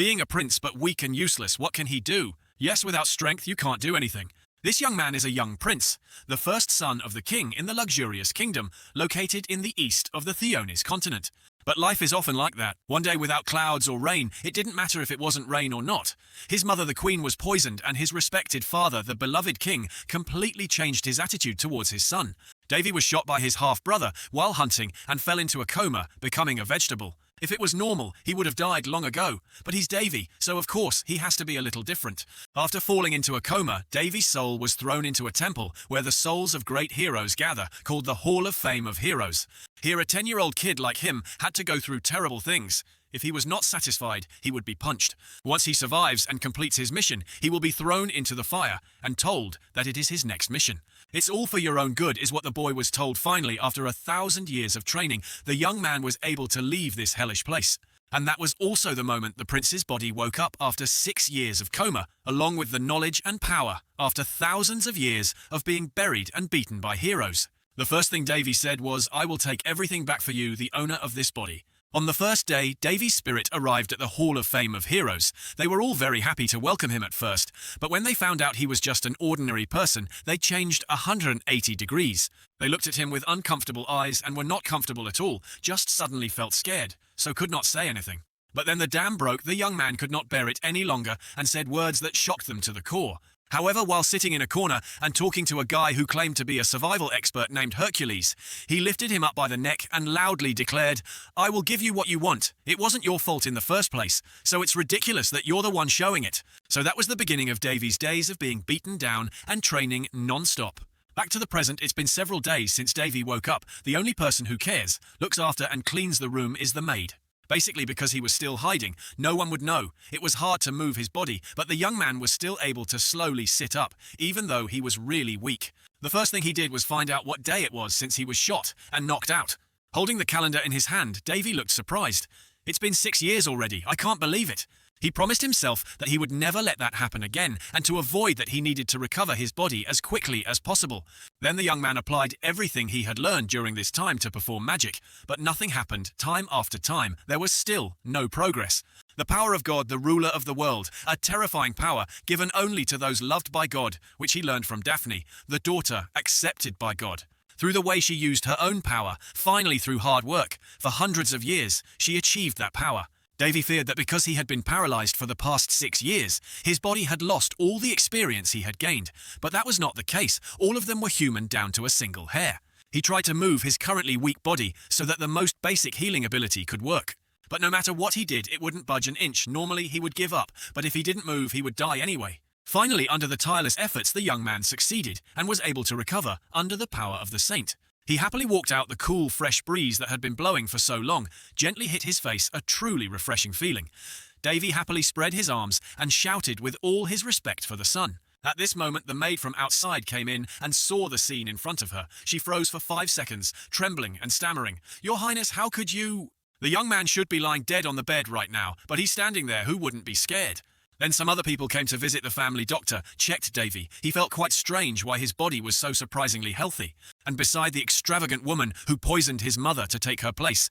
Being a prince but weak and useless, what can he do? Yes, without strength you can't do anything. This young man is a young prince, the first son of the king in the luxurious kingdom, located in the east of the Theonis continent. But life is often like that. One day without clouds or rain, it didn't matter if it wasn't rain or not. His mother, the queen, was poisoned, and his respected father, the beloved king, completely changed his attitude towards his son. Davy was shot by his half-brother while hunting and fell into a coma, becoming a vegetable. If it was normal, he would have died long ago. But he's Davy, so of course he has to be a little different. After falling into a coma, Davy's soul was thrown into a temple where the souls of great heroes gather, called the Hall of Fame of Heroes. Here a 10-year-old kid like him had to go through terrible things. If he was not satisfied, he would be punched. Once he survives and completes his mission, he will be thrown into the fire and told that it is his next mission. It's all for your own good is what the boy was told. Finally, after 1,000 years of training, the young man was able to leave this hellish place. And that was also the moment the prince's body woke up after 6 years of coma, along with the knowledge and power after thousands of years of being buried and beaten by heroes. The first thing Davy said was, "I will take everything back for you, the owner of this body." On the first day, Davy's spirit arrived at the Hall of Fame of Heroes. They were all very happy to welcome him at first, but when they found out he was just an ordinary person, they changed 180 degrees. They looked at him with uncomfortable eyes and were not comfortable at all, just suddenly felt scared, so could not say anything. But then the dam broke, the young man could not bear it any longer and said words that shocked them to the core. However, while sitting in a corner and talking to a guy who claimed to be a survival expert named Hercules, he lifted him up by the neck and loudly declared, "I will give you what you want. It wasn't your fault in the first place, so it's ridiculous that you're the one showing it." So that was the beginning of Davy's days of being beaten down and training non-stop. Back to the present, it's been several days since Davy woke up. The only person who cares, looks after and cleans the room is the maid. Basically because he was still hiding, no one would know. It was hard to move his body, but the young man was still able to slowly sit up, even though he was really weak. The first thing he did was find out what day it was since he was shot and knocked out. Holding the calendar in his hand, Davy looked surprised. "It's been 6 years already, I can't believe it." He promised himself that he would never let that happen again, and to avoid that he needed to recover his body as quickly as possible. Then the young man applied everything he had learned during this time to perform magic, but nothing happened. Time after time, there was still no progress. The power of God, the ruler of the world, a terrifying power given only to those loved by God, which he learned from Daphne, the daughter accepted by God. Through the way she used her own power, finally through hard work, for hundreds of years, she achieved that power. Davy feared that because he had been paralyzed for the past 6 years, his body had lost all the experience he had gained. But that was not the case. All of them were human down to a single hair. He tried to move his currently weak body so that the most basic healing ability could work. But no matter what he did, it wouldn't budge an inch. Normally he would give up, but if he didn't move, he would die anyway. Finally, under the tireless efforts, the young man succeeded and was able to recover under the power of the saint. He happily walked out. The cool, fresh breeze that had been blowing for so long gently hit his face, a truly refreshing feeling. Davy happily spread his arms and shouted with all his respect for the sun. At this moment, the maid from outside came in and saw the scene in front of her. She froze for 5 seconds, trembling and stammering. "Your Highness, how could you—" The young man should be lying dead on the bed right now, but he's standing there. Who wouldn't be scared? Then some other people came to visit. The family doctor checked Davy. He felt quite strange why his body was so surprisingly healthy. And beside the extravagant woman who poisoned his mother to take her place,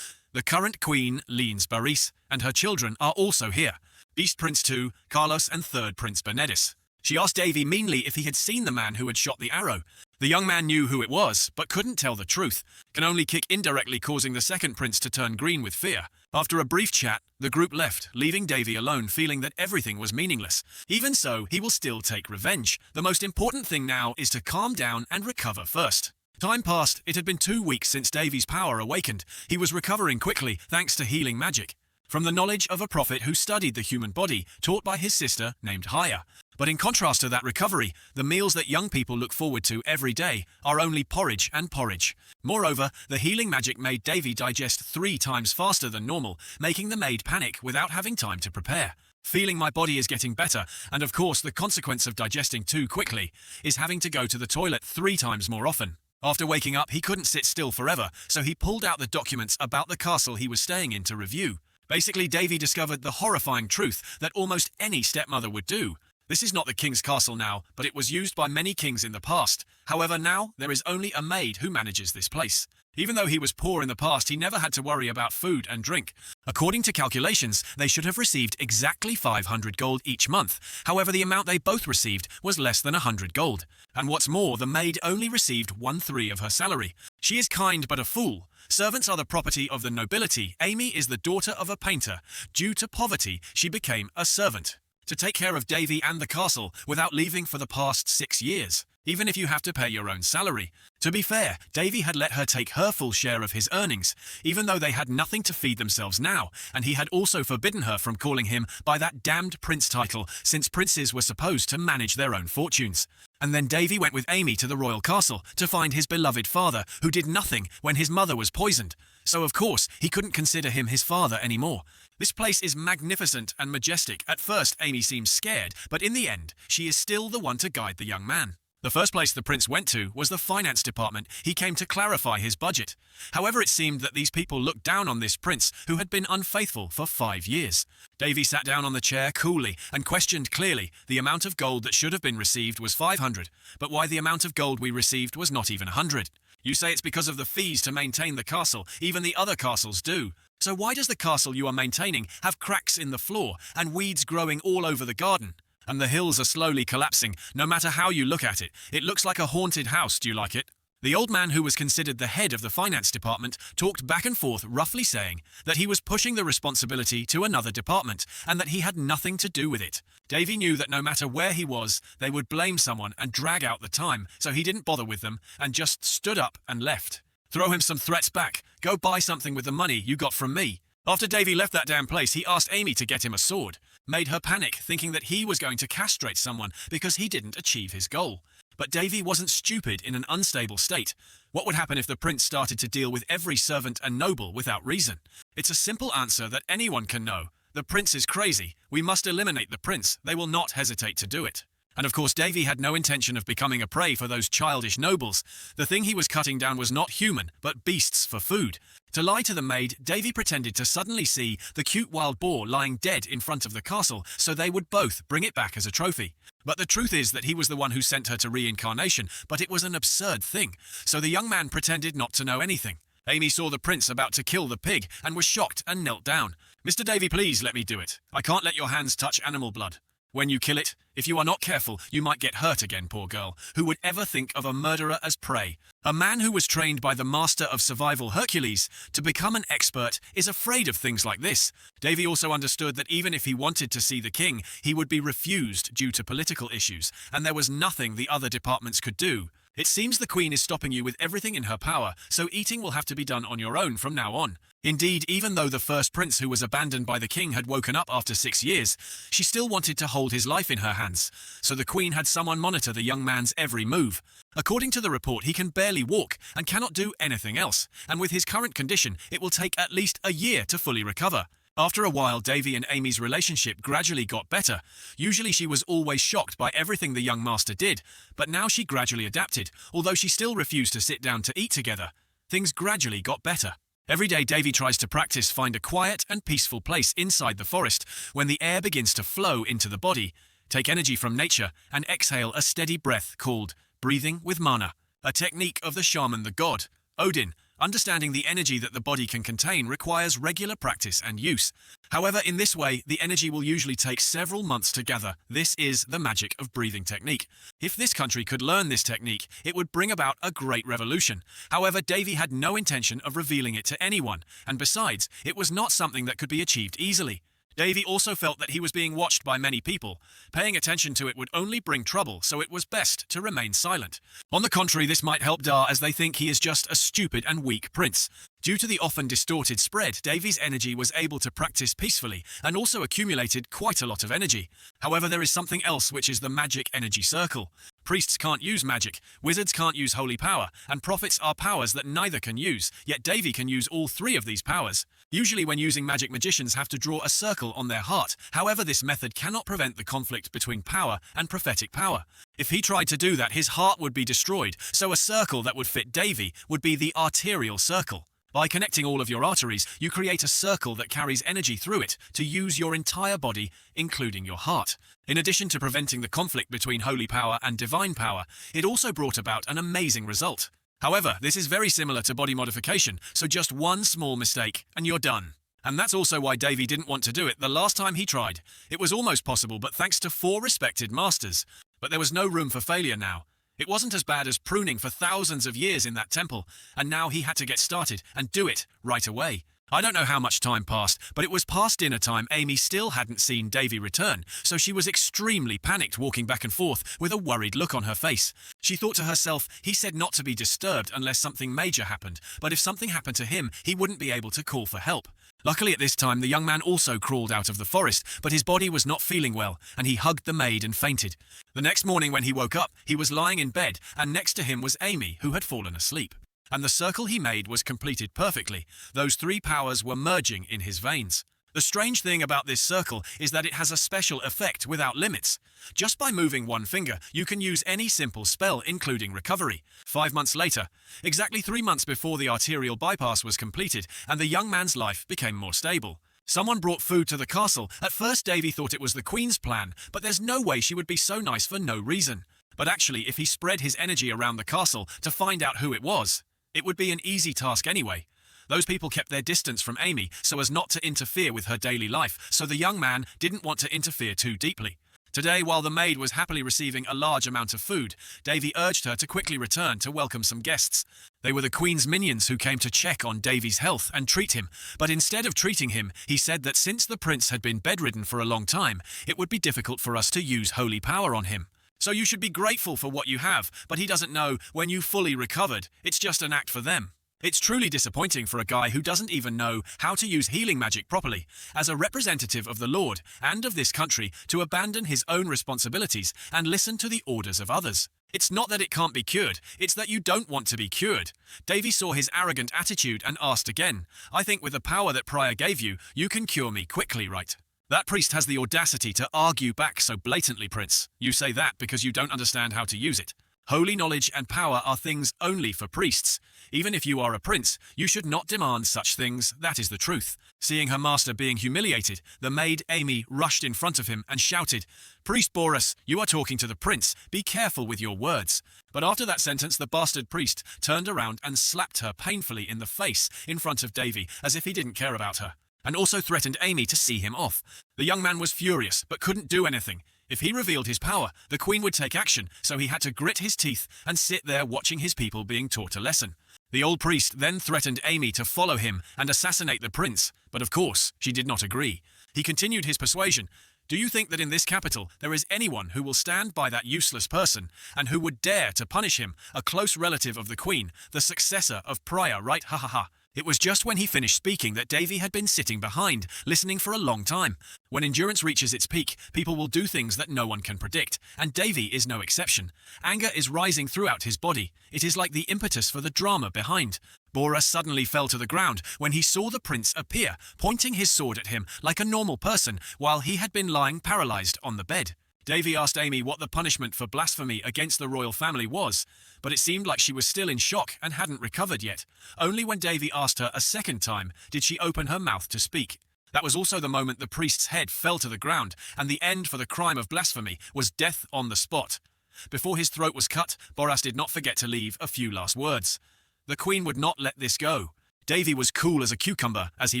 the current queen, Lines Baris, and her children are also here. Beast Prince 2, Carlos, and 3rd Prince Benedis. She asked Davy meanly if he had seen the man who had shot the arrow. The young man knew who it was, but couldn't tell the truth. Can only kick indirectly, causing the second prince to turn green with fear. After a brief chat, the group left, leaving Davy alone, feeling that everything was meaningless. Even so, he will still take revenge. The most important thing now is to calm down and recover first. Time passed. It had been 2 weeks since Davy's power awakened. He was recovering quickly, thanks to healing magic. From the knowledge of a prophet who studied the human body, taught by his sister named Haya. But in contrast to that recovery, the meals that young people look forward to every day are only porridge and porridge. Moreover, the healing magic made Davy digest 3 times faster than normal, making the maid panic without having time to prepare. Feeling my body is getting better, and of course the consequence of digesting too quickly is having to go to the toilet 3 times more often. After waking up, he couldn't sit still forever, so he pulled out the documents about the castle he was staying in to review. Basically, Davy discovered the horrifying truth that almost any stepmother would do. This is not the king's castle now, but it was used by many kings in the past. However, now there is only a maid who manages this place. Even though he was poor in the past, he never had to worry about food and drink. According to calculations, they should have received exactly 500 gold each month. However, the amount they both received was less than 100 gold. And what's more, the maid only received 1/3 of her salary. She is kind but a fool. Servants are the property of the nobility. Amy is the daughter of a painter. Due to poverty, she became a servant to take care of Davy and the castle without leaving for the past 6 years, even if you have to pay your own salary. To be fair, Davy had let her take her full share of his earnings, even though they had nothing to feed themselves now, and he had also forbidden her from calling him by that damned prince title, since princes were supposed to manage their own fortunes. And then Davy went with Amy to the royal castle to find his beloved father, who did nothing when his mother was poisoned. So of course, he couldn't consider him his father anymore. This place is magnificent and majestic. At first, Amy seems scared, but in the end, she is still the one to guide the young man. The first place the prince went to was the finance department. He came to clarify his budget. However, it seemed that these people looked down on this prince who had been unfaithful for 5 years. Davy sat down on the chair coolly and questioned clearly. The amount of gold that should have been received was 500, but why the amount of gold we received was not even 100? You say it's because of the fees to maintain the castle. Even the other castles do. So why does the castle you are maintaining have cracks in the floor and weeds growing all over the garden? And the hills are slowly collapsing. No matter how you look at it, it looks like a haunted house. Do you like it? The old man, who was considered the head of the finance department, talked back and forth, roughly saying that he was pushing the responsibility to another department and that he had nothing to do with it. Davy knew that no matter where he was, they would blame someone and drag out the time, so he didn't bother with them and just stood up and left. Throw him some threats back. Go buy something with the money you got from me. After Davy left that damn place, he asked Amy to get him a sword. Made her panic, thinking that he was going to castrate someone because he didn't achieve his goal. But Davy wasn't stupid in an unstable state. What would happen if the prince started to deal with every servant and noble without reason? It's a simple answer that anyone can know. The prince is crazy. We must eliminate the prince. They will not hesitate to do it. And of course, Davy had no intention of becoming a prey for those childish nobles. The thing he was cutting down was not human, but beasts for food. To lie to the maid, Davy pretended to suddenly see the cute wild boar lying dead in front of the castle, so they would both bring it back as a trophy. But the truth is that he was the one who sent her to reincarnation, but it was an absurd thing. So the young man pretended not to know anything. Amy saw the prince about to kill the pig and was shocked and knelt down. "Mr. Davy, please let me do it. I can't let your hands touch animal blood. When you kill it, if you are not careful, you might get hurt again, poor girl. Who would ever think of a murderer as prey? A man who was trained by the master of survival Hercules to become an expert is afraid of things like this. Davy also understood that even if he wanted to see the king, he would be refused due to political issues, and there was nothing the other departments could do. It seems the queen is stopping you with everything in her power, so eating will have to be done on your own from now on. Indeed, even though the first prince who was abandoned by the king had woken up after 6 years, she still wanted to hold his life in her hands, so the queen had someone monitor the young man's every move. According to the report, he can barely walk and cannot do anything else, and with his current condition, it will take at least a year to fully recover. After a while, Davy and Amy's relationship gradually got better. Usually she was always shocked by everything the young master did, but now she gradually adapted, although she still refused to sit down to eat together. Things gradually got better. Every day Davy tries to practice find a quiet and peaceful place inside the forest when the air begins to flow into the body, take energy from nature, and exhale a steady breath called breathing with mana, a technique of the shaman, the god, Odin. Understanding the energy that the body can contain requires regular practice and use. However, in this way, the energy will usually take several months to gather. This is the magic of breathing technique. If this country could learn this technique, it would bring about a great revolution. However, Davy had no intention of revealing it to anyone, and besides, it was not something that could be achieved easily. Davy also felt that he was being watched by many people. Paying attention to it would only bring trouble, so it was best to remain silent. On the contrary, this might help Dar, as they think he is just a stupid and weak prince. Due to the often distorted spread, Davy's energy was able to practice peacefully and also accumulated quite a lot of energy. However, there is something else, which is the magic energy circle. Priests can't use magic, wizards can't use holy power, and prophets are powers that neither can use, yet Davy can use all three of these powers. Usually when using magic, magicians have to draw a circle on their heart. However, this method cannot prevent the conflict between power and prophetic power. If he tried to do that, his heart would be destroyed, so a circle that would fit Davy would be the arterial circle. By connecting all of your arteries, you create a circle that carries energy through it to use your entire body, including your heart. In addition to preventing the conflict between holy power and divine power, it also brought about an amazing result. However, this is very similar to body modification, so just one small mistake and you're done. And that's also why Davy didn't want to do it the last time he tried. It was almost possible, but thanks to 4 respected masters. But there was no room for failure now. It wasn't as bad as pruning for thousands of years in that temple, and now he had to get started and do it right away. I don't know how much time passed, but it was past dinner time. Amy still hadn't seen Davy return, so she was extremely panicked, walking back and forth with a worried look on her face. She thought to herself, he said not to be disturbed unless something major happened, but if something happened to him, he wouldn't be able to call for help. Luckily at this time, the young man also crawled out of the forest, but his body was not feeling well, and he hugged the maid and fainted. The next morning when he woke up, he was lying in bed, and next to him was Amy, who had fallen asleep. And the circle he made was completed perfectly. Those 3 powers were merging in his veins. The strange thing about this circle is that it has a special effect without limits. Just by moving one finger, you can use any simple spell, including recovery. 5 months later, exactly 3 months before the arterial bypass was completed, and the young man's life became more stable. Someone brought food to the castle. At first Davy thought it was the Queen's plan, but there's no way she would be so nice for no reason. But actually, if he spread his energy around the castle to find out who it was, it would be an easy task anyway. Those people kept their distance from Amy so as not to interfere with her daily life, so the young man didn't want to interfere too deeply. Today, while the maid was happily receiving a large amount of food, Davy urged her to quickly return to welcome some guests. They were the Queen's minions who came to check on Davy's health and treat him, but instead of treating him, he said that since the prince had been bedridden for a long time, it would be difficult for us to use holy power on him. So you should be grateful for what you have, but he doesn't know when you fully recovered. It's just an act for them. It's truly disappointing for a guy who doesn't even know how to use healing magic properly, as a representative of the Lord and of this country, to abandon his own responsibilities and listen to the orders of others. It's not that it can't be cured, it's that you don't want to be cured. Davy saw his arrogant attitude and asked again, I think with the power that Prior gave you, you can cure me quickly, right? That priest has the audacity to argue back so blatantly, Prince. You say that because you don't understand how to use it. Holy knowledge and power are things only for priests. Even if you are a prince, you should not demand such things, that is the truth. Seeing her master being humiliated, the maid Amy rushed in front of him and shouted, Priest Boris, you are talking to the prince, be careful with your words. But after that sentence, the bastard priest turned around and slapped her painfully in the face in front of Davy, as if he didn't care about her, and also threatened Amy to see him off. The young man was furious, but couldn't do anything. If he revealed his power, the Queen would take action, so he had to grit his teeth and sit there watching his people being taught a lesson. The old priest then threatened Amy to follow him and assassinate the prince, but of course, she did not agree. He continued his persuasion. Do you think that in this capital there is anyone who will stand by that useless person and who would dare to punish him, a close relative of the Queen, the successor of Prior, right? Ha ha ha. It was just when he finished speaking that Davy had been sitting behind, listening for a long time. When endurance reaches its peak, people will do things that no one can predict, and Davy is no exception. Anger is rising throughout his body. It is like the impetus for the drama behind. Boris suddenly fell to the ground when he saw the prince appear, pointing his sword at him like a normal person, while he had been lying paralyzed on the bed. Davy asked Amy what the punishment for blasphemy against the royal family was, but it seemed like she was still in shock and hadn't recovered yet. Only when Davy asked her a second time did she open her mouth to speak. That was also the moment the priest's head fell to the ground, and the end for the crime of blasphemy was death on the spot. Before his throat was cut, Boris did not forget to leave a few last words. The Queen would not let this go. Davy was cool as a cucumber as he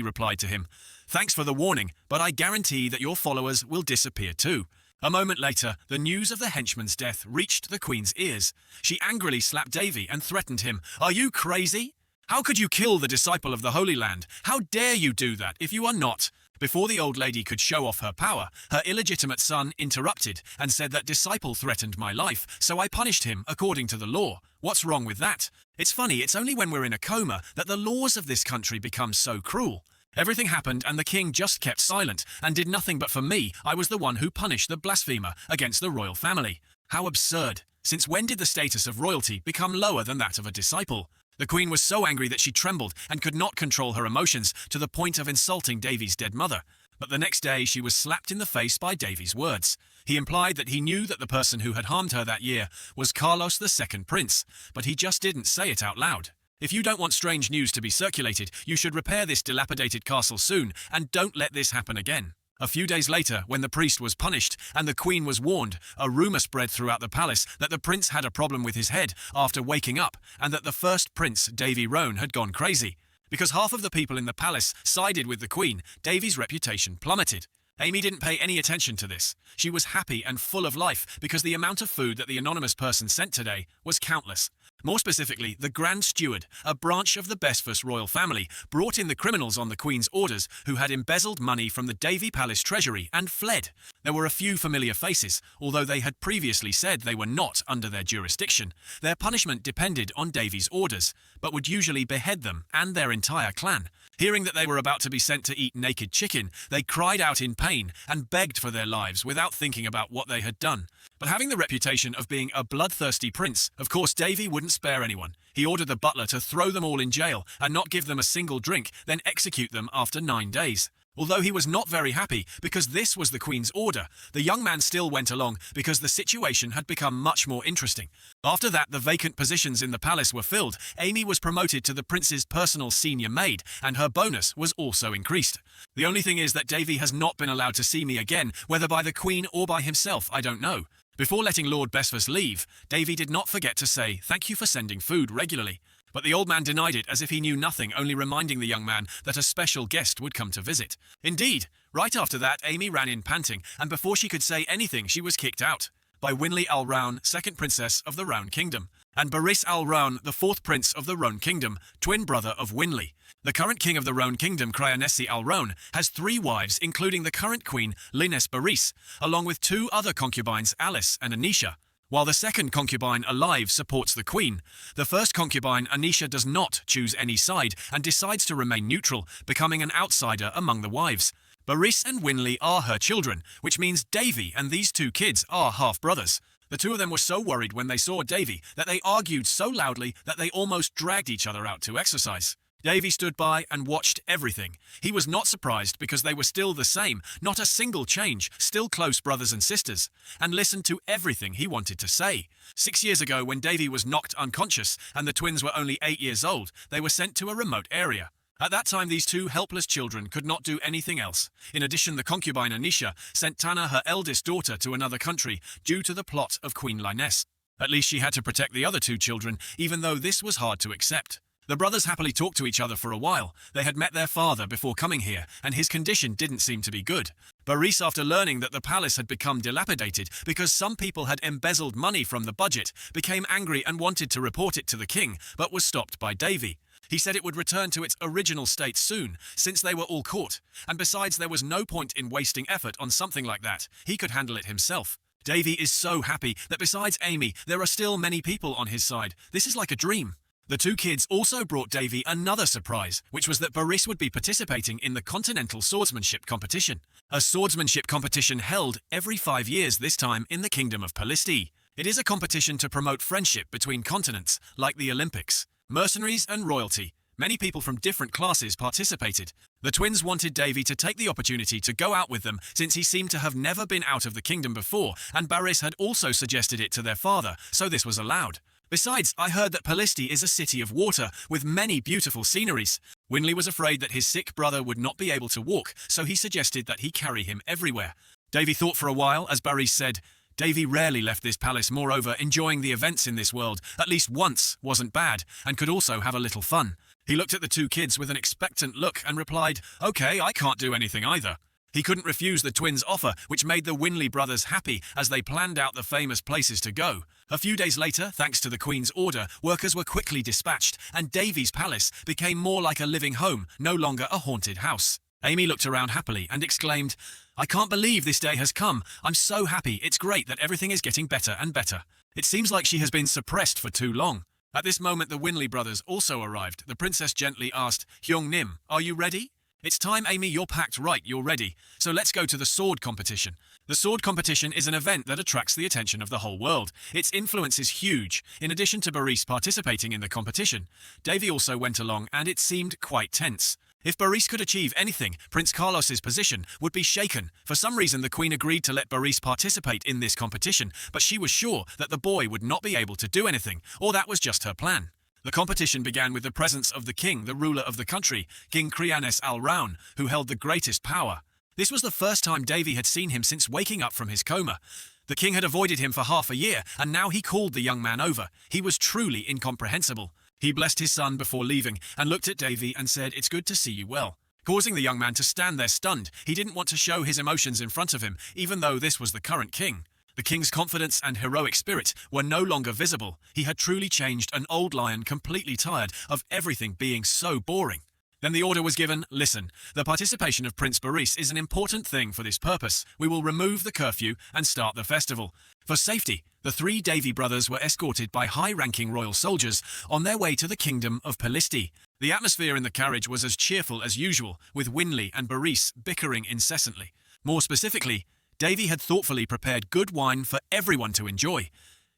replied to him, Thanks for the warning, but I guarantee that your followers will disappear too. A moment later, the news of the henchman's death reached the Queen's ears. She angrily slapped Davy and threatened him. Are you crazy? How could you kill the disciple of the Holy Land? How dare you do that if you are not? Before the old lady could show off her power, her illegitimate son interrupted and said that disciple threatened my life, so I punished him according to the law. What's wrong with that? It's funny, it's only when we're in a coma that the laws of this country become so cruel. Everything happened and the king just kept silent and did nothing, but for me, I was the one who punished the blasphemer against the royal family. How absurd. Since when did the status of royalty become lower than that of a disciple? The Queen was so angry that she trembled and could not control her emotions to the point of insulting Davy's dead mother. But the next day she was slapped in the face by Davy's words. He implied that he knew that the person who had harmed her that year was Carlos II Prince, but he just didn't say it out loud. If you don't want strange news to be circulated, you should repair this dilapidated castle soon, and don't let this happen again. A few days later, when the priest was punished and the queen was warned, a rumor spread throughout the palace that the prince had a problem with his head after waking up, and that the first prince, Davy Roan, had gone crazy. Because half of the people in the palace sided with the queen, Davy's reputation plummeted. Amy didn't pay any attention to this. She was happy and full of life because the amount of food that the anonymous person sent today was countless. More specifically, the Grand Steward, a branch of the Besfus royal family, brought in the criminals on the Queen's orders who had embezzled money from the Davy Palace treasury and fled. There were a few familiar faces, although they had previously said they were not under their jurisdiction. Their punishment depended on Davy's orders, but would usually behead them and their entire clan. Hearing that they were about to be sent to eat naked chicken, they cried out in pain and begged for their lives without thinking about what they had done. But having the reputation of being a bloodthirsty prince, of course Davy wouldn't spare anyone. He ordered the butler to throw them all in jail and not give them a single drink, then execute them after 9 days. Although he was not very happy because this was the Queen's order, the young man still went along because the situation had become much more interesting. After that, the vacant positions in the palace were filled. Amy was promoted to the prince's personal senior maid, and her bonus was also increased. The only thing is that Davy has not been allowed to see me again, whether by the Queen or by himself, I don't know. Before letting Lord Besfus leave, Davy did not forget to say, "Thank you for sending food regularly." But the old man denied it as if he knew nothing, only reminding the young man that a special guest would come to visit. Indeed, right after that, Amy ran in panting, and before she could say anything, she was kicked out by Winley Al Rown, second princess of the Rown Kingdom, and Baris Al Rown, the fourth prince of the Rown Kingdom, twin brother of Winley. The current king of the Rown Kingdom, Cryanesi Al Rown, has 3 wives, including the current queen, Lines Baris, along with 2 other concubines, Alice and Anisha. While the second concubine, Alive, supports the queen, the first concubine, Anisha, does not choose any side and decides to remain neutral, becoming an outsider among the wives. Baris and Winley are her children, which means Davy and these 2 kids are half-brothers. The 2 of them were so worried when they saw Davy that they argued so loudly that they almost dragged each other out to exercise. Davy stood by and watched everything. He was not surprised because they were still the same, not a single change, still close brothers and sisters, and listened to everything he wanted to say. 6 years ago, when Davy was knocked unconscious and the twins were only 8 years old, they were sent to a remote area. At that time, these 2 helpless children could not do anything else. In addition, the concubine Anisha sent Tana, her eldest daughter, to another country due to the plot of Queen Lines. At least she had to protect the other 2 children, even though this was hard to accept. The brothers happily talked to each other for a while. They had met their father before coming here, and his condition didn't seem to be good. Baris, after learning that the palace had become dilapidated because some people had embezzled money from the budget, became angry and wanted to report it to the king, but was stopped by Davy. He said it would return to its original state soon, since they were all caught, and besides, there was no point in wasting effort on something like that. He could handle it himself. Davy is so happy that besides Amy, there are still many people on his side. This is like a dream. The 2 kids also brought Davy another surprise, which was that Baris would be participating in the Continental Swordsmanship Competition, a swordsmanship competition held every 5 years, this time in the Kingdom of Palisti. It is a competition to promote friendship between continents, like the Olympics. Mercenaries and royalty. Many people from different classes participated. The twins wanted Davy to take the opportunity to go out with them since he seemed to have never been out of the kingdom before, and Baris had also suggested it to their father, so this was allowed. Besides, I heard that Palisti is a city of water with many beautiful sceneries. Winley was afraid that his sick brother would not be able to walk, so he suggested that he carry him everywhere. Davy thought for a while, as Baris said. Davy rarely left this palace, moreover, enjoying the events in this world, at least once, wasn't bad, and could also have a little fun. He looked at the 2 kids with an expectant look and replied, "Okay, I can't do anything either." He couldn't refuse the twins' offer, which made the Winley brothers happy as they planned out the famous places to go. A few days later, thanks to the Queen's order, workers were quickly dispatched, and Davy's palace became more like a living home, no longer a haunted house. Amy looked around happily and exclaimed, "I can't believe this day has come. I'm so happy. It's great that everything is getting better and better." It seems like she has been suppressed for too long. At this moment, the Winley brothers also arrived. The princess gently asked, "Hyung Nim, are you ready?" "It's time, Amy, you're packed right, you're ready. So let's go to the sword competition." The sword competition is an event that attracts the attention of the whole world. Its influence is huge. In addition to Baris participating in the competition, Davy also went along, and it seemed quite tense. If Baris could achieve anything, Prince Carlos's position would be shaken. For some reason, the Queen agreed to let Baris participate in this competition, but she was sure that the boy would not be able to do anything, or that was just her plan. The competition began with the presence of the king, the ruler of the country, King Krianes al-Raun, who held the greatest power. This was the first time Davy had seen him since waking up from his coma. The king had avoided him for half a year, and now he called the young man over. He was truly incomprehensible. He blessed his son before leaving, and looked at Davy and said, "It's good to see you well," causing the young man to stand there stunned. He didn't want to show his emotions in front of him, even though this was the current king. The king's confidence and heroic spirit were no longer visible. He had truly changed an old lion, completely tired of everything being so boring. Then the order was given, "Listen, the participation of Prince Boris is an important thing for this purpose. We will remove the curfew and start the festival." For safety, the three Davy brothers were escorted by high-ranking royal soldiers on their way to the kingdom of Pelisti. The atmosphere in the carriage was as cheerful as usual, with Winley and Boris bickering incessantly. More specifically, Davy had thoughtfully prepared good wine for everyone to enjoy.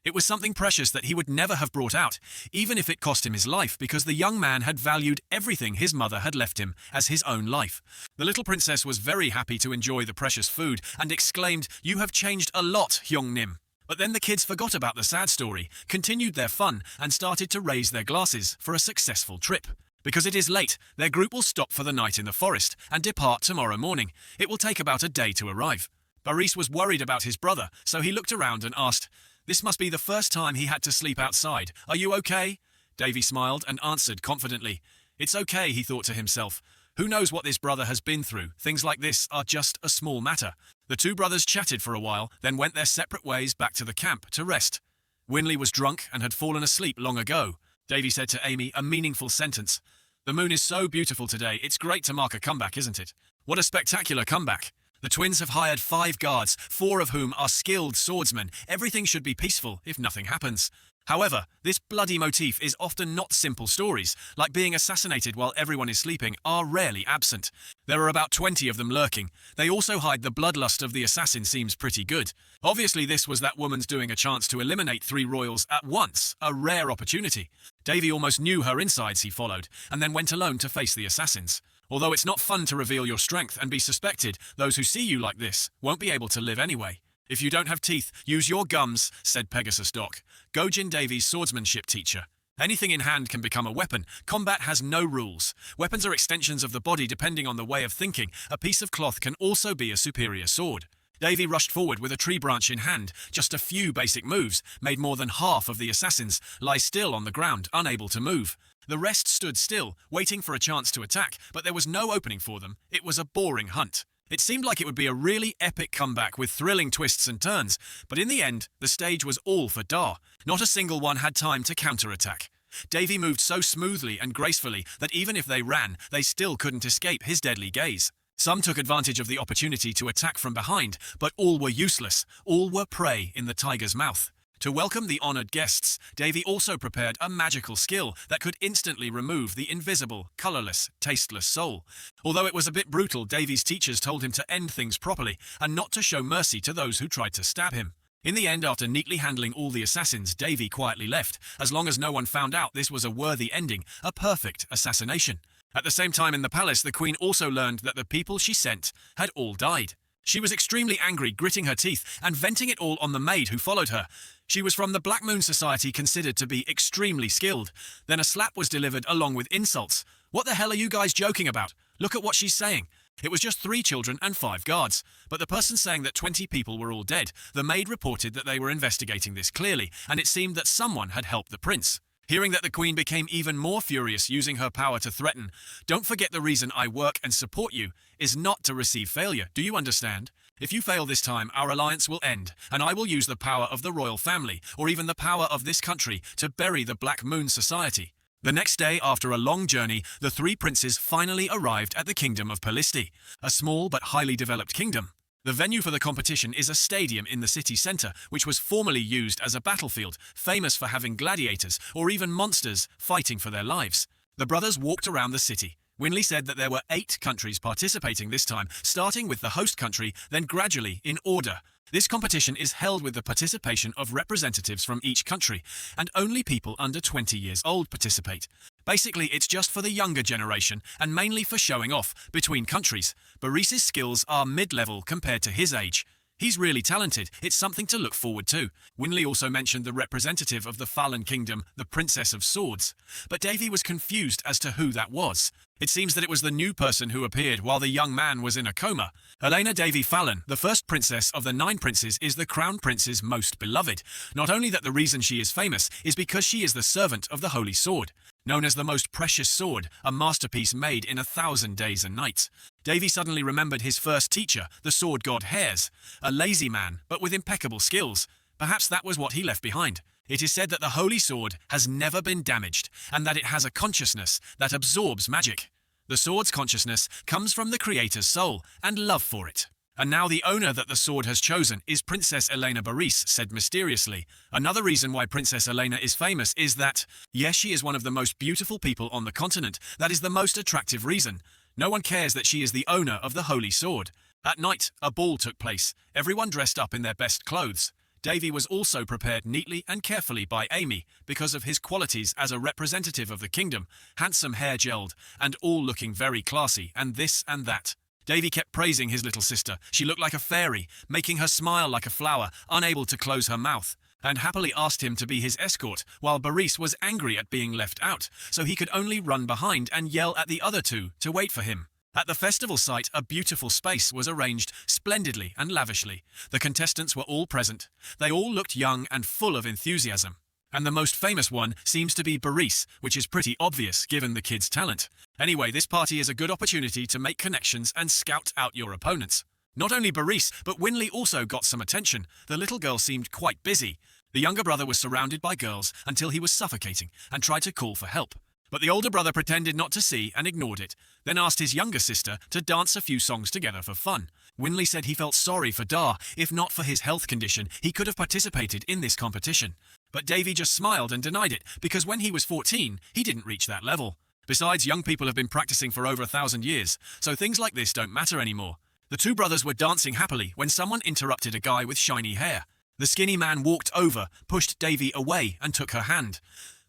It was something precious that he would never have brought out, even if it cost him his life, because the young man had valued everything his mother had left him as his own life. The little princess was very happy to enjoy the precious food and exclaimed, "You have changed a lot, Hyung-nim." But then the kids forgot about the sad story, continued their fun, and started to raise their glasses for a successful trip. Because it is late, their group will stop for the night in the forest and depart tomorrow morning. It will take about a day to arrive. Boris was worried about his brother, so he looked around and asked, "This must be the first time he had to sleep outside. Are you okay?" Davy smiled and answered confidently. "It's okay," he thought to himself. Who knows what this brother has been through? Things like this are just a small matter. The two brothers chatted for a while, then went their separate ways back to the camp to rest. Winley was drunk and had fallen asleep long ago. Davy said to Amy a meaningful sentence. "The moon is so beautiful today, it's great to mark a comeback, isn't it?" What a spectacular comeback. The twins have hired 5 guards, 4 of whom are skilled swordsmen. Everything should be peaceful if nothing happens. However, this bloody motif is often not simple stories, like being assassinated while everyone is sleeping, are rarely absent. There are about 20 of them lurking. They also hide the bloodlust of the assassin seems pretty good. Obviously this was that woman's doing a chance to eliminate 3 royals at once, a rare opportunity. Davy almost knew her insides he followed, and then went alone to face the assassins. Although it's not fun to reveal your strength and be suspected, those who see you like this won't be able to live anyway. "If you don't have teeth, use your gums," said Pegasus Doc, Gojin Davy's swordsmanship teacher. Anything in hand can become a weapon. Combat has no rules. Weapons are extensions of the body depending on the way of thinking. A piece of cloth can also be a superior sword. Davy rushed forward with a tree branch in hand. Just a few basic moves made more than half of the assassins lie still on the ground, unable to move. The rest stood still, waiting for a chance to attack, but there was no opening for them. It was a boring hunt. It seemed like it would be a really epic comeback with thrilling twists and turns, but in the end, the stage was all for Dar. Not a single one had time to counterattack. Davy moved so smoothly and gracefully that even if they ran, they still couldn't escape his deadly gaze. Some took advantage of the opportunity to attack from behind, but all were useless. All were prey in the tiger's mouth. To welcome the honored guests, Davy also prepared a magical skill that could instantly remove the invisible, colorless, tasteless soul. Although it was a bit brutal, Davy's teachers told him to end things properly and not to show mercy to those who tried to stab him. In the end, after neatly handling all the assassins, Davy quietly left. As long as no one found out, this was a worthy ending, a perfect assassination. At the same time in the palace, the queen also learned that the people she sent had all died. She was extremely angry, gritting her teeth and venting it all on the maid who followed her. She was from the Black Moon Society, considered to be extremely skilled. Then a slap was delivered along with insults. "What the hell are you guys joking about? Look at what she's saying." It was just 3 children and 5 guards. But the person saying that 20 people were all dead, the maid reported that they were investigating this clearly, and it seemed that someone had helped the prince. Hearing that, the queen became even more furious, using her power to threaten. "Don't forget the reason I work and support you is not to receive failure. Do you understand? If you fail this time, our alliance will end, and I will use the power of the royal family, or even the power of this country, to bury the Black Moon Society." The next day, after a long journey, the 3 princes finally arrived at the kingdom of Pelisti, a small but highly developed kingdom. The venue for the competition is a stadium in the city centre, which was formerly used as a battlefield, famous for having gladiators or even monsters fighting for their lives. The brothers walked around the city. Winley said that there were 8 countries participating this time, starting with the host country, then gradually in order. This competition is held with the participation of representatives from each country, and only people under 20 years old participate. Basically, it's just for the younger generation, and mainly for showing off between countries. Boris's skills are mid-level compared to his age. He's really talented. It's something to look forward to. Winley also mentioned the representative of the fallen kingdom, the Princess of Swords. But Davy was confused as to who that was. It seems that it was the new person who appeared while the young man was in a coma. Elena Davy Fallon, the first princess of the 9 princes, is the crown prince's most beloved. Not only that the reason she is famous is because she is the servant of the Holy Sword. Known as the most precious sword, a masterpiece made in 1,000 days and nights. Davy suddenly remembered his first teacher, the sword god Hares, a lazy man, but with impeccable skills. Perhaps that was what he left behind. It is said that the Holy Sword has never been damaged, and that it has a consciousness that absorbs magic. The sword's consciousness comes from the creator's soul and love for it. And now the owner that the sword has chosen is Princess Elena Boris, said mysteriously. Another reason why Princess Elena is famous is that, yes, she is one of the most beautiful people on the continent. That is the most attractive reason. No one cares that she is the owner of the Holy Sword. At night, a ball took place, everyone dressed up in their best clothes. Davy was also prepared neatly and carefully by Amy because of his qualities as a representative of the kingdom, handsome hair gelled, and all looking very classy, and this and that. Davy kept praising his little sister. She looked like a fairy, making her smile like a flower, unable to close her mouth, and happily asked him to be his escort, while Boris was angry at being left out, so he could only run behind and yell at the other two to wait for him. At the festival site, a beautiful space was arranged splendidly and lavishly. The contestants were all present. They all looked young and full of enthusiasm. And the most famous one seems to be Boris, which is pretty obvious given the kid's talent. Anyway, this party is a good opportunity to make connections and scout out your opponents. Not only Boris, but Winley also got some attention. The little girl seemed quite busy. The younger brother was surrounded by girls until he was suffocating and tried to call for help. But the older brother pretended not to see and ignored it, then asked his younger sister to dance a few songs together for fun. Winley said he felt sorry for Dar. If not for his health condition, he could have participated in this competition. But Davy just smiled and denied it, because when he was 14, he didn't reach that level. Besides, young people have been practicing for over 1,000 years, so things like this don't matter anymore. The two brothers were dancing happily when someone interrupted a guy with shiny hair. The skinny man walked over, pushed Davy away, and took her hand.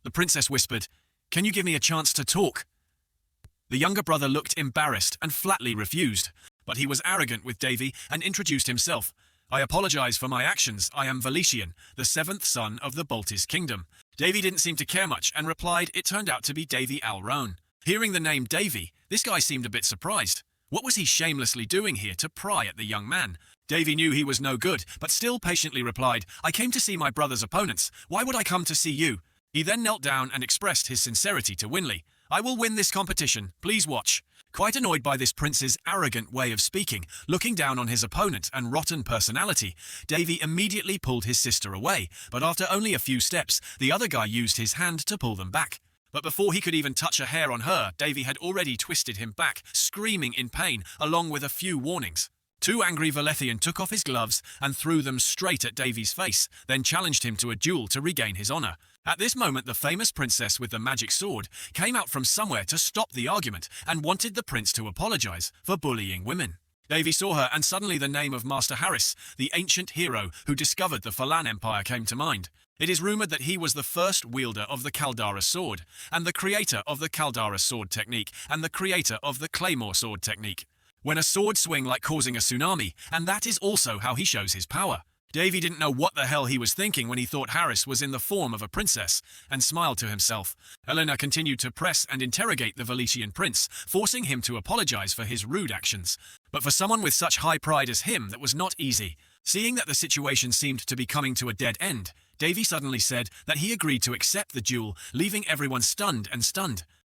The princess whispered, "Can you give me a chance to talk?" The younger brother looked embarrassed and flatly refused, but he was arrogant with Davy and introduced himself. "I apologize for my actions. I am Valetian, the 7th son of the Baltis kingdom." Davy didn't seem to care much and replied it turned out to be Davy Alrone. Hearing the name Davy, this guy seemed a bit surprised. What was he shamelessly doing here to pry at the young man? Davy knew he was no good, but still patiently replied, "I came to see my brother's opponents. Why would I come to see you?" He then knelt down and expressed his sincerity to Winley. "I will win this competition. Please watch." Quite annoyed by this prince's arrogant way of speaking, looking down on his opponent and rotten personality, Davy immediately pulled his sister away, but after only a few steps, the other guy used his hand to pull them back. But before he could even touch a hair on her, Davy had already twisted him back, screaming in pain, along with a few warnings. Two angry Valethian took off his gloves and threw them straight at Davy's face, then challenged him to a duel to regain his honor. At this moment, the famous princess with the magic sword came out from somewhere to stop the argument and wanted the prince to apologize for bullying women. Davy saw her, and suddenly the name of Master Harris, the ancient hero who discovered the Falan Empire, came to mind. It is rumored that he was the first wielder of the Caldara sword, and the creator of the Caldara sword technique, and the creator of the Claymore sword technique. When a sword swing like causing a tsunami, and that is also how he shows his power. Davy didn't know what the hell he was thinking when he thought Harris was in the form of a princess, and smiled to himself. Elena continued to press and interrogate the Valetian prince, forcing him to apologize for his rude actions. But for someone with such high pride as him, that was not easy. Seeing that the situation seemed to be coming to a dead end, Davy suddenly said that he agreed to accept the duel, leaving everyone stunned.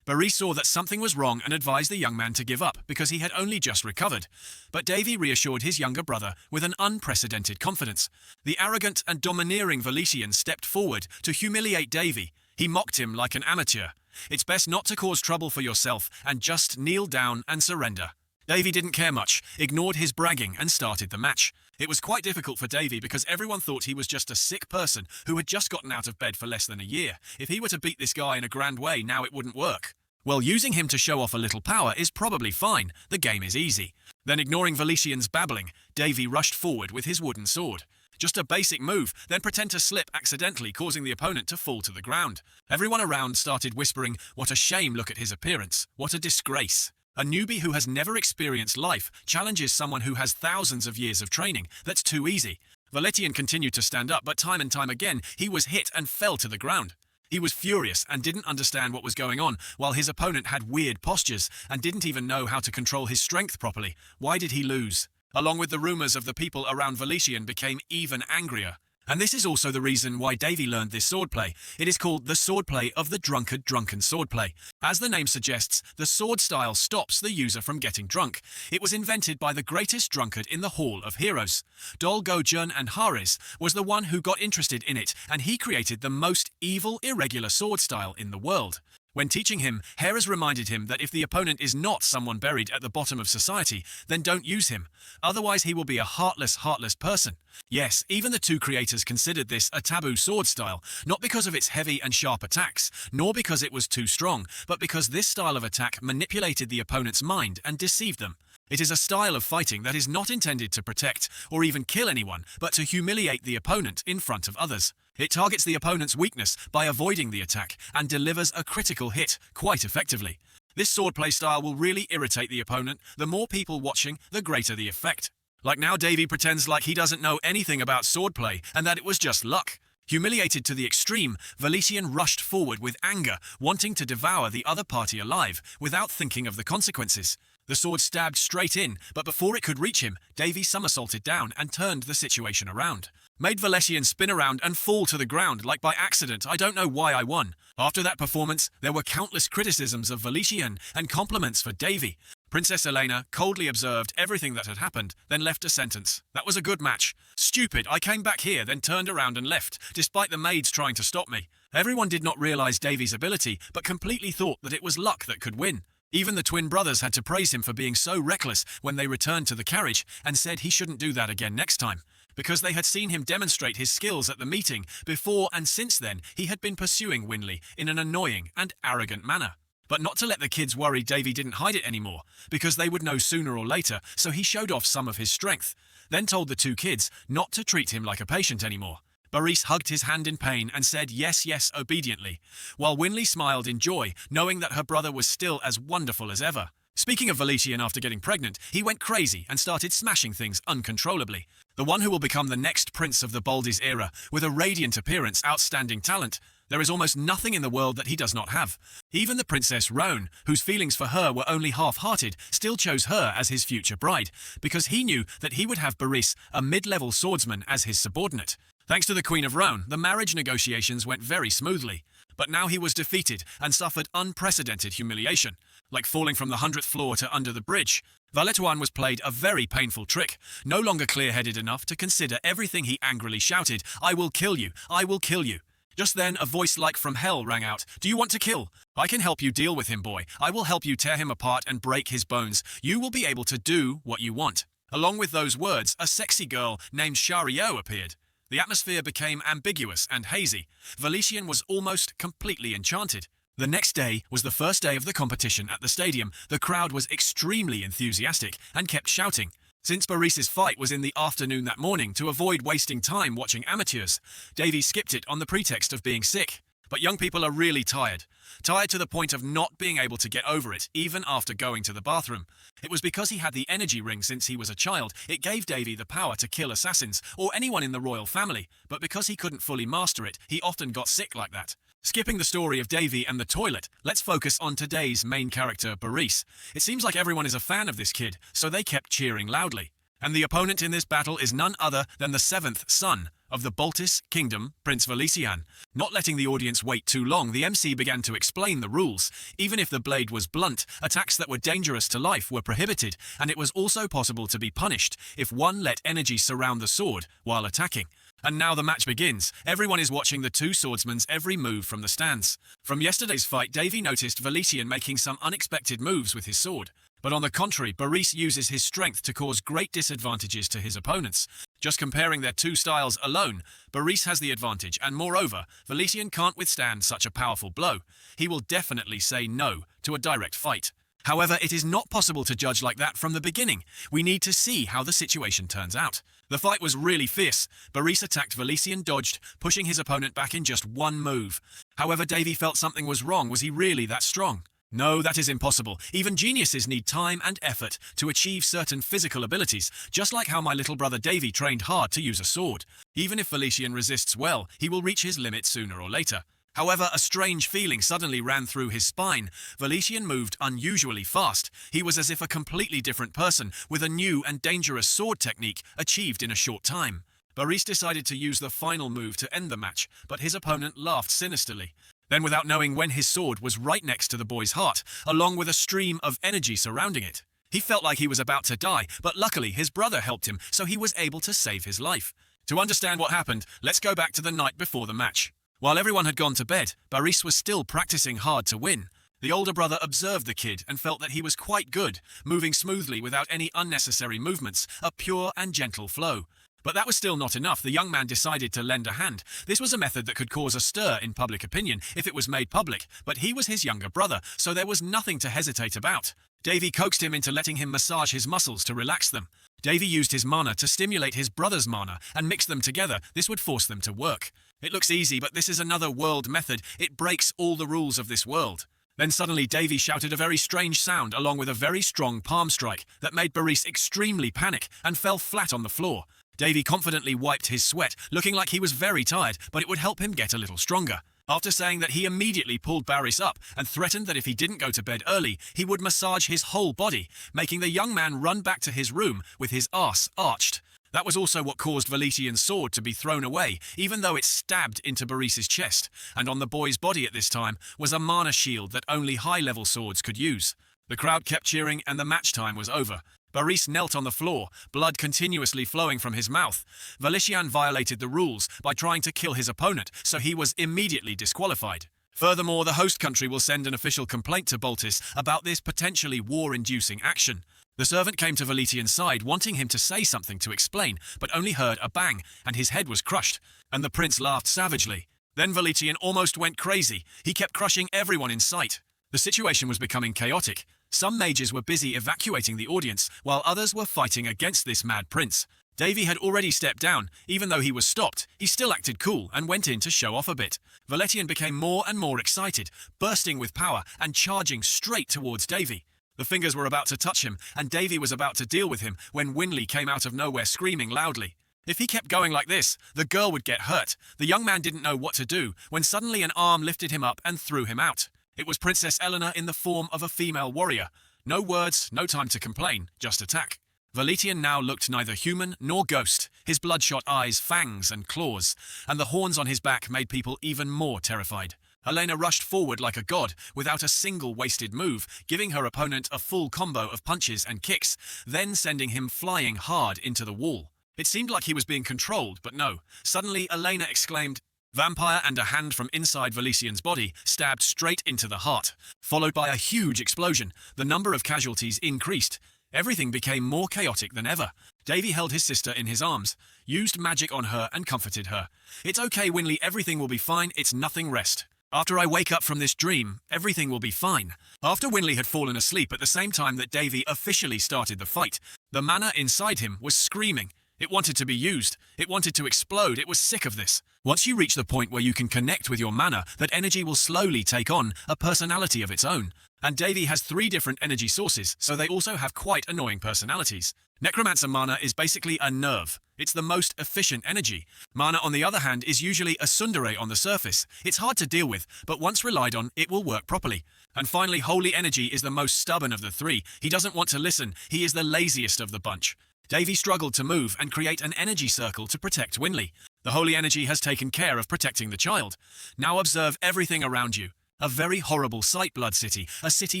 Boris saw that something was wrong and advised the young man to give up because he had only just recovered. But Davy reassured his younger brother with an unprecedented confidence. The arrogant and domineering Valetian stepped forward to humiliate Davy. He mocked him like an amateur. "It's best not to cause trouble for yourself and just kneel down and surrender." Davy didn't care much, ignored his bragging, and started the match. It was quite difficult for Davy because everyone thought he was just a sick person who had just gotten out of bed for less than a year. If he were to beat this guy in a grand way, now it wouldn't work. Well, using him to show off a little power is probably fine. The game is easy. Then, ignoring Valetian's babbling, Davy rushed forward with his wooden sword. Just a basic move, then pretend to slip accidentally, causing the opponent to fall to the ground. Everyone around started whispering, "What a shame, look at his appearance. What a disgrace." A newbie who has never experienced life challenges someone who has thousands of years of training. That's too easy. Valetian continued to stand up, but time and time again, he was hit and fell to the ground. He was furious and didn't understand what was going on, while his opponent had weird postures and didn't even know how to control his strength properly. Why did he lose? Along with the rumors of the people around Valetian became even angrier. And this is also the reason why Davy learned this swordplay. It is called the swordplay of the drunkard drunken swordplay. As the name suggests, the sword style stops the user from getting drunk. It was invented by the greatest drunkard in the Hall of Heroes. Dol-Go-Jun and Haris was the one who got interested in it, and he created the most evil, irregular sword style in the world. When teaching him, Haris reminded him that if the opponent is not someone buried at the bottom of society, then don't use him. Otherwise he will be a heartless person. Yes, even the two creators considered this a taboo sword style, not because of its heavy and sharp attacks, nor because it was too strong, but because this style of attack manipulated the opponent's mind and deceived them. It is a style of fighting that is not intended to protect or even kill anyone, but to humiliate the opponent in front of others. It targets the opponent's weakness by avoiding the attack and delivers a critical hit quite effectively. This swordplay style will really irritate the opponent. The more people watching, the greater the effect. Like now, Davy pretends like he doesn't know anything about swordplay and that it was just luck. Humiliated to the extreme, Valetian rushed forward with anger, wanting to devour the other party alive without thinking of the consequences. The sword stabbed straight in, but before it could reach him, Davy somersaulted down and turned the situation around. Made Valetian spin around and fall to the ground like by accident. I don't know why I won. After that performance, there were countless criticisms of Valetian and compliments for Davy. Princess Elena coldly observed everything that had happened, then left a sentence. That was a good match. Stupid, I came back here, then turned around and left, despite the maids trying to stop me. Everyone did not realize Davy's ability, but completely thought that it was luck that could win. Even the twin brothers had to praise him for being so reckless when they returned to the carriage and said he shouldn't do that again next time. Because they had seen him demonstrate his skills at the meeting before, and since then he had been pursuing Winley in an annoying and arrogant manner. But not to let the kids worry, Davy didn't hide it anymore, because they would know sooner or later, so he showed off some of his strength, then told the two kids not to treat him like a patient anymore. Boris hugged his hand in pain and said yes, yes, obediently, while Winley smiled in joy, knowing that her brother was still as wonderful as ever. Speaking of Valetian after getting pregnant, he went crazy and started smashing things uncontrollably. The one who will become the next prince of the Baldi's era, with a radiant appearance, outstanding talent. There is almost nothing in the world that he does not have. Even the Princess Roan, whose feelings for her were only half-hearted, still chose her as his future bride, because he knew that he would have Boris, a mid-level swordsman, as his subordinate. Thanks to the Queen of Roan, the marriage negotiations went very smoothly. But now he was defeated and suffered unprecedented humiliation, like falling from the 100th floor to under the bridge. Valetuan was played a very painful trick, no longer clear-headed enough to consider everything he angrily shouted, "I will kill you, I will kill you." Just then, a voice like from hell rang out, "Do you want to kill? I can help you deal with him, boy. I will help you tear him apart and break his bones. You will be able to do what you want." Along with those words, a sexy girl named Shario appeared. The atmosphere became ambiguous and hazy. Valetian was almost completely enchanted. The next day was the first day of the competition at the stadium. The crowd was extremely enthusiastic and kept shouting. Since Boris's fight was in the afternoon that morning, to avoid wasting time watching amateurs, Davy skipped it on the pretext of being sick. But young people are really tired. Tired to the point of not being able to get over it, even after going to the bathroom. It was because he had the energy ring since he was a child. It gave Davy the power to kill assassins, or anyone in the royal family, but because he couldn't fully master it, he often got sick like that. Skipping the story of Davy and the toilet, let's focus on today's main character, Boris. It seems like everyone is a fan of this kid, so they kept cheering loudly. And the opponent in this battle is none other than the 7th son of the Baltis Kingdom, Prince Valetian. Not letting the audience wait too long, the MC began to explain the rules. Even if the blade was blunt, attacks that were dangerous to life were prohibited, and it was also possible to be punished if one let energy surround the sword while attacking. And now the match begins. Everyone is watching the two swordsmen's every move from the stands. From yesterday's fight, Davy noticed Valetian making some unexpected moves with his sword. But on the contrary, Boris uses his strength to cause great disadvantages to his opponents. Just comparing their two styles alone, Boris has the advantage, and moreover, Valetian can't withstand such a powerful blow. He will definitely say no to a direct fight. However, it is not possible to judge like that from the beginning. We need to see how the situation turns out. The fight was really fierce. Boris attacked, Valetian dodged, pushing his opponent back in just one move. However, Davy felt something was wrong. Was he really that strong? No, that is impossible. Even geniuses need time and effort to achieve certain physical abilities, just like how my little brother Davy trained hard to use a sword. Even if Valetian resists well, he will reach his limit sooner or later. However, a strange feeling suddenly ran through his spine. Valetian moved unusually fast. He was as if a completely different person, with a new and dangerous sword technique achieved in a short time. Baris decided to use the final move to end the match, but his opponent laughed sinisterly. Then, without knowing when, his sword was right next to the boy's heart, along with a stream of energy surrounding it. He felt like he was about to die, but luckily his brother helped him, so he was able to save his life. To understand what happened, let's go back to the night before the match. While everyone had gone to bed, Baris was still practicing hard to win. The older brother observed the kid and felt that he was quite good, moving smoothly without any unnecessary movements, a pure and gentle flow. But that was still not enough. The young man decided to lend a hand. This was a method that could cause a stir in public opinion if it was made public, but he was his younger brother, so there was nothing to hesitate about. Davy coaxed him into letting him massage his muscles to relax them. Davy used his mana to stimulate his brother's mana and mix them together. This would force them to work. It looks easy, but this is another world method. It breaks all the rules of this world. Then suddenly Davy shouted a very strange sound along with a very strong palm strike that made Baris extremely panic and fell flat on the floor. Davy confidently wiped his sweat, looking like he was very tired, but it would help him get a little stronger. After saying that, he immediately pulled Baris up and threatened that if he didn't go to bed early, he would massage his whole body, making the young man run back to his room with his arse arched. That was also what caused Valetian's sword to be thrown away, even though it stabbed into Baris's chest, and on the boy's body at this time was a mana shield that only high-level swords could use. The crowd kept cheering and the match time was over. Baris knelt on the floor, blood continuously flowing from his mouth. Valetian violated the rules by trying to kill his opponent, so he was immediately disqualified. Furthermore, the host country will send an official complaint to Baltis about this potentially war-inducing action. The servant came to Valetian's side, wanting him to say something to explain, but only heard a bang, and his head was crushed, and the prince laughed savagely. Then Valetian almost went crazy. He kept crushing everyone in sight. The situation was becoming chaotic. Some mages were busy evacuating the audience, while others were fighting against this mad prince. Davy had already stepped down. Even though he was stopped, he still acted cool and went in to show off a bit. Valetian became more and more excited, bursting with power and charging straight towards Davy. The fingers were about to touch him, and Davy was about to deal with him when Winley came out of nowhere screaming loudly. If he kept going like this, the girl would get hurt. The young man didn't know what to do when suddenly an arm lifted him up and threw him out. It was Princess Eleanor in the form of a female warrior. No words, no time to complain, just attack. Valetian now looked neither human nor ghost, his bloodshot eyes, fangs and claws, and the horns on his back made people even more terrified. Elena rushed forward like a god, without a single wasted move, giving her opponent a full combo of punches and kicks, then sending him flying hard into the wall. It seemed like he was being controlled, but no. Suddenly, Elena exclaimed, "Vampire," and a hand from inside Valetian's body stabbed straight into the heart. Followed by a huge explosion, the number of casualties increased. Everything became more chaotic than ever. Davy held his sister in his arms, used magic on her and comforted her. "It's okay, Winley, everything will be fine, it's nothing, rest. After I wake up from this dream, everything will be fine." After Winley had fallen asleep at the same time that Davy officially started the fight, the mana inside him was screaming. It wanted to be used. It wanted to explode. It was sick of this. Once you reach the point where you can connect with your mana, that energy will slowly take on a personality of its own. And Davy has 3 different energy sources, so they also have quite annoying personalities. Necromancer mana is basically a nerve. It's the most efficient energy. Mana, on the other hand, is usually a tsundere on the surface. It's hard to deal with, but once relied on, it will work properly. And finally, holy energy is the most stubborn of the 3. He doesn't want to listen. He is the laziest of the bunch. Davy struggled to move and create an energy circle to protect Winley. The holy energy has taken care of protecting the child. Now observe everything around you. A very horrible sight, Blood City, a city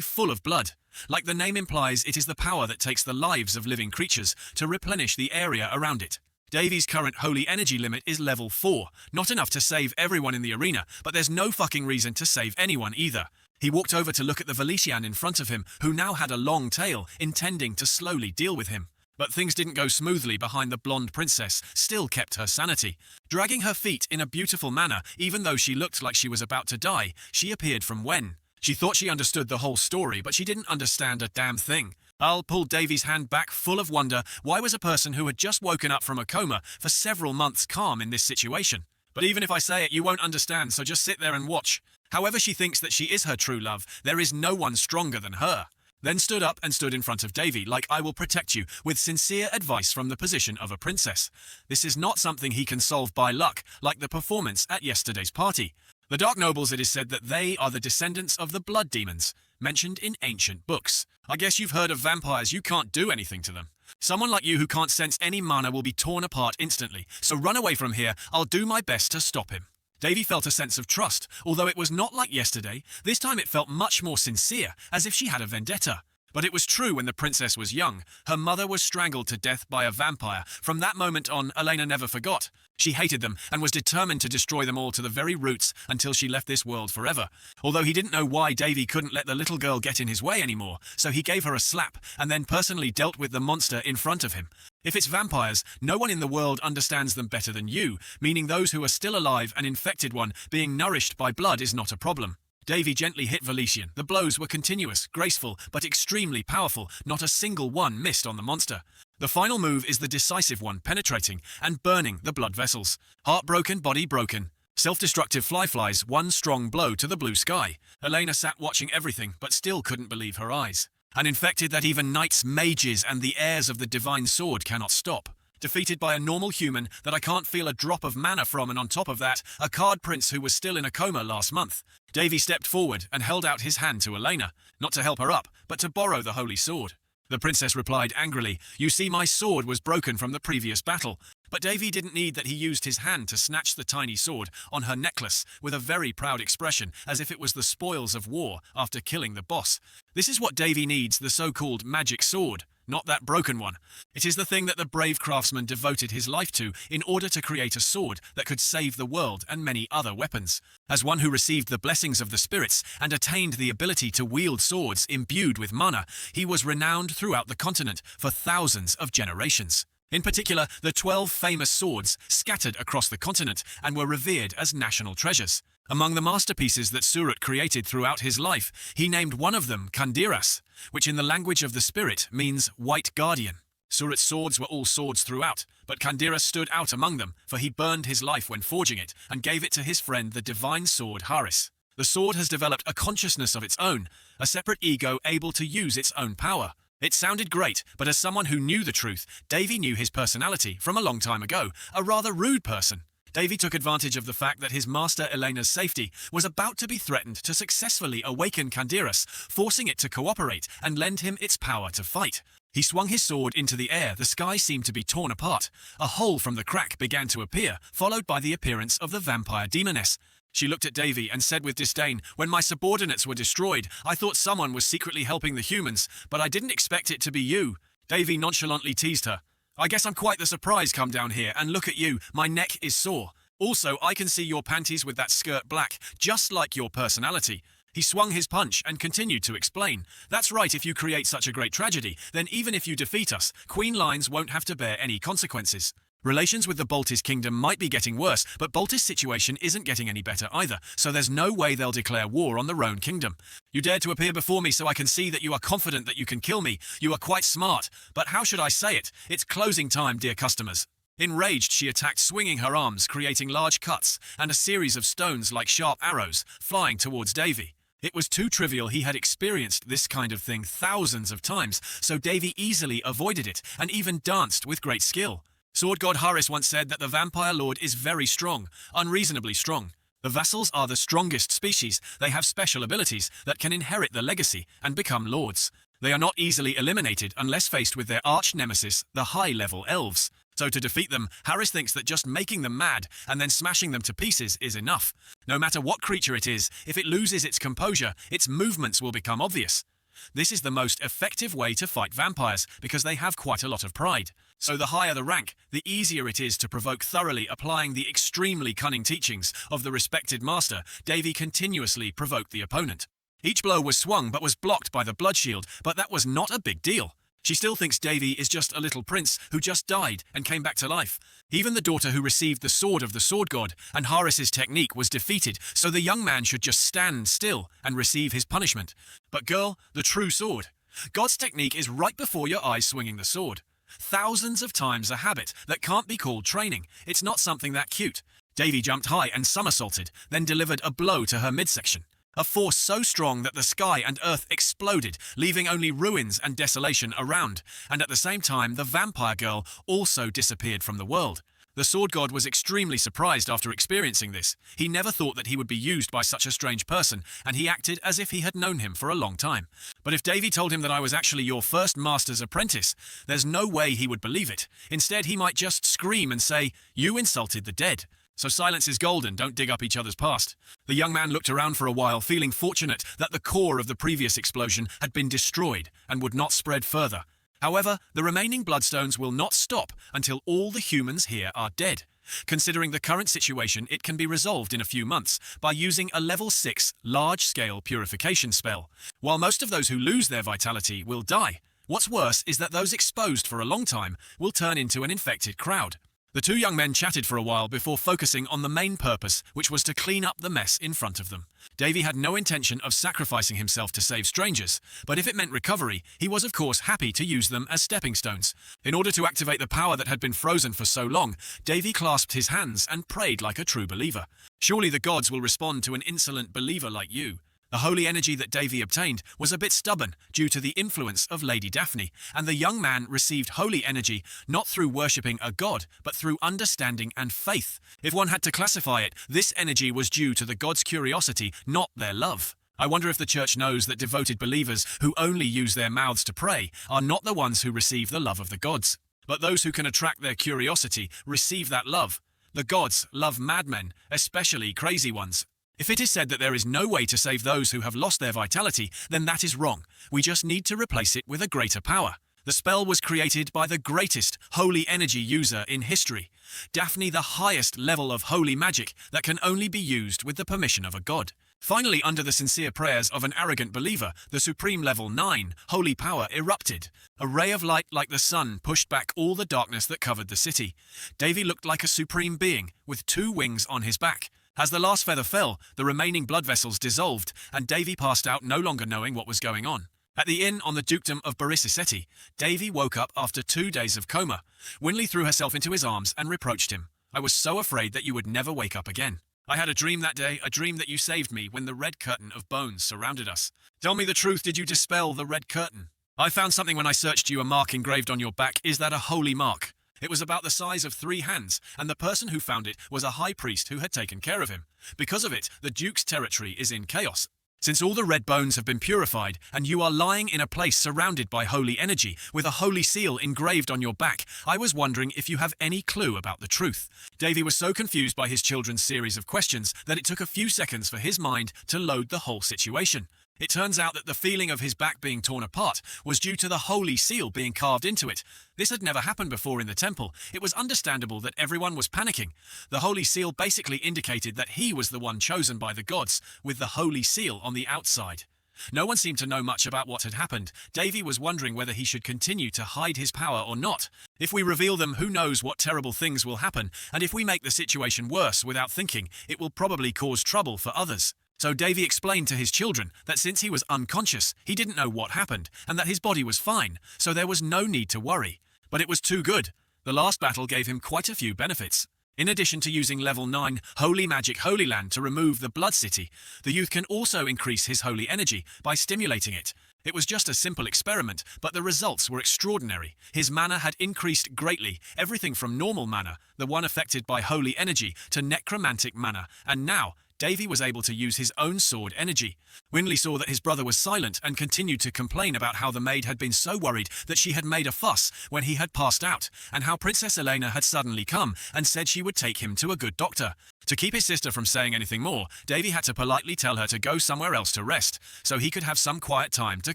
full of blood. Like the name implies, it is the power that takes the lives of living creatures to replenish the area around it. Davy's current holy energy limit is level 4, not enough to save everyone in the arena, but there's no fucking reason to save anyone either. He walked over to look at the Valetian in front of him, who now had a long tail, intending to slowly deal with him. But things didn't go smoothly behind the blonde princess, still kept her sanity. Dragging her feet in a beautiful manner, even though she looked like she was about to die, she appeared from Wen. She thought she understood the whole story, but she didn't understand a damn thing. Al pulled Davy's hand back, full of wonder. Why was a person who had just woken up from a coma for several months calm in this situation? But even if I say it, you won't understand, so just sit there and watch. However she thinks that she is her true love, there is no one stronger than her. Then stood up and stood in front of Davy like I will protect you, with sincere advice from the position of a princess. This is not something he can solve by luck, like the performance at yesterday's party. The Dark Nobles, it is said that they are the descendants of the blood demons, mentioned in ancient books. I guess you've heard of vampires, you can't do anything to them. Someone like you who can't sense any mana will be torn apart instantly, so run away from here, I'll do my best to stop him. Davy felt a sense of trust, although it was not like yesterday. This time it felt much more sincere, as if she had a vendetta. But it was true when the princess was young. Her mother was strangled to death by a vampire. From that moment on, Elena never forgot. She hated them and was determined to destroy them all to the very roots until she left this world forever. Although he didn't know why Davy couldn't let the little girl get in his way anymore, so he gave her a slap and then personally dealt with the monster in front of him. If it's vampires, no one in the world understands them better than you, meaning those who are still alive, an infected one, being nourished by blood is not a problem. Davy gently hit Valetian. The blows were continuous, graceful, but extremely powerful. Not a single one missed on the monster. The final move is the decisive one, penetrating and burning the blood vessels. Heart broken, body broken. Self-destructive flies, one strong blow to the blue sky. Elena sat watching everything, but still couldn't believe her eyes. An infected that even knights, mages, and the heirs of the divine sword cannot stop. Defeated by a normal human that I can't feel a drop of mana from, and on top of that, a card prince who was still in a coma last month. Davy stepped forward and held out his hand to Elena, not to help her up, but to borrow the holy sword. The princess replied angrily, "You see, my sword was broken from the previous battle." But Davy didn't need that. He used his hand to snatch the tiny sword on her necklace with a very proud expression, as if it was the spoils of war after killing the boss. This is what Davy needs, the so-called magic sword. Not that broken one. It is the thing that the brave craftsman devoted his life to in order to create a sword that could save the world and many other weapons. As one who received the blessings of the spirits and attained the ability to wield swords imbued with mana, he was renowned throughout the continent for thousands of generations. In particular, the 12 famous swords scattered across the continent and were revered as national treasures. Among the masterpieces that Surat created throughout his life, he named one of them Kandiras, which in the language of the spirit means white guardian. Surat's swords were all swords throughout, but Kandiras stood out among them, for he burned his life when forging it and gave it to his friend the divine sword Haris. The sword has developed a consciousness of its own, a separate ego able to use its own power. It sounded great, but as someone who knew the truth, Davy knew his personality from a long time ago, a rather rude person. Davy took advantage of the fact that his master Elena's safety was about to be threatened to successfully awaken Kandiras, forcing it to cooperate and lend him its power to fight. He swung his sword into the air. The sky seemed to be torn apart. A hole from the crack began to appear, followed by the appearance of the vampire demoness. She looked at Davy and said with disdain, "When my subordinates were destroyed, I thought someone was secretly helping the humans, but I didn't expect it to be you." Davy nonchalantly teased her. "I guess I'm quite the surprise. Come down here and look at you. My neck is sore. Also, I can see your panties with that skirt black, just like your personality." He swung his punch and continued to explain. "That's right, if you create such a great tragedy, then even if you defeat us, Queen Lines won't have to bear any consequences. Relations with the Baltis kingdom might be getting worse, but Baltis' situation isn't getting any better either, so there's no way they'll declare war on the Roan kingdom. You dared to appear before me so I can see that you are confident that you can kill me. You are quite smart, but how should I say it? It's closing time, dear customers." Enraged, she attacked, swinging her arms, creating large cuts and a series of stones like sharp arrows flying towards Davy. It was too trivial. He had experienced this kind of thing thousands of times, so Davy easily avoided it and even danced with great skill. Sword god Haris once said that the vampire lord is very strong, unreasonably strong. The vassals are the strongest species. They have special abilities that can inherit the legacy and become lords. They are not easily eliminated unless faced with their arch nemesis, the high-level elves. So to defeat them, Haris thinks that just making them mad and then smashing them to pieces is enough. No matter what creature it is, if it loses its composure, its movements will become obvious. This is the most effective way to fight vampires because they have quite a lot of pride. So the higher the rank, the easier it is to provoke. Thoroughly applying the extremely cunning teachings of the respected master, Davy continuously provoked the opponent. Each blow was swung but was blocked by the blood shield, but that was not a big deal. She still thinks Davy is just a little prince who just died and came back to life. Even the daughter who received the sword of the sword god and Haris's technique was defeated, so the young man should just stand still and receive his punishment. But girl, the true sword. God's technique is right before your eyes, swinging the sword. Thousands of times a habit that can't be called training. It's not something that cute. Davy jumped high and somersaulted, then delivered a blow to her midsection. A force so strong that the sky and earth exploded, leaving only ruins and desolation around, and at the same time the vampire girl also disappeared from the world. The sword god was extremely surprised after experiencing this. He never thought that he would be used by such a strange person, and he acted as if he had known him for a long time. But if Davy told him that I was actually your first master's apprentice, there's no way he would believe it. Instead, he might just scream and say, "You insulted the dead." So silence is golden, don't dig up each other's past. The young man looked around for a while, feeling fortunate that the core of the previous explosion had been destroyed and would not spread further. However, the remaining bloodstones will not stop until all the humans here are dead. Considering the current situation, it can be resolved in a few months by using a level 6 large-scale purification spell. While most of those who lose their vitality will die, what's worse is that those exposed for a long time will turn into an infected crowd. The two young men chatted for a while before focusing on the main purpose, which was to clean up the mess in front of them. Davy had no intention of sacrificing himself to save strangers, but if it meant recovery, he was of course happy to use them as stepping stones. In order to activate the power that had been frozen for so long, Davy clasped his hands and prayed like a true believer. Surely the gods will respond to an insolent believer like you. The holy energy that Davy obtained was a bit stubborn due to the influence of Lady Daphne, and the young man received holy energy not through worshipping a god, but through understanding and faith. If one had to classify it, this energy was due to the gods' curiosity, not their love. I wonder if the church knows that devoted believers who only use their mouths to pray are not the ones who receive the love of the gods, but those who can attract their curiosity receive that love. The gods love madmen, especially crazy ones. If it is said that there is no way to save those who have lost their vitality, then that is wrong. We just need to replace it with a greater power. The spell was created by the greatest holy energy user in history. Daphne, the highest level of holy magic that can only be used with the permission of a god. Finally, under the sincere prayers of an arrogant believer, the supreme level 9 holy power erupted. A ray of light like the sun pushed back all the darkness that covered the city. Davy looked like a supreme being with 2 wings on his back. As the last feather fell, the remaining blood vessels dissolved, and Davy passed out, no longer knowing what was going on. At the inn on the dukedom of Borisisetti, Davy woke up after 2 days of coma. Winley threw herself into his arms and reproached him. "I was so afraid that you would never wake up again. I had a dream that day, a dream that you saved me when the red curtain of bones surrounded us. Tell me the truth, did you dispel the red curtain? I found something when I searched you, a mark engraved on your back. Is that a holy mark? It was about the size of 3 hands, and the person who found it was a high priest who had taken care of him. Because of it, the Duke's territory is in chaos. Since all the red bones have been purified, and you are lying in a place surrounded by holy energy, with a holy seal engraved on your back, I was wondering if you have any clue about the truth." Davy was so confused by his children's series of questions that it took a few seconds for his mind to load the whole situation. It turns out that the feeling of his back being torn apart was due to the holy seal being carved into it. This had never happened before in the temple. It was understandable that everyone was panicking. The holy seal basically indicated that he was the one chosen by the gods, with the holy seal on the outside. No one seemed to know much about what had happened. Davy was wondering whether he should continue to hide his power or not. If we reveal them, who knows what terrible things will happen, and if we make the situation worse without thinking, it will probably cause trouble for others. So Davy explained to his children that since he was unconscious, he didn't know what happened, and that his body was fine, so there was no need to worry. But it was too good. The last battle gave him quite a few benefits. In addition to using level 9 Holy Magic Holy Land to remove the Blood City, the youth can also increase his holy energy by stimulating it. It was just a simple experiment, but the results were extraordinary. His mana had increased greatly, everything from normal mana, the one affected by holy energy, to necromantic mana, and now Davy was able to use his own sword energy. Winley saw that his brother was silent and continued to complain about how the maid had been so worried that she had made a fuss when he had passed out, and how Princess Elena had suddenly come and said she would take him to a good doctor. To keep his sister from saying anything more, Davy had to politely tell her to go somewhere else to rest, so he could have some quiet time to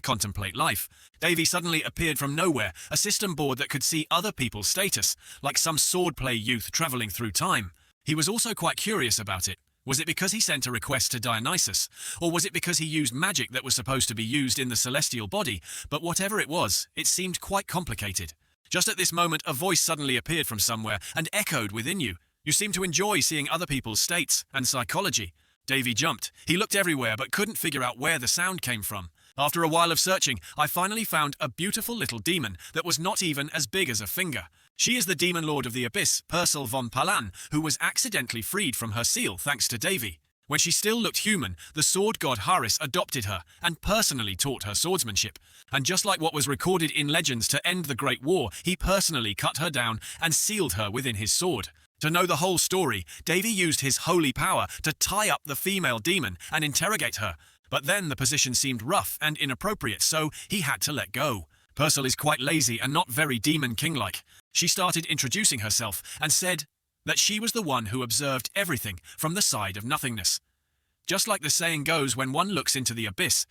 contemplate life. Davy suddenly appeared from nowhere, a system board that could see other people's status, like some swordplay youth travelling through time. He was also quite curious about it. Was it because he sent a request to Dionysus, or was it because he used magic that was supposed to be used in the celestial body? But whatever it was, it seemed quite complicated. Just at this moment, a voice suddenly appeared from somewhere and echoed within you. You seem to enjoy seeing other people's states and psychology. Davy jumped. He looked everywhere but couldn't figure out where the sound came from. After a while of searching, I finally found a beautiful little demon that was not even as big as a finger. She is the demon lord of the abyss, Persil von Palan, who was accidentally freed from her seal thanks to Davy. When she still looked human, the sword god Haris adopted her and personally taught her swordsmanship. And just like what was recorded in legends to end the Great War, he personally cut her down and sealed her within his sword. To know the whole story, Davy used his holy power to tie up the female demon and interrogate her. But then the position seemed rough and inappropriate, so he had to let go. Persil is quite lazy and not very demon king-like. She started introducing herself and said that she was the one who observed everything from the side of nothingness. Just like the saying goes, when one looks into the abyss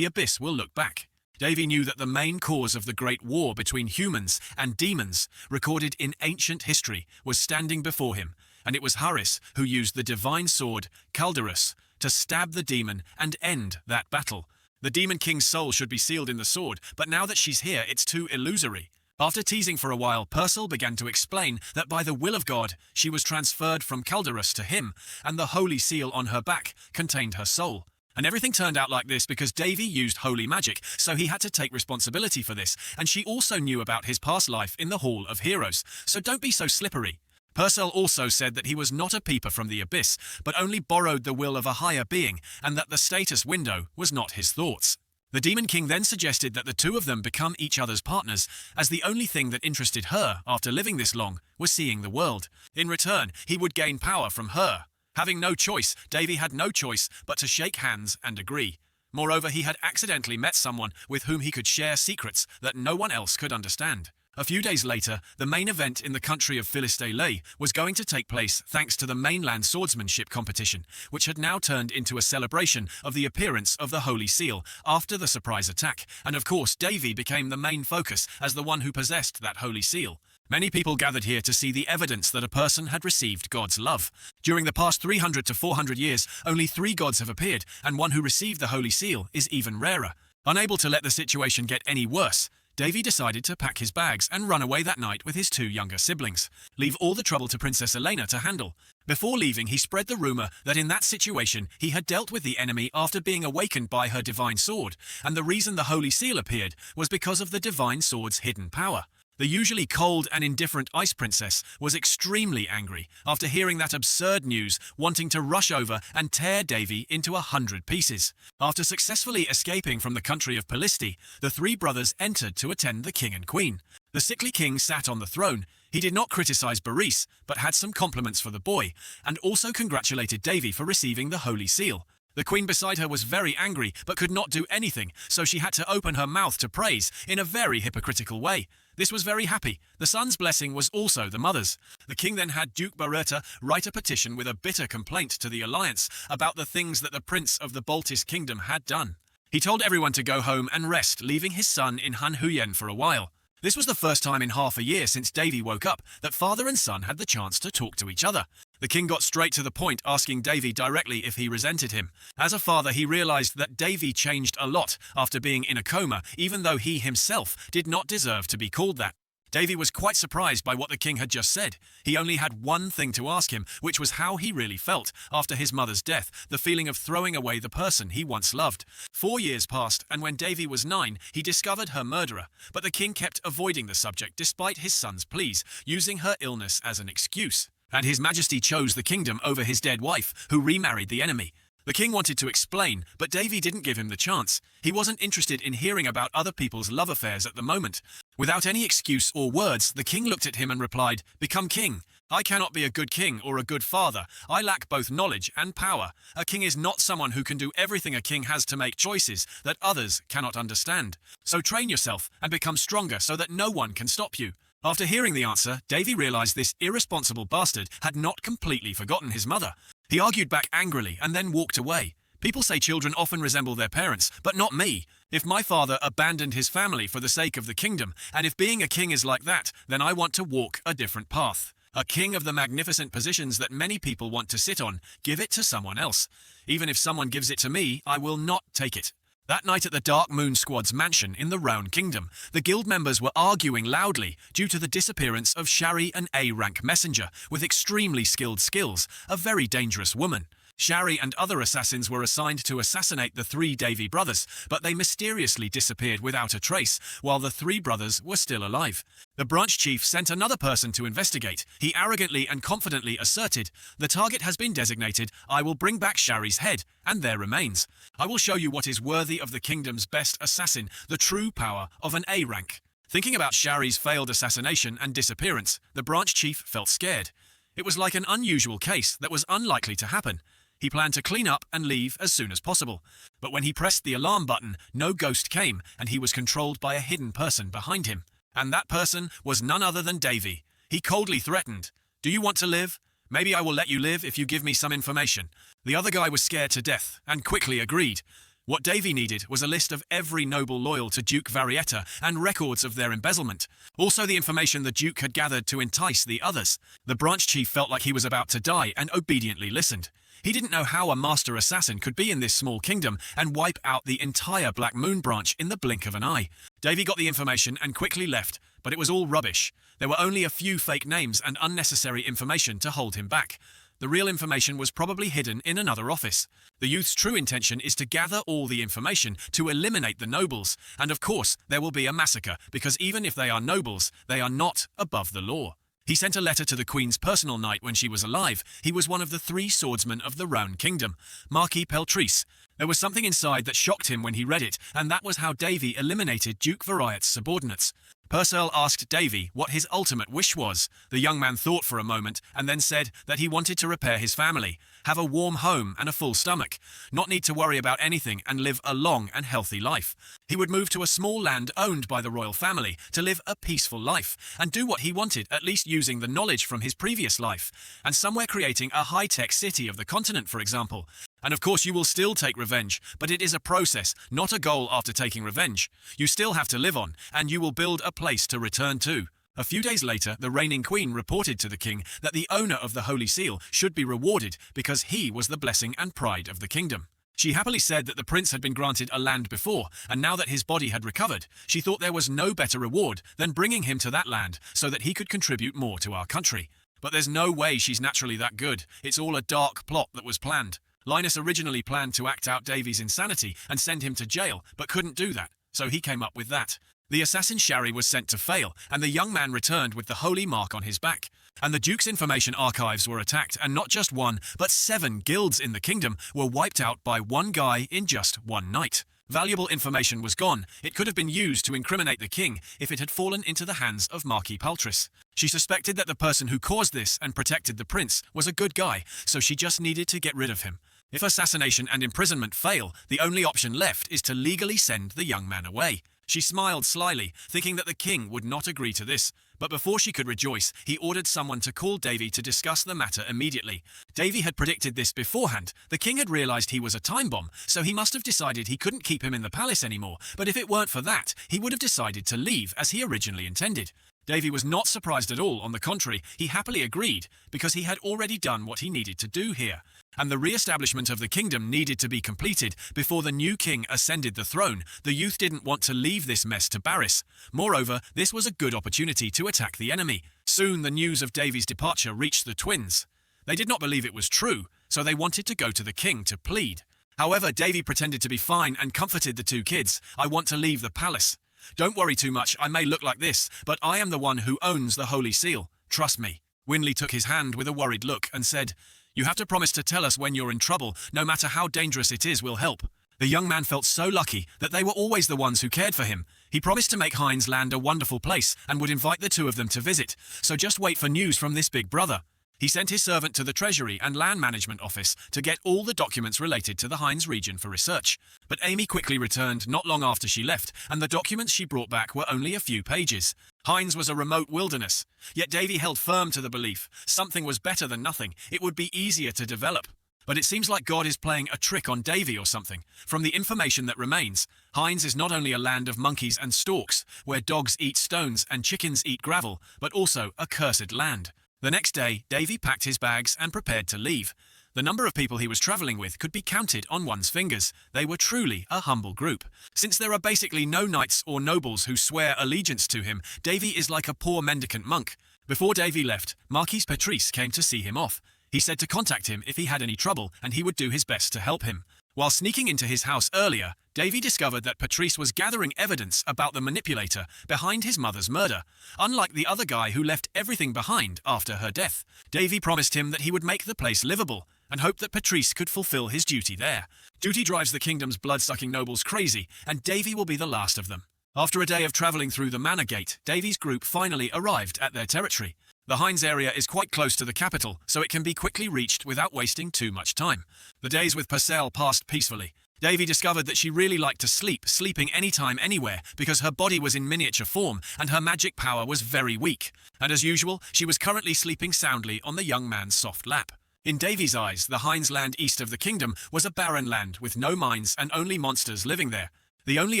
will look back. Davy knew that the main cause of the Great War between humans and demons, recorded in ancient history, was standing before him, and it was Haris who used the divine sword, Calderus, to stab the demon and end that battle. The demon king's soul should be sealed in the sword, but now that she's here, it's too illusory. After teasing for a while, Persil began to explain that by the will of God, she was transferred from Calderus to him, and the holy seal on her back contained her soul. And everything turned out like this because Davy used holy magic, so he had to take responsibility for this, and she also knew about his past life in the Hall of Heroes, so don't be so slippery. Persil also said that he was not a peeper from the abyss, but only borrowed the will of a higher being, and that the status window was not his thoughts. The Demon King then suggested that the two of them become each other's partners, as the only thing that interested her after living this long was seeing the world. In return, he would gain power from her. Having no choice, Davy had no choice but to shake hands and agree. Moreover, he had accidentally met someone with whom he could share secrets that no one else could understand. A few days later, the main event in the country of Philistine was going to take place thanks to the mainland swordsmanship competition, which had now turned into a celebration of the appearance of the Holy Seal after the surprise attack, and of course Davy became the main focus as the one who possessed that Holy Seal. Many people gathered here to see the evidence that a person had received God's love. During the past 300 to 400 years, only 3 gods have appeared, and one who received the Holy Seal is even rarer. Unable to let the situation get any worse, Davy decided to pack his bags and run away that night with his 2 younger siblings. Leave all the trouble to Princess Elena to handle. Before leaving, he spread the rumor that in that situation he had dealt with the enemy after being awakened by her divine sword, and the reason the Holy Seal appeared was because of the divine sword's hidden power. The usually cold and indifferent Ice Princess was extremely angry after hearing that absurd news, wanting to rush over and tear Davy into 100 pieces. After successfully escaping from the country of Pelisti, the 3 brothers entered to attend the king and queen. The sickly king sat on the throne. He did not criticize Boris, but had some compliments for the boy, and also congratulated Davy for receiving the Holy Seal. The queen beside her was very angry, but could not do anything, so she had to open her mouth to praise in a very hypocritical way. This was very happy. The son's blessing was also the mother's. The king then had Duke Beretta write a petition with a bitter complaint to the alliance about the things that the prince of the Baltis kingdom had done. He told everyone to go home and rest, leaving his son in Han Huyen for a while. This was the first time in half a year since Davy woke up that father and son had the chance to talk to each other. The king got straight to the point, asking Davy directly if he resented him. As a father, he realized that Davy changed a lot after being in a coma, even though he himself did not deserve to be called that. Davy was quite surprised by what the king had just said. He only had one thing to ask him, which was how he really felt after his mother's death, the feeling of throwing away the person he once loved. 4 years passed, and when Davy was 9, he discovered her murderer, but the king kept avoiding the subject despite his son's pleas, using her illness as an excuse. And His Majesty chose the kingdom over his dead wife, who remarried the enemy. The king wanted to explain, but Davy didn't give him the chance. He wasn't interested in hearing about other people's love affairs at the moment. Without any excuse or words, the king looked at him and replied, "Become king. I cannot be a good king or a good father. I lack both knowledge and power. A king is not someone who can do everything a king has to make choices that others cannot understand. So train yourself and become stronger so that no one can stop you." After hearing the answer, Davy realized this irresponsible bastard had not completely forgotten his mother. He argued back angrily and then walked away. People say children often resemble their parents, but not me. If my father abandoned his family for the sake of the kingdom, and if being a king is like that, then I want to walk a different path. A king of the magnificent positions that many people want to sit on, give it to someone else. Even if someone gives it to me, I will not take it. That night at the Dark Moon Squad's mansion in the Roan Kingdom, the guild members were arguing loudly due to the disappearance of Shari, an A-rank messenger with extremely skilled skills, a very dangerous woman. Shari and other assassins were assigned to assassinate the three Davy brothers, but they mysteriously disappeared without a trace, while the three brothers were still alive. The branch chief sent another person to investigate. He arrogantly and confidently asserted, "The target has been designated. I will bring back Shari's head and their remains. I will show you what is worthy of the kingdom's best assassin, the true power of an A rank." Thinking about Shari's failed assassination and disappearance, the branch chief felt scared. It was like an unusual case that was unlikely to happen. He planned to clean up and leave as soon as possible. But when he pressed the alarm button, no ghost came, and he was controlled by a hidden person behind him. And that person was none other than Davy. He coldly threatened, "Do you want to live? Maybe I will let you live if you give me some information." The other guy was scared to death and quickly agreed. What Davy needed was a list of every noble loyal to Duke Varietta and records of their embezzlement. Also the information the Duke had gathered to entice the others. The branch chief felt like he was about to die and obediently listened. He didn't know how a master assassin could be in this small kingdom and wipe out the entire Black Moon branch in the blink of an eye. Davy got the information and quickly left, but it was all rubbish. There were only a few fake names and unnecessary information to hold him back. The real information was probably hidden in another office. The youth's true intention is to gather all the information to eliminate the nobles, and of course there will be a massacre, because even if they are nobles, they are not above the law. He sent a letter to the Queen's personal knight when she was alive. He was one of the three swordsmen of the Round Kingdom, Marquis Peltrice. There was something inside that shocked him when he read it, and that was how Davy eliminated Duke Variette's subordinates. Purcell asked Davy what his ultimate wish was. The young man thought for a moment and then said that he wanted to repair his family, have a warm home and a full stomach, not need to worry about anything and live a long and healthy life. He would move to a small land owned by the royal family to live a peaceful life and do what he wanted, at least using the knowledge from his previous life, and somewhere creating a high-tech city of the continent, for example. And of course you will still take revenge, but it is a process, not a goal after taking revenge. You still have to live on, and you will build a place to return to. A few days later, the reigning queen reported to the king that the owner of the Holy Seal should be rewarded because he was the blessing and pride of the kingdom. She happily said that the prince had been granted a land before, and now that his body had recovered, she thought there was no better reward than bringing him to that land so that he could contribute more to our country. But there's no way she's naturally that good. It's all a dark plot that was planned. Linus originally planned to act out Davy's insanity and send him to jail, but couldn't do that, so he came up with that. The assassin Shari was sent to fail, and the young man returned with the holy mark on his back. And the Duke's information archives were attacked, and not just one, but 7 guilds in the kingdom were wiped out by one guy in just one night. Valuable information was gone. It could have been used to incriminate the king if it had fallen into the hands of Marquis Peltrice. She suspected that the person who caused this and protected the prince was a good guy, so she just needed to get rid of him. If assassination and imprisonment fail, the only option left is to legally send the young man away. She smiled slyly, thinking that the king would not agree to this. But before she could rejoice, he ordered someone to call Davy to discuss the matter immediately. Davy had predicted this beforehand. The king had realized he was a time bomb, so he must have decided he couldn't keep him in the palace anymore. But if it weren't for that, he would have decided to leave as he originally intended. Davy was not surprised at all. On the contrary, he happily agreed, because he had already done what he needed to do here. And the re-establishment of the kingdom needed to be completed before the new king ascended the throne. The youth didn't want to leave this mess to Barris. Moreover, this was a good opportunity to attack the enemy. Soon the news of Davy's departure reached the twins. They did not believe it was true, so they wanted to go to the king to plead. However, Davy pretended to be fine and comforted the two kids. "I want to leave the palace. Don't worry too much, I may look like this, but I am the one who owns the Holy Seal. Trust me." Winley took his hand with a worried look and said, "You have to promise to tell us when you're in trouble. No matter how dangerous it is, we'll help." The young man felt so lucky that they were always the ones who cared for him. He promised to make Heinz Land a wonderful place and would invite the two of them to visit. So just wait for news from this big brother. He sent his servant to the Treasury and Land Management Office to get all the documents related to the Heinz region for research. But Amy quickly returned not long after she left, and the documents she brought back were only a few pages. Heinz was a remote wilderness, yet Davy held firm to the belief something was better than nothing. It would be easier to develop. But it seems like God is playing a trick on Davy or something. From the information that remains, Heinz is not only a land of monkeys and storks, where dogs eat stones and chickens eat gravel, but also a cursed land. The next day, Davy packed his bags and prepared to leave. The number of people he was travelling with could be counted on one's fingers. They were truly a humble group. Since there are basically no knights or nobles who swear allegiance to him, Davy is like a poor mendicant monk. Before Davy left, Marquis Peltrice came to see him off. He said to contact him if he had any trouble and he would do his best to help him. While sneaking into his house earlier, Davy discovered that Patrice was gathering evidence about the manipulator behind his mother's murder. Unlike the other guy who left everything behind after her death, Davy promised him that he would make the place livable and hoped that Patrice could fulfill his duty there. Duty drives the kingdom's blood-sucking nobles crazy, and Davy will be the last of them. After a day of travelling through the Manor Gate, Davy's group finally arrived at their territory. The Hines area is quite close to the capital, so it can be quickly reached without wasting too much time. The days with Purcell passed peacefully. Davy discovered that she really liked to sleep, sleeping anytime, anywhere, because her body was in miniature form and her magic power was very weak. And as usual, she was currently sleeping soundly on the young man's soft lap. In Davy's eyes, the Hines land east of the kingdom was a barren land with no mines and only monsters living there. The only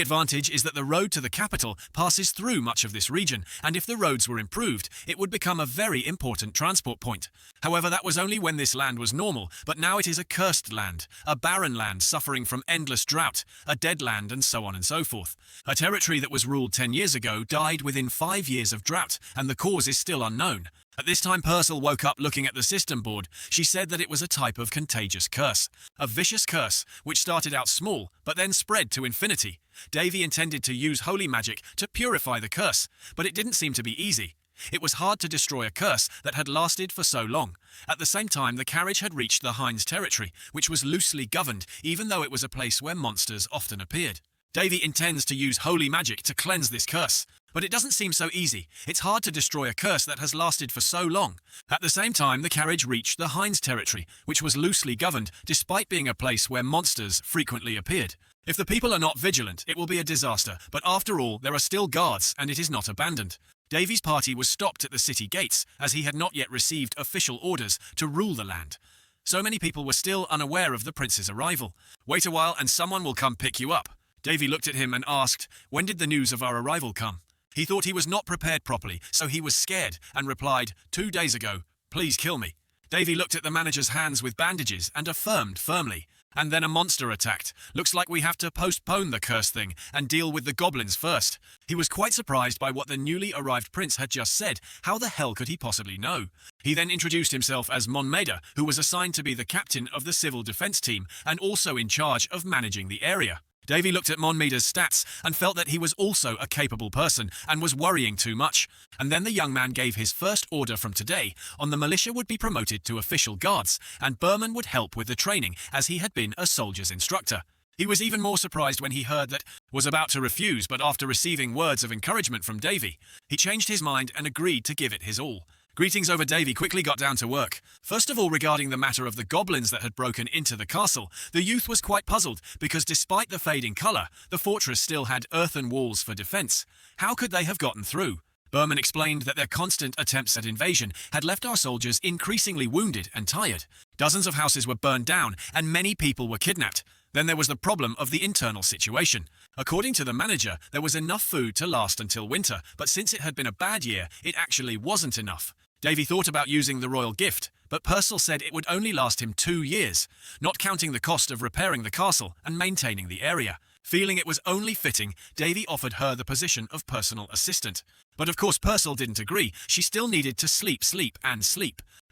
advantage is that the road to the capital passes through much of this region, and if the roads were improved, it would become a very important transport point. However, that was only when this land was normal, but now it is a cursed land, a barren land suffering from endless drought, a dead land, and so on and so forth. A territory that was ruled 10 years ago died within 5 years of drought, and the cause is still unknown. At this time, Purcell woke up looking at the system board. She said that it was a type of contagious curse. A vicious curse, which started out small, but then spread to infinity. Davy intended to use holy magic to purify the curse, but it didn't seem to be easy. It was hard to destroy a curse that had lasted for so long. At the same time, the carriage had reached the Hines territory, which was loosely governed, even though it was a place where monsters often appeared. Davy intends to use holy magic to cleanse this curse. But it doesn't seem so easy. It's hard to destroy a curse that has lasted for so long. At the same time, the carriage reached the Hines territory, which was loosely governed, despite being a place where monsters frequently appeared. If the people are not vigilant, it will be a disaster, but after all, there are still guards, and it is not abandoned. Davy's party was stopped at the city gates, as he had not yet received official orders to rule the land. So many people were still unaware of the prince's arrival. Wait a while and someone will come pick you up. Davy looked at him and asked, "When did the news of our arrival come?" He thought he was not prepared properly, so he was scared and replied, 2 days ago, please kill me. Davy looked at the manager's hands with bandages and affirmed firmly. And then a monster attacked. Looks like we have to postpone the curse thing and deal with the goblins first. He was quite surprised by what the newly arrived prince had just said. How the hell could he possibly know? He then introduced himself as Monmader, who was assigned to be the captain of the civil defense team and also in charge of managing the area. Davy looked at Monmader's stats and felt that he was also a capable person and was worrying too much. And then the young man gave his first order from today on the militia would be promoted to official guards, and Berman would help with the training as he had been a soldier's instructor. He was even more surprised when he heard that was about to refuse, but after receiving words of encouragement from Davy, he changed his mind and agreed to give it his all. Greetings over Davy quickly got down to work. First of all, regarding the matter of the goblins that had broken into the castle, the youth was quite puzzled because despite the fading colour, the fortress still had earthen walls for defence. How could they have gotten through? Berman explained that their constant attempts at invasion had left our soldiers increasingly wounded and tired. Dozens of houses were burned down and many people were kidnapped. Then there was the problem of the internal situation. According to the manager, there was enough food to last until winter, but since it had been a bad year, it actually wasn't enough. Davy thought about using the royal gift, but Purcell said it would only last him 2 years, not counting the cost of repairing the castle and maintaining the area. Feeling it was only fitting, Davy offered her the position of personal assistant. But of course Purcell didn't agree. She still needed to sleep.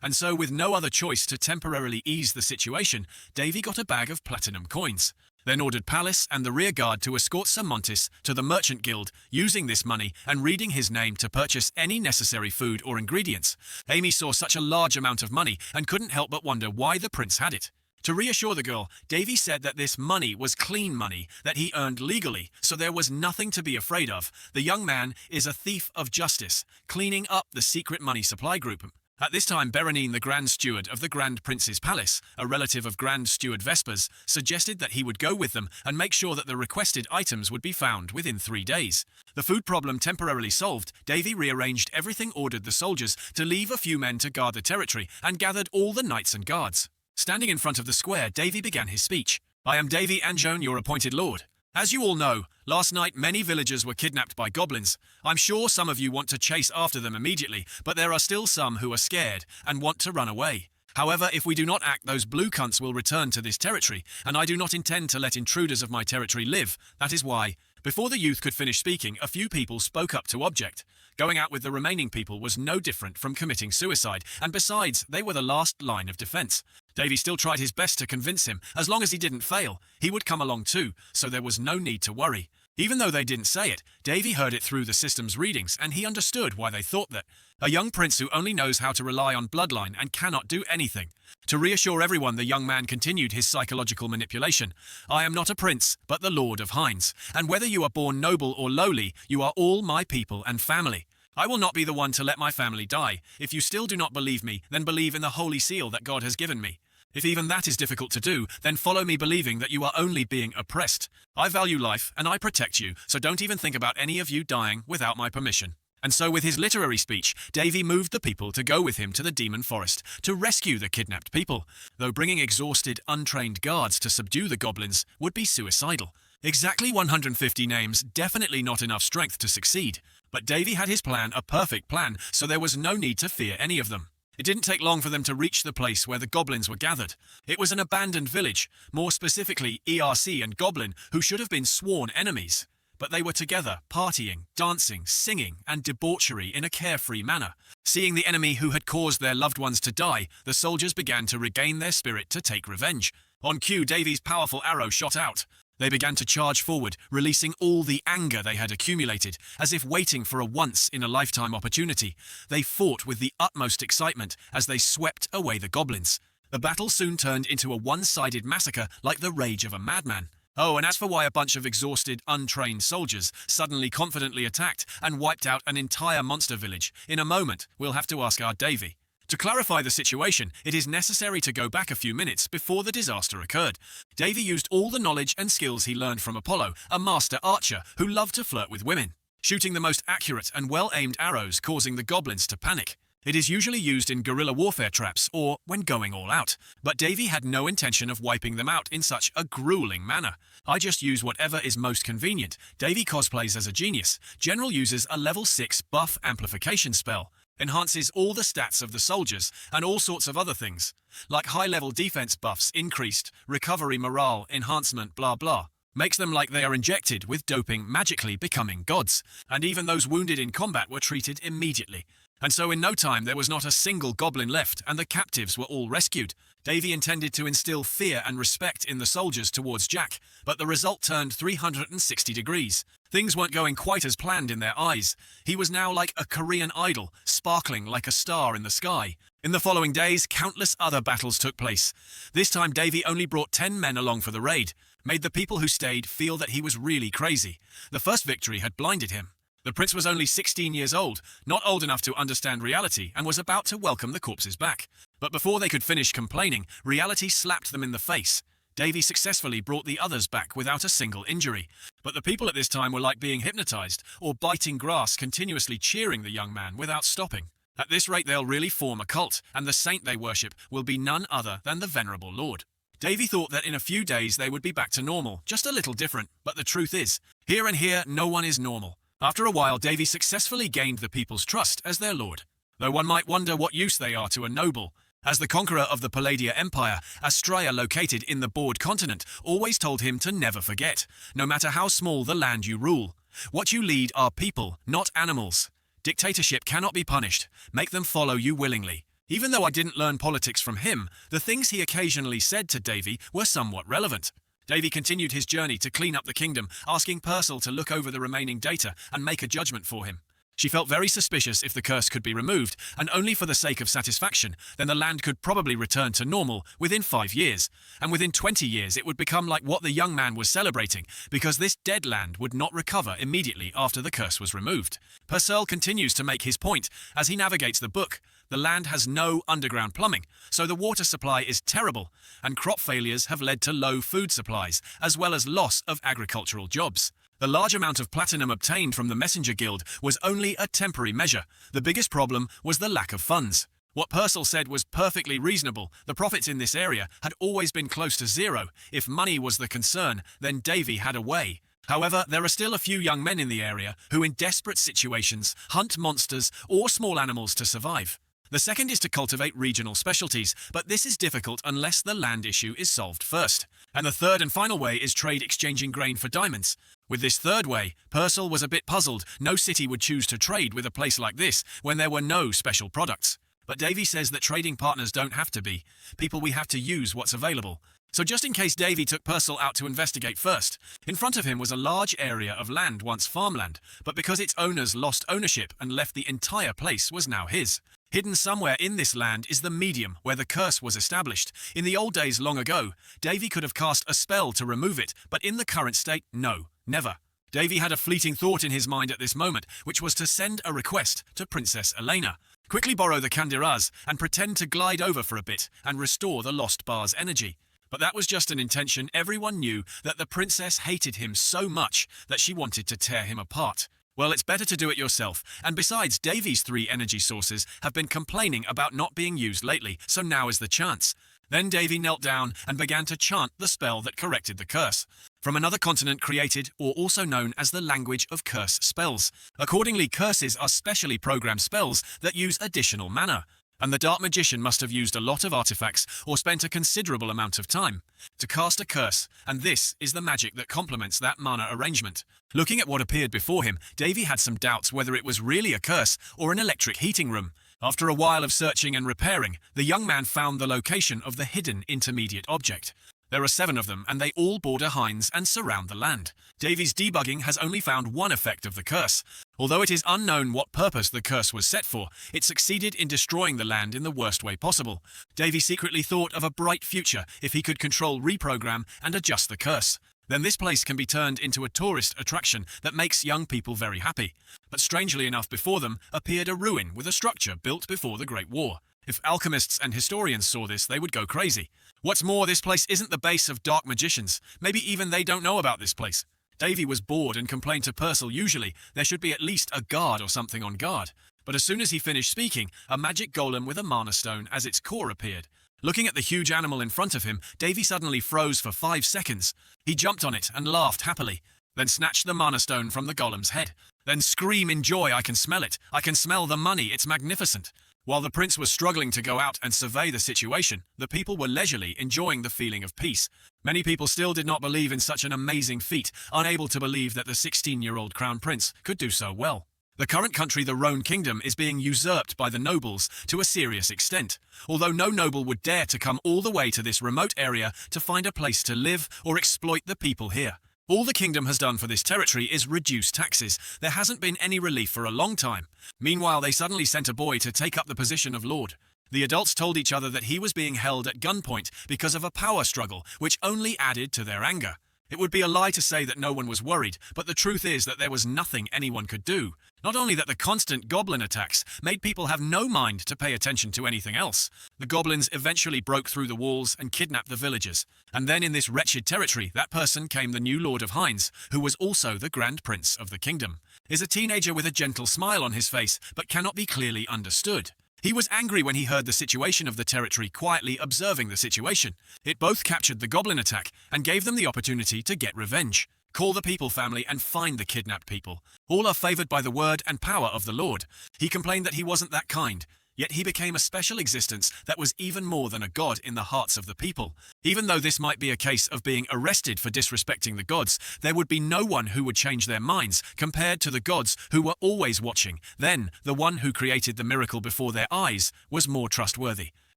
And so with no other choice to temporarily ease the situation, Davy got a bag of platinum coins. Then ordered Palace and the rear guard to escort Sir Montis to the Merchant Guild, using this money and reading his name to purchase any necessary food or ingredients. Amy saw such a large amount of money and couldn't help but wonder why the prince had it. To reassure the girl, Davy said that this money was clean money that he earned legally, so there was nothing to be afraid of. The young man is a thief of justice, cleaning up the secret money supply group. At this time, Berenine, the Grand Steward of the Grand Prince's Palace, a relative of Grand Steward Vespers, suggested that he would go with them and make sure that the requested items would be found within 3 days. The food problem temporarily solved, Davy rearranged everything, ordered the soldiers to leave a few men to guard the territory, and gathered all the knights and guards. Standing in front of the square, Davy began his speech. I am Davy Anjone, your appointed lord. As you all know, last night many villagers were kidnapped by goblins. I'm sure some of you want to chase after them immediately, but there are still some who are scared and want to run away. However, if we do not act, those blue cunts will return to this territory, and I do not intend to let intruders of my territory live. That is why. Before the youth could finish speaking, a few people spoke up to object. Going out with the remaining people was no different from committing suicide, and besides, they were the last line of defense. Davy still tried his best to convince him. As long as he didn't fail, he would come along too, so there was no need to worry. Even though they didn't say it, Davy heard it through the system's readings, and he understood why they thought that. A young prince who only knows how to rely on bloodline and cannot do anything. To reassure everyone, the young man continued his psychological manipulation. I am not a prince, but the Lord of Hinds, and whether you are born noble or lowly, you are all my people and family. I will not be the one to let my family die. If you still do not believe me, then believe in the holy seal that God has given me. If even that is difficult to do, then follow me believing that you are only being oppressed. I value life, and I protect you, so don't even think about any of you dying without my permission. And so with his literary speech, Davy moved the people to go with him to the demon forest to rescue the kidnapped people, though bringing exhausted, untrained guards to subdue the goblins would be suicidal. Exactly 150 names, definitely not enough strength to succeed. But Davy had his plan, a perfect plan, so there was no need to fear any of them. It didn't take long for them to reach the place where the goblins were gathered. It was an abandoned village, more specifically ERC and Goblin, who should have been sworn enemies. But they were together, partying, dancing, singing, and debauchery in a carefree manner. Seeing the enemy who had caused their loved ones to die, the soldiers began to regain their spirit to take revenge. On cue, Davy's powerful arrow shot out. They began to charge forward, releasing all the anger they had accumulated, as if waiting for a once-in-a-lifetime opportunity. They fought with the utmost excitement as they swept away the goblins. The battle soon turned into a one-sided massacre like the rage of a madman. Oh, and as for why a bunch of exhausted, untrained soldiers suddenly confidently attacked and wiped out an entire monster village, in a moment we'll have to ask our Davy. To clarify the situation, it is necessary to go back a few minutes before the disaster occurred. Davy used all the knowledge and skills he learned from Apollo, a master archer who loved to flirt with women, shooting the most accurate and well-aimed arrows causing the goblins to panic. It is usually used in guerrilla warfare traps or when going all out, but Davy had no intention of wiping them out in such a grueling manner. I just use whatever is most convenient. Davy cosplays as a genius. General uses a level 6 buff amplification spell. Enhances all the stats of the soldiers and all sorts of other things, like high-level defense buffs, increased recovery, morale, enhancement, blah blah. Makes them like they are injected with doping, magically becoming gods, and even those wounded in combat were treated immediately. And so in no time there was not a single goblin left and the captives were all rescued. Davy intended to instill fear and respect in the soldiers towards Jack, but the result turned 360 degrees. Things weren't going quite as planned in their eyes. He was now like a Korean idol, sparkling like a star in the sky. In the following days, countless other battles took place. This time Davy only brought 10 men along for the raid, made the people who stayed feel that he was really crazy. The first victory had blinded him. The prince was only 16 years old, not old enough to understand reality, and was about to welcome the corpses back. But before they could finish complaining, reality slapped them in the face. Davy successfully brought the others back without a single injury. But the people at this time were like being hypnotized, or biting grass, continuously cheering the young man without stopping. At this rate they'll really form a cult, and the saint they worship will be none other than the venerable Lord. Davy thought that in a few days they would be back to normal, just a little different, but the truth is, here and here no one is normal. After a while, Davy successfully gained the people's trust as their lord. Though one might wonder what use they are to a noble. As the conqueror of the Palladia Empire, Astraea, located in the Board continent, always told him to never forget, no matter how small the land you rule. What you lead are people, not animals. Dictatorship cannot be punished. Make them follow you willingly. Even though I didn't learn politics from him, the things he occasionally said to Davy were somewhat relevant. Davy continued his journey to clean up the kingdom, asking Purcell to look over the remaining data and make a judgment for him. She felt very suspicious if the curse could be removed, and only for the sake of satisfaction, then the land could probably return to normal within 5 years. And within 20 years it would become like what the young man was celebrating, because this dead land would not recover immediately after the curse was removed. Purcell continues to make his point as he navigates the book. The land has no underground plumbing, so the water supply is terrible, and crop failures have led to low food supplies, as well as loss of agricultural jobs. The large amount of platinum obtained from the Messenger Guild was only a temporary measure. The biggest problem was the lack of funds. What Purcell said was perfectly reasonable. The profits in this area had always been close to zero. If money was the concern, then Davy had a way. However, there are still a few young men in the area who in desperate situations hunt monsters or small animals to survive. The second is to cultivate regional specialties, but this is difficult unless the land issue is solved first. And the third and final way is trade exchanging grain for diamonds. With this third way, Purcell was a bit puzzled. No city would choose to trade with a place like this when there were no special products. But Davy says that trading partners don't have to be. People, we have to use what's available. So just in case, Davy took Purcell out to investigate first. In front of him was a large area of land, once farmland, but because its owners lost ownership and left, the entire place was now his. Hidden somewhere in this land is the medium where the curse was established. In the old days long ago, Davy could have cast a spell to remove it, but in the current state, no, never. Davy had a fleeting thought in his mind at this moment, which was to send a request to Princess Elena. Quickly borrow the Candiraz and pretend to glide over for a bit and restore the lost bar's energy. But that was just an intention. Everyone knew that the princess hated him so much that she wanted to tear him apart. Well, it's better to do it yourself. And besides, Davy's 3 energy sources have been complaining about not being used lately, so now is the chance. Then Davy knelt down and began to chant the spell that corrected the curse. From another continent created, or also known as the language of curse spells. Accordingly, curses are specially programmed spells that use additional mana. And the dark magician must have used a lot of artifacts or spent a considerable amount of time to cast a curse, and this is the magic that complements that mana arrangement. Looking at what appeared before him, Davy had some doubts whether it was really a curse or an electric heating room. After a while of searching and repairing, the young man found the location of the hidden intermediate object. There are 7 of them, and they all border Hines and surround the land. Davy's debugging has only found one effect of the curse. Although it is unknown what purpose the curse was set for, it succeeded in destroying the land in the worst way possible. Davy secretly thought of a bright future if he could control, reprogram, and adjust the curse. Then this place can be turned into a tourist attraction that makes young people very happy. But strangely enough, before them appeared a ruin with a structure built before the Great War. If alchemists and historians saw this, they would go crazy. What's more, this place isn't the base of dark magicians. Maybe even they don't know about this place. Davy was bored and complained to Purcell. Usually, there should be at least a guard or something on guard. But as soon as he finished speaking, a magic golem with a mana stone as its core appeared. Looking at the huge animal in front of him, Davy suddenly froze for 5 seconds. He jumped on it and laughed happily, then snatched the mana stone from the golem's head. Then scream in joy, "I can smell it! I can smell the money, it's magnificent!" While the prince was struggling to go out and survey the situation, the people were leisurely enjoying the feeling of peace. Many people still did not believe in such an amazing feat, unable to believe that the 16-year-old crown prince could do so well. The current country, the Roan Kingdom, is being usurped by the nobles to a serious extent, although no noble would dare to come all the way to this remote area to find a place to live or exploit the people here. All the kingdom has done for this territory is reduce taxes. There hasn't been any relief for a long time. Meanwhile, they suddenly sent a boy to take up the position of lord. The adults told each other that he was being held at gunpoint because of a power struggle, which only added to their anger. It would be a lie to say that no one was worried, but the truth is that there was nothing anyone could do. Not only that, the constant goblin attacks made people have no mind to pay attention to anything else. The goblins eventually broke through the walls and kidnapped the villagers. And then in this wretched territory, that person came the new Lord of Hines, who was also the Grand Prince of the kingdom. Is a teenager with a gentle smile on his face, but cannot be clearly understood. He was angry when he heard the situation of the territory, quietly observing the situation. It both captured the goblin attack and gave them the opportunity to get revenge. Call the people family and find the kidnapped people. All are favored by the word and power of the Lord. He complained that he wasn't that kind. Yet he became a special existence that was even more than a god in the hearts of the people. Even though this might be a case of being arrested for disrespecting the gods, there would be no one who would change their minds compared to the gods who were always watching. Then, the one who created the miracle before their eyes was more trustworthy.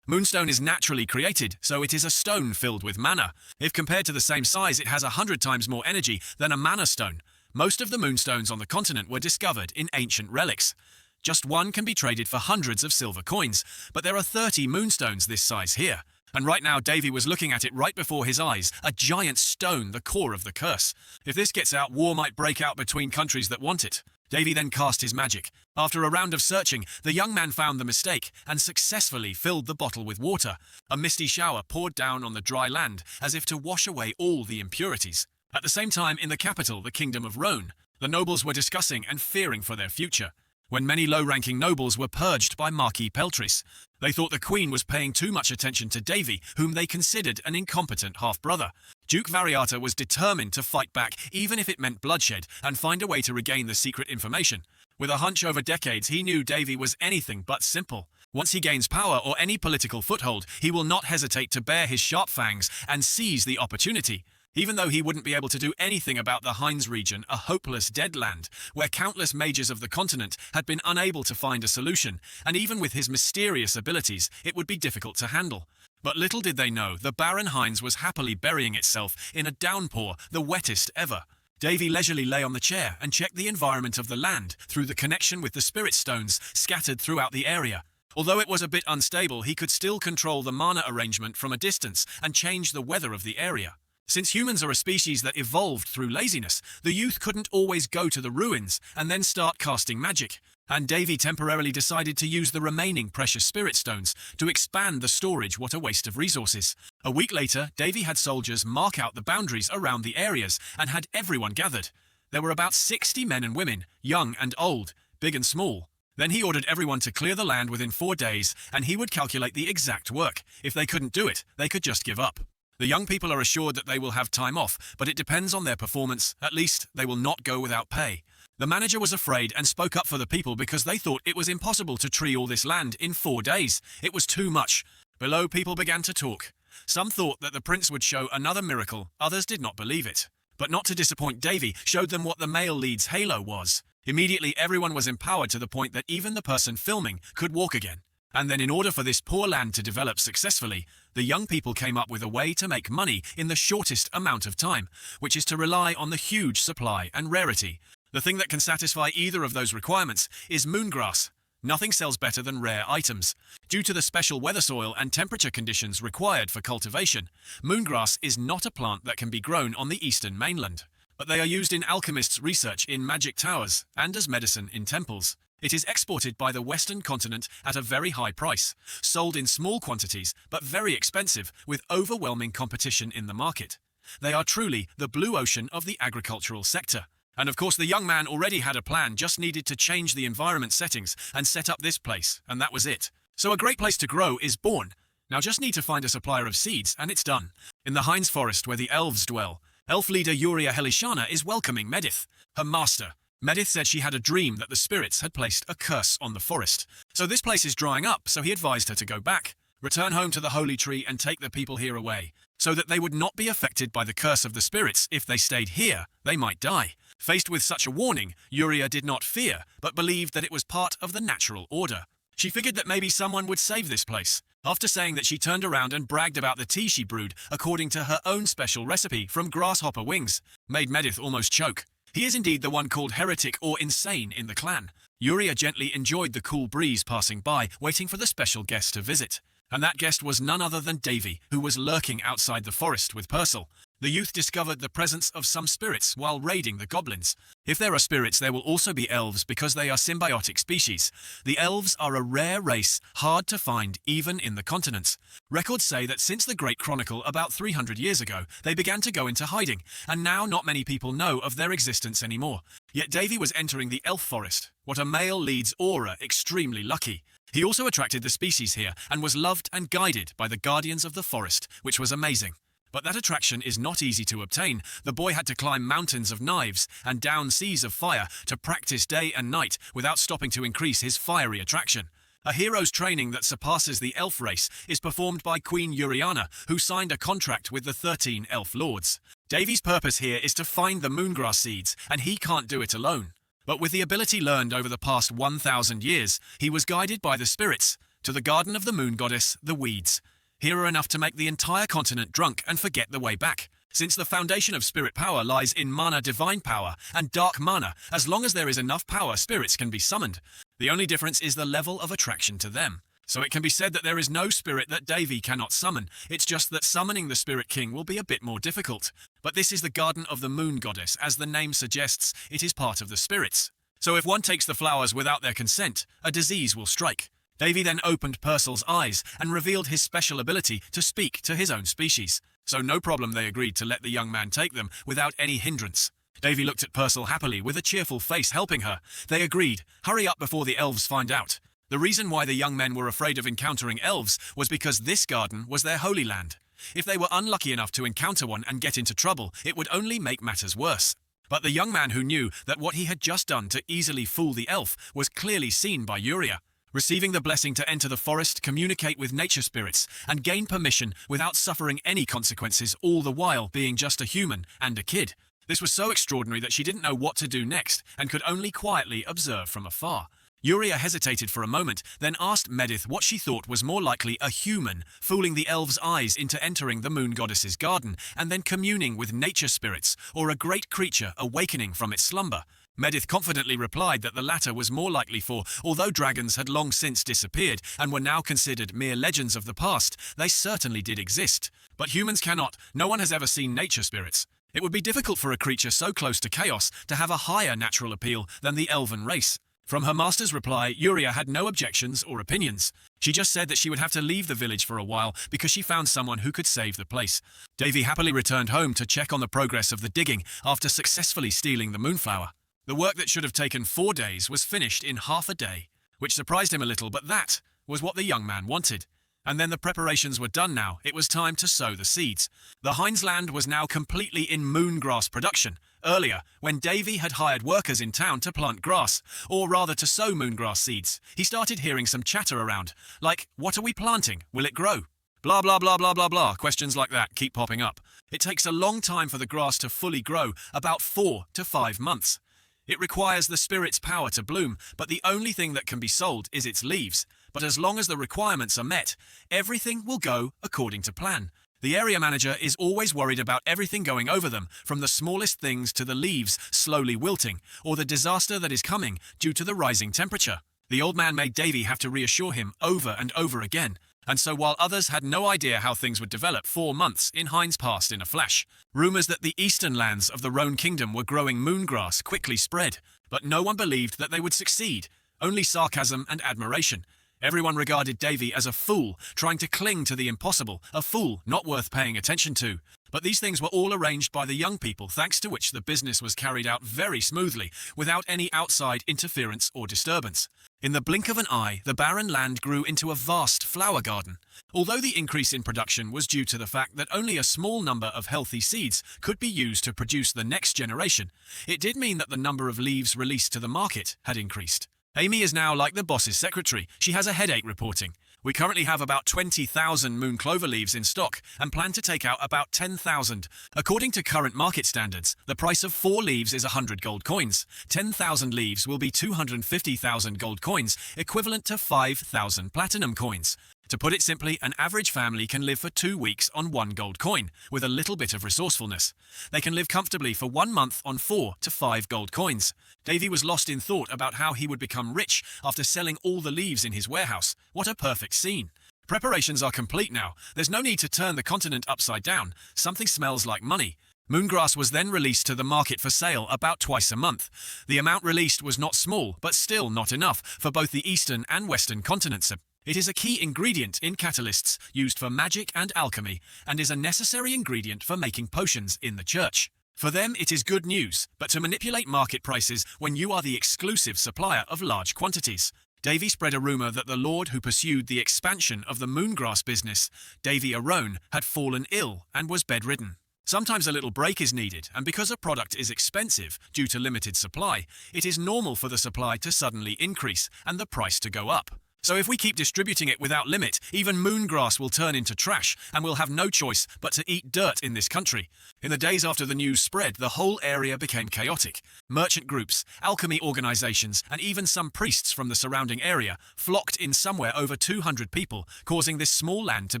Moonstone is naturally created, so it is a stone filled with mana. If compared to the same size, it has 100 times more energy than a mana stone. Most of the moonstones on the continent were discovered in ancient relics. Just one can be traded for hundreds of silver coins, but there are 30 moonstones this size here. And right now, Davy was looking at it right before his eyes, a giant stone, the core of the curse. If this gets out, war might break out between countries that want it. Davy then cast his magic. After a round of searching, the young man found the mistake and successfully filled the bottle with water. A misty shower poured down on the dry land, as if to wash away all the impurities. At the same time, in the capital, the kingdom of Roan, the nobles were discussing and fearing for their future, when many low-ranking nobles were purged by Marquis Peltris. They thought the Queen was paying too much attention to Davy, whom they considered an incompetent half-brother. Duke Variata was determined to fight back, even if it meant bloodshed, and find a way to regain the secret information. With a hunch over decades, he knew Davy was anything but simple. Once he gains power or any political foothold, he will not hesitate to bare his sharp fangs and seize the opportunity. Even though he wouldn't be able to do anything about the Hines region, a hopeless dead land, where countless mages of the continent had been unable to find a solution, and even with his mysterious abilities, it would be difficult to handle. But little did they know, the barren Hines was happily burying itself in a downpour, the wettest ever. Davy leisurely lay on the chair and checked the environment of the land through the connection with the spirit stones scattered throughout the area. Although it was a bit unstable, he could still control the mana arrangement from a distance and change the weather of the area. Since humans are a species that evolved through laziness, the youth couldn't always go to the ruins and then start casting magic, and Davy temporarily decided to use the remaining precious spirit stones to expand the storage. What a waste of resources. A week later, Davy had soldiers mark out the boundaries around the areas and had everyone gathered. There were about 60 men and women, young and old, big and small. Then he ordered everyone to clear the land within 4 days, and he would calculate the exact work. If they couldn't do it, they could just give up. The young people are assured that they will have time off, but it depends on their performance. At least, they will not go without pay. The manager was afraid and spoke up for the people because they thought it was impossible to tree all this land in 4 days. It was too much. Below, people began to talk. Some thought that the prince would show another miracle, others did not believe it. But not to disappoint, Davy showed them what the male lead's halo was. Immediately, everyone was empowered to the point that even the person filming could walk again. And then in order for this poor land to develop successfully, the young people came up with a way to make money in the shortest amount of time, which is to rely on the huge supply and rarity. The thing that can satisfy either of those requirements is moongrass. Nothing sells better than rare items. Due to the special weather soil and temperature conditions required for cultivation, moongrass is not a plant that can be grown on the eastern mainland. But they are used in alchemists' research in magic towers and as medicine in temples. It is exported by the Western continent at a very high price, sold in small quantities but very expensive with overwhelming competition in the market. They are truly the blue ocean of the agricultural sector. And of course the young man already had a plan, just needed to change the environment settings and set up this place, and that was it. So a great place to grow is born. Now just need to find a supplier of seeds and it's done. In the Hines forest where the elves dwell, elf leader Yuria Helishana is welcoming Medith, her master. Medith said she had a dream that the spirits had placed a curse on the forest. So this place is drying up, so he advised her to go back, return home to the holy tree and take the people here away, so that they would not be affected by the curse of the spirits. If they stayed here, they might die. Faced with such a warning, Yuria did not fear, but believed that it was part of the natural order. She figured that maybe someone would save this place. After saying that, she turned around and bragged about the tea she brewed according to her own special recipe from grasshopper wings. Made Medith almost choke. He is indeed the one called heretic or insane in the clan. Yuria gently enjoyed the cool breeze passing by, waiting for the special guest to visit. And that guest was none other than Davy, who was lurking outside the forest with Purcell. The youth discovered the presence of some spirits while raiding the goblins. If there are spirits, there will also be elves because they are symbiotic species. The elves are a rare race, hard to find even in the continents. Records say that since the Great Chronicle about 300 years ago, they began to go into hiding, and now not many people know of their existence anymore. Yet Davy was entering the elf forest. What a male lead's aura, extremely lucky. He also attracted the species here and was loved and guided by the guardians of the forest, which was amazing. But that attraction is not easy to obtain. The boy had to climb mountains of knives and down seas of fire to practice day and night without stopping to increase his fiery attraction. A hero's training that surpasses the elf race is performed by Queen Uriana, who signed a contract with the 13 elf lords. Davy's purpose here is to find the moongrass seeds, and he can't do it alone. But with the ability learned over the past 1,000 years, he was guided by the spirits to the garden of the moon goddess, the Weeds. Here are enough to make the entire continent drunk and forget the way back. Since the foundation of spirit power lies in mana divine power and dark mana, as long as there is enough power, spirits can be summoned. The only difference is the level of attraction to them. So it can be said that there is no spirit that Davy cannot summon. It's just that summoning the Spirit King will be a bit more difficult. But this is the garden of the moon goddess. As the name suggests, it is part of the spirits. So if one takes the flowers without their consent, a disease will strike. Davy then opened Purcell's eyes and revealed his special ability to speak to his own species. So no problem, they agreed to let the young man take them without any hindrance. Davy looked at Purcell happily with a cheerful face helping her. They agreed, hurry up before the elves find out. The reason why the young men were afraid of encountering elves was because this garden was their holy land. If they were unlucky enough to encounter one and get into trouble, it would only make matters worse. But the young man, who knew that what he had just done to easily fool the elf was clearly seen by Yuria, receiving the blessing to enter the forest, communicate with nature spirits, and gain permission without suffering any consequences, all the while being just a human and a kid. This was so extraordinary that she didn't know what to do next and could only quietly observe from afar. Yuria hesitated for a moment, then asked Medith what she thought was more likely a human, fooling the elves' eyes into entering the moon goddess's garden and then communing with nature spirits, or a great creature awakening from its slumber. Medith confidently replied that the latter was more likely, for although dragons had long since disappeared and were now considered mere legends of the past, they certainly did exist. But humans cannot. No one has ever seen nature spirits. It would be difficult for a creature so close to chaos to have a higher natural appeal than the elven race. From her master's reply, Yuria had no objections or opinions. She just said that she would have to leave the village for a while because she found someone who could save the place. Davy happily returned home to check on the progress of the digging after successfully stealing the moonflower. The work that should have taken 4 days was finished in half a day, which surprised him a little, but that was what the young man wanted. And then the preparations were done now. It was time to sow the seeds. The Heinz land was now completely in moongrass production. Earlier, when Davy had hired workers in town to plant grass, or rather to sow moongrass seeds, he started hearing some chatter around, like, "What are we planting? Will it grow?" Blah, blah, blah, blah, blah, blah. Questions like that keep popping up. It takes a long time for the grass to fully grow, about 4 to 5 months. It requires the spirit's power to bloom, but the only thing that can be sold is its leaves. But as long as the requirements are met, everything will go according to plan. The area manager is always worried about everything going over them, from the smallest things to the leaves slowly wilting, or the disaster that is coming due to the rising temperature. The old man made Davy have to reassure him over and over again. And so while others had no idea how things would develop, 4 months in Heinz passed in a flash. Rumours that the eastern lands of the Rhone Kingdom were growing moongrass quickly spread, but no one believed that they would succeed. Only sarcasm and admiration. Everyone regarded Davy as a fool, trying to cling to the impossible, a fool not worth paying attention to. But these things were all arranged by the young people, thanks to which the business was carried out very smoothly, without any outside interference or disturbance. In the blink of an eye, the barren land grew into a vast flower garden. Although the increase in production was due to the fact that only a small number of healthy seeds could be used to produce the next generation, it did mean that the number of leaves released to the market had increased. Amy is now like the boss's secretary. She has a headache reporting. We currently have about 20,000 moon clover leaves in stock and plan to take out about 10,000. According to current market standards, the price of 4 leaves is 100 gold coins. 10,000 leaves will be 250,000 gold coins, equivalent to 5,000 platinum coins. To put it simply, an average family can live for 2 weeks on 1 gold coin, with a little bit of resourcefulness. They can live comfortably for 1 month on 4 to 5 gold coins. Davy was lost in thought about how he would become rich after selling all the leaves in his warehouse. What a perfect scene. Preparations are complete now. There's no need to turn the continent upside down. Something smells like money. Moongrass was then released to the market for sale about twice a month. The amount released was not small, but still not enough for both the eastern and western continents. It is a key ingredient in catalysts used for magic and alchemy, and is a necessary ingredient for making potions in the church. For them, it is good news, but to manipulate market prices when you are the exclusive supplier of large quantities. Davy spread a rumour that the lord who pursued the expansion of the moongrass business, Davy Arone, had fallen ill and was bedridden. Sometimes a little break is needed, and because a product is expensive due to limited supply, it is normal for the supply to suddenly increase and the price to go up. So if we keep distributing it without limit, even moongrass will turn into trash, and we'll have no choice but to eat dirt in this country. In the days after the news spread, the whole area became chaotic. Merchant groups, alchemy organizations, and even some priests from the surrounding area flocked in somewhere over 200 people, causing this small land to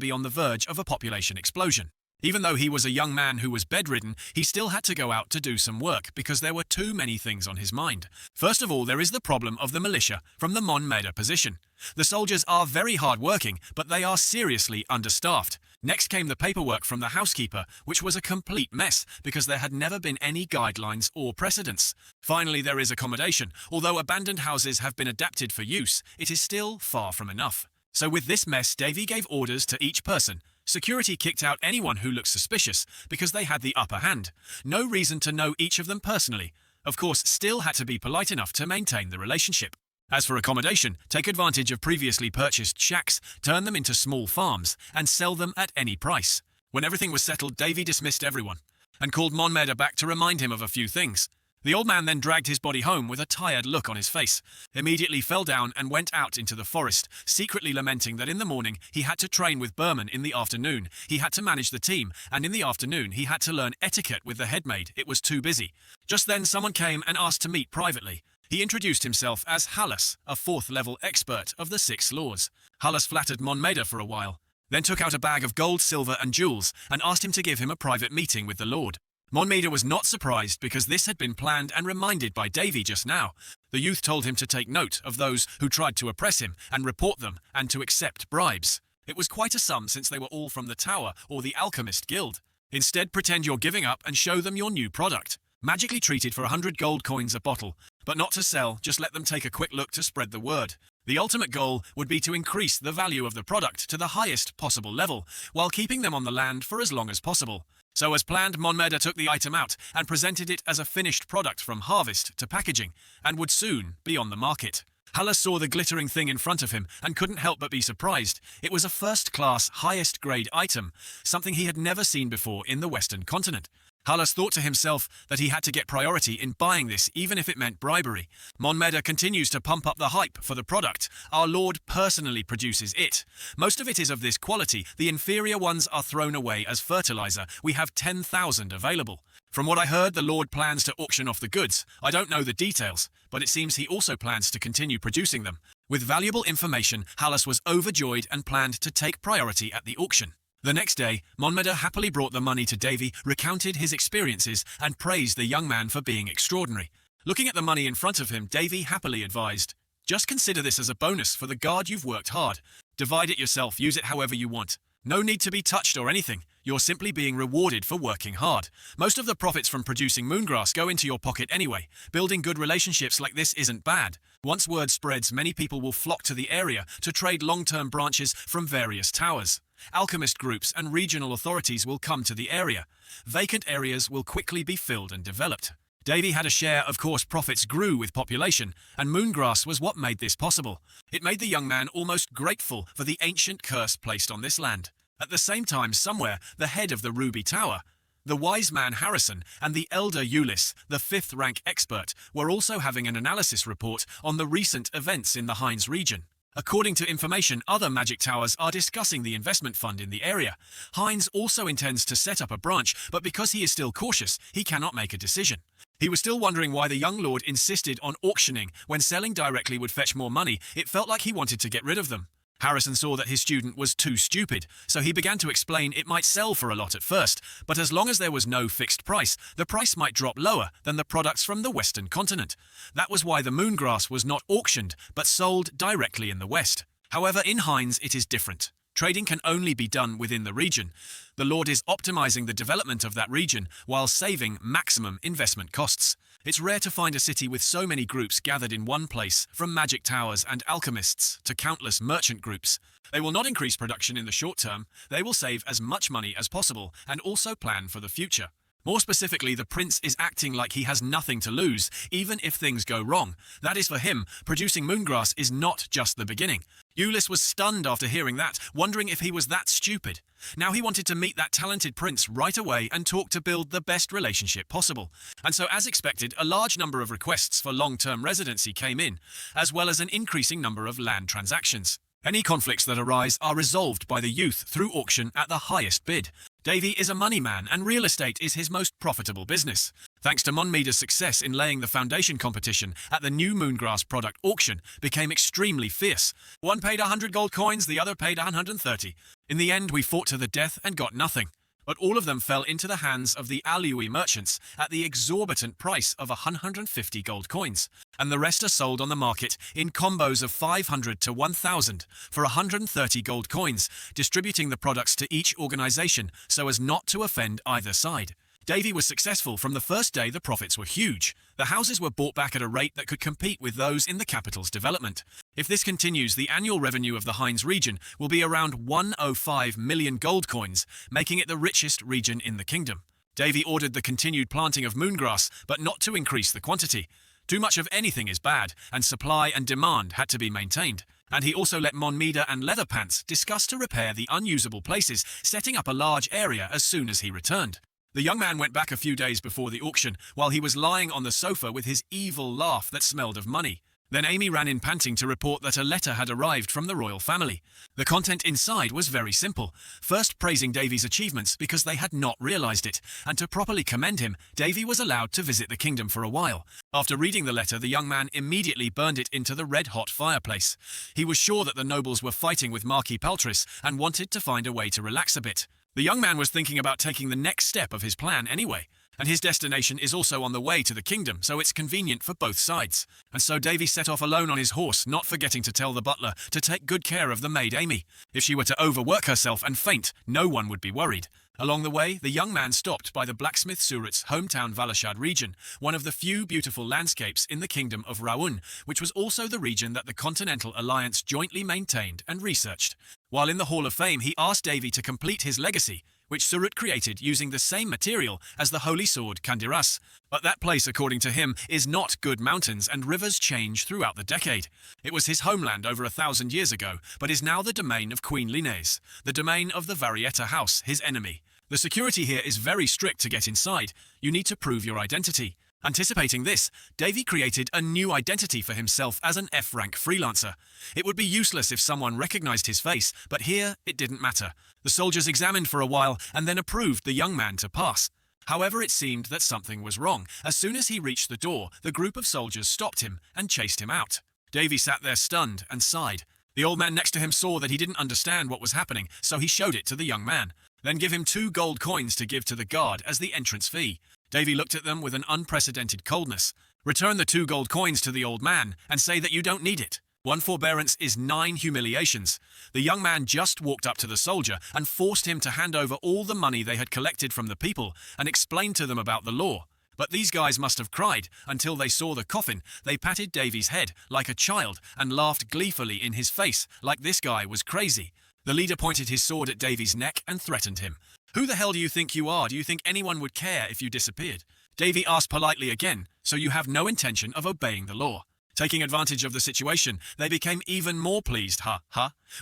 be on the verge of a population explosion. Even though he was a young man who was bedridden, he still had to go out to do some work because there were too many things on his mind. First of all, there is the problem of the militia from the Mon Meda position. The soldiers are very hard-working, but they are seriously understaffed. Next came the paperwork from the housekeeper, which was a complete mess because there had never been any guidelines or precedents. Finally, there is accommodation. Although abandoned houses have been adapted for use, it is still far from enough. So with this mess, Davy gave orders to each person. Security kicked out anyone who looked suspicious because they had the upper hand. No reason to know each of them personally. Of course, still had to be polite enough to maintain the relationship. As for accommodation, take advantage of previously purchased shacks, turn them into small farms, and sell them at any price. When everything was settled, Davy dismissed everyone and called Mon Meda back to remind him of a few things. The old man then dragged his body home with a tired look on his face, immediately fell down and went out into the forest, secretly lamenting that in the morning he had to train with Berman, in the afternoon he had to manage the team, and in the afternoon he had to learn etiquette with the headmaid. It was too busy. Just then someone came and asked to meet privately. He introduced himself as Hallas, a 4th-level expert of the 6 laws. Hallas flattered Monmeda for a while, then took out a bag of gold, silver and jewels and asked him to give him a private meeting with the Lord. Monmeda was not surprised because this had been planned and reminded by Davy just now. The youth told him to take note of those who tried to oppress him and report them, and to accept bribes. It was quite a sum since they were all from the Tower or the Alchemist Guild. Instead, pretend you're giving up and show them your new product. Magically treated for 100 gold coins a bottle, but not to sell, just let them take a quick look to spread the word. The ultimate goal would be to increase the value of the product to the highest possible level, while keeping them on the land for as long as possible. So as planned, Monmeda took the item out and presented it as a finished product from harvest to packaging, and would soon be on the market. Hallas saw the glittering thing in front of him and couldn't help but be surprised. It was a first-class, highest-grade item, something he had never seen before in the Western continent. Hallas thought to himself that he had to get priority in buying this, even if it meant bribery. Monmeda continues to pump up the hype for the product. Our Lord personally produces it. Most of it is of this quality. The inferior ones are thrown away as fertilizer. We have 10,000 available. From what I heard, the Lord plans to auction off the goods. I don't know the details, but it seems he also plans to continue producing them. With valuable information, Hallas was overjoyed and planned to take priority at the auction. The next day, Monmeda happily brought the money to Davy, recounted his experiences, and praised the young man for being extraordinary. Looking at the money in front of him, Davy happily advised, "Just consider this as a bonus for the guard you've worked hard. Divide it yourself, use it however you want. No need to be touched or anything. You're simply being rewarded for working hard. Most of the profits from producing moongrass go into your pocket anyway. Building good relationships like this isn't bad. Once word spreads, many people will flock to the area to trade long-term branches from various towers. Alchemist groups and regional authorities will come to the area. Vacant areas will quickly be filled and developed." Davy had a share. Of course, profits grew with population, and moongrass was what made this possible. It made the young man almost grateful for the ancient curse placed on this land. At the same time, somewhere, the head of the Ruby Tower, the wise man Harrison, and the elder Ulyss, the 5th-rank expert, were also having an analysis report on the recent events in the Hines region. According to information, other magic towers are discussing the investment fund in the area. Hines also intends to set up a branch, but because he is still cautious, he cannot make a decision. He was still wondering why the young lord insisted on auctioning when selling directly would fetch more money. It felt like he wanted to get rid of them. Harrison saw that his student was too stupid, so he began to explain it might sell for a lot at first, but as long as there was no fixed price, the price might drop lower than the products from the Western continent. That was why the moongrass was not auctioned, but sold directly in the West. However, in Hines it is different. Trading can only be done within the region. The Lord is optimizing the development of that region while saving maximum investment costs. It's rare to find a city with so many groups gathered in one place, from magic towers and alchemists to countless merchant groups. They will not increase production in the short term. They will save as much money as possible and also plan for the future. More specifically, the prince is acting like he has nothing to lose, even if things go wrong. That is, for him, producing moongrass is not just the beginning. Ulyss was stunned after hearing that, wondering if he was that stupid. Now he wanted to meet that talented prince right away and talk to build the best relationship possible. And so, as expected, a large number of requests for long-term residency came in, as well as an increasing number of land transactions. Any conflicts that arise are resolved by the youth through auction at the highest bid. Davy is a money man, and real estate is his most profitable business. Thanks to Monmeda's success in laying the foundation, competition at the new moongrass product auction became extremely fierce. One paid 100 gold coins, the other paid 130. In the end, we fought to the death and got nothing. But all of them fell into the hands of the Alui merchants at the exorbitant price of 150 gold coins, and the rest are sold on the market in combos of 500 to 1,000 for 130 gold coins, distributing the products to each organization so as not to offend either side. Davy was successful. From the first day, the profits were huge. The houses were bought back at a rate that could compete with those in the capital's development. If this continues, the annual revenue of the Hines region will be around 105 million gold coins, making it the richest region in the kingdom. Davy ordered the continued planting of moongrass, but not to increase the quantity. Too much of anything is bad, and supply and demand had to be maintained. And he also let Monmeda and Leatherpants discuss to repair the unusable places, setting up a large area as soon as he returned. The young man went back a few days before the auction, while he was lying on the sofa with his evil laugh that smelled of money. Then Amy ran in panting to report that a letter had arrived from the royal family. The content inside was very simple, first praising Davy's achievements because they had not realized it, and to properly commend him, Davy was allowed to visit the kingdom for a while. After reading the letter, the young man immediately burned it into the red-hot fireplace. He was sure that the nobles were fighting with Marquis Paltris and wanted to find a way to relax a bit. The young man was thinking about taking the next step of his plan anyway, and his destination is also on the way to the kingdom, so it's convenient for both sides. And so Davy set off alone on his horse, not forgetting to tell the butler to take good care of the maid Amy. If she were to overwork herself and faint, no one would be worried. Along the way, the young man stopped by the blacksmith Surat's hometown Valashad region, one of the few beautiful landscapes in the kingdom of Raun, which was also the region that the Continental Alliance jointly maintained and researched. While in the Hall of Fame, he asked Davy to complete his legacy, which Surat created using the same material as the holy sword Kandiras. But that place, according to him, is not good. Mountains and rivers change throughout the decade. It was his homeland over 1,000 years ago, but is now the domain of Queen Linnaeus, the domain of the Varietta house, his enemy. The security here is very strict to get inside. You need to prove your identity. Anticipating this, Davy created a new identity for himself as an F-rank freelancer. It would be useless if someone recognized his face, but here it didn't matter. The soldiers examined for a while and then approved the young man to pass. However, it seemed that something was wrong. As soon as he reached the door, the group of soldiers stopped him and chased him out. Davy sat there stunned and sighed. The old man next to him saw that he didn't understand what was happening, so he showed it to the young man. Then give him 2 gold coins to give to the guard as the entrance fee. Davy looked at them with an unprecedented coldness. Return the 2 gold coins to the old man and say that you don't need it. 1 forbearance is 9 humiliations. The young man just walked up to the soldier and forced him to hand over all the money they had collected from the people and explained to them about the law. But these guys must have cried until they saw the coffin. They patted Davy's head like a child and laughed gleefully in his face like this guy was crazy. The leader pointed his sword at Davy's neck and threatened him. Who the hell do you think you are? Do you think anyone would care if you disappeared? Davy asked politely again, so you have no intention of obeying the law. Taking advantage of the situation, they became even more pleased.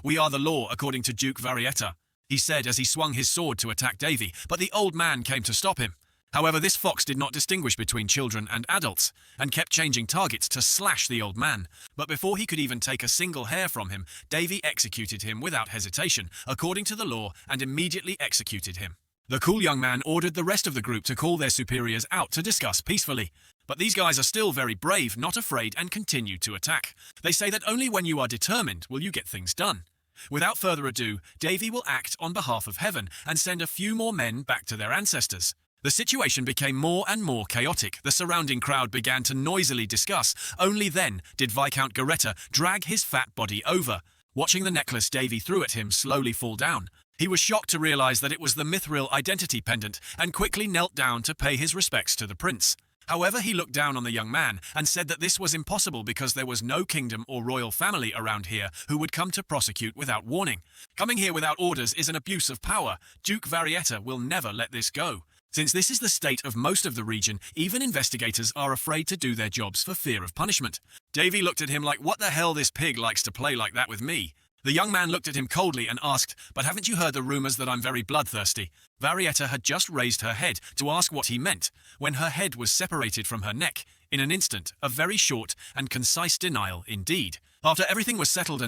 We are the law according to Duke Varietta, he said as he swung his sword to attack Davy, but the old man came to stop him. However, this fox did not distinguish between children and adults, and kept changing targets to slash the old man. But before he could even take a single hair from him, Davy executed him without hesitation, according to the law, and immediately executed him. The cool young man ordered the rest of the group to call their superiors out to discuss peacefully. But these guys are still very brave, not afraid, and continue to attack. They say that only when you are determined will you get things done. Without further ado, Davy will act on behalf of heaven and send a few more men back to their ancestors. The situation became more and more chaotic. The surrounding crowd began to noisily discuss. Only then did Viscount Garetta drag his fat body over. Watching the necklace Davy threw at him slowly fall down, he was shocked to realize that it was the mithril identity pendant and quickly knelt down to pay his respects to the prince. However, he looked down on the young man and said that this was impossible because there was no kingdom or royal family around here who would come to prosecute without warning. Coming here without orders is an abuse of power. Duke Varietta will never let this go. Since this is the state of most of the region, even investigators are afraid to do their jobs for fear of punishment. Davy looked at him like, what the hell, this pig likes to play like that with me? The young man looked at him coldly and asked, but haven't you heard the rumors that I'm very bloodthirsty? Varietta had just raised her head to ask what he meant, when her head was separated from her neck. In an instant, a very short and concise denial indeed. After everything was settled,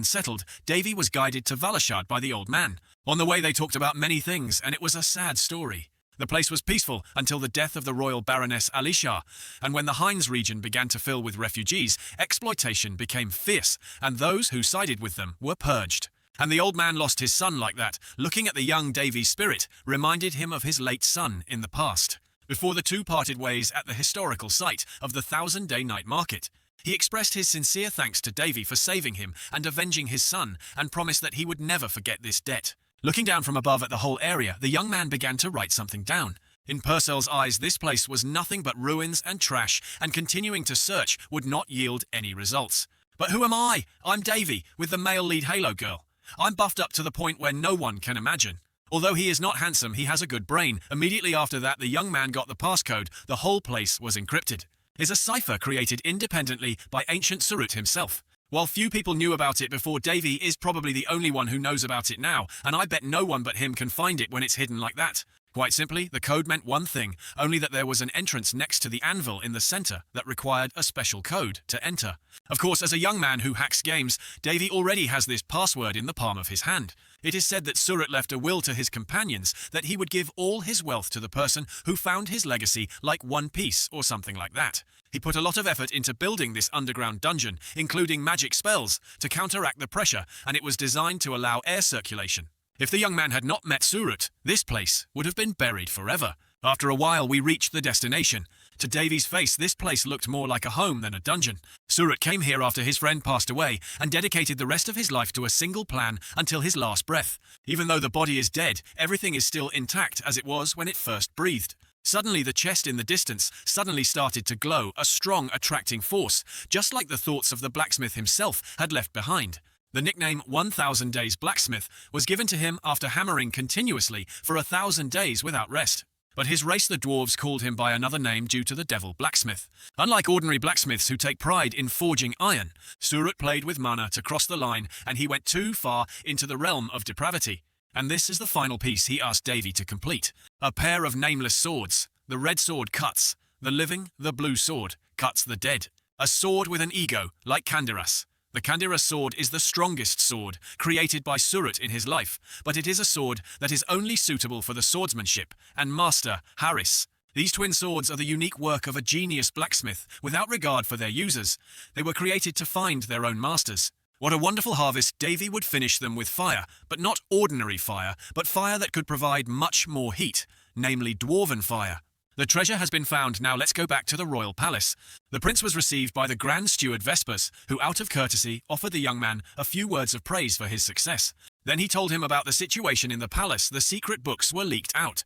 Davy was guided to Valashad by the old man. On the way they talked about many things, and it was a sad story. The place was peaceful until the death of the royal Baroness Alisha, and when the Hines region began to fill with refugees, exploitation became fierce, and those who sided with them were purged. And the old man lost his son like that. Looking at the young Davy's spirit reminded him of his late son in the past. Before the two parted ways at the historical site of the 1000-day night market, he expressed his sincere thanks to Davy for saving him and avenging his son, and promised that he would never forget this debt. Looking down from above at the whole area, the young man began to write something down. In Purcell's eyes, this place was nothing but ruins and trash, and continuing to search would not yield any results. But who am I? I'm Davy, with the male lead Halo girl. I'm buffed up to the point where no one can imagine. Although he is not handsome, he has a good brain. Immediately after that, the young man got the passcode. The whole place was encrypted. It's a cipher created independently by ancient Surut himself. While few people knew about it before, Davy is probably the only one who knows about it now, and I bet no one but him can find it when it's hidden like that. Quite simply, the code meant one thing, only that there was an entrance next to the anvil in the center that required a special code to enter. Of course, as a young man who hacks games, Davy already has this password in the palm of his hand. It is said that Surat left a will to his companions that he would give all his wealth to the person who found his legacy, like one piece or something like that. He put a lot of effort into building this underground dungeon, including magic spells, to counteract the pressure, and it was designed to allow air circulation. If the young man had not met Surat, this place would have been buried forever. After a while, we reached the destination. To Davy's face, this place looked more like a home than a dungeon. Surat came here after his friend passed away and dedicated the rest of his life to a single plan until his last breath. Even though the body is dead, everything is still intact as it was when it first breathed. Suddenly, the chest in the distance suddenly started to glow, a strong, attracting force, just like the thoughts of the blacksmith himself had left behind. The nickname 1000 Days Blacksmith was given to him after hammering continuously for 1,000 days without rest. But his race, the dwarves, called him by another name due to the devil blacksmith. Unlike ordinary blacksmiths who take pride in forging iron, Surat played with mana to cross the line, and he went too far into the realm of depravity. And this is the final piece he asked Davy to complete. A pair of nameless swords. The red sword cuts the living, the blue sword cuts the dead. A sword with an ego, like Kandaras. The Kandira sword is the strongest sword created by Surat in his life, but it is a sword that is only suitable for the swordsmanship and master, Haris. These twin swords are the unique work of a genius blacksmith without regard for their users. They were created to find their own masters. What a wonderful harvest. Davy would finish them with fire, but not ordinary fire, but fire that could provide much more heat, namely dwarven fire. The treasure has been found, now let's go back to the royal palace. The prince was received by the Grand Steward Vespers, who out of courtesy offered the young man a few words of praise for his success. Then he told him about the situation in the palace. The secret books were leaked out.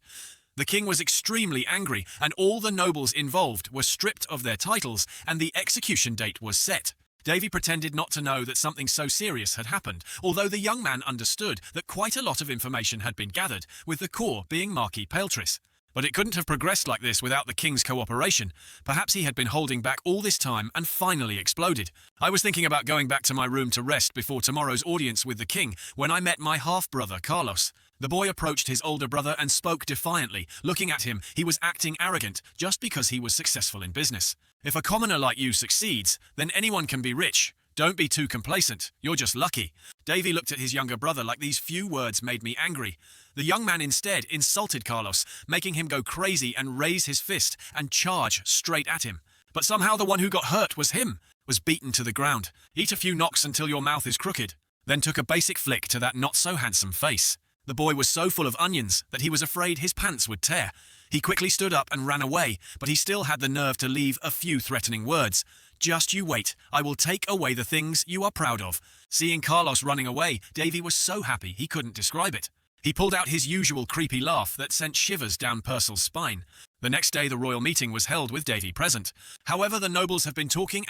The king was extremely angry, and all the nobles involved were stripped of their titles, and the execution date was set. Davy pretended not to know that something so serious had happened, although the young man understood that quite a lot of information had been gathered, with the core being Marquis Paletris. But it couldn't have progressed like this without the king's cooperation. Perhaps he had been holding back all this time and finally exploded. I was thinking about going back to my room to rest before tomorrow's audience with the king when I met my half-brother Carlos. The boy approached his older brother and spoke defiantly. Looking at him, he was acting arrogant just because he was successful in business. If a commoner like you succeeds, then anyone can be rich. Don't be too complacent. You're just lucky. Davy looked at his younger brother like these few words made me angry. The young man instead insulted Carlos, making him go crazy and raise his fist and charge straight at him. But somehow the one who got hurt was him, was beaten to the ground. Eat a few knocks until your mouth is crooked. Then took a basic flick to that not-so-handsome face. The boy was so full of onions that he was afraid his pants would tear. He quickly stood up and ran away, but he still had the nerve to leave a few threatening words. Just you wait, I will take away the things you are proud of. Seeing Carlos running away, Davy was so happy he couldn't describe it. He pulled out his usual creepy laugh that sent shivers down Purcell's spine. The next day the royal meeting was held with Davy present. However, the nobles have been talking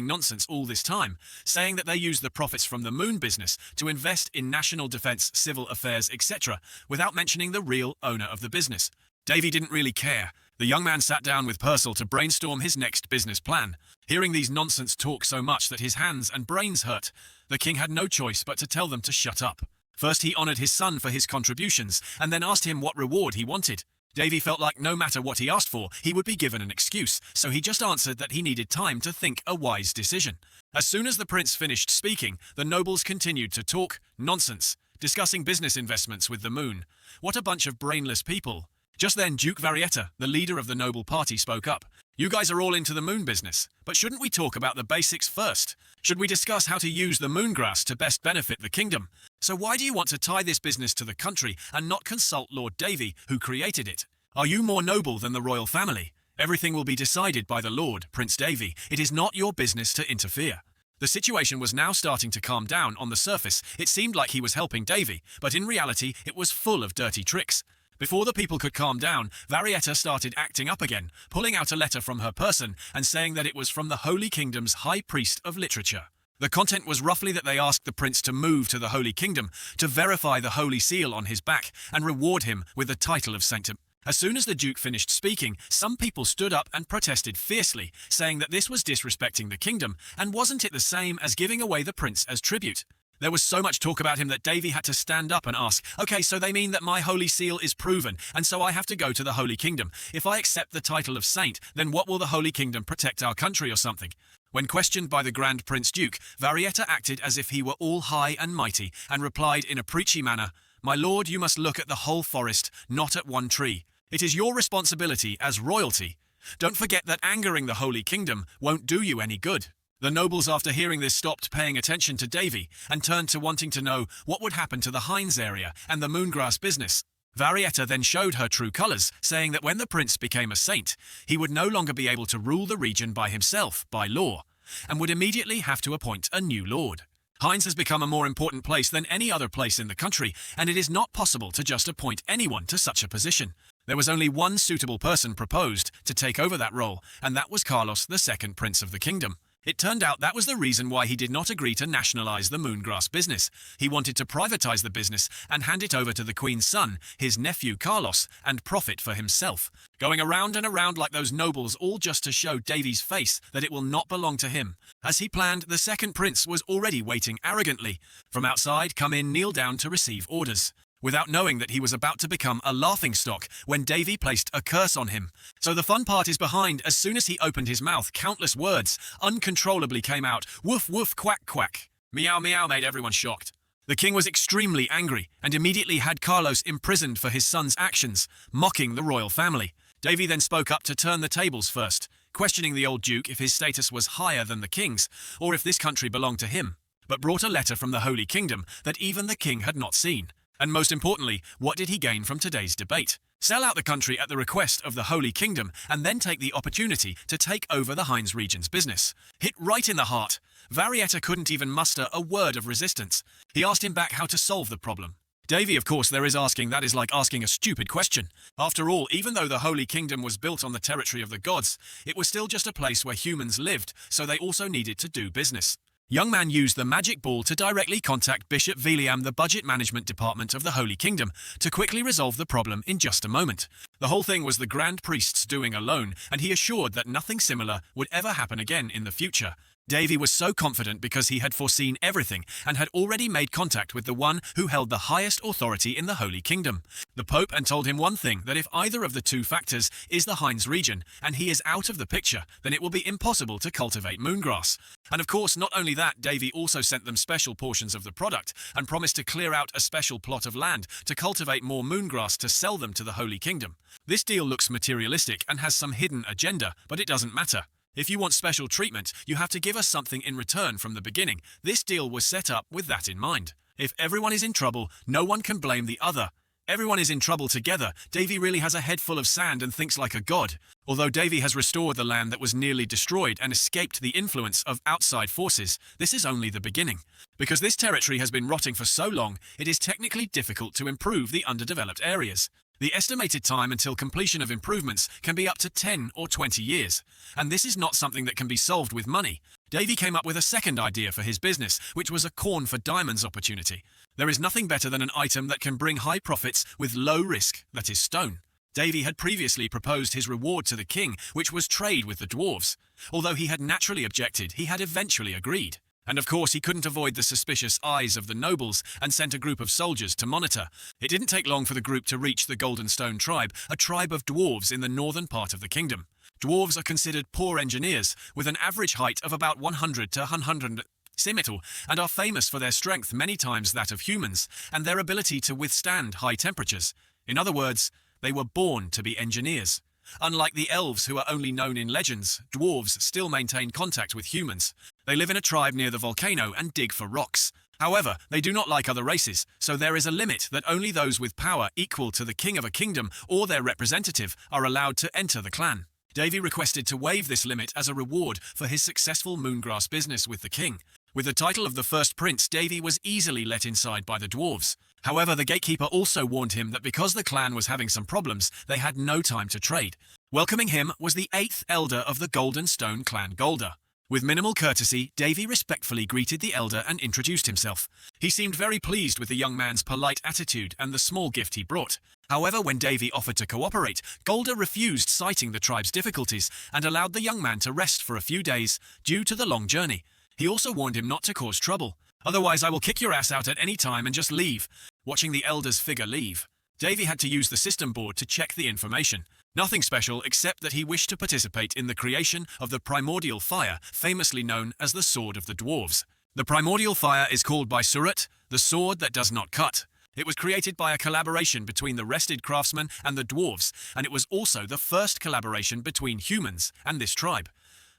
nonsense all this time, saying that they use the profits from the moon business to invest in national defense, civil affairs, etc., without mentioning the real owner of the business. Davy didn't really care. The young man sat down with Purcell to brainstorm his next business plan. Hearing these nonsense talk so much that his hands and brains hurt, the king had no choice but to tell them to shut up. First he honoured his son for his contributions, and then asked him what reward he wanted. Davy felt like no matter what he asked for, he would be given an excuse, so he just answered that he needed time to think a wise decision. As soon as the prince finished speaking, the nobles continued to talk nonsense, discussing business investments with the moon. What a bunch of brainless people. Just then Duke Varietta, the leader of the noble party, spoke up. You guys are all into the moon business, but shouldn't we talk about the basics first? Should we discuss how to use the moongrass to best benefit the kingdom? So why do you want to tie this business to the country and not consult Lord Davy, who created it? Are you more noble than the royal family? Everything will be decided by the Lord, Prince Davy. It is not your business to interfere. The situation was now starting to calm down. On the surface, it seemed like he was helping Davy, but in reality, it was full of dirty tricks. Before the people could calm down, Varietta started acting up again, pulling out a letter from her person and saying that it was from the Holy Kingdom's High Priest of Literature. The content was roughly that they asked the prince to move to the Holy Kingdom to verify the Holy Seal on his back and reward him with the title of Sanctum. As soon as the Duke finished speaking, some people stood up and protested fiercely, saying that this was disrespecting the kingdom, and wasn't it the same as giving away the prince as tribute? There was so much talk about him that Davy had to stand up and ask, okay, so they mean that my holy seal is proven, and so I have to go to the Holy Kingdom. If I accept the title of saint, then what will the Holy Kingdom protect our country or something? When questioned by the Grand Prince Duke, Varietta acted as if he were all high and mighty, and replied in a preachy manner, "My lord, you must look at the whole forest, not at one tree. It is your responsibility as royalty. Don't forget that angering the Holy Kingdom won't do you any good." The nobles, after hearing this, stopped paying attention to Davy and turned to wanting to know what would happen to the Hines area and the moongrass business. Varietta then showed her true colours, saying that when the prince became a saint, he would no longer be able to rule the region by himself, by law, and would immediately have to appoint a new lord. Hines has become a more important place than any other place in the country, and it is not possible to just appoint anyone to such a position. There was only one suitable person proposed to take over that role, and that was Carlos, the second prince of the kingdom. It turned out that was the reason why he did not agree to nationalize the moongrass business. He wanted to privatize the business and hand it over to the Queen's son, his nephew Carlos, and profit for himself. Going around and around like those nobles, all just to show Davy's face that it will not belong to him. As he planned, the second prince was already waiting arrogantly. From outside, come in, kneel down to receive orders, without knowing that he was about to become a laughingstock when Davy placed a curse on him. So the fun part is behind. As soon as he opened his mouth, countless words uncontrollably came out. Woof, woof, quack, quack. Meow, meow made everyone shocked. The king was extremely angry and immediately had Carlos imprisoned for his son's actions, mocking the royal family. Davy then spoke up to turn the tables first, questioning the old duke if his status was higher than the king's, or if this country belonged to him, but brought a letter from the Holy Kingdom that even the king had not seen. And most importantly, what did he gain from today's debate? Sell out the country at the request of the Holy Kingdom and then take the opportunity to take over the Hines region's business. Hit right in the heart. Varietta couldn't even muster a word of resistance. He asked him back how to solve the problem. Davy, of course, there is asking, that is like asking a stupid question. After all, even though the Holy Kingdom was built on the territory of the gods, it was still just a place where humans lived, so they also needed to do business. Young man used the magic ball to directly contact Bishop Viliam, the budget management department of the Holy Kingdom, to quickly resolve the problem in just a moment. The whole thing was the Grand Priest's doing alone, and he assured that nothing similar would ever happen again in the future. Davy was so confident because he had foreseen everything and had already made contact with the one who held the highest authority in the Holy Kingdom, the Pope, and told him one thing, that if either of the two factors is the Hines region and he is out of the picture, then it will be impossible to cultivate moongrass. And of course, not only that, Davy also sent them special portions of the product and promised to clear out a special plot of land to cultivate more moongrass to sell them to the Holy Kingdom. This deal looks materialistic and has some hidden agenda, but it doesn't matter. If you want special treatment, you have to give us something in return from the beginning. This deal was set up with that in mind. If everyone is in trouble, no one can blame the other. Everyone is in trouble together. Davy really has a head full of sand and thinks like a god. Although Davy has restored the land that was nearly destroyed and escaped the influence of outside forces, this is only the beginning. Because this territory has been rotting for so long, it is technically difficult to improve the underdeveloped areas. The estimated time until completion of improvements can be up to 10 or 20 years, and this is not something that can be solved with money. Davy came up with a second idea for his business, which was a corn for diamonds opportunity. There is nothing better than an item that can bring high profits with low risk, that is stone. Davy had previously proposed his reward to the king, which was trade with the dwarves. Although he had naturally objected, he had eventually agreed. And of course he couldn't avoid the suspicious eyes of the nobles and sent a group of soldiers to monitor. It didn't take long for the group to reach the Golden Stone tribe, a tribe of dwarves in the northern part of the kingdom. Dwarves are considered poor engineers, with an average height of about 100 to 100 cm, and are famous for their strength, many times that of humans, and their ability to withstand high temperatures. In other words, they were born to be engineers. Unlike the elves, who are only known in legends, dwarves still maintain contact with humans. They live in a tribe near the volcano and dig for rocks. However, they do not like other races, so there is a limit that only those with power equal to the king of a kingdom or their representative are allowed to enter the clan. Davy requested to waive this limit as a reward for his successful moongrass business with the king. With the title of the first prince, Davy was easily let inside by the dwarves. However, the gatekeeper also warned him that because the clan was having some problems, they had no time to trade. Welcoming him was the 8th elder of the Golden Stone clan, Golda. With minimal courtesy, Davy respectfully greeted the elder and introduced himself. He seemed very pleased with the young man's polite attitude and the small gift he brought. However, when Davy offered to cooperate, Golda refused, citing the tribe's difficulties, and allowed the young man to rest for a few days due to the long journey. He also warned him not to cause trouble. Otherwise, I will kick your ass out at any time and just leave. Watching the elder's figure leave, Davy had to use the system board to check the information. Nothing special except that he wished to participate in the creation of the primordial fire, famously known as the Sword of the Dwarves. The primordial fire is called by Surat the sword that does not cut. It was created by a collaboration between the rested craftsmen and the dwarves, and it was also the first collaboration between humans and this tribe.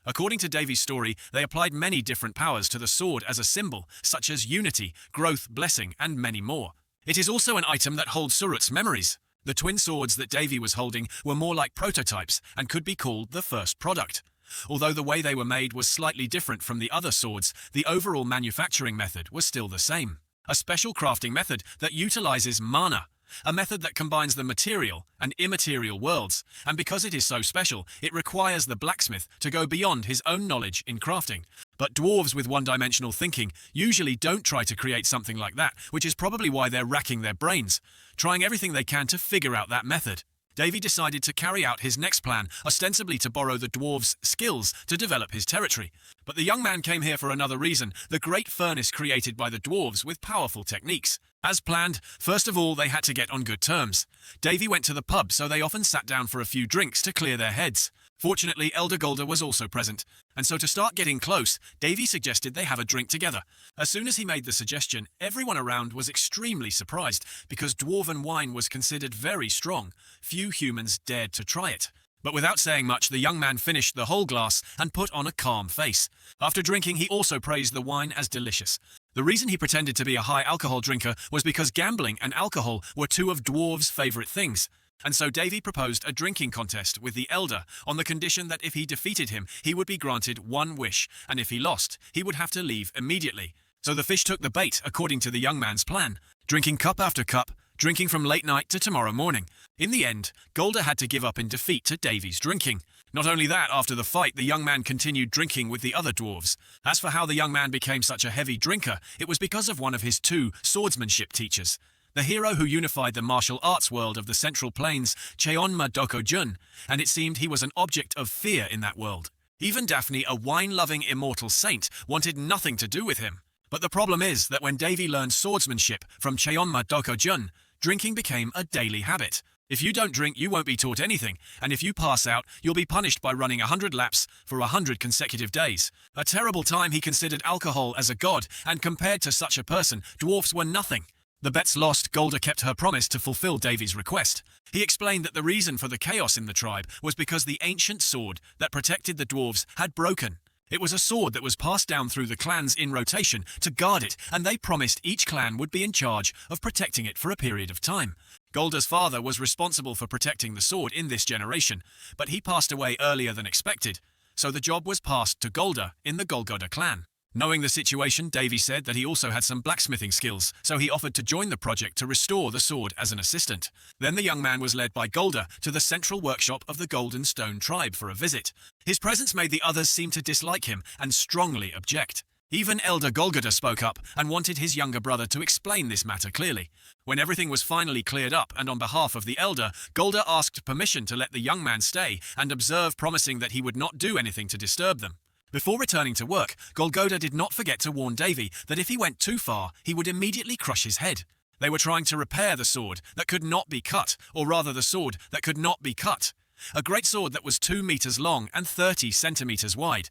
According to Davy's story, they applied many different powers to the sword as a symbol, such as unity, growth, blessing, and many more. It is also an item that holds Surat's memories. The twin swords that Davy was holding were more like prototypes and could be called the first product. Although the way they were made was slightly different from the other swords, the overall manufacturing method was still the same. A special crafting method that utilizes mana, a method that combines the material and immaterial worlds, and because it is so special, it requires the blacksmith to go beyond his own knowledge in crafting. But dwarves with one-dimensional thinking usually don't try to create something like that, which is probably why they're racking their brains, trying everything they can to figure out that method. Davy decided to carry out his next plan, ostensibly to borrow the dwarves' skills to develop his territory. But the young man came here for another reason, the great furnace created by the dwarves with powerful techniques. As planned, first of all, they had to get on good terms. Davy went to the pub, so they often sat down for a few drinks to clear their heads. Fortunately, Elder Golda was also present, and so to start getting close, Davy suggested they have a drink together. As soon as he made the suggestion, everyone around was extremely surprised, because dwarven wine was considered very strong. Few humans dared to try it. But without saying much, the young man finished the whole glass and put on a calm face. After drinking, he also praised the wine as delicious. The reason he pretended to be a high alcohol drinker was because gambling and alcohol were two of dwarves' favorite things. And so Davy proposed a drinking contest with the elder on the condition that if he defeated him, he would be granted one wish, and if he lost, he would have to leave immediately. So the fish took the bait according to the young man's plan, drinking cup after cup, drinking from late night to tomorrow morning. In the end, Golda had to give up in defeat to Davy's drinking. Not only that, after the fight, the young man continued drinking with the other dwarves. As for how the young man became such a heavy drinker, it was because of one of his two swordsmanship teachers. The hero who unified the martial arts world of the Central Plains, Cheonma Doko-jun, and it seemed he was an object of fear in that world. Even Daphne, a wine-loving immortal saint, wanted nothing to do with him. But the problem is that when Davy learned swordsmanship from Cheonma Doko-jun, drinking became a daily habit. If you don't drink, you won't be taught anything, and if you pass out, you'll be punished by running 100 laps for 100 consecutive days. A terrible time. He considered alcohol as a god, and compared to such a person, dwarfs were nothing. The bets lost, Golda kept her promise to fulfill Davy's request. He explained that the reason for the chaos in the tribe was because the ancient sword that protected the dwarves had broken. It was a sword that was passed down through the clans in rotation to guard it, and they promised each clan would be in charge of protecting it for a period of time. Golda's father was responsible for protecting the sword in this generation, but he passed away earlier than expected, so the job was passed to Golda in the Golgoda clan. Knowing the situation, Davy said that he also had some blacksmithing skills, so he offered to join the project to restore the sword as an assistant. Then the young man was led by Golda to the central workshop of the Golden Stone tribe for a visit. His presence made the others seem to dislike him and strongly object. Even Elder Golgoda spoke up and wanted his younger brother to explain this matter clearly. When everything was finally cleared up and on behalf of the elder, Golda asked permission to let the young man stay and observe, promising that he would not do anything to disturb them. Before returning to work, Golgoda did not forget to warn Davy that if he went too far, he would immediately crush his head. They were trying to repair the sword that could not be cut, or rather the sword that could not be cut. A great sword that was 2 meters long and 30 centimeters wide.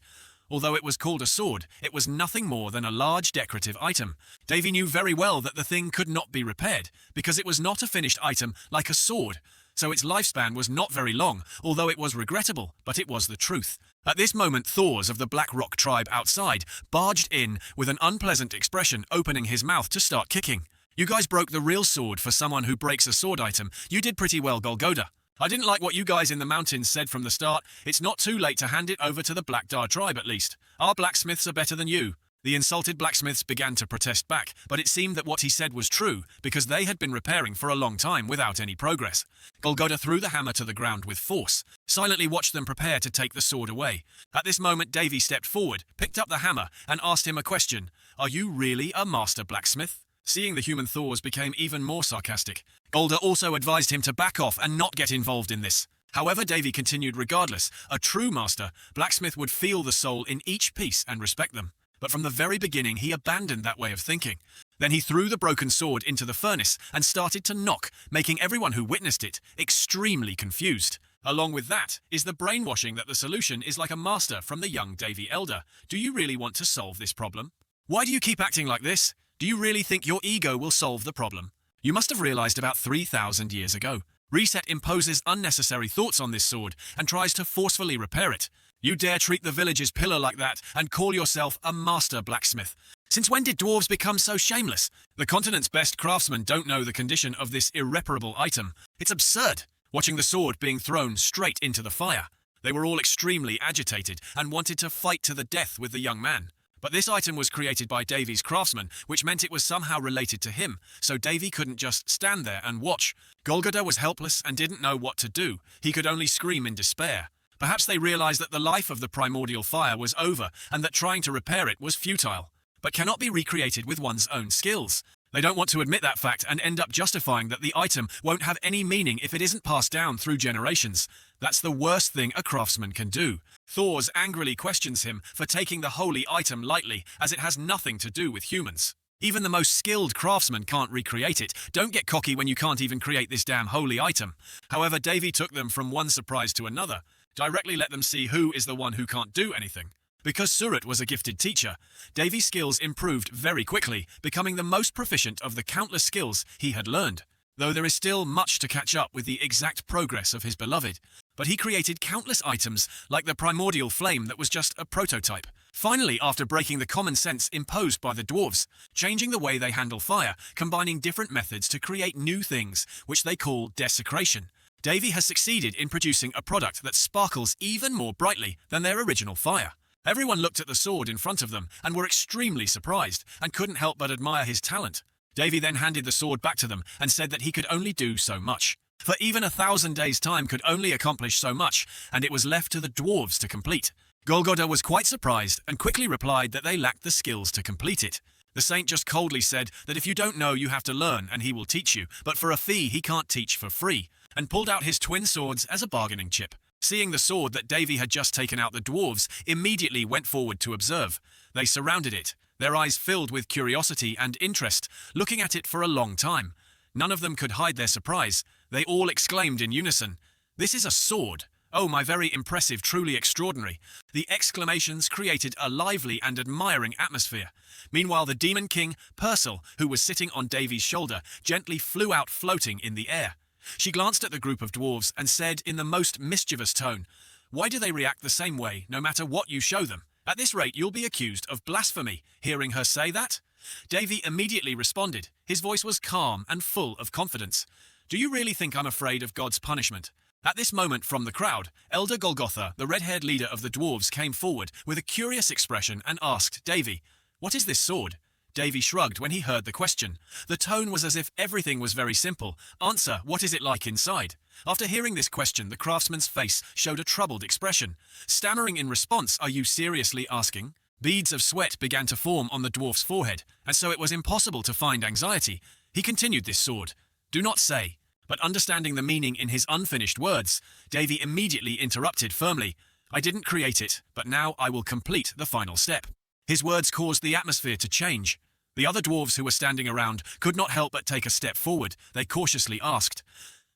Although it was called a sword, it was nothing more than a large decorative item. Davy knew very well that the thing could not be repaired, because it was not a finished item like a sword. So its lifespan was not very long, although it was regrettable, but it was the truth. At this moment, Thors of the Black Rock tribe outside barged in with an unpleasant expression, opening his mouth to start kicking. "You guys broke the real sword for someone who breaks a sword item. You did pretty well, Golgoda. I didn't like what you guys in the mountains said from the start. It's not too late to hand it over to the Black Dar tribe at least. Our blacksmiths are better than you." The insulted blacksmiths began to protest back, but it seemed that what he said was true, because they had been repairing for a long time without any progress. Golgoda threw the hammer to the ground with force, silently watched them prepare to take the sword away. At this moment, Davy stepped forward, picked up the hammer, and asked him a question. "Are you really a master blacksmith?" Seeing the human Thors became even more sarcastic. Golda also advised him to back off and not get involved in this. However, Davy continued regardless. A true master blacksmith would feel the soul in each piece and respect them. But from the very beginning, he abandoned that way of thinking. Then he threw the broken sword into the furnace and started to knock, making everyone who witnessed it extremely confused. Along with that is the brainwashing that the solution is like a master from the young Davy Elder. Do you really want to solve this problem? Why do you keep acting like this? Do you really think your ego will solve the problem? You must have realized about 3,000 years ago. Reset imposes unnecessary thoughts on this sword and tries to forcefully repair it. You dare treat the village's pillar like that and call yourself a master blacksmith. Since when did dwarves become so shameless? The continent's best craftsmen don't know the condition of this irreparable item. It's absurd. Watching the sword being thrown straight into the fire. They were all extremely agitated and wanted to fight to the death with the young man. But this item was created by Davy's craftsman, which meant it was somehow related to him, so Davy couldn't just stand there and watch. Golgoda was helpless and didn't know what to do. He could only scream in despair. Perhaps they realized that the life of the primordial fire was over and that trying to repair it was futile, but cannot be recreated with one's own skills. They don't want to admit that fact and end up justifying that the item won't have any meaning if it isn't passed down through generations. That's the worst thing a craftsman can do. Thor angrily questions him for taking the holy item lightly, as it has nothing to do with humans. Even the most skilled craftsman can't recreate it. Don't get cocky when you can't even create this damn holy item. However, Davy took them from one surprise to another. Directly let them see who is the one who can't do anything. Because Surat was a gifted teacher, Davy's skills improved very quickly, becoming the most proficient of the countless skills he had learned. Though there is still much to catch up with the exact progress of his beloved. But he created countless items, like the primordial flame that was just a prototype. Finally, after breaking the common sense imposed by the dwarves, changing the way they handle fire, combining different methods to create new things, which they call desecration, Davy has succeeded in producing a product that sparkles even more brightly than their original fire. Everyone looked at the sword in front of them and were extremely surprised and couldn't help but admire his talent. Davy then handed the sword back to them and said that he could only do so much. For even 1,000 days' time could only accomplish so much, and it was left to the dwarves to complete. Golgoda was quite surprised and quickly replied that they lacked the skills to complete it. The saint just coldly said that if you don't know, you have to learn and he will teach you, but for a fee he can't teach for free, and pulled out his twin swords as a bargaining chip. Seeing the sword that Davy had just taken out, the dwarves immediately went forward to observe. They surrounded it, their eyes filled with curiosity and interest, looking at it for a long time. None of them could hide their surprise. They all exclaimed in unison, "This is a sword! Oh, my very impressive, truly extraordinary." The exclamations created a lively and admiring atmosphere. Meanwhile, the demon king, Purcell, who was sitting on Davy's shoulder, gently flew out floating in the air. She glanced at the group of dwarves and said in the most mischievous tone, "Why do they react the same way no matter what you show them? At this rate you'll be accused of blasphemy." Hearing her say that, Davy immediately responded. His voice was calm and full of confidence. "Do you really think I'm afraid of God's punishment?" At this moment from the crowd, Elder Golgotha, the red-haired leader of the dwarves, came forward with a curious expression and asked Davy, "What is this sword?" Davy shrugged when he heard the question. The tone was as if everything was very simple. "Answer, what is it like inside?" After hearing this question, the craftsman's face showed a troubled expression. Stammering in response, "Are you seriously asking?" Beads of sweat began to form on the dwarf's forehead, and so it was impossible to find anxiety. He continued, "This sword. Do not say." But understanding the meaning in his unfinished words, Davy immediately interrupted firmly, "I didn't create it, but now I will complete the final step." His words caused the atmosphere to change. The other dwarves who were standing around could not help but take a step forward. They cautiously asked,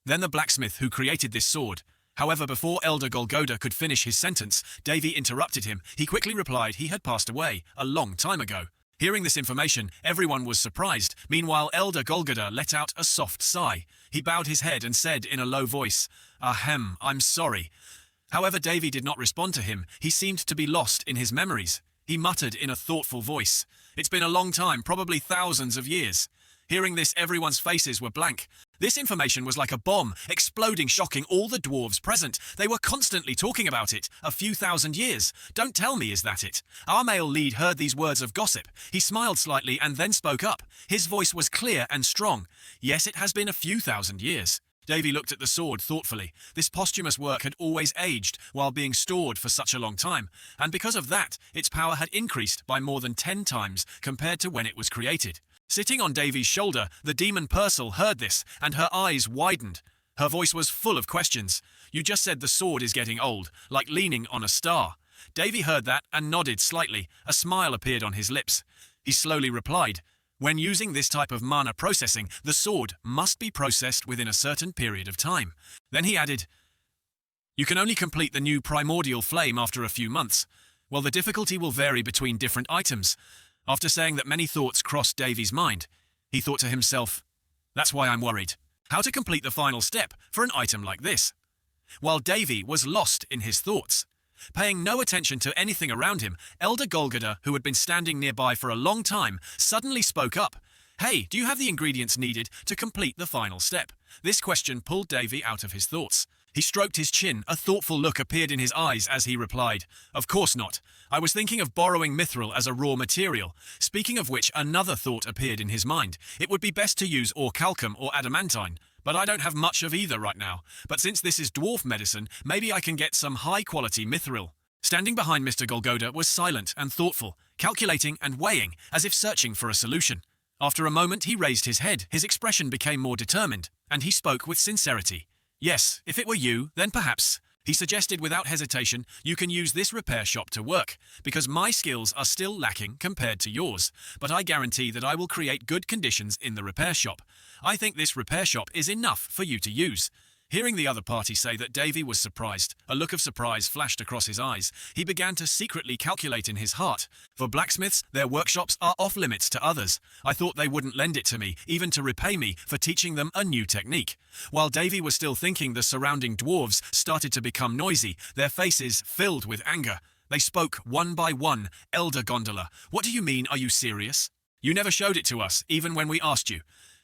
"Then the blacksmith who created this sword?" However, before Elder Golgoda could finish his sentence, Davy interrupted him. He quickly replied he had passed away a long time ago. Hearing this information, everyone was surprised. Meanwhile, Elder Golgoda let out a soft sigh. He bowed his head and said in a low voice, "Ahem, I'm sorry." However, Davy did not respond to him. He seemed to be lost in his memories. He muttered in a thoughtful voice, "It's been a long time, probably thousands of years." Hearing this, everyone's faces were blank. This information was like a bomb, exploding, shocking all the dwarves present. They were constantly talking about it. "A few thousand years. Don't tell me, is that it?" Our male lead heard these words of gossip. He smiled slightly and then spoke up. His voice was clear and strong. "Yes, it has been a few thousand years." Davy looked at the sword thoughtfully. This posthumous work had always aged while being stored for such a long time, and because of that, its power had increased by more than 10 times compared to when it was created. Sitting on Davy's shoulder, the demon Purcell heard this, and her eyes widened. Her voice was full of questions. "You just said the sword is getting old, like leaning on a star." Davy heard that and nodded slightly. A smile appeared on his lips. He slowly replied, "When using this type of mana processing, the sword must be processed within a certain period of time." Then he added, "You can only complete the new primordial flame after a few months. Well, the difficulty will vary between different items." After saying that, many thoughts crossed Davy's mind. He thought to himself, "That's why I'm worried. How to complete the final step for an item like this?" While Davy was lost in his thoughts, paying no attention to anything around him, Elder Golgada, who had been standing nearby for a long time, suddenly spoke up. "Hey, do you have the ingredients needed to complete the final step?" This question pulled Davy out of his thoughts. He stroked his chin. A thoughtful look appeared in his eyes as he replied, "Of course not. I was thinking of borrowing mithril as a raw material." Speaking of which, another thought appeared in his mind. It would be best to use orichalcum or adamantine, but I don't have much of either right now. But since this is dwarf medicine, maybe I can get some high-quality mithril. Standing behind Mr. Golgoda was silent and thoughtful, calculating and weighing, as if searching for a solution. After a moment, he raised his head. His expression became more determined, and he spoke with sincerity. "Yes, if it were you, then perhaps," he suggested without hesitation, "you can use this repair shop to work, because my skills are still lacking compared to yours. But I guarantee that I will create good conditions in the repair shop. I think this repair shop is enough for you to use." Hearing the other party say that, Davy was surprised. A look of surprise flashed across his eyes. He began to secretly calculate in his heart. "For blacksmiths, their workshops are off limits to others. I thought they wouldn't lend it to me, even to repay me for teaching them a new technique." While Davy was still thinking, the surrounding dwarves started to become noisy, their faces filled with anger. They spoke one by one. "Elder Gondola, what do you mean? Are you serious? You never showed it to us, even when we asked you."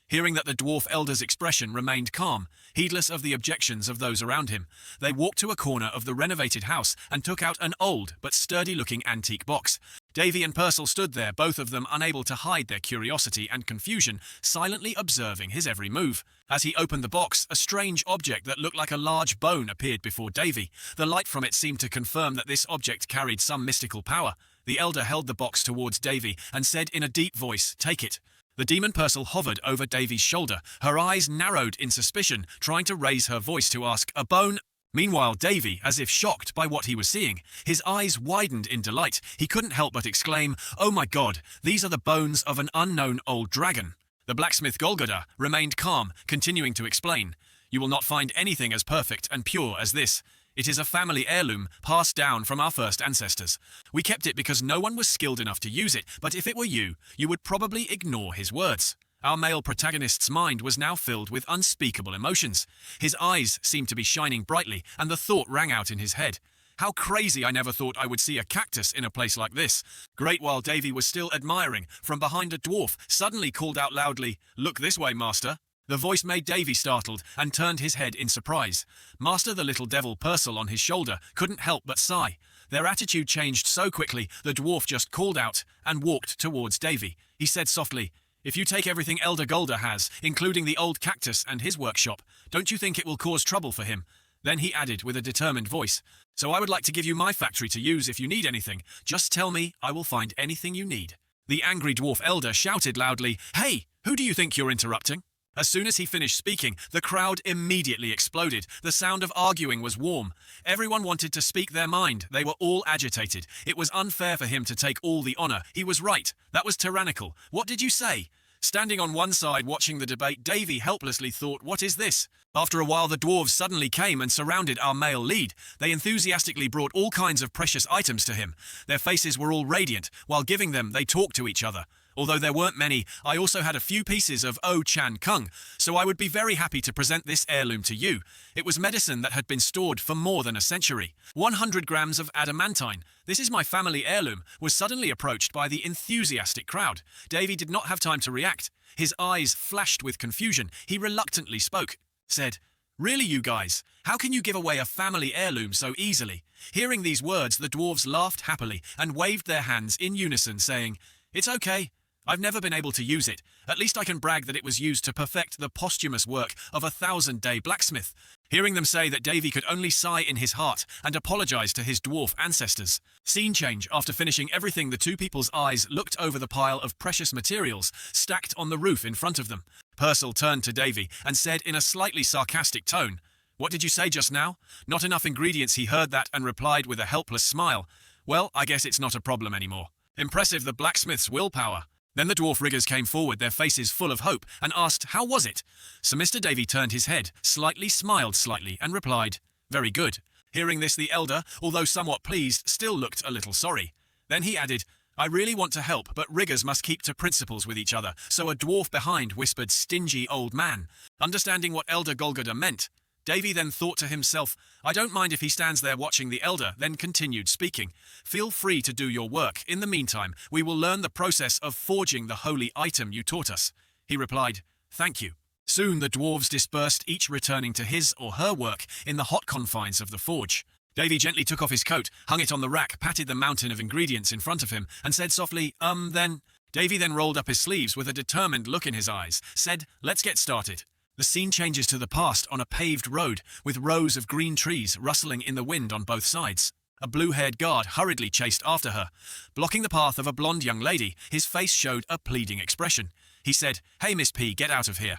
Hearing that, the dwarf elder's expression remained calm, heedless of the objections of those around him. They walked to a corner of the renovated house and took out an old but sturdy-looking antique box. Davy and Purcell stood there, both of them unable to hide their curiosity and confusion, silently observing his every move. As he opened the box, a strange object that looked like a large bone appeared before Davy. The light from it seemed to confirm that this object carried some mystical power. The elder held the box towards Davy and said in a deep voice, "Take it." The demon Purcell hovered over Davy's shoulder. Her eyes narrowed in suspicion, trying to raise her voice to ask, "A bone?" Meanwhile, Davy, as if shocked by what he was seeing, his eyes widened in delight. He couldn't help but exclaim, "Oh my God, these are the bones of an unknown old dragon." The blacksmith Golgoda remained calm, continuing to explain, "You will not find anything as perfect and pure as this. It is a family heirloom passed down from our first ancestors. We kept it because no one was skilled enough to use it, but if it were you, you would probably ignore his words." Our male protagonist's mind was now filled with unspeakable emotions. His eyes seemed to be shining brightly, and the thought rang out in his head, "How crazy, I never thought I would see a cactus in a place like this." Great. While Davy was still admiring, from behind, a dwarf suddenly called out loudly, "Look this way, master." The voice made Davy startled and turned his head in surprise. Master the little devil Purcell on his shoulder couldn't help but sigh. Their attitude changed so quickly, the dwarf just called out and walked towards Davy. He said softly, "If you take everything Elder Golda has, including the old cactus and his workshop, don't you think it will cause trouble for him?" Then he added with a determined voice, "So I would like to give you my factory to use if you need anything. Just tell me, I will find anything you need." The angry dwarf elder shouted loudly, "Hey, who do you think you're interrupting?" As soon as he finished speaking, the crowd immediately exploded. The sound of arguing was warm. Everyone wanted to speak their mind. They were all agitated. It was unfair for him to take all the honor. He was right. That was tyrannical. What did you say? Standing on one side watching the debate, Davy helplessly thought, "What is this?" After a while, the dwarves suddenly came and surrounded our male lead. They enthusiastically brought all kinds of precious items to him. Their faces were all radiant. While giving them, they talked to each other. Although there weren't many, I also had a few pieces of O-Chan Kung, so I would be very happy to present this heirloom to you. It was medicine that had been stored for more than a century. 100 grams of adamantine. This is my family heirloom, was suddenly approached by the enthusiastic crowd. Davy did not have time to react. His eyes flashed with confusion. He reluctantly spoke, said, "Really, you guys? How can you give away a family heirloom so easily?" Hearing these words, the dwarves laughed happily and waved their hands in unison, saying, "It's okay. I've never been able to use it. At least I can brag that it was used to perfect the posthumous work of a 1,000-day blacksmith." Hearing them say that, Davy could only sigh in his heart and apologize to his dwarf ancestors. Scene change. After finishing everything, the two people's eyes looked over the pile of precious materials stacked on the roof in front of them. Purcell turned to Davy and said in a slightly sarcastic tone, What did you say just now? Not enough ingredients. He heard that and replied with a helpless smile. Well, I guess it's not a problem anymore. Impressive, the blacksmith's willpower. Then the dwarf riggers came forward, their faces full of hope, and asked, how was it? So Mr. Davy turned his head, smiled slightly, and replied, very good. Hearing this, the elder, although somewhat pleased, still looked a little sorry. Then he added, I really want to help, but riggers must keep to principles with each other. So a dwarf behind whispered, stingy old man. Understanding what Elder Golgada meant, Davy then thought to himself, I don't mind if he stands there watching the elder, then continued speaking. Feel free to do your work. In the meantime, we will learn the process of forging the holy item you taught us. He replied, thank you. Soon the dwarves dispersed, each returning to his or her work in the hot confines of the forge. Davy gently took off his coat, hung it on the rack, patted the mountain of ingredients in front of him, and said softly, then... Davy then rolled up his sleeves with a determined look in his eyes, said, let's get started. The scene changes to the past on a paved road, with rows of green trees rustling in the wind on both sides. A blue-haired guard hurriedly chased after her. Blocking the path of a blonde young lady, his face showed a pleading expression. He said, hey Miss P, get out of here.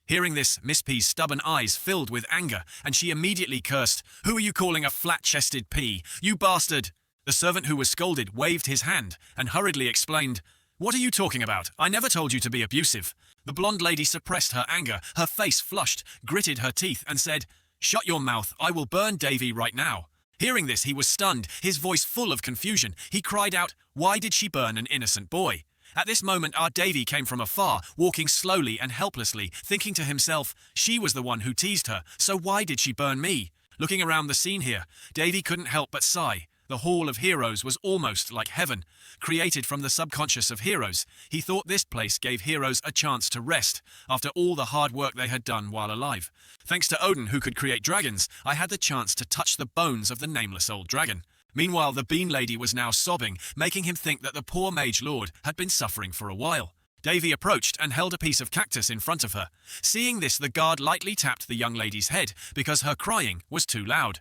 Hearing this, Miss P's stubborn eyes filled with anger, and she immediately cursed, who are you calling a flat-chested P? You bastard! The servant who was scolded waved his hand, and hurriedly explained, what are you talking about? I never told you to be abusive. The blonde lady suppressed her anger, her face flushed, gritted her teeth, and said, shut your mouth, I will burn Davy right now. Hearing this, he was stunned, his voice full of confusion. He cried out, why did she burn an innocent boy? At this moment, our Davy came from afar, walking slowly and helplessly, thinking to himself, she was the one who teased her, so why did she burn me? Looking around the scene here, Davy couldn't help but sigh. The Hall of Heroes was almost like heaven, created from the subconscious of heroes. He thought this place gave heroes a chance to rest after all the hard work they had done while alive. Thanks to Odin, who could create dragons, I had the chance to touch the bones of the nameless old dragon. Meanwhile, the bean lady was now sobbing, making him think that the poor mage lord had been suffering for a while. Davy approached and held a piece of cactus in front of her. Seeing this, the guard lightly tapped the young lady's head because her crying was too loud.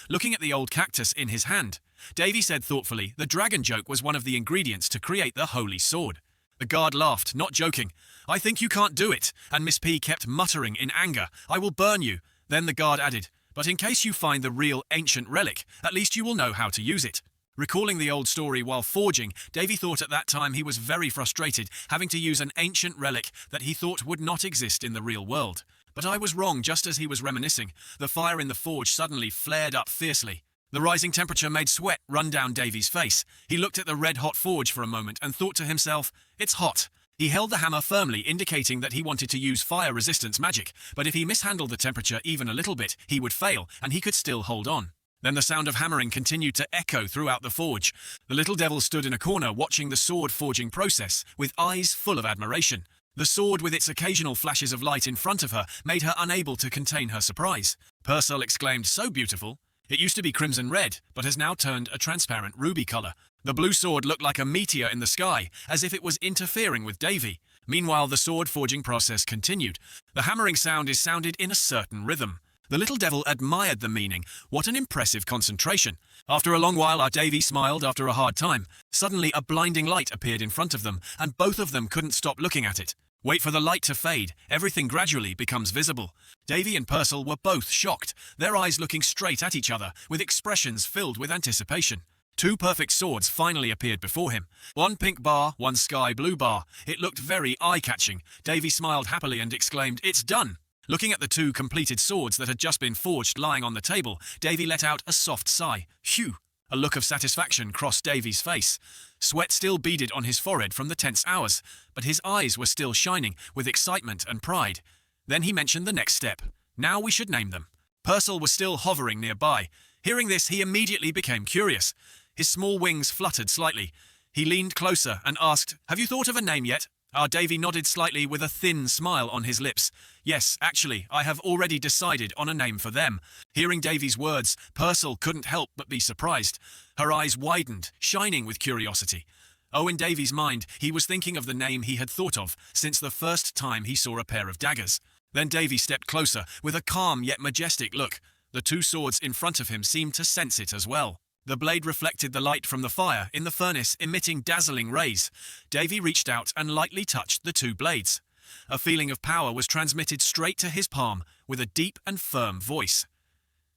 Looking at the old cactus in his hand, Davy said thoughtfully, the dragon joke was one of the ingredients to create the holy sword. The guard laughed, not joking. I think you can't do it, and Miss P kept muttering in anger, I will burn you. Then the guard added, but in case you find the real ancient relic, at least you will know how to use it. Recalling the old story while forging, Davy thought at that time he was very frustrated, having to use an ancient relic that he thought would not exist in the real world. But I was wrong. Just as he was reminiscing, the fire in the forge suddenly flared up fiercely. The rising temperature made sweat run down Davy's face. He looked at the red-hot forge for a moment and thought to himself, it's hot. He held the hammer firmly, indicating that he wanted to use fire resistance magic, but if he mishandled the temperature even a little bit, he would fail, and he could still hold on. Then the sound of hammering continued to echo throughout the forge. The little devil stood in a corner watching the sword forging process, with eyes full of admiration. The sword, with its occasional flashes of light in front of her, made her unable to contain her surprise. Purcell exclaimed, so beautiful. It used to be crimson red, but has now turned a transparent ruby color. The blue sword looked like a meteor in the sky, as if it was interfering with Davy. Meanwhile, the sword forging process continued. The hammering sound is sounded in a certain rhythm. The little devil admired the meaning. What an impressive concentration. After a long while, our Davy smiled after a hard time. Suddenly, a blinding light appeared in front of them, and both of them couldn't stop looking at it. Wait for the light to fade. Everything gradually becomes visible. Davy and Purcell were both shocked, their eyes looking straight at each other, with expressions filled with anticipation. Two perfect swords finally appeared before him. One pink bar, one sky blue bar. It looked very eye-catching. Davy smiled happily and exclaimed, it's done! Looking at the two completed swords that had just been forged lying on the table, Davy let out a soft sigh. Phew! A look of satisfaction crossed Davy's face. Sweat still beaded on his forehead from the tense hours, but his eyes were still shining with excitement and pride. Then he mentioned the next step. Now we should name them. Purcell was still hovering nearby. Hearing this, he immediately became curious. His small wings fluttered slightly. He leaned closer and asked, have you thought of a name yet? Our Davy nodded slightly with a thin smile on his lips. Yes, actually, I have already decided on a name for them. Hearing Davy's words, Purcell couldn't help but be surprised. Her eyes widened, shining with curiosity. Oh, in Davy's mind, he was thinking of the name he had thought of since the first time he saw a pair of daggers. Then Davy stepped closer, with a calm yet majestic look. The two swords in front of him seemed to sense it as well. The blade reflected the light from the fire in the furnace, emitting dazzling rays. Davy reached out and lightly touched the two blades. A feeling of power was transmitted straight to his palm with a deep and firm voice,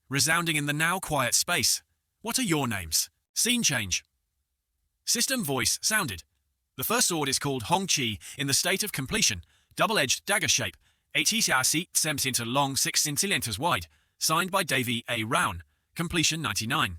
resounding in the now quiet space. What are your names? Scene change. System voice sounded. The first sword is called Hong Chi in the state of completion, double-edged dagger shape, 8 cm long, 6 cm wide, signed by Davy A. Rown, completion 99.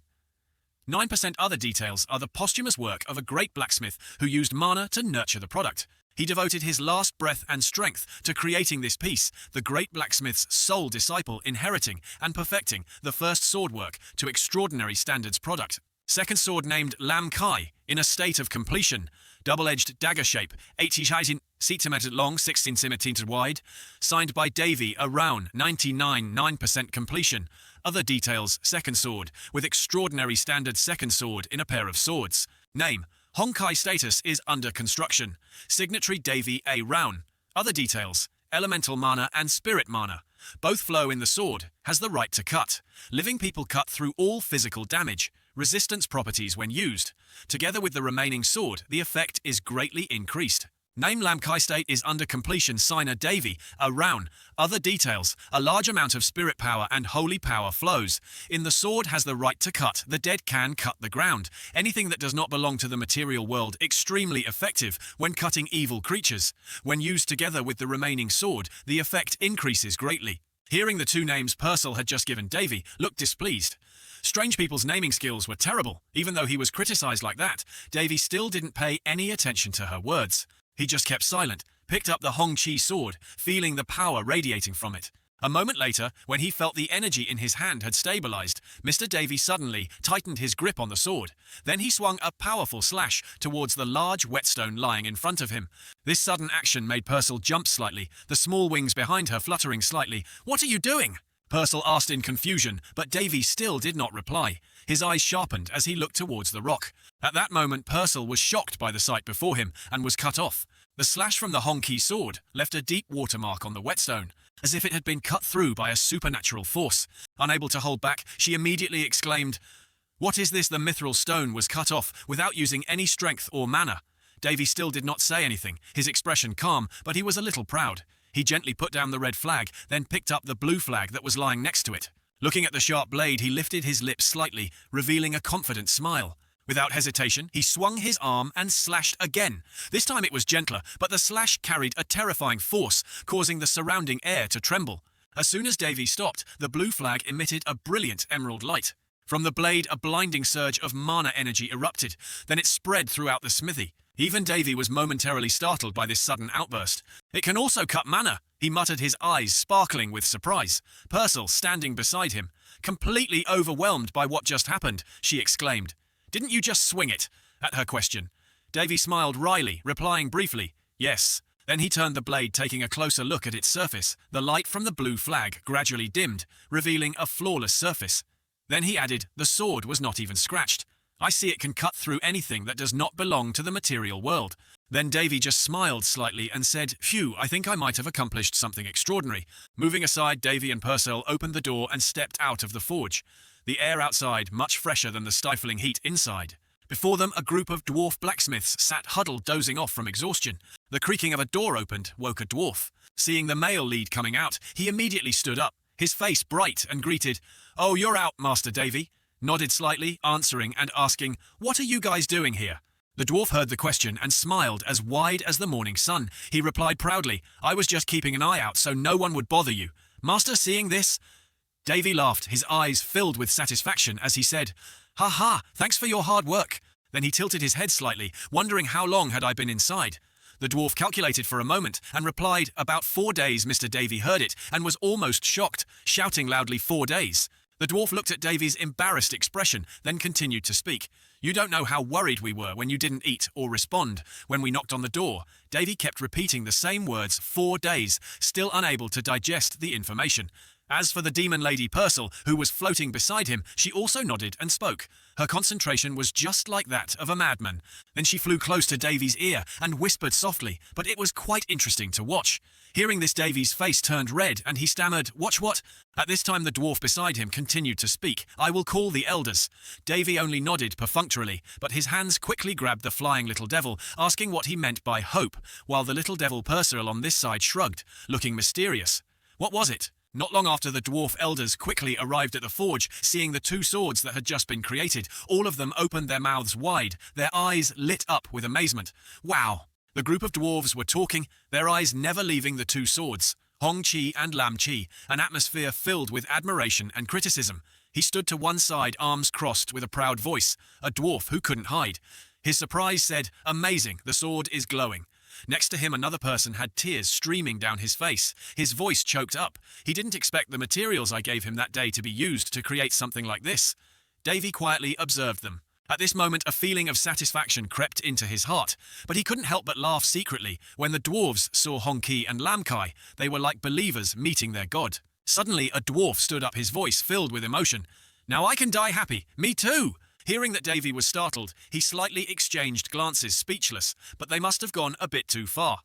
9% other details are the posthumous work of a great blacksmith who used mana to nurture the product. He devoted his last breath and strength to creating this piece, the great blacksmith's sole disciple inheriting and perfecting the first sword work to extraordinary standards product. Second sword named Lam Kai, in a state of completion, double-edged dagger shape, 8 cm long, 6 cm wide, signed by Davy A. Rown, 99.9% completion. Other details, second sword, with extraordinary standard second sword in a pair of swords. Name, Honkai status is under construction. Signatory Davy A. Rown. Other details, elemental mana and spirit mana. Both flow in the sword, has the right to cut. Living people cut through all physical damage. Resistance properties when used. Together with the remaining sword, the effect is greatly increased. Name Lamkai state is under completion. Signer Davy A. Rown. Other details, a large amount of spirit power and holy power flows. In the sword has the right to cut. The dead can cut the ground. Anything that does not belong to the material world extremely effective when cutting evil creatures. When used together with the remaining sword, the effect increases greatly. Hearing the two names Purcell had just given, Davy looked displeased. Strange people's naming skills were terrible. Even though he was criticized like that, Davy still didn't pay any attention to her words. He just kept silent, picked up the Hong Chi sword, feeling the power radiating from it. A moment later, when he felt the energy in his hand had stabilized, Mr. Davy suddenly tightened his grip on the sword. Then he swung a powerful slash towards the large whetstone lying in front of him. This sudden action made Purcell jump slightly, the small wings behind her fluttering slightly. "What are you doing?" Purcell asked in confusion, but Davy still did not reply. His eyes sharpened as he looked towards the rock. At that moment, Purcell was shocked by the sight before him and was cut off. The slash from the Honki sword left a deep watermark on the whetstone, as if it had been cut through by a supernatural force. Unable to hold back, she immediately exclaimed, "What is this?" The mithril stone was cut off without using any strength or mana. Davy still did not say anything, his expression calm, but he was a little proud. He gently put down the red flag, then picked up the blue flag that was lying next to it. Looking at the sharp blade, he lifted his lips slightly, revealing a confident smile. Without hesitation, he swung his arm and slashed again. This time it was gentler, but the slash carried a terrifying force, causing the surrounding air to tremble. As soon as Davy stopped, the blue flag emitted a brilliant emerald light. From the blade, a blinding surge of mana energy erupted. Then it spread throughout the smithy. Even Davy was momentarily startled by this sudden outburst. "It can also cut mana," he muttered, his eyes sparkling with surprise. Purcell, standing beside him, completely overwhelmed by what just happened, she exclaimed, "Didn't you just swing it?" At her question, Davy smiled wryly, replying briefly, "Yes." Then he turned the blade, taking a closer look at its surface. The light from the blue flag gradually dimmed, revealing a flawless surface. Then he added, "The sword was not even scratched. I see it can cut through anything that does not belong to the material world." Then Davy just smiled slightly and said, "Phew, I think I might have accomplished something extraordinary." Moving aside, Davy and Purcell opened the door and stepped out of the forge. The air outside much fresher than the stifling heat inside. Before them, a group of dwarf blacksmiths sat huddled, dozing off from exhaustion. The creaking of a door opened, woke a dwarf. Seeing the male lead coming out, he immediately stood up, his face bright, and greeted, "Oh, you're out, Master Davy." Nodded slightly, answering and asking, "What are you guys doing here?" The dwarf heard the question and smiled as wide as the morning sun. He replied proudly, "I was just keeping an eye out so no one would bother you. Master, seeing this?" Davy laughed, his eyes filled with satisfaction as he said, "Ha ha, thanks for your hard work." Then he tilted his head slightly, wondering how long had I been inside. The dwarf calculated for a moment and replied, "About 4 days." Mr. Davy heard it and was almost shocked, shouting loudly, "4 days." The dwarf looked at Davy's embarrassed expression, then continued to speak. "You don't know how worried we were when you didn't eat or respond when we knocked on the door." Davy kept repeating the same words, 4 days, still unable to digest the information. As for the demon lady Purcell, who was floating beside him, she also nodded and spoke. Her concentration was just like that of a madman. Then she flew close to Davy's ear and whispered softly, but it was quite interesting to watch. Hearing this, Davy's face turned red and he stammered, "Watch what?" At this time the dwarf beside him continued to speak. "I will call the elders." Davy only nodded perfunctorily, but his hands quickly grabbed the flying little devil, asking what he meant by hope, while the little devil Purcell on this side shrugged, looking mysterious. What was it? Not long after, the dwarf elders quickly arrived at the forge, seeing the two swords that had just been created. All of them opened their mouths wide, their eyes lit up with amazement. Wow! The group of dwarves were talking, their eyes never leaving the two swords, Hong Chi and Lam Chi, an atmosphere filled with admiration and criticism. He stood to one side, arms crossed, with a proud voice, a dwarf who couldn't hide. His surprise said, "Amazing, the sword is glowing." Next to him, another person had tears streaming down his face. His voice choked up. He didn't expect the materials I gave him that day to be used to create something like this. Davy quietly observed them. At this moment, a feeling of satisfaction crept into his heart, but he couldn't help but laugh secretly. When the dwarves saw Honki and Lamkai, they were like believers meeting their god. Suddenly, a dwarf stood up, his voice filled with emotion. "Now I can die happy. Me too!" Hearing that Davy was startled, he slightly exchanged glances, speechless, but they must have gone a bit too far.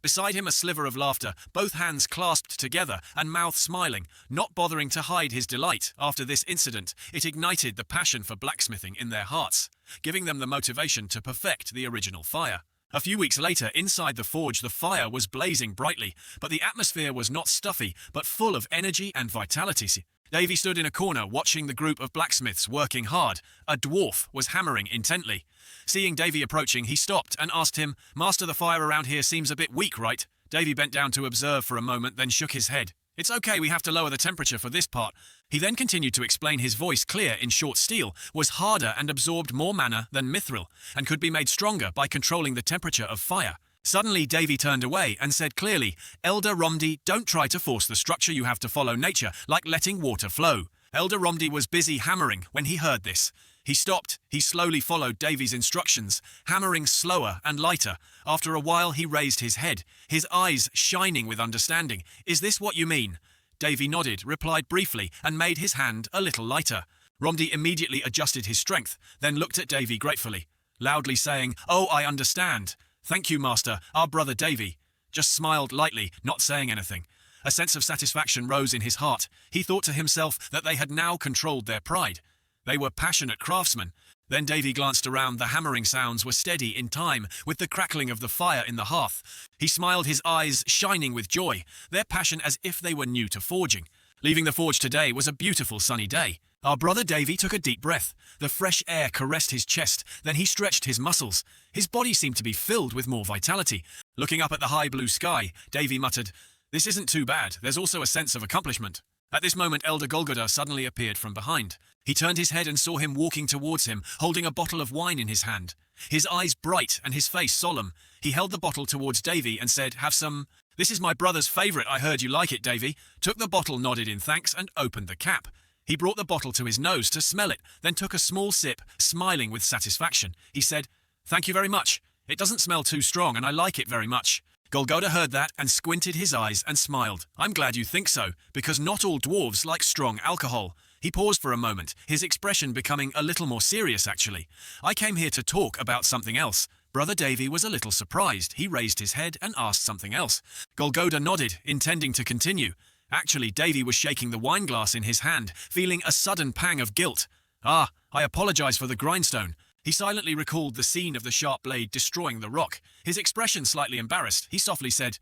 Beside him, a sliver of laughter, both hands clasped together and mouth smiling, not bothering to hide his delight. After this incident, it ignited the passion for blacksmithing in their hearts, giving them the motivation to perfect the original fire. A few weeks later, inside the forge, the fire was blazing brightly, but the atmosphere was not stuffy, but full of energy and vitality. Davy stood in a corner, watching the group of blacksmiths working hard. A dwarf was hammering intently. Seeing Davy approaching, he stopped and asked him, "Master, the fire around here seems a bit weak, right?" Davy bent down to observe for a moment, then shook his head. "It's okay, we have to lower the temperature for this part." He then continued to explain, his voice clear in short steel, was harder and absorbed more mana than mithril, and could be made stronger by controlling the temperature of fire. Suddenly, Davy turned away and said clearly, "Elder Romdi, don't try to force the structure, you have to follow nature, like letting water flow." Elder Romdi was busy hammering when he heard this. He stopped, he slowly followed Davy's instructions, hammering slower and lighter. After a while, he raised his head, his eyes shining with understanding. "Is this what you mean?" Davy nodded, replied briefly, and made his hand a little lighter. Romdi immediately adjusted his strength, then looked at Davy gratefully, loudly saying, "Oh, I understand. Thank you, Master, our brother Davy." Just smiled lightly, not saying anything. A sense of satisfaction rose in his heart. He thought to himself that they had now controlled their pride. They were passionate craftsmen. Then Davy glanced around. The hammering sounds were steady in time with the crackling of the fire in the hearth. He smiled, his eyes shining with joy, their passion as if they were new to forging. Leaving the forge today was a beautiful sunny day. Our brother Davy took a deep breath. The fresh air caressed his chest, then he stretched his muscles. His body seemed to be filled with more vitality. Looking up at the high blue sky, Davy muttered, "This isn't too bad. There's also a sense of accomplishment." At this moment, Elder Golgoda suddenly appeared from behind. He turned his head and saw him walking towards him, holding a bottle of wine in his hand. His eyes bright and his face solemn. He held the bottle towards Davy and said, "Have some. This is my brother's favourite. I heard you like it, Davy." Took the bottle, nodded in thanks, and opened the cap. He brought the bottle to his nose to smell it, then took a small sip, smiling with satisfaction. He said, "Thank you very much. It doesn't smell too strong, and I like it very much." Golgoda heard that and squinted his eyes and smiled. "I'm glad you think so, because not all dwarves like strong alcohol." He paused for a moment, his expression becoming a little more serious actually. "I came here to talk about something else." Brother Davy was a little surprised. He raised his head and asked something else. Golgoda nodded, intending to continue. Actually, Davy was shaking the wineglass in his hand, feeling a sudden pang of guilt. "Ah, I apologize for the grindstone." He silently recalled the scene of the sharp blade destroying the rock. His expression slightly embarrassed, he softly said,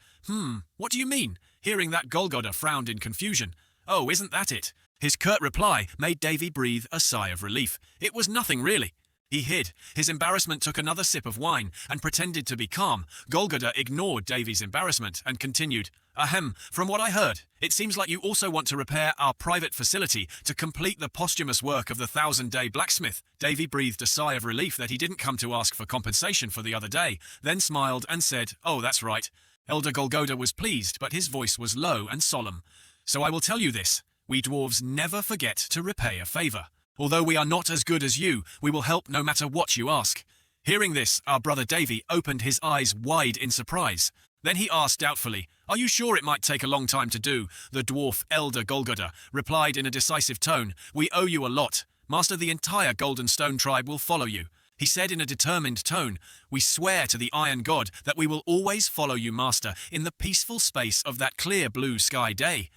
What do you mean?" Hearing that, Golgoda frowned in confusion. "Oh, isn't that it?" His curt reply made Davy breathe a sigh of relief. It was nothing really. He hid. His embarrassment, took another sip of wine and pretended to be calm. Golgoda ignored Davy's embarrassment and continued, "Ahem, from what I heard, it seems like you also want to repair our private facility to complete the posthumous work of the 1,000-day blacksmith." Davy breathed a sigh of relief that he didn't come to ask for compensation for the other day, then smiled and said, "Oh, that's right." Elder Golgoda was pleased, but his voice was low and solemn. "So I will tell you this. We dwarves never forget to repay a favor. Although we are not as good as you, we will help no matter what you ask." Hearing this, our brother Davy opened his eyes wide in surprise. Then he asked doubtfully, "Are you sure it might take a long time to do?" The dwarf elder Golgoda replied in a decisive tone, "We owe you a lot. Master, the entire Golden Stone tribe will follow you." He said in a determined tone, "We swear to the Iron God that we will always follow you, Master, in the peaceful space of that clear blue sky day."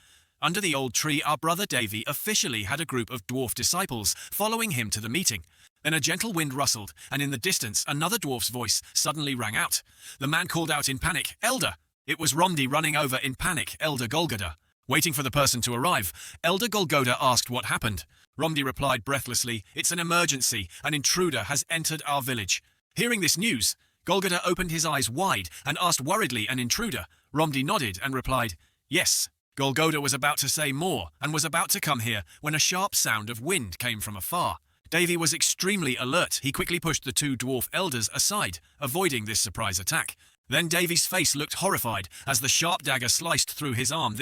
Under the old tree, our brother Davy officially had a group of dwarf disciples following him to the meeting. Then a gentle wind rustled, and in the distance another dwarf's voice suddenly rang out. The man called out in panic, "Elder!" It was Romdy running over in panic, Elder Golgoda. Waiting for the person to arrive, Elder Golgoda asked what happened. Romdy replied breathlessly, "It's an emergency. An intruder has entered our village." Hearing this news, Golgoda opened his eyes wide and asked worriedly, "An intruder?" Romdy nodded and replied, "Yes." Golgoda was about to say more and was about to come here when a sharp sound of wind came from afar. Davy was extremely alert. He quickly pushed the two dwarf elders aside, avoiding this surprise attack. Then Davy's face looked horrified as the sharp dagger sliced through his arm.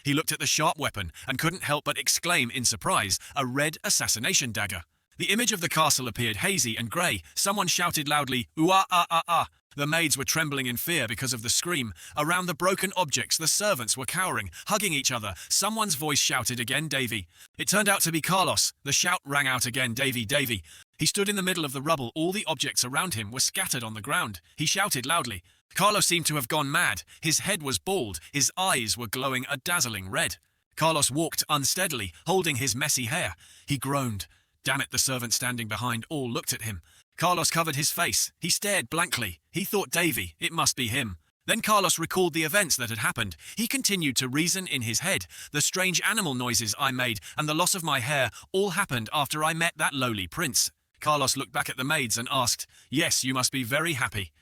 He looked at the sharp weapon and couldn't help but exclaim in surprise, "A red assassination dagger." The image of the castle appeared hazy and grey. Someone shouted loudly, "Ooh-ah, ah, ah, ah." The maids were trembling in fear because of the scream. Around the broken objects, the servants were cowering, hugging each other. Someone's voice shouted again, "Davy." It turned out to be Carlos. The shout rang out again, "Davy, Davy." He stood in the middle of the rubble. All the objects around him were scattered on the ground. He shouted loudly. Carlos seemed to have gone mad. His head was bald. His eyes were glowing a dazzling red. Carlos walked unsteadily, holding his messy hair. He groaned. Damn it, the servant standing behind all looked at him. Carlos covered his face. He stared blankly. He thought, Davy, it must be him. Then Carlos recalled the events that had happened. He continued to reason in his head. The strange animal noises I made and the loss of my hair all happened after I met that lowly prince. Carlos looked back at the maids and asked, "Yes, you must be very happy."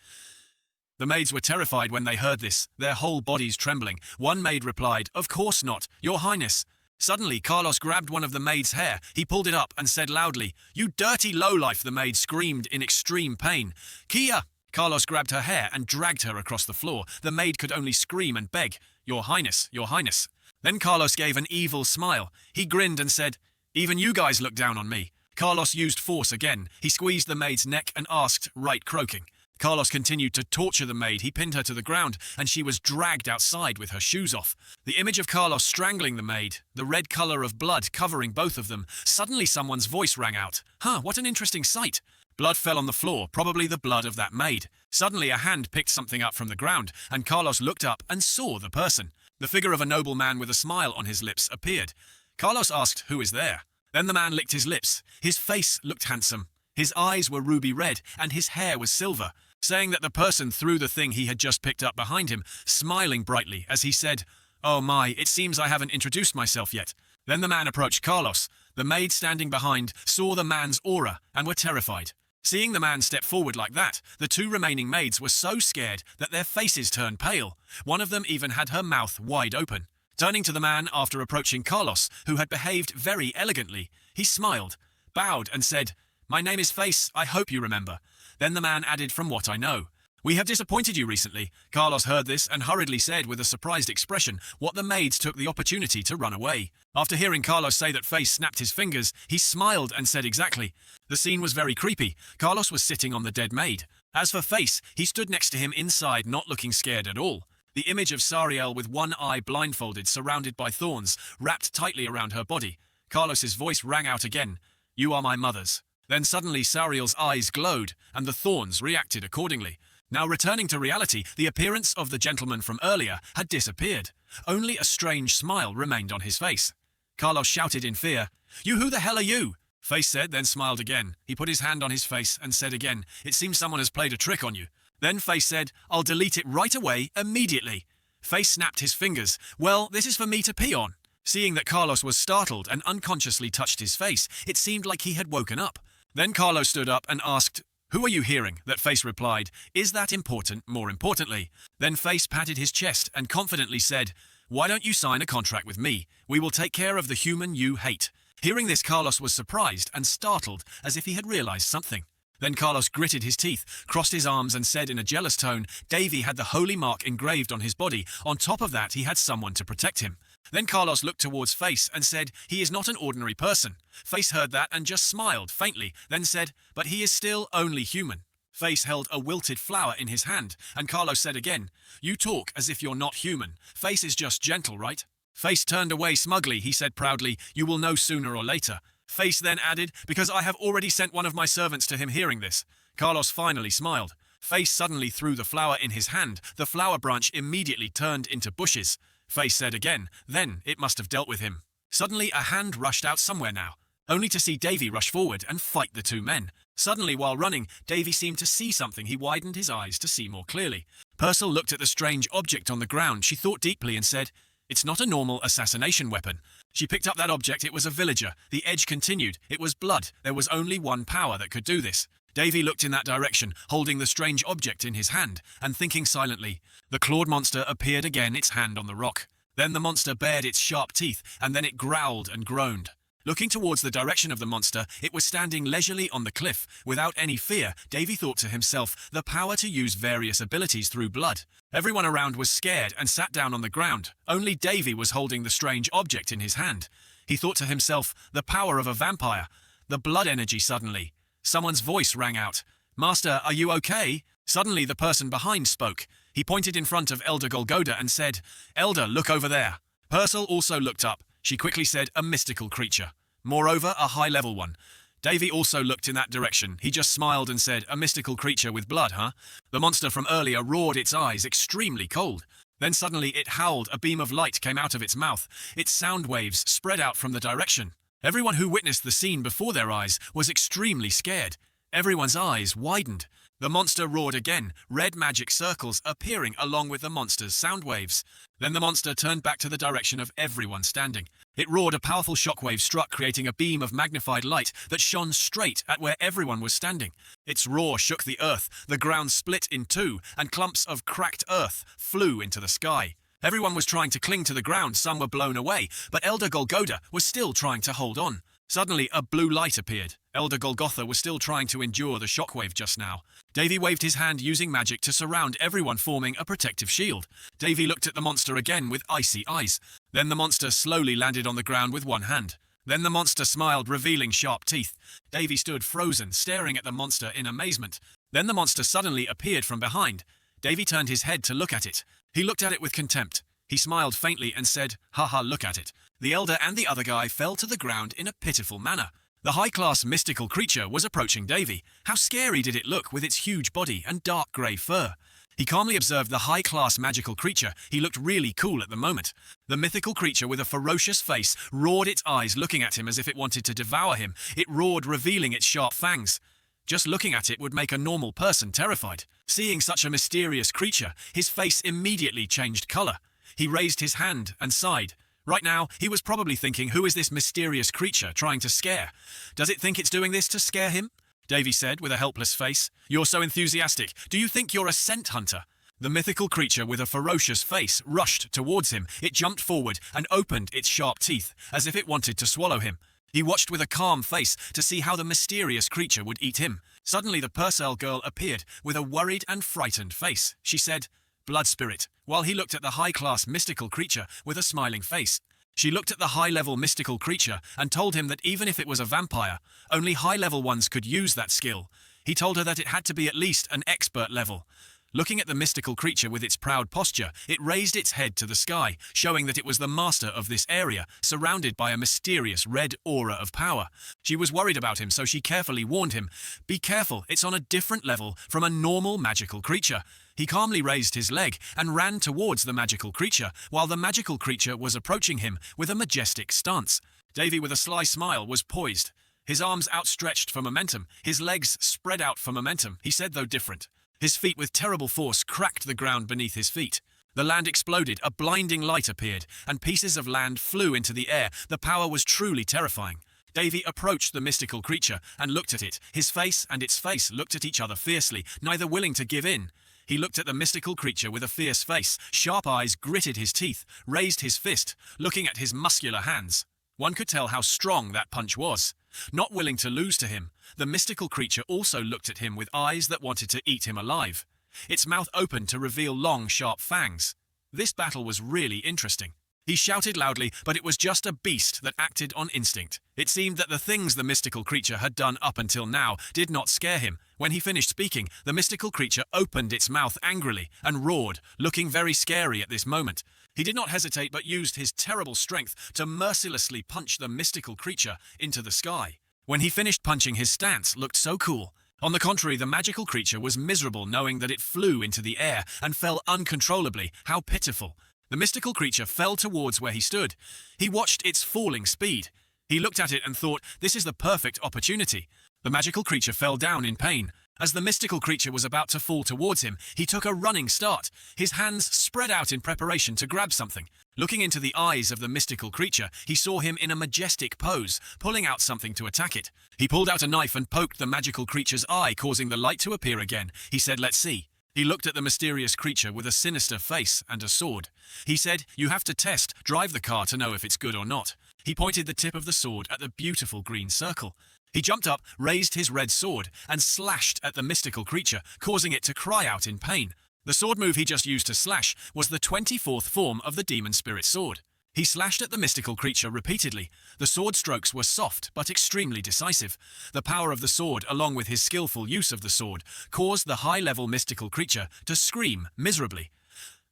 The maids were terrified when they heard this, their whole bodies trembling. One maid replied, "Of course not, Your Highness." Suddenly, Carlos grabbed one of the maid's hair. He pulled it up and said loudly, "You dirty lowlife," the maid screamed in extreme pain. "Kia!" Carlos grabbed her hair and dragged her across the floor. The maid could only scream and beg, "Your Highness, Your Highness." Then Carlos gave an evil smile. He grinned and said, "Even you guys look down on me." Carlos used force again. He squeezed the maid's neck and asked, right croaking. Carlos continued to torture the maid. He pinned her to the ground, and she was dragged outside with her shoes off. The image of Carlos strangling the maid, the red color of blood covering both of them. Suddenly someone's voice rang out. What an interesting sight. Blood fell on the floor, probably the blood of that maid. Suddenly a hand picked something up from the ground, and Carlos looked up and saw the person. The figure of a noble man with a smile on his lips appeared. Carlos asked, "Who is there?" Then the man licked his lips. His face looked handsome. His eyes were ruby red, and his hair was silver. Saying that the person threw the thing he had just picked up behind him, smiling brightly as he said, "Oh my, it seems I haven't introduced myself yet." Then the man approached Carlos. The maids standing behind saw the man's aura and were terrified. Seeing the man step forward like that, the two remaining maids were so scared that their faces turned pale. One of them even had her mouth wide open. Turning to the man after approaching Carlos, who had behaved very elegantly, he smiled, bowed and said, "My name is Face, I hope you remember." Then the man added, "From what I know. We have disappointed you recently." Carlos heard this and hurriedly said with a surprised expression what the maids took the opportunity to run away. After hearing Carlos say that Face snapped his fingers, he smiled and said exactly. The scene was very creepy. Carlos was sitting on the dead maid. As for Face, he stood next to him inside, not looking scared at all. The image of Sariel with one eye blindfolded, surrounded by thorns, wrapped tightly around her body. Carlos's voice rang out again, "You are my mother's." Then suddenly Sariel's eyes glowed, and the thorns reacted accordingly. Now returning to reality, the appearance of the gentleman from earlier had disappeared. Only a strange smile remained on his face. Carlos shouted in fear, "You, who the hell are you?" Face said, then smiled again. He put his hand on his face and said again, "It seems someone has played a trick on you." Then Face said, "I'll delete it right away, immediately." Face snapped his fingers. "Well, this is for me to pee on." Seeing that Carlos was startled and unconsciously touched his face, it seemed like he had woken up. Then Carlos stood up and asked, "Who are you hearing?" That Face replied, "Is that important, more importantly?" Then Face patted his chest and confidently said, "Why don't you sign a contract with me? We will take care of the human you hate." Hearing this, Carlos was surprised and startled, as if he had realized something. Then Carlos gritted his teeth, crossed his arms and said in a jealous tone, Davy had the holy mark engraved on his body. On top of that, he had someone to protect him. Then Carlos looked towards Face and said, "He is not an ordinary person." Face heard that and just smiled faintly, then said, "But he is still only human." Face held a wilted flower in his hand, and Carlos said again, "You talk as if you're not human. Face is just gentle, right?" Face turned away smugly. He said proudly, "You will know sooner or later." Face then added, "Because I have already sent one of my servants to him." Hearing this, Carlos finally smiled. Face suddenly threw the flower in his hand. The flower branch immediately turned into bushes. Face said again, "Then it must have dealt with him." Suddenly a hand rushed out somewhere now, only to see Davy rush forward and fight the two men. Suddenly, while running, Davy seemed to see something. He widened his eyes to see more clearly. Purcell looked at the strange object on the ground. She thought deeply and said, "It's not a normal assassination weapon." She picked up that object. It was a villager. The edge continued. It was blood. There was only one power that could do this. Davy looked in that direction, holding the strange object in his hand, and thinking silently. The clawed monster appeared again, its hand on the rock. Then the monster bared its sharp teeth, and then it growled and groaned. Looking towards the direction of the monster, it was standing leisurely on the cliff. Without any fear, Davy thought to himself, the power to use various abilities through blood. Everyone around was scared and sat down on the ground. Only Davy was holding the strange object in his hand. He thought to himself, the power of a vampire. The blood energy suddenly. Someone's voice rang out. "Master, are you okay?" Suddenly the person behind spoke. He pointed in front of Elder Golgoda and said, "Elder, look over there." Purcell also looked up. She quickly said, "A mystical creature. Moreover, a high-level one." Davy also looked in that direction. He just smiled and said, "A mystical creature with blood, huh?" The monster from earlier roared, its eyes extremely cold. Then suddenly it howled. A beam of light came out of its mouth. Its sound waves spread out from the direction. Everyone who witnessed the scene before their eyes was extremely scared. Everyone's eyes widened. The monster roared again, red magic circles appearing along with the monster's sound waves. Then the monster turned back to the direction of everyone standing. It roared. A powerful shockwave struck, creating a beam of magnified light that shone straight at where everyone was standing. Its roar shook the earth. The ground split in two, and clumps of cracked earth flew into the sky. Everyone was trying to cling to the ground. Some were blown away, but Elder Golgoda was still trying to hold on. Suddenly, a blue light appeared. Elder Golgotha was still trying to endure the shockwave just now. Davy waved his hand using magic to surround everyone, forming a protective shield. Davy looked at the monster again with icy eyes. Then the monster slowly landed on the ground with one hand. Then the monster smiled, revealing sharp teeth. Davy stood frozen, staring at the monster in amazement. Then the monster suddenly appeared from behind. Davy turned his head to look at it. He looked at it with contempt. He smiled faintly and said, "Haha, look at it." The elder and the other guy fell to the ground in a pitiful manner. The high-class mystical creature was approaching Davy. How scary did it look with its huge body and dark grey fur? He calmly observed the high-class magical creature. He looked really cool at the moment. The mythical creature with a ferocious face roared, its eyes looking at him as if it wanted to devour him. It roared, revealing its sharp fangs. Just looking at it would make a normal person terrified. Seeing such a mysterious creature, his face immediately changed colour. He raised his hand and sighed. Right now, he was probably thinking, who is this mysterious creature trying to scare? Does it think it's doing this to scare him? Davy said with a helpless face. "You're so enthusiastic. Do you think you're a scent hunter?" The mythical creature with a ferocious face rushed towards him. It jumped forward and opened its sharp teeth, as if it wanted to swallow him. He watched with a calm face to see how the mysterious creature would eat him. Suddenly the Purcell girl appeared with a worried and frightened face. She said, "Blood spirit," while he looked at the high-class mystical creature with a smiling face. She looked at the high-level mystical creature and told him that even if it was a vampire, only high-level ones could use that skill. He told her that it had to be at least an expert level. Looking at the mystical creature with its proud posture, it raised its head to the sky, showing that it was the master of this area, surrounded by a mysterious red aura of power. She was worried about him, so she carefully warned him, "Be careful, it's on a different level from a normal magical creature." He calmly raised his leg and ran towards the magical creature, while the magical creature was approaching him with a majestic stance. Davy, with a sly smile, was poised. His arms outstretched for momentum, his legs spread out for momentum. He said, though different. His feet with terrible force cracked the ground beneath his feet. The land exploded, a blinding light appeared, and pieces of land flew into the air. The power was truly terrifying. Davy approached the mystical creature and looked at it. His face and its face looked at each other fiercely, neither willing to give in. He looked at the mystical creature with a fierce face. Sharp eyes gritted his teeth, raised his fist, looking at his muscular hands. One could tell how strong that punch was. Not willing to lose to him, the mystical creature also looked at him with eyes that wanted to eat him alive. Its mouth opened to reveal long, sharp fangs. This battle was really interesting. He shouted loudly, but it was just a beast that acted on instinct. It seemed that the things the mystical creature had done up until now did not scare him. When he finished speaking, the mystical creature opened its mouth angrily and roared, looking very scary at this moment. He did not hesitate but used his terrible strength to mercilessly punch the mystical creature into the sky. When he finished punching, his stance looked so cool. On the contrary, the magical creature was miserable, knowing that it flew into the air and fell uncontrollably. How pitiful! The mystical creature fell towards where he stood. He watched its falling speed. He looked at it and thought, this is the perfect opportunity. The magical creature fell down in pain. As the mystical creature was about to fall towards him, he took a running start. His hands spread out in preparation to grab something. Looking into the eyes of the mystical creature, he saw him in a majestic pose, pulling out something to attack it. He pulled out a knife and poked the magical creature's eye, causing the light to appear again. He said, let's see. He looked at the mysterious creature with a sinister face and a sword. He said, you have to drive the car to know if it's good or not. He pointed the tip of the sword at the beautiful green circle. He jumped up, raised his red sword, and slashed at the mystical creature, causing it to cry out in pain. The sword move he just used to slash was the 24th form of the demon spirit sword. He slashed at the mystical creature repeatedly. The sword strokes were soft but extremely decisive. The power of the sword, along with his skillful use of the sword, caused the high-level mystical creature to scream miserably.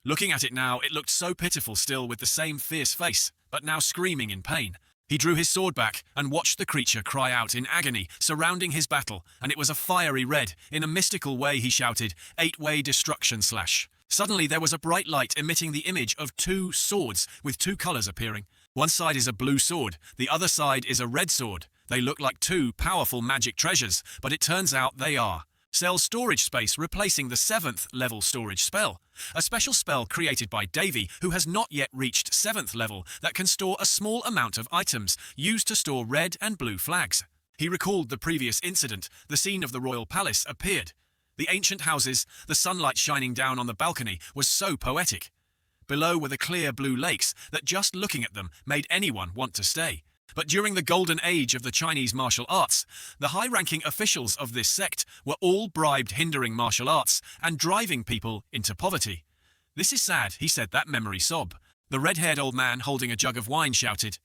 Looking at it now, it looked so pitiful still with the same fierce face, but now screaming in pain. He drew his sword back and watched the creature cry out in agony, surrounding his battle, and it was a fiery red. In a mystical way he shouted, 8-way destruction slash. Suddenly there was a bright light emitting the image of 2 swords with 2 colors appearing. One side is a blue sword, the other side is a red sword. They look like 2 powerful magic treasures, but it turns out they are. Cell storage space, replacing the 7th level storage spell. A special spell created by Davy, who has not yet reached 7th level, that can store a small amount of items, used to store red and blue flags. He recalled the previous incident. The scene of the royal palace appeared. The ancient houses, the sunlight shining down on the balcony, was so poetic. Below were the clear blue lakes that just looking at them made anyone want to stay. But during the golden age of the Chinese martial arts, the high-ranking officials of this sect were all bribed, hindering martial arts and driving people into poverty. This is sad, he said, that memory sob. The red-haired old man holding a jug of wine shouted,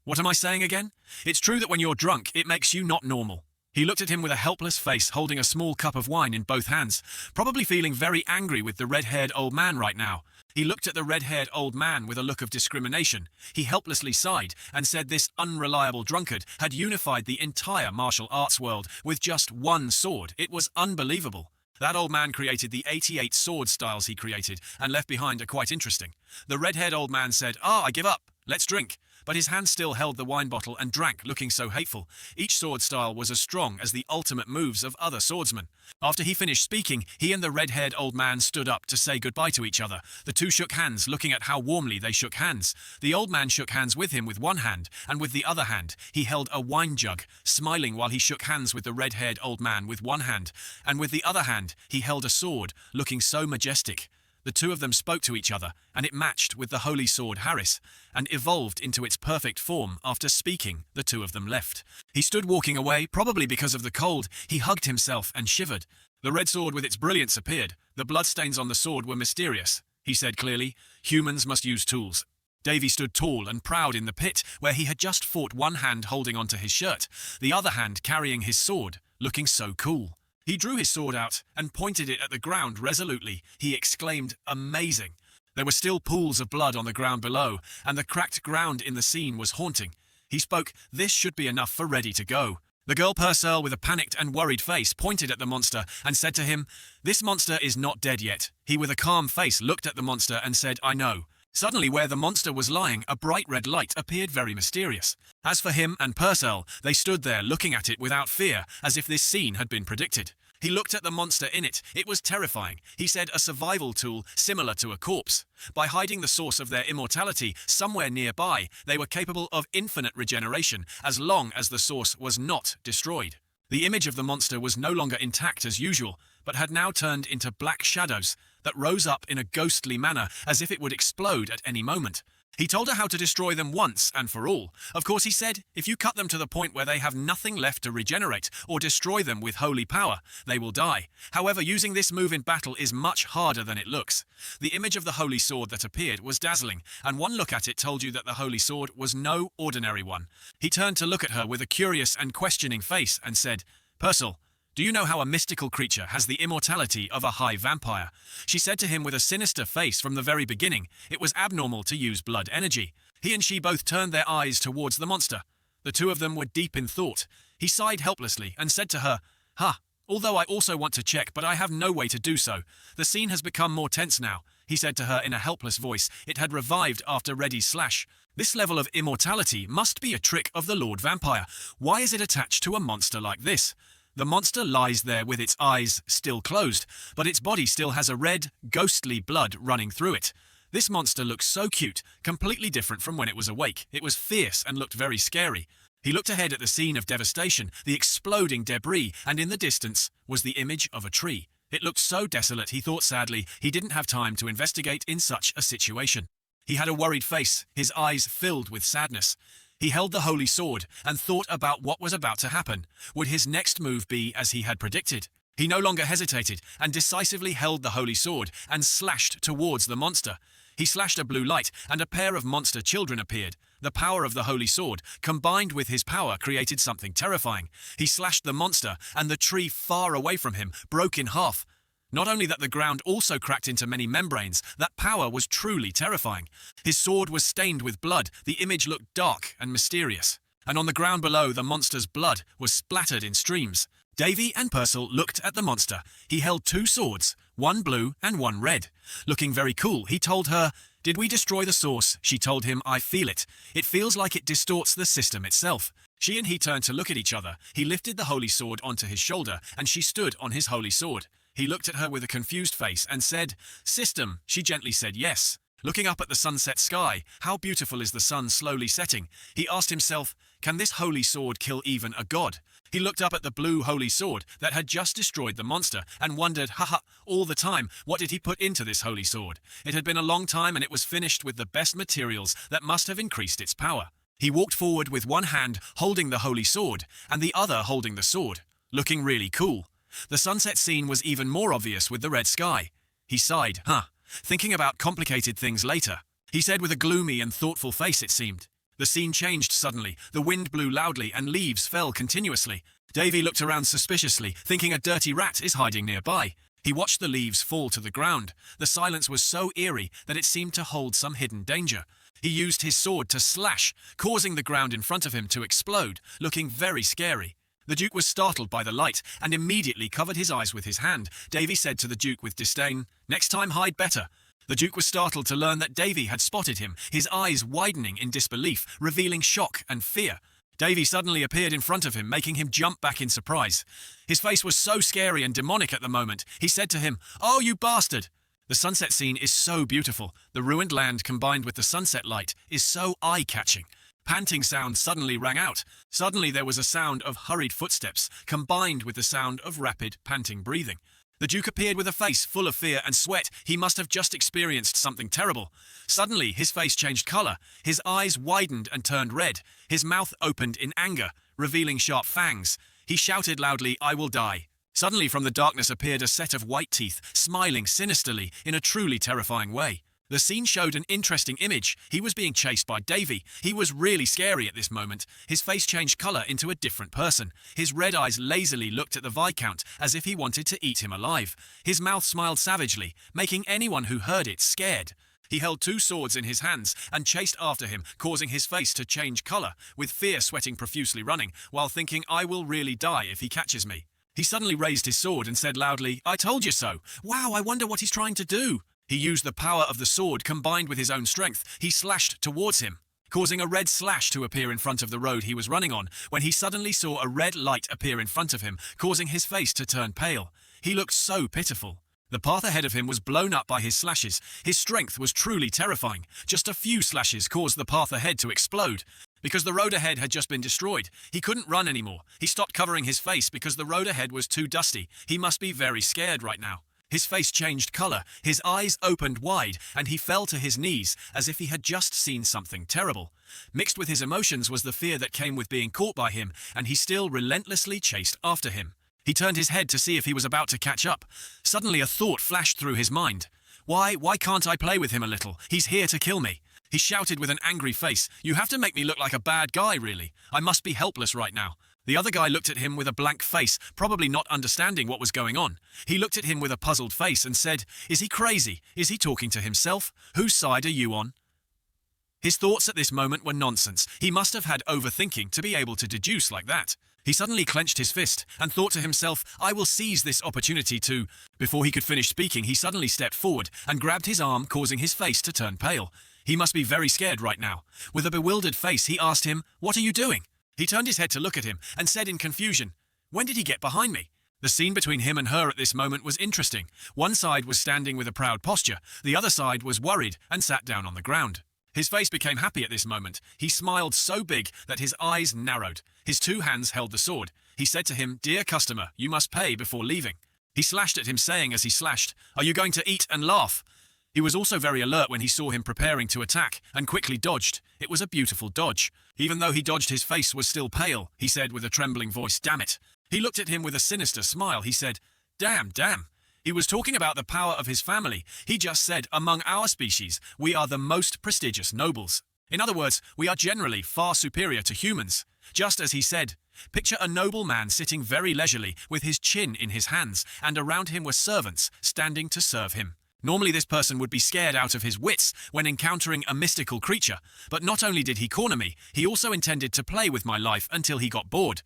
what am I saying again? It's true that when you're drunk, it makes you not normal. He looked at him with a helpless face, holding a small cup of wine in both hands, probably feeling very angry with the red-haired old man right now. He looked at the red-haired old man with a look of discrimination. He helplessly sighed and said this unreliable drunkard had unified the entire martial arts world with just one sword. It was unbelievable. That old man created the 88 sword styles he created and left behind are quite interesting. The red-haired old man said, I give up. Let's drink. But his hand still held the wine bottle and drank, looking so hateful. Each sword style was as strong as the ultimate moves of other swordsmen. After he finished speaking, he and the red-haired old man stood up to say goodbye to each other. The two shook hands, looking at how warmly they shook hands. The old man shook hands with him with one hand, and with the other hand, he held a wine jug, smiling while he shook hands with the red-haired old man with one hand, and with the other hand, he held a sword, looking so majestic. The two of them spoke to each other, and it matched with the holy sword Harris, and evolved into its perfect form. After speaking, the two of them left. He stood walking away, probably because of the cold. He hugged himself and shivered. The red sword with its brilliance appeared. The bloodstains on the sword were mysterious. He said clearly, humans must use tools. Davy stood tall and proud in the pit, where he had just fought, one hand holding onto his shirt, the other hand carrying his sword, looking so cool. He drew his sword out and pointed it at the ground resolutely. He exclaimed, amazing. There were still pools of blood on the ground below, and the cracked ground in the scene was haunting. He spoke, this should be enough for ready to go. The girl Purcell, with a panicked and worried face, pointed at the monster and said to him, this monster is not dead yet. He, with a calm face, looked at the monster and said, I know. Suddenly, where the monster was lying, a bright red light appeared, very mysterious. As for him and Purcell, they stood there looking at it without fear, as if this scene had been predicted. He looked at the monster in it. It was terrifying. He said, a survival tool similar to a corpse. By hiding the source of their immortality somewhere nearby, they were capable of infinite regeneration as long as the source was not destroyed. The image of the monster was no longer intact as usual, but had now turned into black shadows that rose up in a ghostly manner as if it would explode at any moment. He told her how to destroy them once and for all. Of course, he said, if you cut them to the point where they have nothing left to regenerate or destroy them with holy power, they will die. However, using this move in battle is much harder than it looks. The image of the holy sword that appeared was dazzling, and one look at it told you that the holy sword was no ordinary one. He turned to look at her with a curious and questioning face and said, Purcell, do you know how a mystical creature has the immortality of a high vampire? She said to him with a sinister face from the very beginning, it was abnormal to use blood energy. He and she both turned their eyes towards the monster. The two of them were deep in thought. He sighed helplessly and said to her, although I also want to check, but I have no way to do so. The scene has become more tense now, he said to her in a helpless voice. It had revived after Reddy's slash. This level of immortality must be a trick of the Lord Vampire. Why is it attached to a monster like this? The monster lies there with its eyes still closed, but its body still has a red, ghostly blood running through it. This monster looks so cute, completely different from when it was awake. It was fierce and looked very scary. He looked ahead at the scene of devastation, the exploding debris, and in the distance was the image of a tree. It looked so desolate, he thought sadly, he didn't have time to investigate in such a situation. He had a worried face, his eyes filled with sadness. He held the holy sword and thought about what was about to happen. Would his next move be as he had predicted? He no longer hesitated and decisively held the holy sword and slashed towards the monster. He slashed a blue light and a pair of monster children appeared. The power of the holy sword, combined with his power, created something terrifying. He slashed the monster and the tree far away from him broke in half. Not only that, the ground also cracked into many membranes. That power was truly terrifying. His sword was stained with blood. The image looked dark and mysterious. And on the ground below, the monster's blood was splattered in streams. Davy and Purcell looked at the monster. He held two swords, one blue and one red. Looking very cool, he told her, "Did we destroy the source?" She told him, "I feel it. It feels like it distorts the system itself." She and he turned to look at each other. He lifted the holy sword onto his shoulder, and she stood on his holy sword. He looked at her with a confused face and said, "System." She gently said yes. Looking up at the sunset sky, how beautiful is the sun slowly setting? He asked himself, can this holy sword kill even a god? He looked up at the blue holy sword that had just destroyed the monster and wondered, all the time, what did he put into this holy sword? It had been a long time and it was finished with the best materials that must have increased its power. He walked forward with one hand holding the holy sword and the other holding the sword, looking really cool. The sunset scene was even more obvious with the red sky. He sighed, thinking about complicated things later. He said with a gloomy and thoughtful face, it seemed. The scene changed suddenly. The wind blew loudly and leaves fell continuously. Davy looked around suspiciously, thinking a dirty rat is hiding nearby. He watched the leaves fall to the ground. The silence was so eerie that it seemed to hold some hidden danger. He used his sword to slash, causing the ground in front of him to explode, looking very scary. The Duke was startled by the light and immediately covered his eyes with his hand. Davy said to the Duke with disdain, "Next time hide better." The Duke was startled to learn that Davy had spotted him, his eyes widening in disbelief, revealing shock and fear. Davy suddenly appeared in front of him, making him jump back in surprise. His face was so scary and demonic at the moment. He said to him, "Oh, you bastard!" The sunset scene is so beautiful. The ruined land combined with the sunset light is so eye-catching. Panting sound suddenly rang out. Suddenly there was a sound of hurried footsteps, combined with the sound of rapid, panting breathing. The Duke appeared with a face full of fear and sweat. He must have just experienced something terrible. Suddenly his face changed color. His eyes widened and turned red. His mouth opened in anger, revealing sharp fangs. He shouted loudly, "I will die." Suddenly from the darkness appeared a set of white teeth, smiling sinisterly in a truly terrifying way. The scene showed an interesting image. He was being chased by Davy. He was really scary at this moment. His face changed color into a different person. His red eyes lazily looked at the Viscount as if he wanted to eat him alive. His mouth smiled savagely, making anyone who heard it scared. He held two swords in his hands and chased after him, causing his face to change color, with fear sweating profusely running, while thinking, "I will really die if he catches me." He suddenly raised his sword and said loudly, "I told you so. Wow, I wonder what he's trying to do." He used the power of the sword combined with his own strength. He slashed towards him, causing a red slash to appear in front of the road he was running on, when he suddenly saw a red light appear in front of him, causing his face to turn pale. He looked so pitiful. The path ahead of him was blown up by his slashes. His strength was truly terrifying. Just a few slashes caused the path ahead to explode. Because the road ahead had just been destroyed, he couldn't run anymore. He stopped covering his face because the road ahead was too dusty. He must be very scared right now. His face changed color, his eyes opened wide, and he fell to his knees as if he had just seen something terrible. Mixed with his emotions was the fear that came with being caught by him, and he still relentlessly chased after him. He turned his head to see if he was about to catch up. Suddenly a thought flashed through his mind. Why can't I play with him a little? He's here to kill me. He shouted with an angry face, "You have to make me look like a bad guy, really. I must be helpless right now." The other guy looked at him with a blank face, probably not understanding what was going on. He looked at him with a puzzled face and said, "Is he crazy? Is he talking to himself? Whose side are you on?" His thoughts at this moment were nonsense. He must have had overthinking to be able to deduce like that. He suddenly clenched his fist and thought to himself, "I will seize this opportunity to..." Before he could finish speaking, he suddenly stepped forward and grabbed his arm, causing his face to turn pale. He must be very scared right now. With a bewildered face, he asked him, "What are you doing?" He turned his head to look at him and said in confusion, "When did he get behind me?" The scene between him and her at this moment was interesting. One side was standing with a proud posture, the other side was worried and sat down on the ground. His face became happy at this moment. He smiled so big that his eyes narrowed. His two hands held the sword. He said to him, "Dear customer, you must pay before leaving." He slashed at him, saying as he slashed, "Are you going to eat and laugh?" He was also very alert when he saw him preparing to attack, and quickly dodged. It was a beautiful dodge. Even though he dodged, his face was still pale. He said with a trembling voice, "Damn it." He looked at him with a sinister smile. He said, Damn. He was talking about the power of his family. He just said, "Among our species, we are the most prestigious nobles." In other words, we are generally far superior to humans. Just as he said, picture a noble man sitting very leisurely with his chin in his hands, and around him were servants standing to serve him. Normally this person would be scared out of his wits when encountering a mystical creature, but not only did he corner me, he also intended to play with my life until he got bored.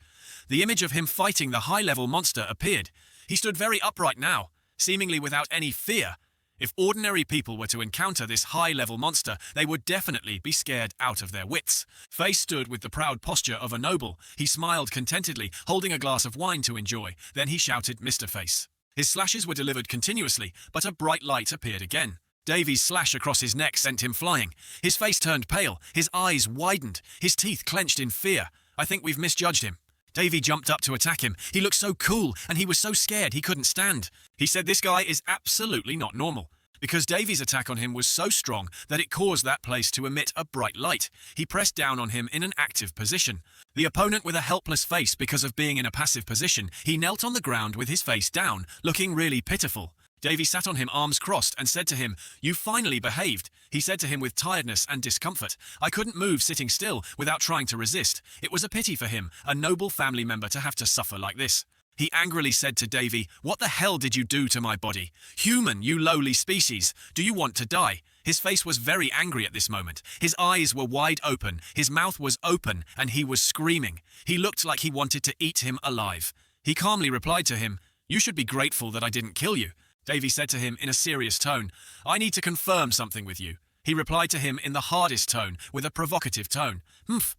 The image of him fighting the high-level monster appeared. He stood very upright now, seemingly without any fear. If ordinary people were to encounter this high-level monster, they would definitely be scared out of their wits. Face stood with the proud posture of a noble. He smiled contentedly, holding a glass of wine to enjoy. Then he shouted, "Mr. Face." His slashes were delivered continuously, but a bright light appeared again. Davy's slash across his neck sent him flying. His face turned pale, his eyes widened, his teeth clenched in fear. "I think we've misjudged him." Davy jumped up to attack him. He looked so cool, and he was so scared he couldn't stand. He said this guy is absolutely not normal, because Davy's attack on him was so strong that it caused that place to emit a bright light. He pressed down on him in an active position. The opponent with a helpless face because of being in a passive position, he knelt on the ground with his face down, looking really pitiful. Davy sat on him arms crossed and said to him, "You finally behaved." He said to him with tiredness and discomfort, "I couldn't move sitting still without trying to resist. It was a pity for him, a noble family member, to have to suffer like this." He angrily said to Davy, "What the hell did you do to my body? Human, you lowly species. Do you want to die?" His face was very angry at this moment. His eyes were wide open, his mouth was open, and he was screaming. He looked like he wanted to eat him alive. He calmly replied to him, "You should be grateful that I didn't kill you." Davy said to him in a serious tone, "I need to confirm something with you." He replied to him in the hardest tone, with a provocative tone. "Humph.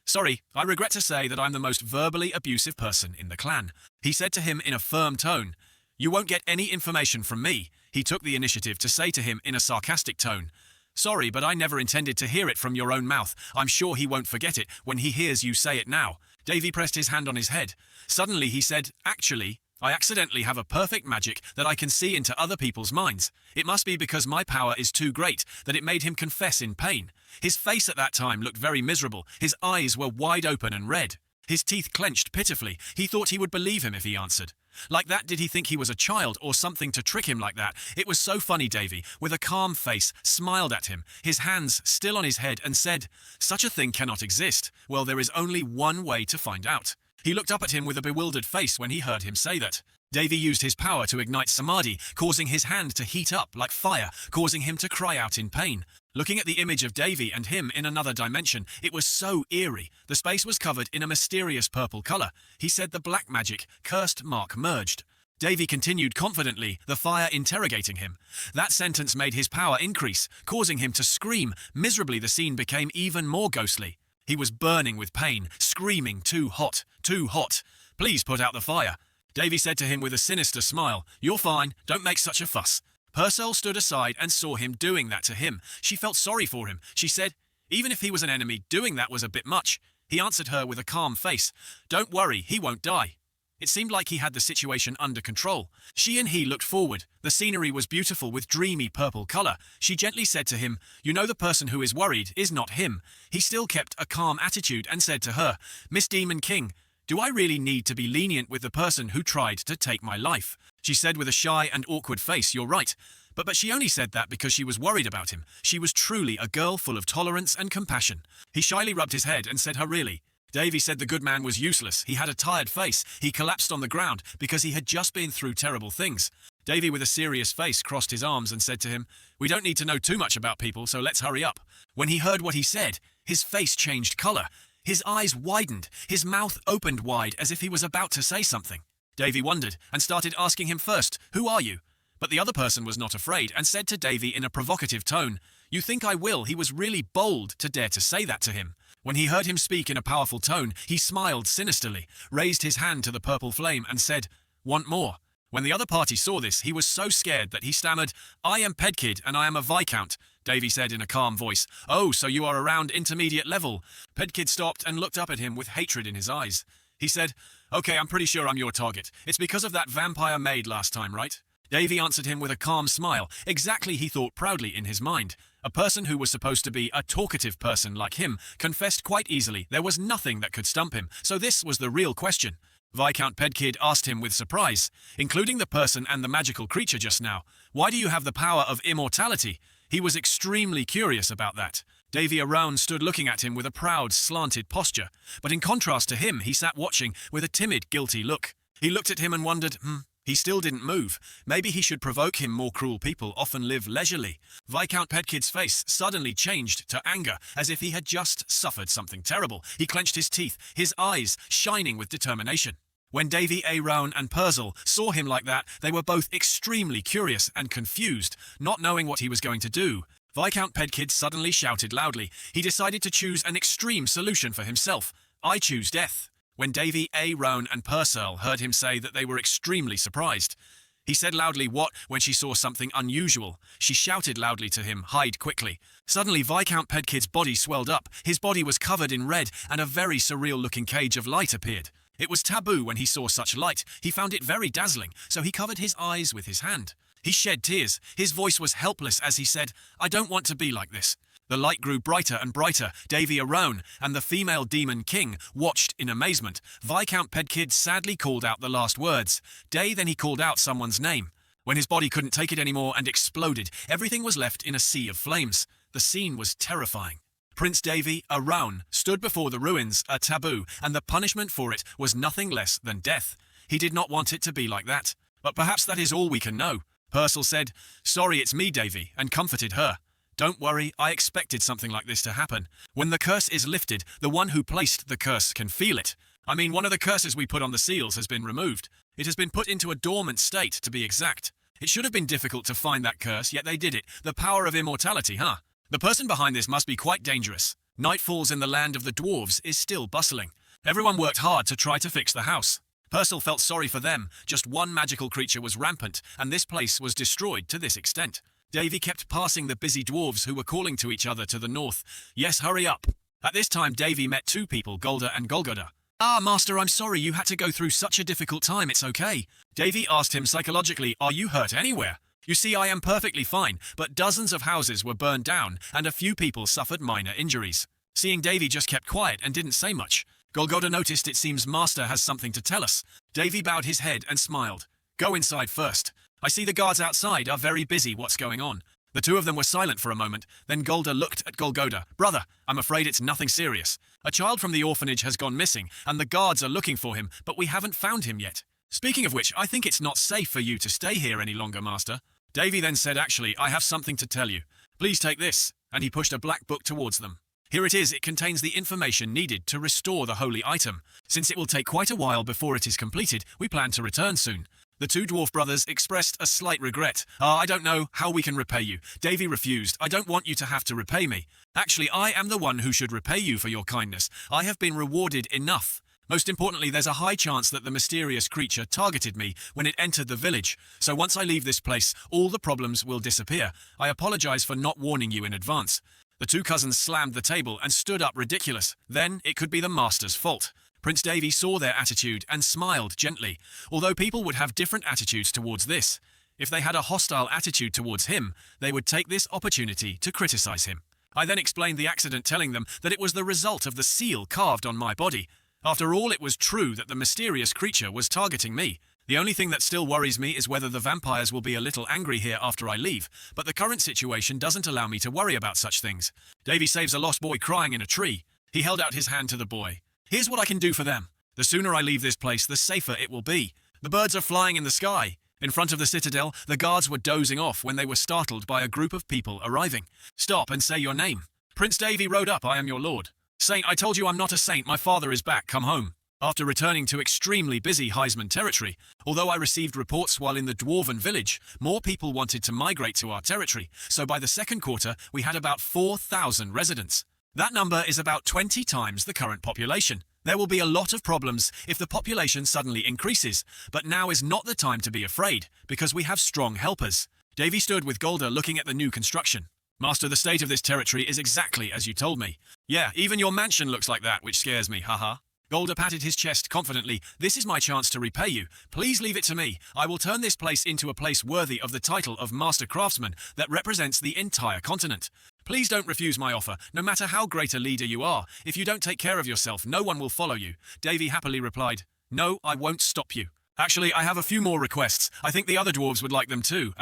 Sorry, I regret to say that I'm the most verbally abusive person in the clan." He said to him in a firm tone, "You won't get any information from me." He took the initiative to say to him in a sarcastic tone, "Sorry, but I never intended to hear it from your own mouth. I'm sure he won't forget it when he hears you say it now." Davy pressed his hand on his head. Suddenly he said, "Actually, I accidentally have a perfect magic that I can see into other people's minds. It must be because my power is too great that it made him confess in pain." His face at that time looked very miserable. His eyes were wide open and red. His teeth clenched pitifully. He thought he would believe him if he answered. Like that, did he think he was a child or something to trick him like that? It was so funny. Davy, with a calm face, smiled at him, his hands still on his head, and said, "Such a thing cannot exist. Well, there is only one way to find out." He looked up at him with a bewildered face when he heard him say that. Davy used his power to ignite samadhi, causing his hand to heat up like fire, causing him to cry out in pain. Looking at the image of Davy and him in another dimension, it was so eerie. The space was covered in a mysterious purple color. He said the black magic, cursed mark, merged. Davy continued confidently, the fire interrogating him. That sentence made his power increase, causing him to scream. Miserably, the scene became even more ghostly. He was burning with pain, screaming, "Too hot, too hot. Please put out the fire." Davy said to him with a sinister smile, "You're fine, don't make such a fuss." Purcell stood aside and saw him doing that to him. She felt sorry for him. She said, "Even if he was an enemy, doing that was a bit much." He answered her with a calm face, "Don't worry, he won't die." It seemed like he had the situation under control. She and he looked forward. The scenery was beautiful with dreamy purple color. She gently said to him, "You know the person who is worried is not him." He still kept a calm attitude and said to her, "Miss Demon King, do I really need to be lenient with the person who tried to take my life?" She said with a shy and awkward face, "You're right." But she only said that because she was worried about him. She was truly a girl full of tolerance and compassion. He shyly rubbed his head and said, "Huh, really?" Davy said the good man was useless. He had a tired face. He collapsed on the ground because he had just been through terrible things. Davy, with a serious face, crossed his arms and said to him, "We don't need to know too much about people, so let's hurry up." When he heard what he said, his face changed color. His eyes widened. His mouth opened wide as if he was about to say something. Davy wondered and started asking him first, "Who are you?" But the other person was not afraid and said to Davy in a provocative tone, "You think I will?" He was really bold to dare to say that to him. When he heard him speak in a powerful tone, he smiled sinisterly, raised his hand to the purple flame and said, "Want more?" When the other party saw this, he was so scared that he stammered, "I am Pedkid and I am a Viscount," Davy said in a calm voice. "Oh, so you are around intermediate level." Pedkid stopped and looked up at him with hatred in his eyes. He said, "Okay, I'm pretty sure I'm your target. It's because of that vampire maid last time, right?" Davy answered him with a calm smile, exactly he thought proudly in his mind. A person who was supposed to be a talkative person like him confessed quite easily there was nothing that could stump him, so this was the real question. Viscount Pedkid asked him with surprise, "Including the person and the magical creature just now, why do you have the power of immortality?" He was extremely curious about that. Davy around stood looking at him with a proud, slanted posture, but in contrast to him, he sat watching with a timid, guilty look. He looked at him and wondered, He still didn't move. Maybe he should provoke him. More cruel people often live leisurely. Viscount Pedkid's face suddenly changed to anger, as if he had just suffered something terrible. He clenched his teeth, his eyes shining with determination. When Davy, Aaron, and Purzel saw him like that, they were both extremely curious and confused, not knowing what he was going to do. Viscount Pedkid suddenly shouted loudly. He decided to choose an extreme solution for himself. "I choose death." When Davy, Aaron, and Purcell heard him say that, they were extremely surprised. He said loudly what when she saw something unusual. She shouted loudly to him, "Hide quickly." Suddenly Viscount Pedkid's body swelled up. His body was covered in red, and a very surreal-looking cage of light appeared. It was taboo when he saw such light. He found it very dazzling, so he covered his eyes with his hand. He shed tears. His voice was helpless as he said, "I don't want to be like this." The light grew brighter and brighter. Davy Arone and the female demon king watched in amazement. Viscount Pedkid sadly called out the last words. Then he called out someone's name. When his body couldn't take it anymore and exploded, everything was left in a sea of flames. The scene was terrifying. Prince Davy Arone stood before the ruins, a taboo, and the punishment for it was nothing less than death. He did not want it to be like that. But perhaps that is all we can know. Purcell said, "Sorry, it's me, Davy," and comforted her. "Don't worry, I expected something like this to happen. When the curse is lifted, the one who placed the curse can feel it. I mean, one of the curses we put on the seals has been removed. It has been put into a dormant state, to be exact. It should have been difficult to find that curse, yet they did it. The power of immortality, huh? The person behind this must be quite dangerous. Night falls in the land of the dwarves is still bustling. Everyone worked hard to try to fix the house. Purcell felt sorry for them. Just one magical creature was rampant, and this place was destroyed to this extent. Davy kept passing the busy dwarves who were calling to each other to the north. "Yes, hurry up." At this time, Davy met two people, Golda and Golgoda. "Ah, Master, I'm sorry you had to go through such a difficult time. It's okay." Davy asked him psychologically, "Are you hurt anywhere?" "You see, I am perfectly fine, but dozens of houses were burned down, and a few people suffered minor injuries." Seeing Davy just kept quiet and didn't say much, Golgoda noticed it seems Master has something to tell us. Davy bowed his head and smiled. "Go inside first. I see the guards outside are very busy. What's going on?" The two of them were silent for a moment. Then Golda looked at Golgoda. "Brother, I'm afraid it's nothing serious. A child from the orphanage has gone missing, and the guards are looking for him, but we haven't found him yet. Speaking of which, I think it's not safe for you to stay here any longer, Master." Davy then said, "Actually, I have something to tell you. Please take this," and he pushed a black book towards them. "Here it is. It contains the information needed to restore the holy item. Since it will take quite a while before it is completed, we plan to return soon." The two dwarf brothers expressed a slight regret. "I don't know how we can repay you." Davy refused. "I don't want you to have to repay me. Actually, I am the one who should repay you for your kindness. I have been rewarded enough. Most importantly, there's a high chance that the mysterious creature targeted me when it entered the village. So once I leave this place, all the problems will disappear. I apologize for not warning you in advance." The two cousins slammed the table and stood up ridiculous. Then it could be the Master's fault. Prince Davy saw their attitude and smiled gently, although people would have different attitudes towards this. If they had a hostile attitude towards him, they would take this opportunity to criticize him. I then explained the accident, telling them that it was the result of the seal carved on my body. After all, it was true that the mysterious creature was targeting me. The only thing that still worries me is whether the vampires will be a little angry here after I leave, but the current situation doesn't allow me to worry about such things. Davy saves a lost boy crying in a tree. He held out his hand to the boy. Here's what I can do for them. The sooner I leave this place, the safer it will be. The birds are flying in the sky. In front of the citadel, the guards were dozing off when they were startled by a group of people arriving. Stop and say your name. Prince Davy rode up. I am your lord. Saint, I told you I'm not a saint. My father is back. Come home. After returning to extremely busy Heisman territory, although I received reports while in the Dwarven village, more people wanted to migrate to our territory, so by the second quarter we had about 4,000 residents. That number is about 20 times the current population. There will be a lot of problems if the population suddenly increases, but now is not the time to be afraid, because we have strong helpers. Davy stood with Golda looking at the new construction. Master, the state of this territory is exactly as you told me. Yeah, even your mansion looks like that, which scares me, haha. Golda patted his chest confidently. This is my chance to repay you. Please leave it to me. I will turn this place into a place worthy of the title of Master Craftsman that represents the entire continent. Please don't refuse my offer, no matter how great a leader you are. If you don't take care of yourself, no one will follow you. Davy happily replied, No, I won't stop you. Actually, I have a few more requests. I think the other dwarves would like them too.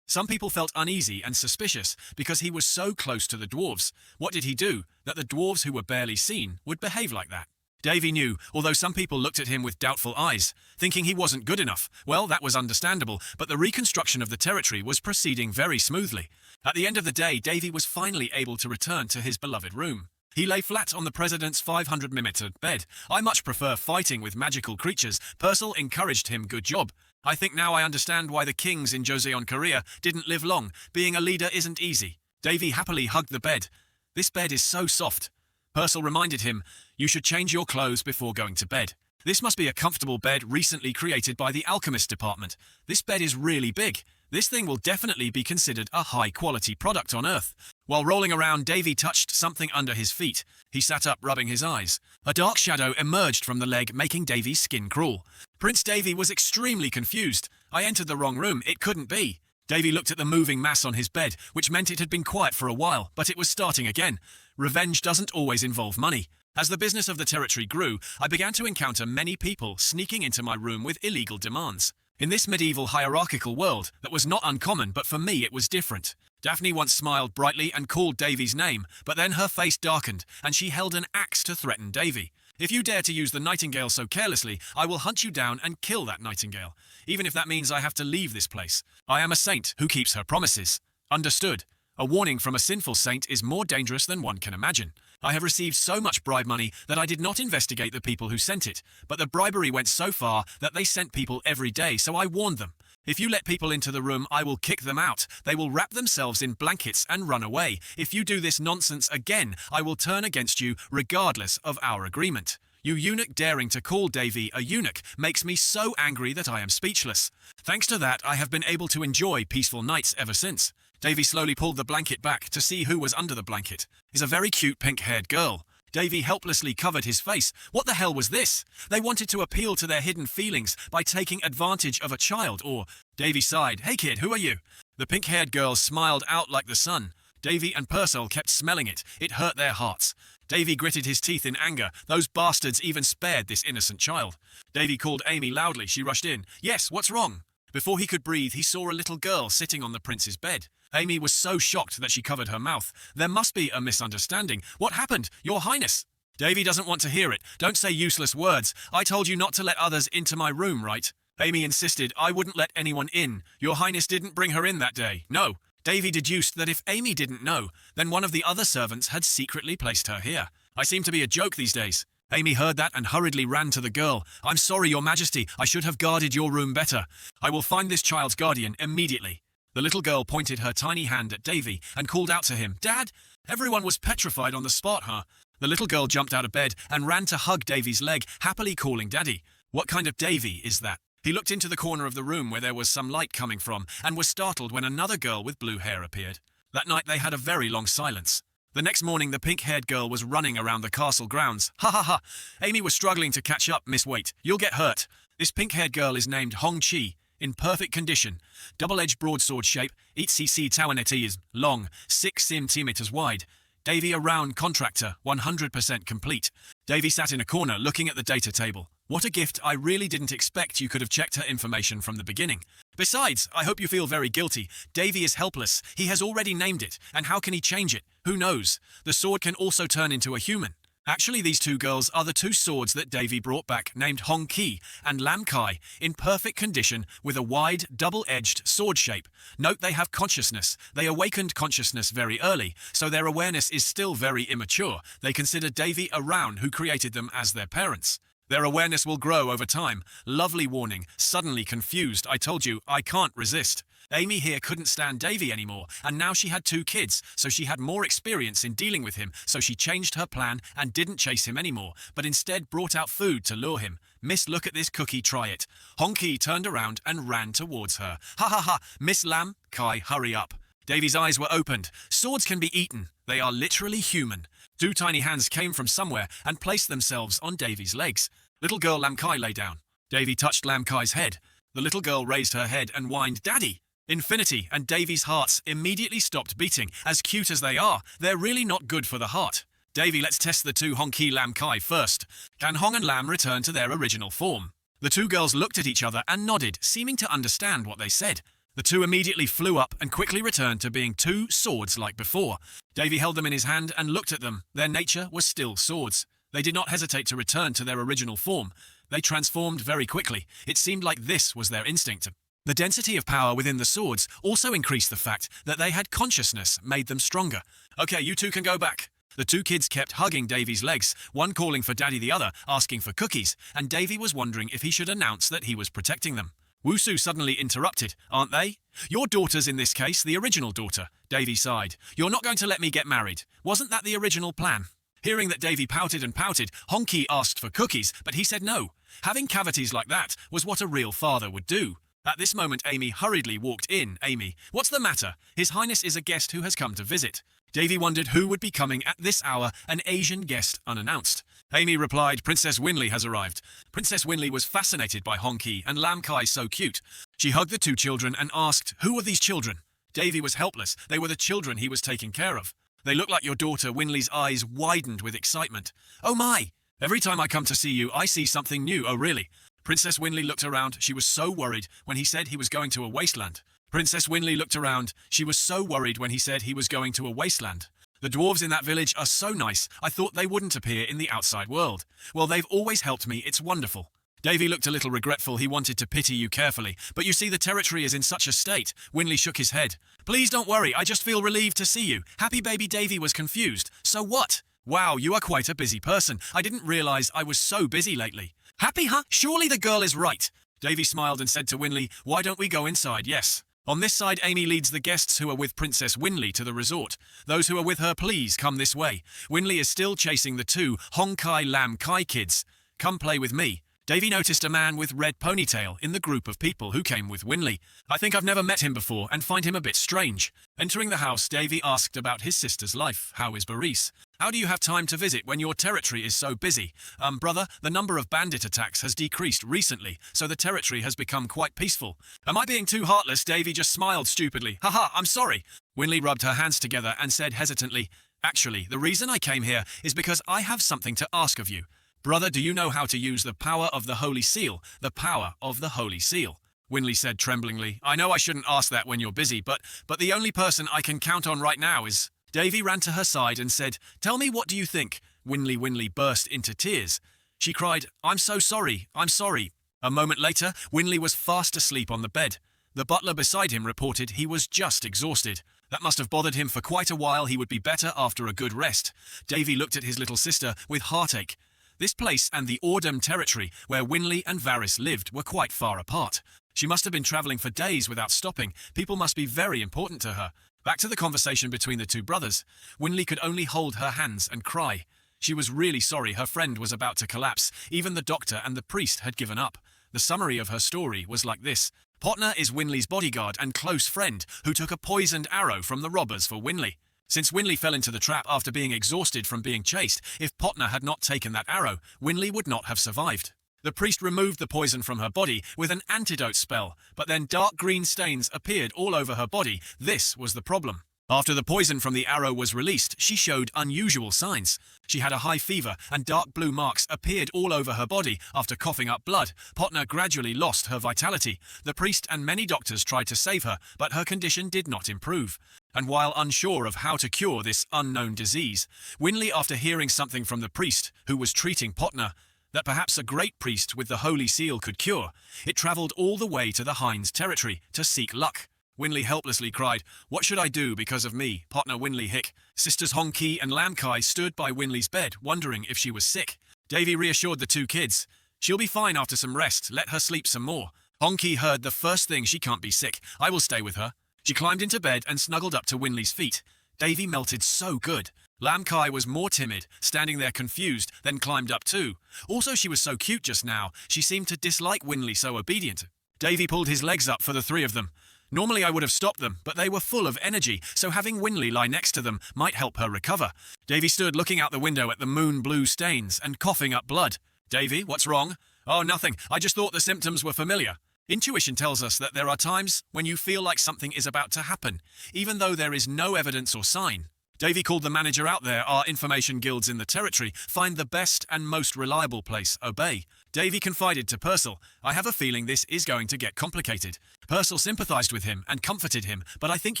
Some people felt uneasy and suspicious because he was so close to the dwarves. What did he do that the dwarves who were barely seen would behave like that? Davy knew, although some people looked at him with doubtful eyes, thinking he wasn't good enough. Well, that was understandable, but the reconstruction of the territory was proceeding very smoothly. At the end of the day, Davy was finally able to return to his beloved room. He lay flat on the president's 500mm bed. I much prefer fighting with magical creatures. Purcell encouraged him. Good job. I think now I understand why the kings in Joseon, Korea didn't live long. Being a leader isn't easy. Davy happily hugged the bed. This bed is so soft. Purcell reminded him, you should change your clothes before going to bed. This must be a comfortable bed recently created by the alchemist department. This bed is really big. This thing will definitely be considered a high-quality product on Earth. While rolling around, Davy touched something under his feet. He sat up, rubbing his eyes. A dark shadow emerged from the leg, making Davy's skin crawl. Prince Davy was extremely confused. I entered the wrong room. It couldn't be. Davy looked at the moving mass on his bed, which meant it had been quiet for a while, but it was starting again. Revenge doesn't always involve money. As the business of the territory grew, I began to encounter many people sneaking into my room with illegal demands. In this medieval hierarchical world, that was not uncommon, but for me it was different. Daphne once smiled brightly and called Davy's name, but then her face darkened, and she held an axe to threaten Davy. If you dare to use the nightingale so carelessly, I will hunt you down and kill that nightingale, even if that means I have to leave this place. I am a saint who keeps her promises. Understood. A warning from a sinful saint is more dangerous than one can imagine. I have received so much bribe money that I did not investigate the people who sent it, but the bribery went so far that they sent people every day, so I warned them. If you let people into the room, I will kick them out. They will wrap themselves in blankets and run away. If you do this nonsense again, I will turn against you regardless of our agreement. You eunuch daring to call Davy a eunuch makes me so angry that I am speechless. Thanks to that, I have been able to enjoy peaceful nights ever since. Davy slowly pulled the blanket back to see who was under the blanket. It's a very cute pink-haired girl. Davy helplessly covered his face. What the hell was this? They wanted to appeal to their hidden feelings by taking advantage of a child, or... Davy sighed. Hey kid, who are you? The pink-haired girl smiled out like the sun. Davy and Purcell kept smelling it. It hurt their hearts. Davy gritted his teeth in anger. Those bastards even spared this innocent child. Davy called Amy loudly. She rushed in. Yes, what's wrong? Before he could breathe, he saw a little girl sitting on the prince's bed. Amy was so shocked that she covered her mouth. There must be a misunderstanding. What happened, Your Highness? Davy doesn't want to hear it. Don't say useless words. I told you not to let others into my room, right? Amy insisted. I wouldn't let anyone in. Your Highness didn't bring her in that day. No. Davy deduced that if Amy didn't know, then one of the other servants had secretly placed her here. I seem to be a joke these days. Amy heard that and hurriedly ran to the girl. I'm sorry, Your Majesty. I should have guarded your room better. I will find this child's guardian immediately. The little girl pointed her tiny hand at Davy and called out to him, Dad? Everyone was petrified on the spot, huh? The little girl jumped out of bed and ran to hug Davy's leg, happily calling Daddy. What kind of Davy is that? He looked into the corner of the room where there was some light coming from and was startled when another girl with blue hair appeared. That night they had a very long silence. The next morning, the pink-haired girl was running around the castle grounds. Ha ha ha! Amy was struggling to catch up. Miss, wait, you'll get hurt. This pink-haired girl is named Hong Chi, in perfect condition. Double-edged broadsword shape, 8cc Tawaneti is long, 6 centimeters wide. Davy a round contractor, 100% complete. Davy sat in a corner looking at the data table. What a gift, I really didn't expect you could have checked her information from the beginning. Besides, I hope you feel very guilty. Davy is helpless. He has already named it, and how can he change it? Who knows? The sword can also turn into a human. Actually, these two girls are the two swords that Davy brought back, named Hong Ki and Lam Kai, in perfect condition with a wide, double-edged sword shape. Note they have consciousness. They awakened consciousness very early, so their awareness is still very immature. They consider Davy a Round who created them as their parents. Their awareness will grow over time. Lovely warning. Suddenly confused. I told you, I can't resist. Amy here couldn't stand Davy anymore, and now she had 2 kids, so she had more experience in dealing with him, so she changed her plan and didn't chase him anymore, but instead brought out food to lure him. Miss, look at this cookie, try it. Honky turned around and ran towards her. Ha ha ha, Miss Lam Kai, hurry up. Davy's eyes were opened. Swords can be eaten. They are literally human. 2 tiny hands came from somewhere and placed themselves on Davy's legs. Little girl Lam Kai lay down. Davy touched Lam Kai's head. The little girl raised her head and whined, Daddy! Infinity and Davy's hearts immediately stopped beating. As cute as they are, they're really not good for the heart. Davy, let's test the 2 Honky Lam Kai first. Can Hong and Lam return to their original form? The 2 girls looked at each other and nodded, seeming to understand what they said. The 2 immediately flew up and quickly returned to being 2 swords like before. Davy held them in his hand and looked at them. Their nature was still swords. They did not hesitate to return to their original form. They transformed very quickly. It seemed like this was their instinct. The density of power within the swords also increased the fact that they had consciousness, made them stronger. Okay, you 2 can go back. The 2 kids kept hugging Davy's legs, one calling for Daddy, the other asking for cookies, and Davy was wondering if he should announce that he was protecting them. Wushu suddenly interrupted. Aren't they? Your daughter's in this case the original daughter. Davy sighed. You're not going to let me get married. Wasn't that the original plan? Hearing that Davy pouted and pouted, Honky asked for cookies, but he said no. Having cavities like that was what a real father would do. At this moment, Amy hurriedly walked in. Amy, what's the matter? His Highness is a guest who has come to visit. Davy wondered who would be coming at this hour, an Asian guest unannounced. Amy replied, Princess Winley has arrived. Princess Winley was fascinated by Honky and Lam Kai so cute. She hugged the 2 children and asked, who are these children? Davy was helpless. They were the children he was taking care of. They look like your daughter. Winley's eyes widened with excitement. Oh my! Every time I come to see you, I see something new. Oh really? Princess Winley looked around. She was so worried when he said he was going to a wasteland. Princess Winley looked around. She was so worried when he said he was going to a wasteland. The dwarves in that village are so nice. I thought they wouldn't appear in the outside world. Well, they've always helped me. It's wonderful. Davy looked a little regretful. He wanted to pity you carefully. But you see, the territory is in such a state. Winley shook his head. Please don't worry. I just feel relieved to see you. Happy baby Davy was confused. So what? Wow, you are quite a busy person. I didn't realize I was so busy lately. Happy, huh? Surely the girl is right. Davy smiled and said to Winley, why don't we go inside? Yes. On this side, Amy leads the guests who are with Princess Winley to the resort. Those who are with her, please come this way. Winley is still chasing the 2 Hong Kai Lam Kai kids. Come play with me. Davy noticed a man with red ponytail in the group of people who came with Winley. I think I've never met him before and find him a bit strange. Entering the house, Davy asked about his sister's life. How is Baris? How do you have time to visit when your territory is so busy? Brother, the number of bandit attacks has decreased recently, so the territory has become quite peaceful. Am I being too heartless? Davy just smiled stupidly. Haha, I'm sorry. Winley rubbed her hands together and said hesitantly, actually, the reason I came here is because I have something to ask of you. Brother, do you know how to use the power of the Holy Seal? The power of the Holy Seal. Winley said tremblingly, I know I shouldn't ask that when you're busy, but the only person I can count on right now is... Davy ran to her side and said, tell me, what do you think? Winley burst into tears. She cried, I'm so sorry, I'm sorry. A moment later, Winley was fast asleep on the bed. The butler beside him reported he was just exhausted. That must have bothered him for quite a while. He would be better after a good rest. Davy looked at his little sister with heartache. This place and the Ordem territory where Winley and Varys lived were quite far apart. She must have been travelling for days without stopping. People must be very important to her. Back to the conversation between the 2 brothers. Winley could only hold her hands and cry. She was really sorry. Her friend was about to collapse. Even the doctor and the priest had given up. The summary of her story was like this. Potner is Winley's bodyguard and close friend who took a poisoned arrow from the robbers for Winley. Since Winley fell into the trap after being exhausted from being chased, if Potner had not taken that arrow, Winley would not have survived. The priest removed the poison from her body with an antidote spell, but then dark green stains appeared all over her body. This was the problem. After the poison from the arrow was released, she showed unusual signs. She had a high fever, and dark blue marks appeared all over her body. After coughing up blood, Potner gradually lost her vitality. The priest and many doctors tried to save her, but her condition did not improve. And while unsure of how to cure this unknown disease, Winley, after hearing something from the priest who was treating Potner, that perhaps a great priest with the Holy Seal could cure, it travelled all the way to the Hinds territory to seek luck. Winley helplessly cried, "What should I do because of me, Potner Winley Hick?" Sisters Hong Ki and Lam Kai stood by Winley's bed, wondering if she was sick. Davy reassured the two kids. "She'll be fine after some rest, let her sleep some more." Hong Ki heard the first thing, "She can't be sick, I will stay with her." She climbed into bed and snuggled up to Winley's feet. Davy melted so good. Lam Kai was more timid, standing there confused, then climbed up too. Also, she was so cute just now, she seemed to dislike Winley, so obedient. Davy pulled his legs up for the three of them. Normally I would have stopped them, but they were full of energy, so having Winley lie next to them might help her recover. Davy stood looking out the window at the moon-blue stains and coughing up blood. "Davy, what's wrong?" "Oh, nothing. I just thought the symptoms were familiar." Intuition tells us that there are times when you feel like something is about to happen, even though there is no evidence or sign. Davy called the manager out there, "Our information guilds in the territory. Find the best and most reliable place. Obey." Davy confided to Purcell, "I have a feeling this is going to get complicated." Purcell sympathized with him and comforted him, "But I think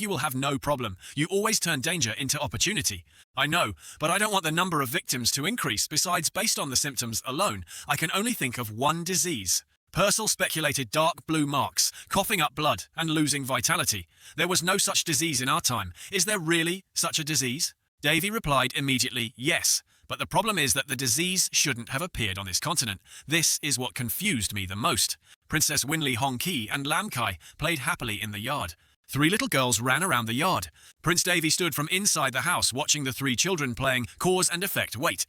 you will have no problem. You always turn danger into opportunity." "I know, but I don't want the number of victims to increase. Besides, based on the symptoms alone, I can only think of one disease." Purcell speculated dark blue marks, coughing up blood, and losing vitality. "There was no such disease in our time. Is there really such a disease?" Davy replied immediately, "Yes. But the problem is that the disease shouldn't have appeared on this continent. This is what confused me the most." Princess Winley Hong Ki and Lam Kai played happily in the yard. Three little girls ran around the yard. Prince Davy stood from inside the house watching the three children playing cause and effect. "Wait.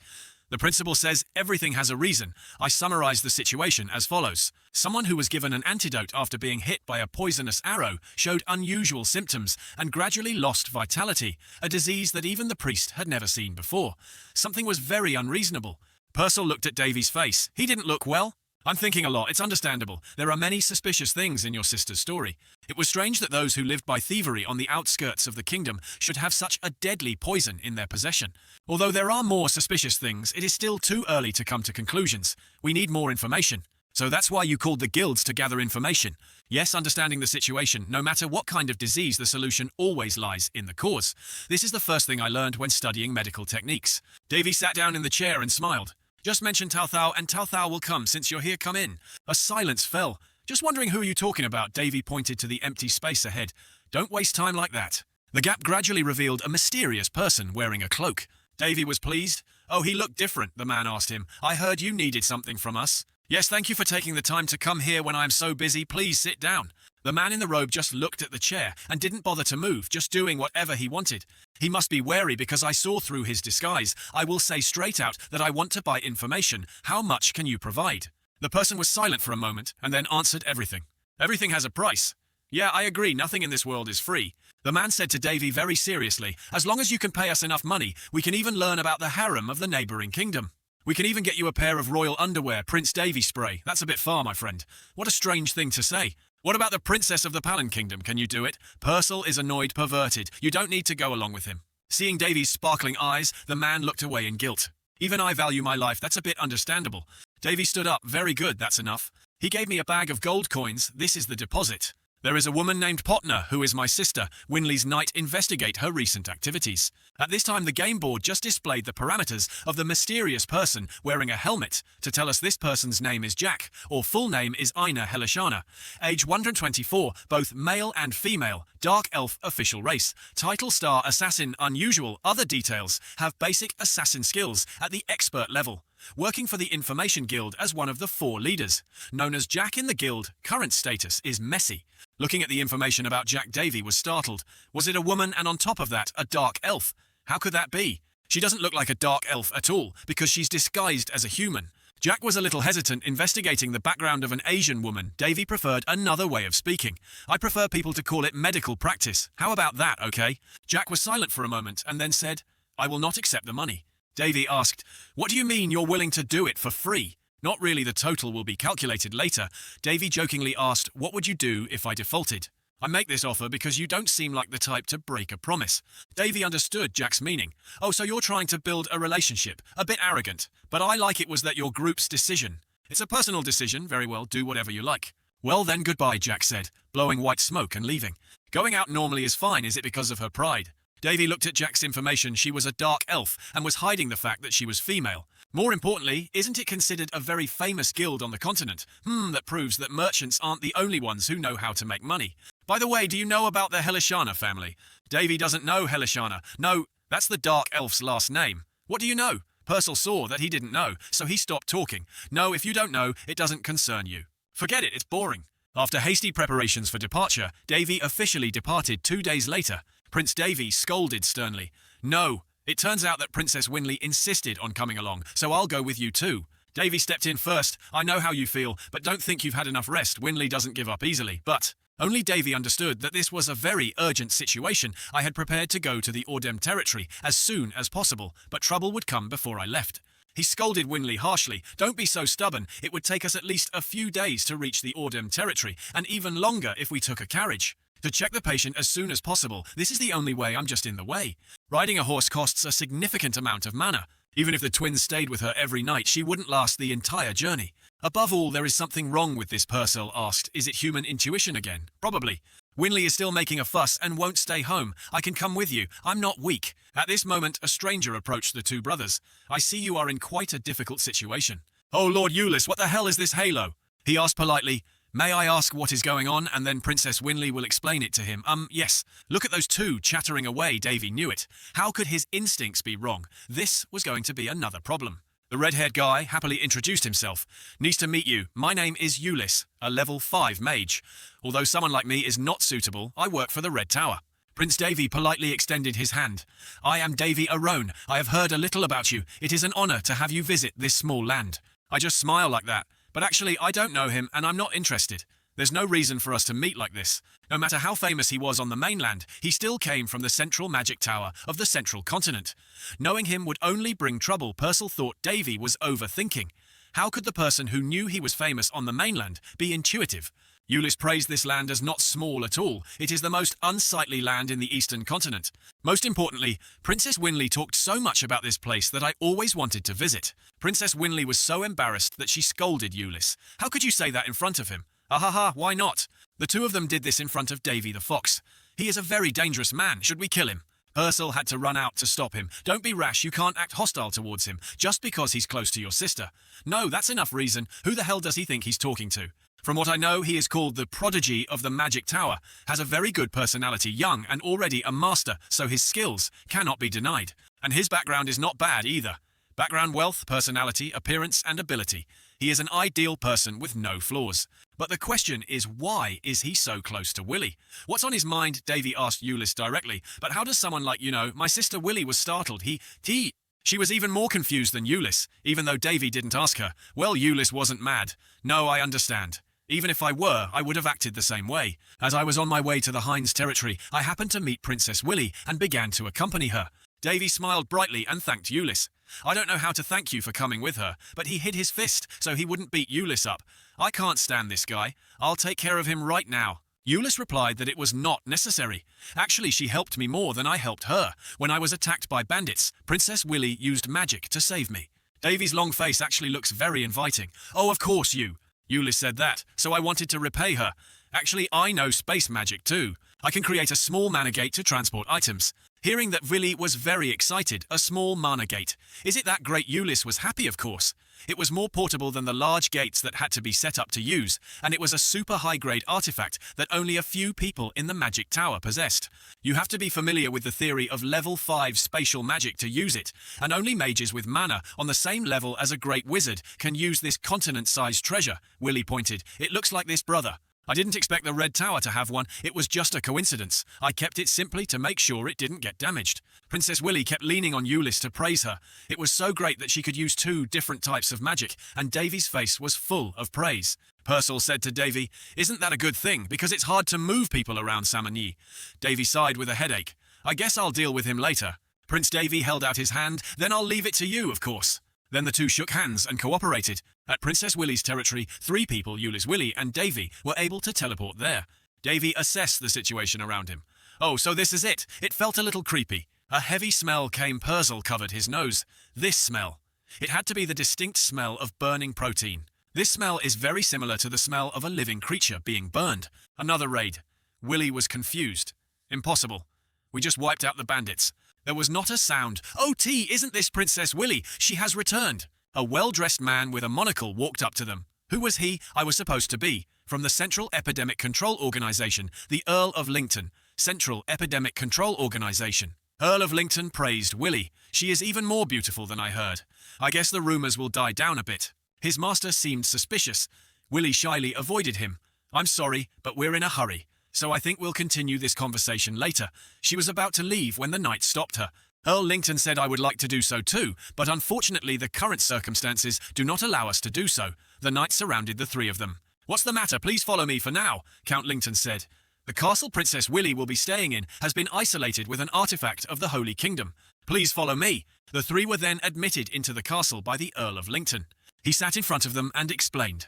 The principal says everything has a reason." I summarized the situation as follows. Someone who was given an antidote after being hit by a poisonous arrow showed unusual symptoms and gradually lost vitality, a disease that even the priest had never seen before. Something was very unreasonable. Purcell looked at Davy's face. He didn't look well. "I'm thinking a lot. It's understandable. There are many suspicious things in your sister's story. It was strange that those who lived by thievery on the outskirts of the kingdom should have such a deadly poison in their possession. Although there are more suspicious things, it is still too early to come to conclusions. We need more information. So that's why you called the guilds to gather information. Yes, understanding the situation, no matter what kind of disease, the solution always lies in the cause. This is the first thing I learned when studying medical techniques." Davy sat down in the chair and smiled. "Just mention Tao Thao and Tao Thao will come. Since you're here, come in." A silence fell. "Just wondering who you're talking about." Davy pointed to the empty space ahead. "Don't waste time like that." The gap gradually revealed a mysterious person wearing a cloak. Davy was pleased. "Oh, he looked different," the man asked him. "I heard you needed something from us." "Yes, thank you for taking the time to come here when I'm so busy. Please sit down." The man in the robe just looked at the chair and didn't bother to move, just doing whatever he wanted. He must be wary because I saw through his disguise. "I will say straight out that I want to buy information. How much can you provide?" The person was silent for a moment and then answered everything. "Everything has a price." "Yeah, I agree. Nothing in this world is free." The man said to Davy very seriously, "As long as you can pay us enough money, we can even learn about the harem of the neighboring kingdom. We can even get you a pair of royal underwear, Prince Davy spray." "That's a bit far, my friend." "What a strange thing to say." "What about the princess of the Palin kingdom? Can you do it?" Purcell is annoyed, perverted. "You don't need to go along with him." Seeing Davy's sparkling eyes, the man looked away in guilt. "Even I value my life. That's a bit understandable." Davy stood up. "Very good, that's enough. He gave me a bag of gold coins. This is the deposit. There is a woman named Potner, who is my sister. Winley's knight. Investigate her recent activities." At this time, the game board just displayed the parameters of the mysterious person wearing a helmet to tell us this person's name is Jack, or full name is Aina Helishana. Age 124, both male and female, dark elf official race, title star assassin unusual. Other details: have basic assassin skills at the expert level. Working for the Information Guild as one of the 4 leaders. Known as Jack in the guild, current status is messy. Looking at the information about Jack, Davy was startled. Was it a woman and on top of that, a dark elf? How could that be? She doesn't look like a dark elf at all, because she's disguised as a human. Jack was a little hesitant investigating the background of an Asian woman. Davy preferred another way of speaking. I prefer people to call it medical practice. How about that, okay? Jack was silent for a moment and then said, I will not accept the money. Davy asked, what do you mean you're willing to do it for free? Not really, the total will be calculated later. Davy jokingly asked, what would you do if I defaulted? I make this offer because you don't seem like the type to break a promise. Davy understood Jack's meaning. Oh, so you're trying to build a relationship. A bit arrogant. But I like it was that your group's decision. It's a personal decision. Very well, do whatever you like. Well then, goodbye, Jack said, blowing white smoke and leaving. Going out normally is fine, is it because of her pride? Davy looked at Jack's information. She was a dark elf and was hiding the fact that she was female. More importantly, isn't it considered a very famous guild on the continent? That proves that merchants aren't the only ones who know how to make money. By the way, do you know about the Helishana family? Davy doesn't know Helishana. No, that's the dark elf's last name. What do you know? Purcell saw that he didn't know, so he stopped talking. No, if you don't know, it doesn't concern you. Forget it, it's boring. After hasty preparations for departure, Davy officially departed 2 days later. Prince Davy scolded sternly. No, it turns out that Princess Winley insisted on coming along, so I'll go with you too. Davy stepped in first. I know how you feel, but don't think you've had enough rest. Winley doesn't give up easily, but... Only Davy understood that this was a very urgent situation. I had prepared to go to the Ordem territory as soon as possible, but trouble would come before I left. He scolded Winley harshly. Don't be so stubborn. It would take us at least a few days to reach the Ordem territory, and even longer if we took a carriage. To check the patient as soon as possible. This is the only way. I'm just in the way. Riding a horse costs a significant amount of mana. Even if the twins stayed with her every night, she wouldn't last the entire journey. Above all, there is something wrong with this, Purcell asked. Is it human intuition again? Probably. Winley is still making a fuss and won't stay home. I can come with you. I'm not weak. At this moment, a stranger approached the two brothers. I see you are in quite a difficult situation. Oh, Lord Eulis, what the hell is this halo? He asked politely. May I ask what is going on, and then Princess Winley will explain it to him. Yes. Look at those two chattering away. Davy knew it. How could his instincts be wrong? This was going to be another problem. The red-haired guy happily introduced himself. Nice to meet you. My name is Eulis, a level 5 mage. Although someone like me is not suitable, I work for the Red Tower. Prince Davy politely extended his hand. I am Davy Arone. I have heard a little about you. It is an honor to have you visit this small land. I just smile like that. But actually, I don't know him, and I'm not interested. There's no reason for us to meet like this. No matter how famous he was on the mainland, he still came from the central magic tower of the central continent. Knowing him would only bring trouble. Purcell thought Davy was overthinking. How could the person who knew he was famous on the mainland be intuitive? Eulis praised this land as not small at all. It is the most unsightly land in the eastern continent. Most importantly, Princess Winley talked so much about this place that I always wanted to visit. Princess Winley was so embarrassed that she scolded Eulis. How could you say that in front of him? Ahaha, why not? The two of them did this in front of Davy the Fox. He is a very dangerous man. Should we kill him? Purcell had to run out to stop him. Don't be rash. You can't act hostile towards him just because he's close to your sister. No, that's enough reason. Who the hell does he think he's talking to? From what I know, he is called the Prodigy of the Magic Tower, has a very good personality, young and already a master, so his skills cannot be denied. And his background is not bad either. Background, wealth, personality, appearance and ability. He is an ideal person with no flaws. But the question is, why is he so close to Willy? What's on his mind? Davy asked Eulis directly. But how does someone like, my sister Willy was startled. She was even more confused than Eulis, even though Davy didn't ask her. Well, Eulis wasn't mad. No, I understand. Even if I were, I would have acted the same way. As I was on my way to the Hines territory, I happened to meet Princess Willy and began to accompany her. Davy smiled brightly and thanked Eulis. I don't know how to thank you for coming with her, but he hid his fist so he wouldn't beat Eulis up. I can't stand this guy. I'll take care of him right now. Eulis replied that it was not necessary. Actually, she helped me more than I helped her. When I was attacked by bandits, Princess Willy used magic to save me. Davy's long face actually looks very inviting. Oh, of course you. Eulis said that, so I wanted to repay her. Actually, I know space magic too. I can create a small mana gate to transport items. Hearing that Willy was very excited, a small mana gate. Is it that great? Eulis was happy, of course. It was more portable than the large gates that had to be set up to use, and it was a super high-grade artifact that only a few people in the Magic Tower possessed. You have to be familiar with the theory of level 5 spatial magic to use it, and only mages with mana on the same level as a great wizard can use this continent-sized treasure. Willy pointed. It looks like this, brother. I didn't expect the red tower to have one. It was just a coincidence. I kept it simply to make sure it didn't get damaged. Princess Willy kept leaning on Euless to praise her. It was so great that she could use 2 different types of magic, and Davy's face was full of praise. Purcell said to Davy, "Isn't that a good thing, because it's hard to move people around Samanyi?" Davy sighed with a headache. "I guess I'll deal with him later." Prince Davy held out his hand. "Then I'll leave it to you, of course." Then the two shook hands and cooperated. At Princess Willy's territory, 3 people, Euless, Willy, and Davy, were able to teleport there. Davy assessed the situation around him. "Oh, so this is it. It felt a little creepy. A heavy smell came. Purcell covered his nose. This smell. It had to be the distinct smell of burning protein. This smell is very similar to the smell of a living creature being burned. Another raid." Willy was confused. "Impossible. We just wiped out the bandits." There was not a sound. "OT, isn't this Princess Willy? She has returned." A well-dressed man with a monocle walked up to them. Who was he? I was supposed to be. From the Central Epidemic Control Organization, the Earl of Lington. Central Epidemic Control Organization. Earl of Lington praised Willy. "She is even more beautiful than I heard. I guess the rumors will die down a bit." His master seemed suspicious. Willy shyly avoided him. "I'm sorry, but we're in a hurry. So I think we'll continue this conversation later." She was about to leave when the knight stopped her. Earl Lington said I would like to do so too, but unfortunately the current circumstances do not allow us to do so. The knight surrounded the 3 of them. "What's the matter? Please follow me for now," Count Lington said. "The castle Princess Willy will be staying in has been isolated with an artifact of the Holy Kingdom. Please follow me." The 3 were then admitted into the castle by the Earl of Lington. He sat in front of them and explained.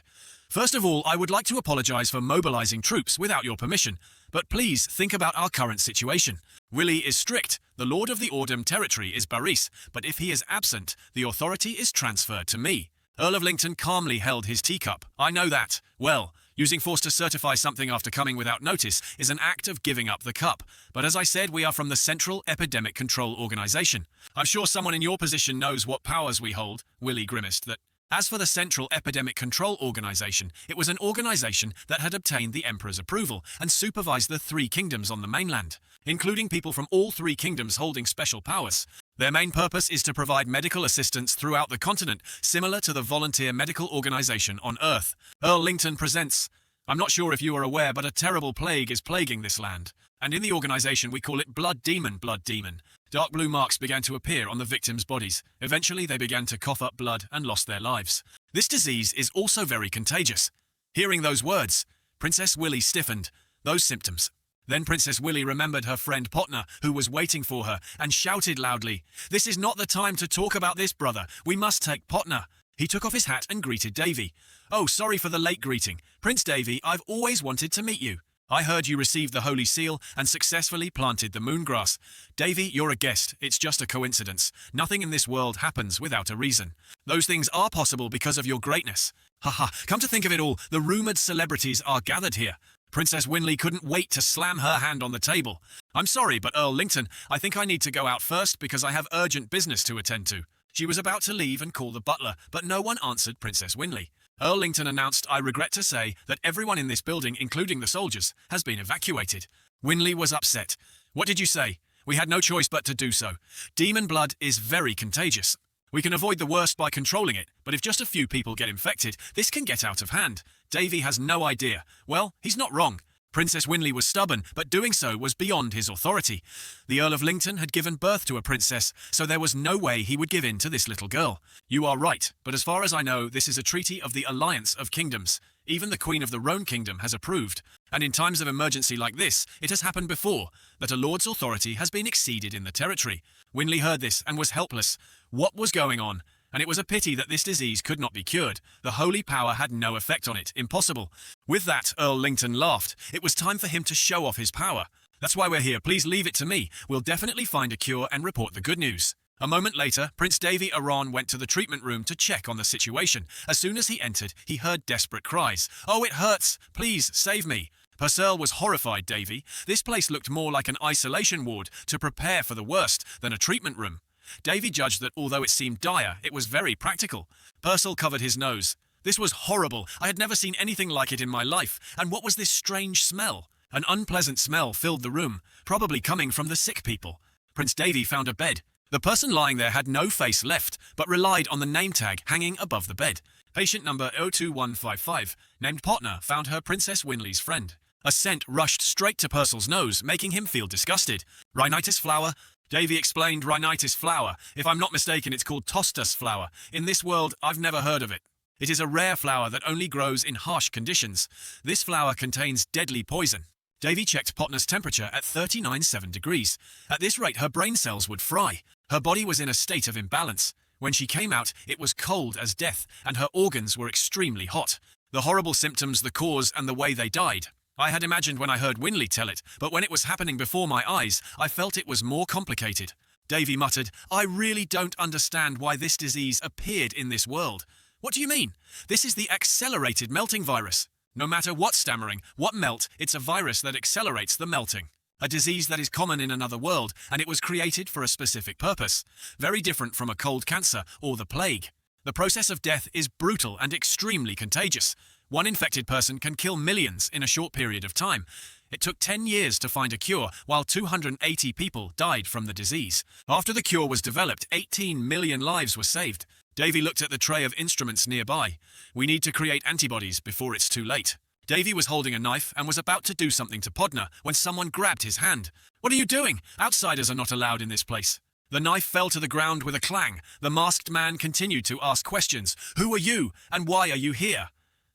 "First of all, I would like to apologize for mobilizing troops without your permission, but please think about our current situation. Willy is strict. The Lord of the Ordem territory is Baris, but if he is absent, the authority is transferred to me." Earl of Lington calmly held his teacup. "I know that. Well, using force to certify something after coming without notice is an act of giving up the cup. But as I said, we are from the Central Epidemic Control Organization. I'm sure someone in your position knows what powers we hold." Willy grimaced that. As for the Central Epidemic Control Organization, it was an organization that had obtained the Emperor's approval and supervised the 3 kingdoms on the mainland, including people from all 3 kingdoms holding special powers. Their main purpose is to provide medical assistance throughout the continent, similar to the Volunteer Medical Organization on Earth. Earl Lington presents. "I'm not sure if you are aware, but a terrible plague is plaguing this land. And in the organization we call it Blood Demon, Blood Demon." Dark blue marks began to appear on the victims' bodies. Eventually they began to cough up blood and lost their lives. "This disease is also very contagious." Hearing those words, Princess Willy stiffened. Those symptoms. Then Princess Willy remembered her friend Potner, who was waiting for her, and shouted loudly, "This is not the time to talk about this, brother. We must take Potner." He took off his hat and greeted Davy. "Oh, sorry for the late greeting. Prince Davy, I've always wanted to meet you. I heard you received the Holy Seal and successfully planted the moongrass. Davy, you're a guest. It's just a coincidence. Nothing in this world happens without a reason. Those things are possible because of your greatness. Haha, come to think of it all, the rumored celebrities are gathered here." Princess Winley couldn't wait to slam her hand on the table. "I'm sorry, but Earl Lington, I think I need to go out first because I have urgent business to attend to." She was about to leave and call the butler, but no one answered Princess Winley. Earl Lington announced, "I regret to say that everyone in this building, including the soldiers, has been evacuated." Winley was upset. "What did you say? We had no choice but to do so. Demon blood is very contagious. We can avoid the worst by controlling it, but if just a few people get infected, this can get out of hand." Davy has no idea. Well, he's not wrong. Princess Winley was stubborn, but doing so was beyond his authority. The Earl of Lington had given birth to a princess, so there was no way he would give in to this little girl. "You are right, but as far as I know, this is a treaty of the Alliance of Kingdoms. Even the Queen of the Rhone Kingdom has approved. And in times of emergency like this, it has happened before, that a lord's authority has been exceeded in the territory." Winley heard this and was helpless. What was going on? And it was a pity that this disease could not be cured. The holy power had no effect on it. Impossible. With that, Earl Lington laughed. It was time for him to show off his power. "That's why we're here. Please leave it to me. We'll definitely find a cure and report the good news." A moment later, Prince Davy Aran went to the treatment room to check on the situation. As soon as he entered, he heard desperate cries. "Oh, it hurts! Please, save me!" Purcell was horrified. "Davy, this place looked more like an isolation ward to prepare for the worst than a treatment room." Davy judged that although it seemed dire, it was very practical. Purcell covered his nose. "This was horrible. I had never seen anything like it in my life. And what was this strange smell?" An unpleasant smell filled the room, probably coming from the sick people. Prince Davy found a bed. The person lying there had no face left, but relied on the name tag hanging above the bed. Patient number 02155, named Potner, found her Princess Winley's friend. A scent rushed straight to Purcell's nose, making him feel disgusted. Rhinitis flower? Davy explained rhinitis flower. If I'm not mistaken, it's called tostas flower. In this world, I've never heard of it. It is a rare flower that only grows in harsh conditions. This flower contains deadly poison. Davy checked Potner's temperature at 39.7 degrees. At this rate, her brain cells would fry. Her body was in a state of imbalance. When she came out, it was cold as death, and her organs were extremely hot. The horrible symptoms, the cause, and the way they died. I had imagined when I heard Winley tell it, but when it was happening before my eyes, I felt it was more complicated. Davy muttered, I really don't understand why this disease appeared in this world. What do you mean? This is the accelerated melting virus. No matter what stammering, what melt, it's a virus that accelerates the melting. A disease that is common in another world, and it was created for a specific purpose. Very different from a cold cancer or the plague. The process of death is brutal and extremely contagious. One infected person can kill millions in a short period of time. It took 10 years to find a cure, while 280 people died from the disease. After the cure was developed, 18 million lives were saved. Davy looked at the tray of instruments nearby. We need to create antibodies before it's too late. Davy was holding a knife and was about to do something to Podner when someone grabbed his hand. What are you doing? Outsiders are not allowed in this place. The knife fell to the ground with a clang. The masked man continued to ask questions. Who are you, and why are you here?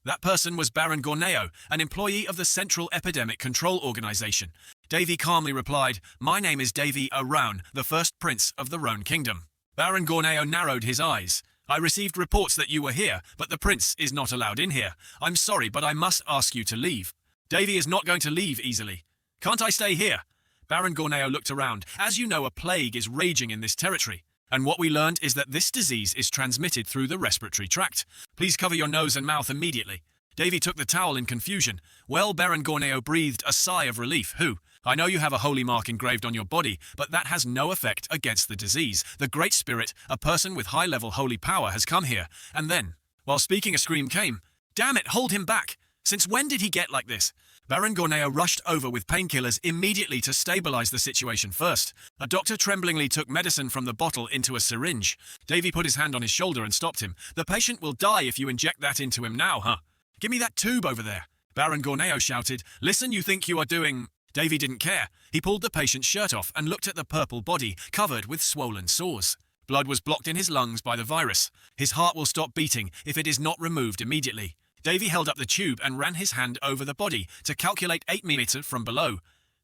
That person was Baron Gorneo, an employee of the Central Epidemic Control Organization. Davy calmly replied, My name is Davy O'Rown, the first prince of the Roan Kingdom. Baron Gorneo narrowed his eyes. I received reports that you were here, but the prince is not allowed in here. I'm sorry, but I must ask you to leave. Davy is not going to leave easily. Can't I stay here? Baron Gorneo looked around. As you know, a plague is raging in this territory. And what we learned is that this disease is transmitted through the respiratory tract. Please cover your nose and mouth immediately. Davy took the towel in confusion. Well, Baron Gorneo breathed a sigh of relief. I know you have a holy mark engraved on your body, but that has no effect against the disease. The Great Spirit, a person with high-level holy power, has come here. And then, while speaking, a scream came. Damn it, hold him back! Since when did he get like this? Baron Gorneo rushed over with painkillers immediately to stabilize the situation first. A doctor tremblingly took medicine from the bottle into a syringe. Davy put his hand on his shoulder and stopped him. The patient will die if you inject that into him now, huh? Give me that tube over there. Baron Gorneo shouted. Listen, you think you are doing... Davy didn't care. He pulled the patient's shirt off and looked at the purple body, covered with swollen sores. Blood was blocked in his lungs by the virus. His heart will stop beating if it is not removed immediately. Davy held up the tube and ran his hand over the body to calculate 8 mm from below.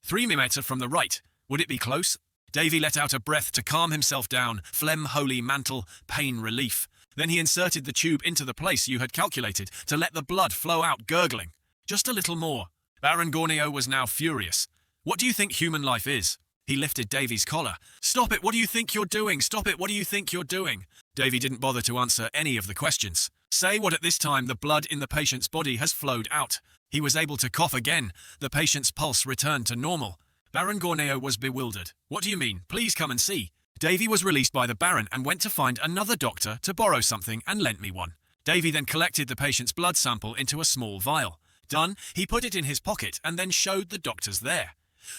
3 mm from the right. Would it be close? Davy let out a breath to calm himself down. Phlegm, holy mantle, pain relief. Then he inserted the tube into the place you had calculated to let the blood flow out gurgling. Just a little more. Baron Gorneo was now furious. What do you think human life is? He lifted Davy's collar. Stop it, what do you think you're doing? Stop it, what do you think you're doing? Davy didn't bother to answer any of the questions. Say what at this time the blood in the patient's body has flowed out. He was able to cough again. The patient's pulse returned to normal. Baron Gorneo was bewildered. What do you mean? Please come and see. Davy was released by the Baron and went to find another doctor to borrow something and lent me one. Davy then collected the patient's blood sample into a small vial. Done, he put it in his pocket and then showed the doctors there.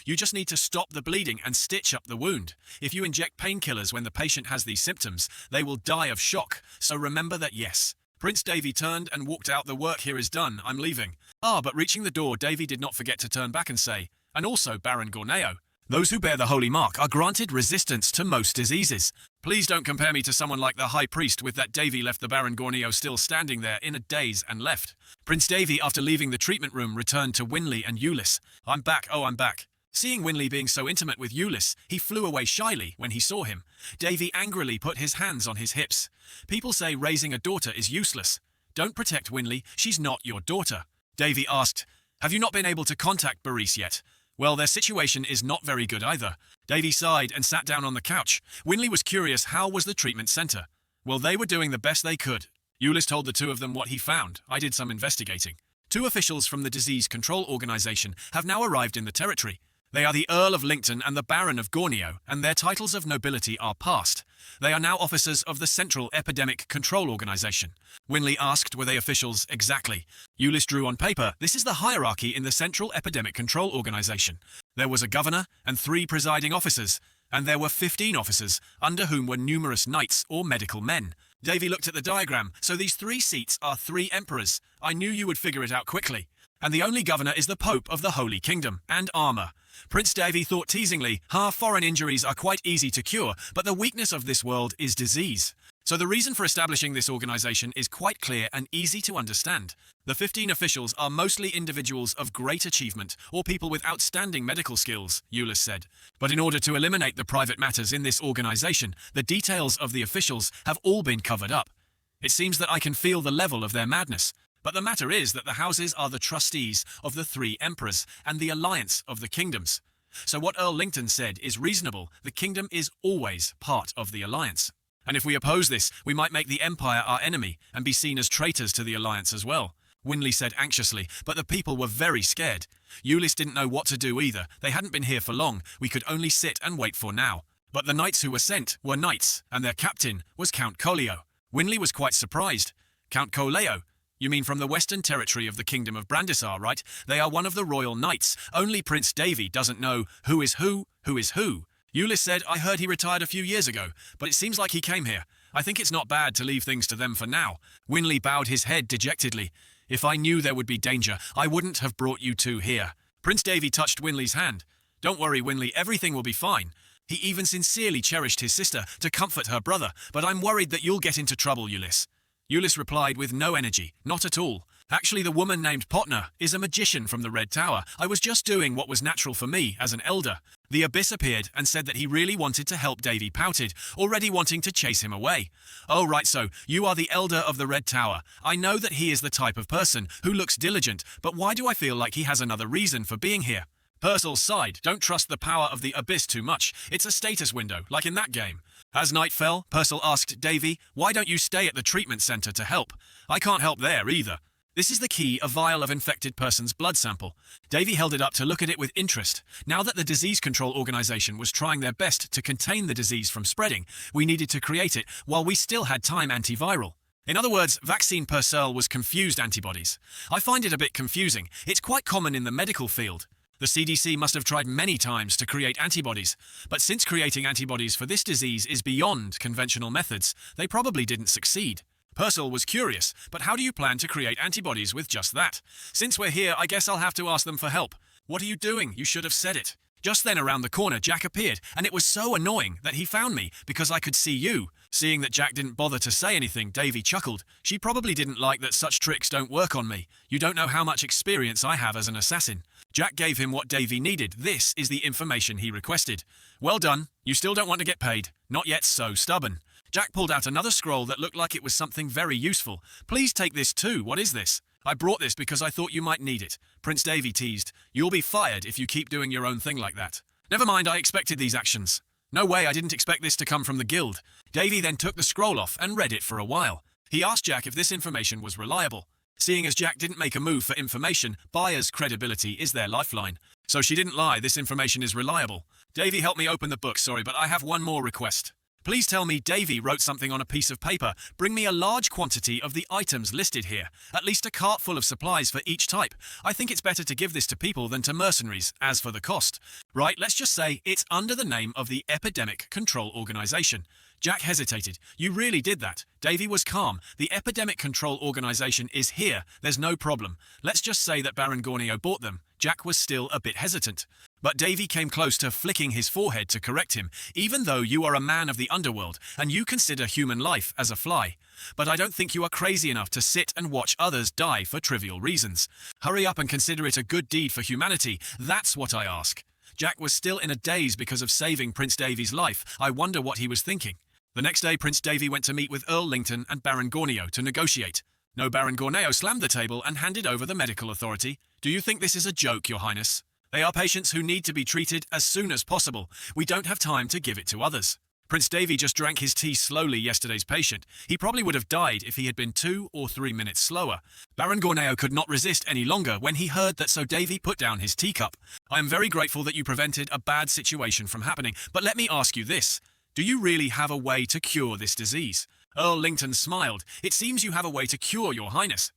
You just need to stop the bleeding and stitch up the wound. If you inject painkillers when the patient has these symptoms, they will die of shock, so remember that. Yes. Prince Davy turned and walked out. The work here is done, I'm leaving. But reaching the door, Davy did not forget to turn back and say, and also Baron Gorneo, those who bear the holy mark are granted resistance to most diseases. Please don't compare me to someone like the high priest. With that, Davy left the Baron Gorneo still standing there in a daze and left. Prince Davy, after leaving the treatment room, returned to Winley and Euless. I'm back, oh I'm back. Seeing Winley being so intimate with Euless, he flew away shyly when he saw him. Davy angrily put his hands on his hips. People say raising a daughter is useless. Don't protect Winley, she's not your daughter. Davy asked, have you not been able to contact Boris yet? Well, their situation is not very good either. Davy sighed and sat down on the couch. Winley was curious, how was the treatment center? Well, they were doing the best they could. Euless told the two of them what he found. I did some investigating. 2 officials from the Disease Control Organization have now arrived in the territory. They are the Earl of Lincoln and the Baron of Gorneo, and their titles of nobility are past. They are now officers of the Central Epidemic Control Organization. Winley asked, were they officials exactly? Euless drew on paper. This is the hierarchy in the Central Epidemic Control Organization. There was a governor and 3 presiding officers, and there were 15 officers, under whom were numerous knights or medical men. Davy looked at the diagram. So these 3 seats are 3 emperors. I knew you would figure it out quickly. And the only governor is the Pope of the Holy Kingdom, and armor. Prince Davy thought teasingly, foreign injuries are quite easy to cure, but the weakness of this world is disease. So the reason for establishing this organization is quite clear and easy to understand. The 15 officials are mostly individuals of great achievement, or people with outstanding medical skills, Eulis said. But in order to eliminate the private matters in this organization, the details of the officials have all been covered up. It seems that I can feel the level of their madness. But the matter is that the houses are the trustees of the 3 emperors and the alliance of the kingdoms. So what Earl Lington said is reasonable. The kingdom is always part of the alliance. And if we oppose this, we might make the empire our enemy and be seen as traitors to the alliance as well, Winley said anxiously, but the people were very scared. Eulis didn't know what to do either. They hadn't been here for long. We could only sit and wait for now. But the knights who were sent were knights, and their captain was Count Coleo. Winley was quite surprised. Count Coleo? You mean from the western territory of the Kingdom of Brandisar, right? They are one of the royal knights. Only Prince Davy doesn't know who is who is who. Eulis said, I heard he retired a few years ago, but it seems like he came here. I think it's not bad to leave things to them for now. Winley bowed his head dejectedly. If I knew there would be danger, I wouldn't have brought you 2 here. Prince Davy touched Winley's hand. Don't worry, Winley, everything will be fine. He even sincerely cherished his sister to comfort her brother, but I'm worried that you'll get into trouble, Eulis. Eulis replied with no energy. Not at all. Actually, the woman named Potner is a magician from the Red Tower. I was just doing what was natural for me as an elder. The Abyss appeared and said that he really wanted to help. Davy pouted, already wanting to chase him away. Oh, right, so you are the elder of the Red Tower. I know that he is the type of person who looks diligent, but why do I feel like he has another reason for being here? Purcell sighed. Don't trust the power of the Abyss too much. It's a status window, like in that game. As night fell, Purcell asked Davy, why don't you stay at the treatment center to help? I can't help there either. This is the key, a vial of infected person's blood sample. Davy held it up to look at it with interest. Now that the disease control organization was trying their best to contain the disease from spreading, we needed to create it while we still had time antiviral. In other words, vaccine Purcell was confused antibodies. I find it a bit confusing. It's quite common in the medical field. The CDC must have tried many times to create antibodies, but since creating antibodies for this disease is beyond conventional methods, they probably didn't succeed. Purcell was curious, but how do you plan to create antibodies with just that? Since we're here, I guess I'll have to ask them for help. What are you doing? You should have said it. Just then around the corner, Jack appeared, and it was so annoying that he found me because I could see you. Seeing that Jack didn't bother to say anything, Davy chuckled. She probably didn't like that such tricks don't work on me. You don't know how much experience I have as an assassin. Jack gave him what Davy needed. This is the information he requested. Well done. You still don't want to get paid. Not yet, so stubborn. Jack pulled out another scroll that looked like it was something very useful. Please take this too. What is this? I brought this because I thought you might need it. Prince Davy teased. You'll be fired if you keep doing your own thing like that. Never mind, I expected these actions. No way, I didn't expect this to come from the guild. Davy then took the scroll off and read it for a while. He asked Jack if this information was reliable. Seeing as Jack didn't make a move for information, buyers' credibility is their lifeline. So she didn't lie, this information is reliable. Davy, help me open the book, sorry, but I have one more request. Please tell me Davy wrote something on a piece of paper. Bring me a large quantity of the items listed here. At least a cart full of supplies for each type. I think it's better to give this to people than to mercenaries. As for the cost, right, let's just say it's under the name of the Epidemic Control Organization. Jack hesitated. You really did that. Davy was calm. The Epidemic Control Organization is here. There's no problem. Let's just say that Baron Gornio bought them. Jack was still a bit hesitant. But Davy came close to flicking his forehead to correct him, even though you are a man of the underworld and you consider human life as a fly. But I don't think you are crazy enough to sit and watch others die for trivial reasons. Hurry up and consider it a good deed for humanity. That's what I ask. Jack was still in a daze because of saving Prince Davy's life. I wonder what he was thinking. The next day, Prince Davy went to meet with Earl Lington and Baron Gornio to negotiate. No, Baron Gornio slammed the table and handed over the medical authority. Do you think this is a joke, Your Highness? They are patients who need to be treated as soon as possible. We don't have time to give it to others. Prince Davy just drank his tea slowly, yesterday's patient. He probably would have died if he had been 2 or 3 minutes slower. Baron Gorneo could not resist any longer when he heard that, so Davy put down his teacup. I am very grateful that you prevented a bad situation from happening, but let me ask you this. Do you really have a way to cure this disease? Earl Lington smiled. It seems you have a way to cure, Your Highness.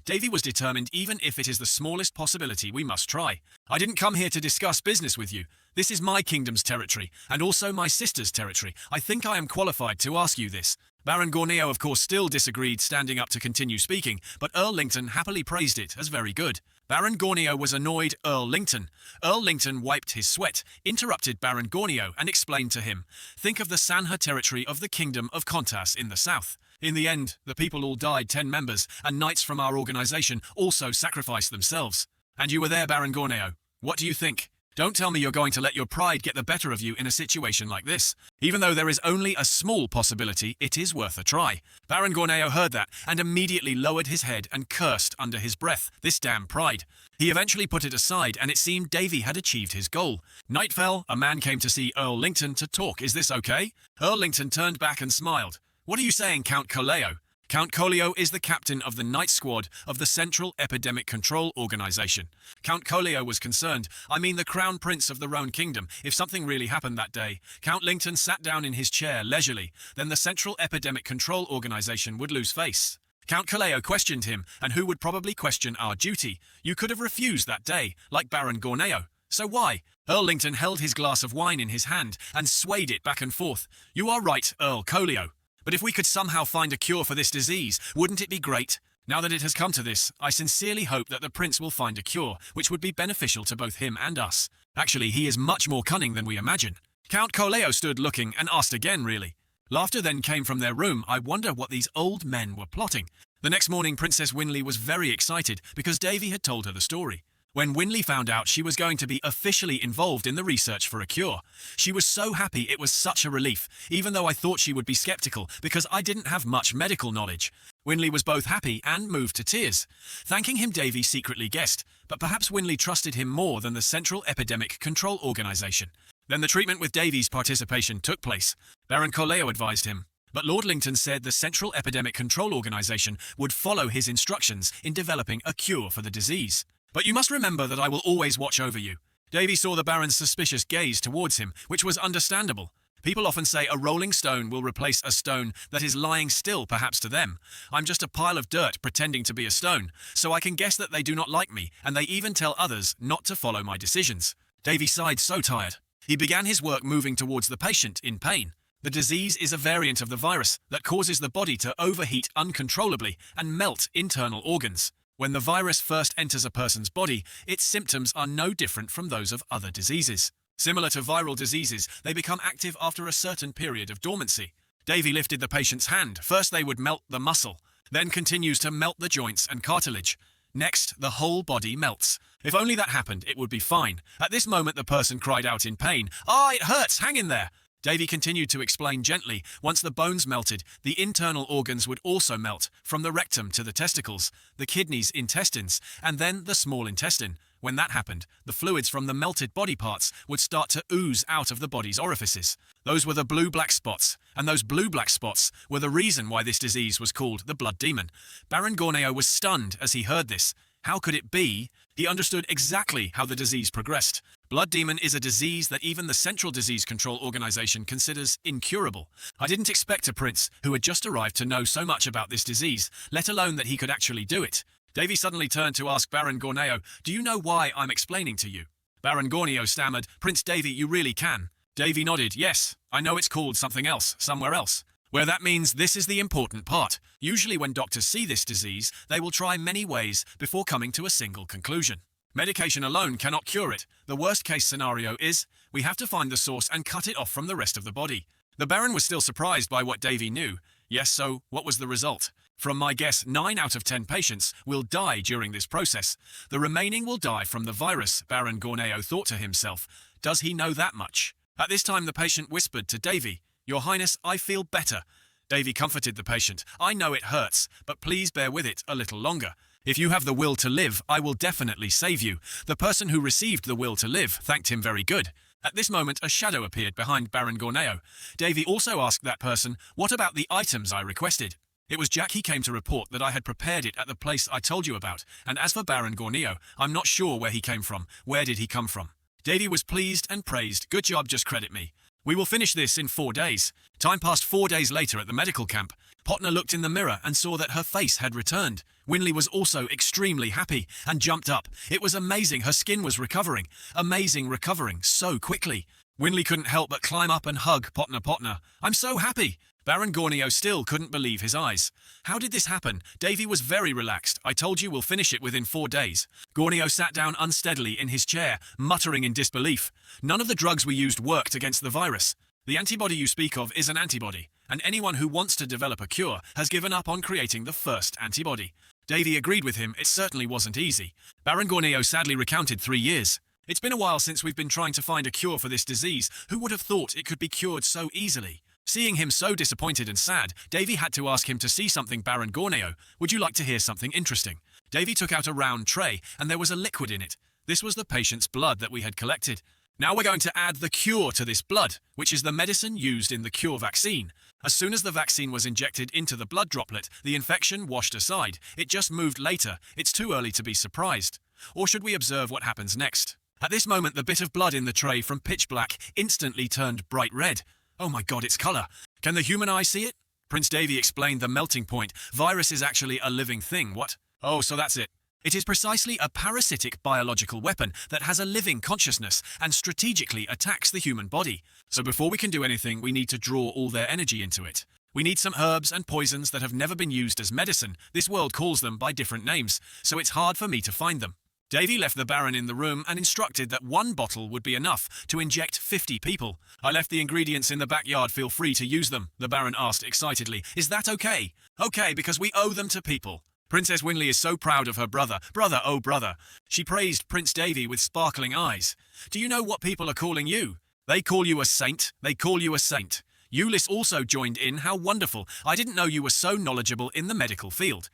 Davy was determined, even if it is the smallest possibility, we must try. I didn't come here to discuss business with you. This is my kingdom's territory, and also my sister's territory. I think I am qualified to ask you this. Baron Gorneo, of course, still disagreed, standing up to continue speaking, but Earl Lington happily praised it as very good. Baron Gorneo was annoyed Earl Lington. Earl Lington wiped his sweat, interrupted Baron Gorneo, and explained to him, "Think of the Sanha territory of the Kingdom of Kontas in the south. In the end, the people all died, 10 members, and knights from our organization also sacrificed themselves. And you were there, Baron Gorneo. What do you think? Don't tell me you're going to let your pride get the better of you in a situation like this. Even though there is only a small possibility, it is worth a try." Baron Gorneo heard that and immediately lowered his head and cursed under his breath. This damn pride. He eventually put it aside, and it seemed Davy had achieved his goal. Night fell. A man came to see Earl Lington to talk. "Is this okay?" Earl Lington turned back and smiled. "What are you saying, Count Coleo?" Count Coleo is the captain of the night squad of the Central Epidemic Control Organization. Count Coleo was concerned. "I mean the Crown Prince of the Roan Kingdom. If something really happened that day." Count Lington sat down in his chair leisurely. "Then the Central Epidemic Control Organization would lose face." Count Coleo questioned him, "And who would probably question our duty? You could have refused that day, like Baron Gorneo. So why?" Earl Lington held his glass of wine in his hand and swayed it back and forth. "You are right, Earl Coleo. But if we could somehow find a cure for this disease, wouldn't it be great? Now that it has come to this, I sincerely hope that the prince will find a cure, which would be beneficial to both him and us. Actually, he is much more cunning than we imagine." Count Coleo stood looking and asked again, "Really?" Laughter then came from their room. "I wonder what these old men were plotting." The next morning, Princess Winley was very excited because Davy had told her the story. When Winley found out she was going to be officially involved in the research for a cure, she was so happy. It was such a relief, even though I thought she would be skeptical because I didn't have much medical knowledge. Winley was both happy and moved to tears. Thanking him, Davy secretly guessed, but perhaps Winley trusted him more than the Central Epidemic Control Organization. Then the treatment with Davy's participation took place. Baron Coleo advised him, but Lord Lington said the Central Epidemic Control Organization would follow his instructions in developing a cure for the disease. "But you must remember that I will always watch over you." Davy saw the Baron's suspicious gaze towards him, which was understandable. People often say a rolling stone will replace a stone that is lying still, perhaps to them. I'm just a pile of dirt pretending to be a stone, so I can guess that they do not like me, and they even tell others not to follow my decisions. Davy sighed, so tired. He began his work moving towards the patient in pain. The disease is a variant of the virus that causes the body to overheat uncontrollably and melt internal organs. When the virus first enters a person's body, its symptoms are no different from those of other diseases. Similar to viral diseases, they become active after a certain period of dormancy. Davy lifted the patient's hand. First they would melt the muscle, then continues to melt the joints and cartilage. Next, the whole body melts. If only that happened, it would be fine. At this moment, the person cried out in pain. "Ah, it hurts! Hang in there!" Davy continued to explain gently. Once the bones melted, the internal organs would also melt, from the rectum to the testicles, the kidneys, intestines, and then the small intestine. When that happened, the fluids from the melted body parts would start to ooze out of the body's orifices. Those were the blue-black spots, and those blue-black spots were the reason why this disease was called the blood demon. Baron Gorneo was stunned as he heard this. How could it be? He understood exactly how the disease progressed. Blood demon is a disease that even the Central Disease Control Organization considers incurable. I didn't expect a prince who had just arrived to know so much about this disease, let alone that he could actually do it. Davy suddenly turned to ask Baron Gorneo, "Do you know why I'm explaining to you?" Baron Gorneo stammered, "Prince Davy, you really can." Davy nodded, "Yes, I know it's called something else, somewhere else. Where that means this is the important part. Usually when doctors see this disease, they will try many ways before coming to a single conclusion. Medication alone cannot cure it. The worst case scenario is, we have to find the source and cut it off from the rest of the body." The Baron was still surprised by what Davy knew. "Yes, so what was the result?" "From my guess, 9 out of 10 patients will die during this process. The remaining will die from the virus," Baron Gorneo thought to himself. Does he know that much? At this time the patient whispered to Davy, "Your Highness, I feel better." Davy comforted the patient. "I know it hurts, but please bear with it a little longer. If you have the will to live, I will definitely save you." The person who received the will to live thanked him very good. At this moment, a shadow appeared behind Baron Gorneo. Davy also asked that person, "What about the items I requested?" It was Jack. He came to report that I had prepared it at the place I told you about. And as for Baron Gorneo, I'm not sure where he came from. Where did he come from? Davy was pleased and praised. "Good job, just credit me. We will finish this in 4 days." Time passed. 4 days later at the medical camp. Potner looked in the mirror and saw that her face had returned. Winley was also extremely happy and jumped up. It was amazing, her skin was recovering. Amazing, recovering so quickly. Winley couldn't help but climb up and hug Potner. Potner, I'm so happy. Baron Gornio still couldn't believe his eyes. How did this happen? Davy was very relaxed. I told you we'll finish it within 4 days. Gornio sat down unsteadily in his chair, muttering in disbelief. None of the drugs we used worked against the virus. The antibody you speak of is an antibody, and anyone who wants to develop a cure has given up on creating the first antibody. Davy agreed with him. It certainly wasn't easy. Baron Gornio sadly recounted 3 years. It's been a while since we've been trying to find a cure for this disease. Who would have thought it could be cured so easily? Seeing him so disappointed and sad, Davy had to ask him to see something. Baron Gornio, would you like to hear something interesting? Davy took out a round tray, and there was a liquid in it. This was the patient's blood that we had collected. Now we're going to add the cure to this blood, which is the medicine used in the cure vaccine. As soon as the vaccine was injected into the blood droplet, the infection washed aside. It just moved later. It's too early to be surprised. Or should we observe what happens next? At this moment, the bit of blood in the tray from pitch black instantly turned bright red. Oh my god, its colour. Can the human eye see it? Prince Davy explained the melting point. Virus is actually a living thing. What? Oh, so that's it. It is precisely a parasitic biological weapon that has a living consciousness and strategically attacks the human body. So before we can do anything, we need to draw all their energy into it. We need some herbs and poisons that have never been used as medicine. This world calls them by different names, so it's hard for me to find them. Davy left the Baron in the room and instructed that 1 bottle would be enough to inject 50 people. I left the ingredients in the backyard. Feel free to use them, the Baron asked excitedly. Is that okay? Okay, because we owe them to people. Princess Winley is so proud of her brother. Brother, oh brother. She praised Prince Davy with sparkling eyes. Do you know what people are calling you? They call you a saint. They call you a saint. Ulyss also joined in. How wonderful. I didn't know you were so knowledgeable in the medical field.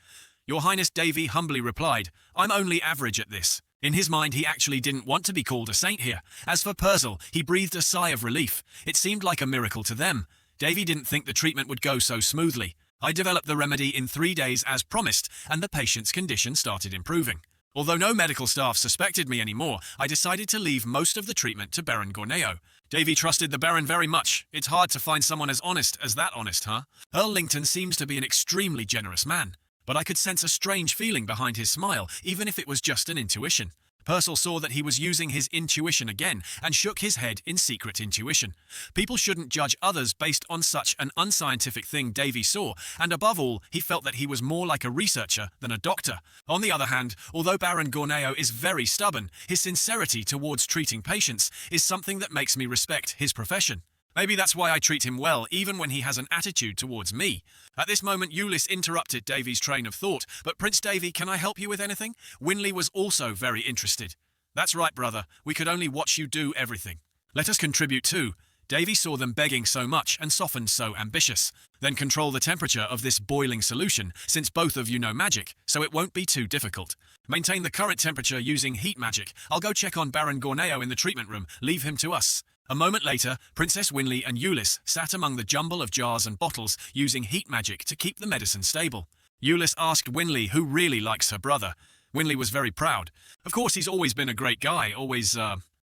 Your Highness, Davy humbly replied. I'm only average at this. In his mind, he actually didn't want to be called a saint here. As for Persil, he breathed a sigh of relief. It seemed like a miracle to them. Davy didn't think the treatment would go so smoothly. I developed the remedy in 3 days as promised, and the patient's condition started improving. Although no medical staff suspected me anymore, I decided to leave most of the treatment to Baron Gorneo. Davy trusted the Baron very much. It's hard to find someone as honest as that honest, huh? Earl Lington seems to be an extremely generous man, but I could sense a strange feeling behind his smile, even if it was just an intuition. Persil saw that he was using his intuition again and shook his head in secret intuition. People shouldn't judge others based on such an unscientific thing, Davy saw, and above all, he felt that he was more like a researcher than a doctor. On the other hand, although Baron Gorneo is very stubborn, his sincerity towards treating patients is something that makes me respect his profession. Maybe that's why I treat him well, even when he has an attitude towards me. At this moment, Ulyss interrupted Davy's train of thought. But Prince Davy, can I help you with anything? Winley was also very interested. That's right, brother. We could only watch you do everything. Let us contribute too. Davy saw them begging so much and softened so ambitious. Then control the temperature of this boiling solution, since both of you know magic, so it won't be too difficult. Maintain the current temperature using heat magic. I'll go check on Baron Gorneo in the treatment room. Leave him to us. A moment later, Princess Winley and Ulyss sat among the jumble of jars and bottles using heat magic to keep the medicine stable. Ulyss asked Winley who really likes her brother. Winley was very proud. Of course, he's always been a great guy,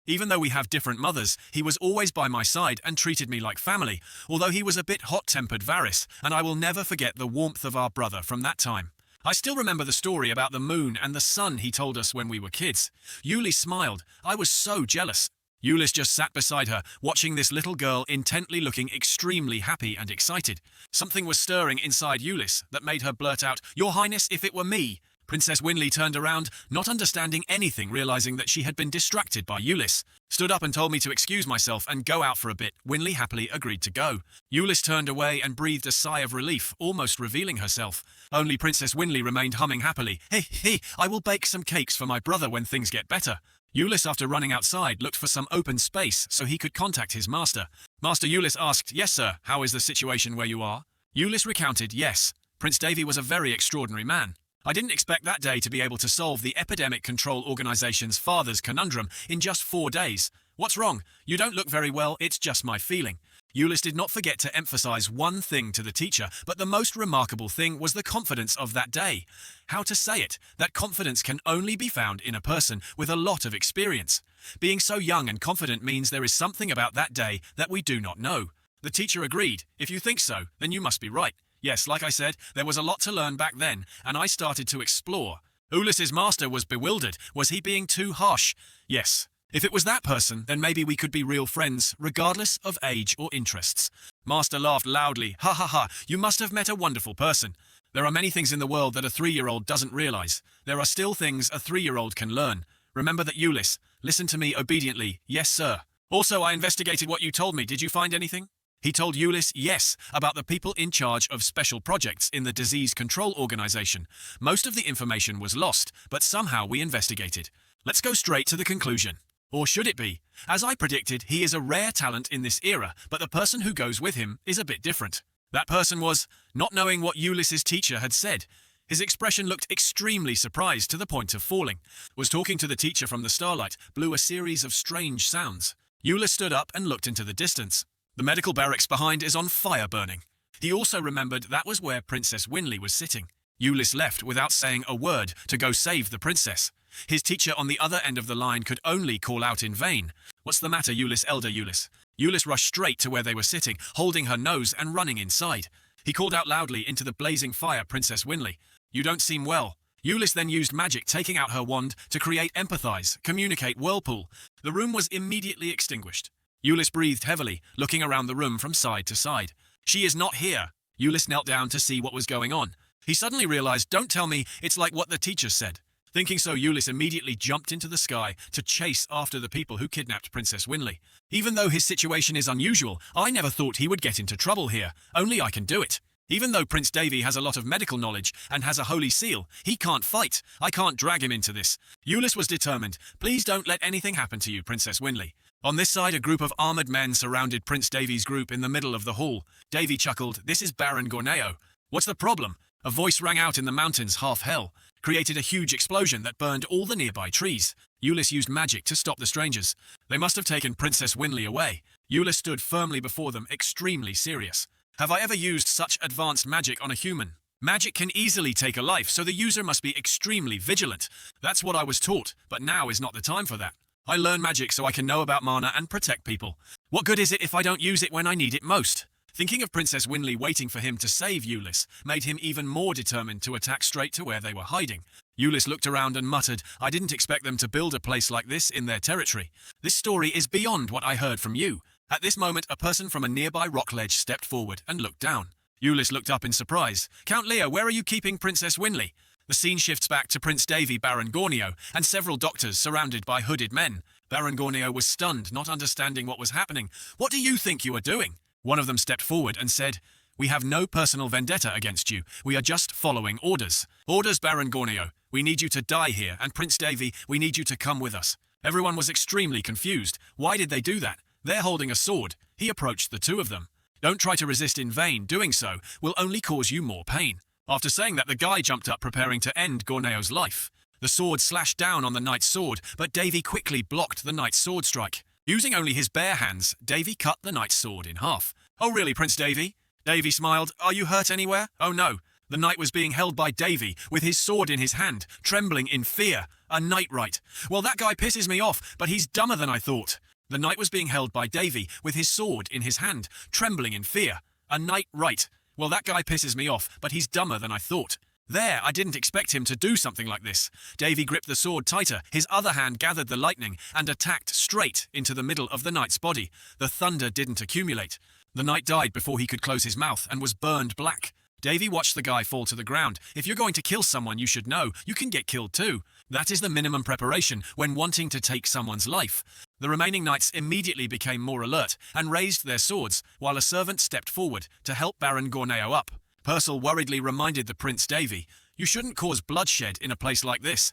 even though we have different mothers, he was always by my side and treated me like family, although he was a bit hot-tempered Varys, and I will never forget the warmth of our brother from that time. I still remember the story about the moon and the sun he told us when we were kids. Ulyss smiled. I was so jealous. Ulyss just sat beside her, watching this little girl intently looking extremely happy and excited. Something was stirring inside Ulyss that made her blurt out, "Your Highness, if it were me." Princess Winley turned around, not understanding anything, realizing that she had been distracted by Ulyss. Stood up and told me to excuse myself and go out for a bit. Winley happily agreed to go. Ulyss turned away and breathed a sigh of relief, almost revealing herself. Only Princess Winley remained humming happily. Hey, I will bake some cakes for my brother when things get better. Ulyss, after running outside, looked for some open space so he could contact his master. Master Ulyss asked, "Yes, sir, how is the situation where you are?" Ulyss recounted, "Yes, Prince Davy was a very extraordinary man. I didn't expect that day to be able to solve the Epidemic Control Organization's father's conundrum in just 4 days. What's wrong? You don't look very well, it's just my feeling." Ulyss did not forget to emphasize one thing to the teacher, but the most remarkable thing was the confidence of that day. How to say it? That confidence can only be found in a person with a lot of experience. Being so young and confident means there is something about that day that we do not know. The teacher agreed. "If you think so, then you must be right. Yes, like I said, there was a lot to learn back then, and I started to explore. Ulyss's master was bewildered. Was he being too harsh? Yes. If it was that person, then maybe we could be real friends, regardless of age or interests. Master laughed loudly. Ha ha ha, you must have met a wonderful person. There are many things in the world that a 3-year-old doesn't realize. There are still things a 3-year-old can learn. Remember that, Ulyss. Listen to me obediently. Yes, sir. Also, I investigated what you told me. Did you find anything? He told Ulyss, yes, about the people in charge of special projects in the Disease Control Organization. Most of the information was lost, but somehow we investigated. Let's go straight to the conclusion. Or should it be? As I predicted, he is a rare talent in this era, but the person who goes with him is a bit different. That person was, not knowing what Ulyss's teacher had said. His expression looked extremely surprised to the point of falling. Was talking to the teacher from the starlight, blew a series of strange sounds. Ulyss stood up and looked into the distance. The medical barracks behind is on fire burning. He also remembered that was where Princess Winley was sitting. Ulyss left without saying a word to go save the princess. His teacher on the other end of the line could only call out in vain. What's the matter, Ulyss, elder Ulyss? Ulyss rushed straight to where they were sitting, holding her nose and running inside. He called out loudly into the blazing fire, Princess Winley. You don't seem well. Ulyss then used magic, taking out her wand to create empathize, communicate whirlpool. The room was immediately extinguished. Ulyss breathed heavily, looking around the room from side to side. She is not here. Ulyss knelt down to see what was going on. He suddenly realized, don't tell me it's like what the teacher said. Thinking so, Ulyss immediately jumped into the sky to chase after the people who kidnapped Princess Winley. Even though his situation is unusual, I never thought he would get into trouble here. Only I can do it. Even though Prince Davy has a lot of medical knowledge and has a holy seal, he can't fight. I can't drag him into this. Ulyss was determined. Please don't let anything happen to you, Princess Winley. On this side, a group of armored men surrounded Prince Davy's group in the middle of the hall. Davy chuckled. This is Baron Gorneo. What's the problem? A voice rang out in the mountains, half hell, created a huge explosion that burned all the nearby trees. Ulyss used magic to stop the strangers. They must have taken Princess Winley away. Ulyss stood firmly before them, extremely serious. Have I ever used such advanced magic on a human? Magic can easily take a life, so the user must be extremely vigilant. That's what I was taught, but now is not the time for that. I learn magic so I can know about mana and protect people. What good is it if I don't use it when I need it most? Thinking of Princess Winley waiting for him to save Ulyss made him even more determined to attack straight to where they were hiding. Ulyss looked around and muttered, I didn't expect them to build a place like this in their territory. This story is beyond what I heard from you. At this moment, a person from a nearby rock ledge stepped forward and looked down. Ulyss looked up in surprise. Count Lear, where are you keeping Princess Winley? The scene shifts back to Prince Davy, Baron Gorneo, and several doctors surrounded by hooded men. Baron Gorneo was stunned, not understanding what was happening. What do you think you are doing? One of them stepped forward and said, We have no personal vendetta against you. We are just following orders. Orders, Baron Gorneo. We need you to die here, and Prince Davy, we need you to come with us. Everyone was extremely confused. Why did they do that? They're holding a sword. He approached the two of them. Don't try to resist in vain. Doing so will only cause you more pain. After saying that, the guy jumped up, preparing to end Gorneo's life. The sword slashed down on the knight's sword, but Davy quickly blocked the knight's sword strike. Using only his bare hands, Davy cut the knight's sword in half. Oh really, Prince Davy? Davy smiled. Are you hurt anywhere? Oh no. The knight was being held by Davy, with his sword in his hand, trembling in fear. A knight, right? Well, that guy pisses me off, but he's dumber than I thought. The knight was being held by Davy, with his sword in his hand, trembling in fear. A knight, right? Well, that guy pisses me off, but he's dumber than I thought. There, I didn't expect him to do something like this. Davy gripped the sword tighter, his other hand gathered the lightning, and attacked straight into the middle of the knight's body. The thunder didn't accumulate. The knight died before he could close his mouth and was burned black. Davy watched the guy fall to the ground. If you're going to kill someone, you should know you can get killed too. That is the minimum preparation when wanting to take someone's life. The remaining knights immediately became more alert and raised their swords, while a servant stepped forward to help Baron Gorneo up. Purcell worriedly reminded the Prince Davy, You shouldn't cause bloodshed in a place like this.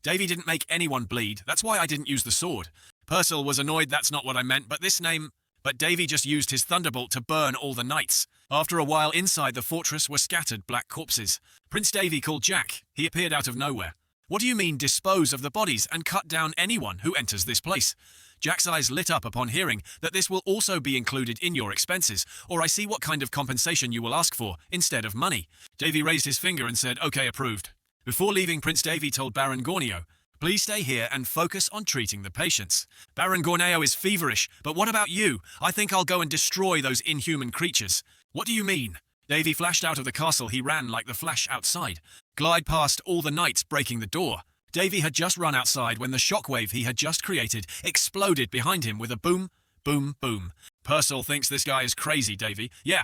Davy didn't make anyone bleed, that's why I didn't use the sword. Purcell was annoyed, that's not what I meant, but Davy just used his thunderbolt to burn all the knights. After a while, inside the fortress were scattered black corpses. Prince Davy called Jack. He appeared out of nowhere. What do you mean, dispose of the bodies and cut down anyone who enters this place? Jack's eyes lit up upon hearing that this will also be included in your expenses, or I see what kind of compensation you will ask for, instead of money. Davy raised his finger and said, Okay, approved. Before leaving, Prince Davy told Baron Gorneo, Please stay here and focus on treating the patients. Baron Gorneo is feverish, but what about you? I think I'll go and destroy those inhuman creatures. What do you mean? Davy flashed out of the castle. He ran like the flash outside, glide past all the knights, breaking the door. Davy had just run outside when the shockwave he had just created exploded behind him with a boom, boom, boom. Persil thinks this guy is crazy, Davy. Yeah.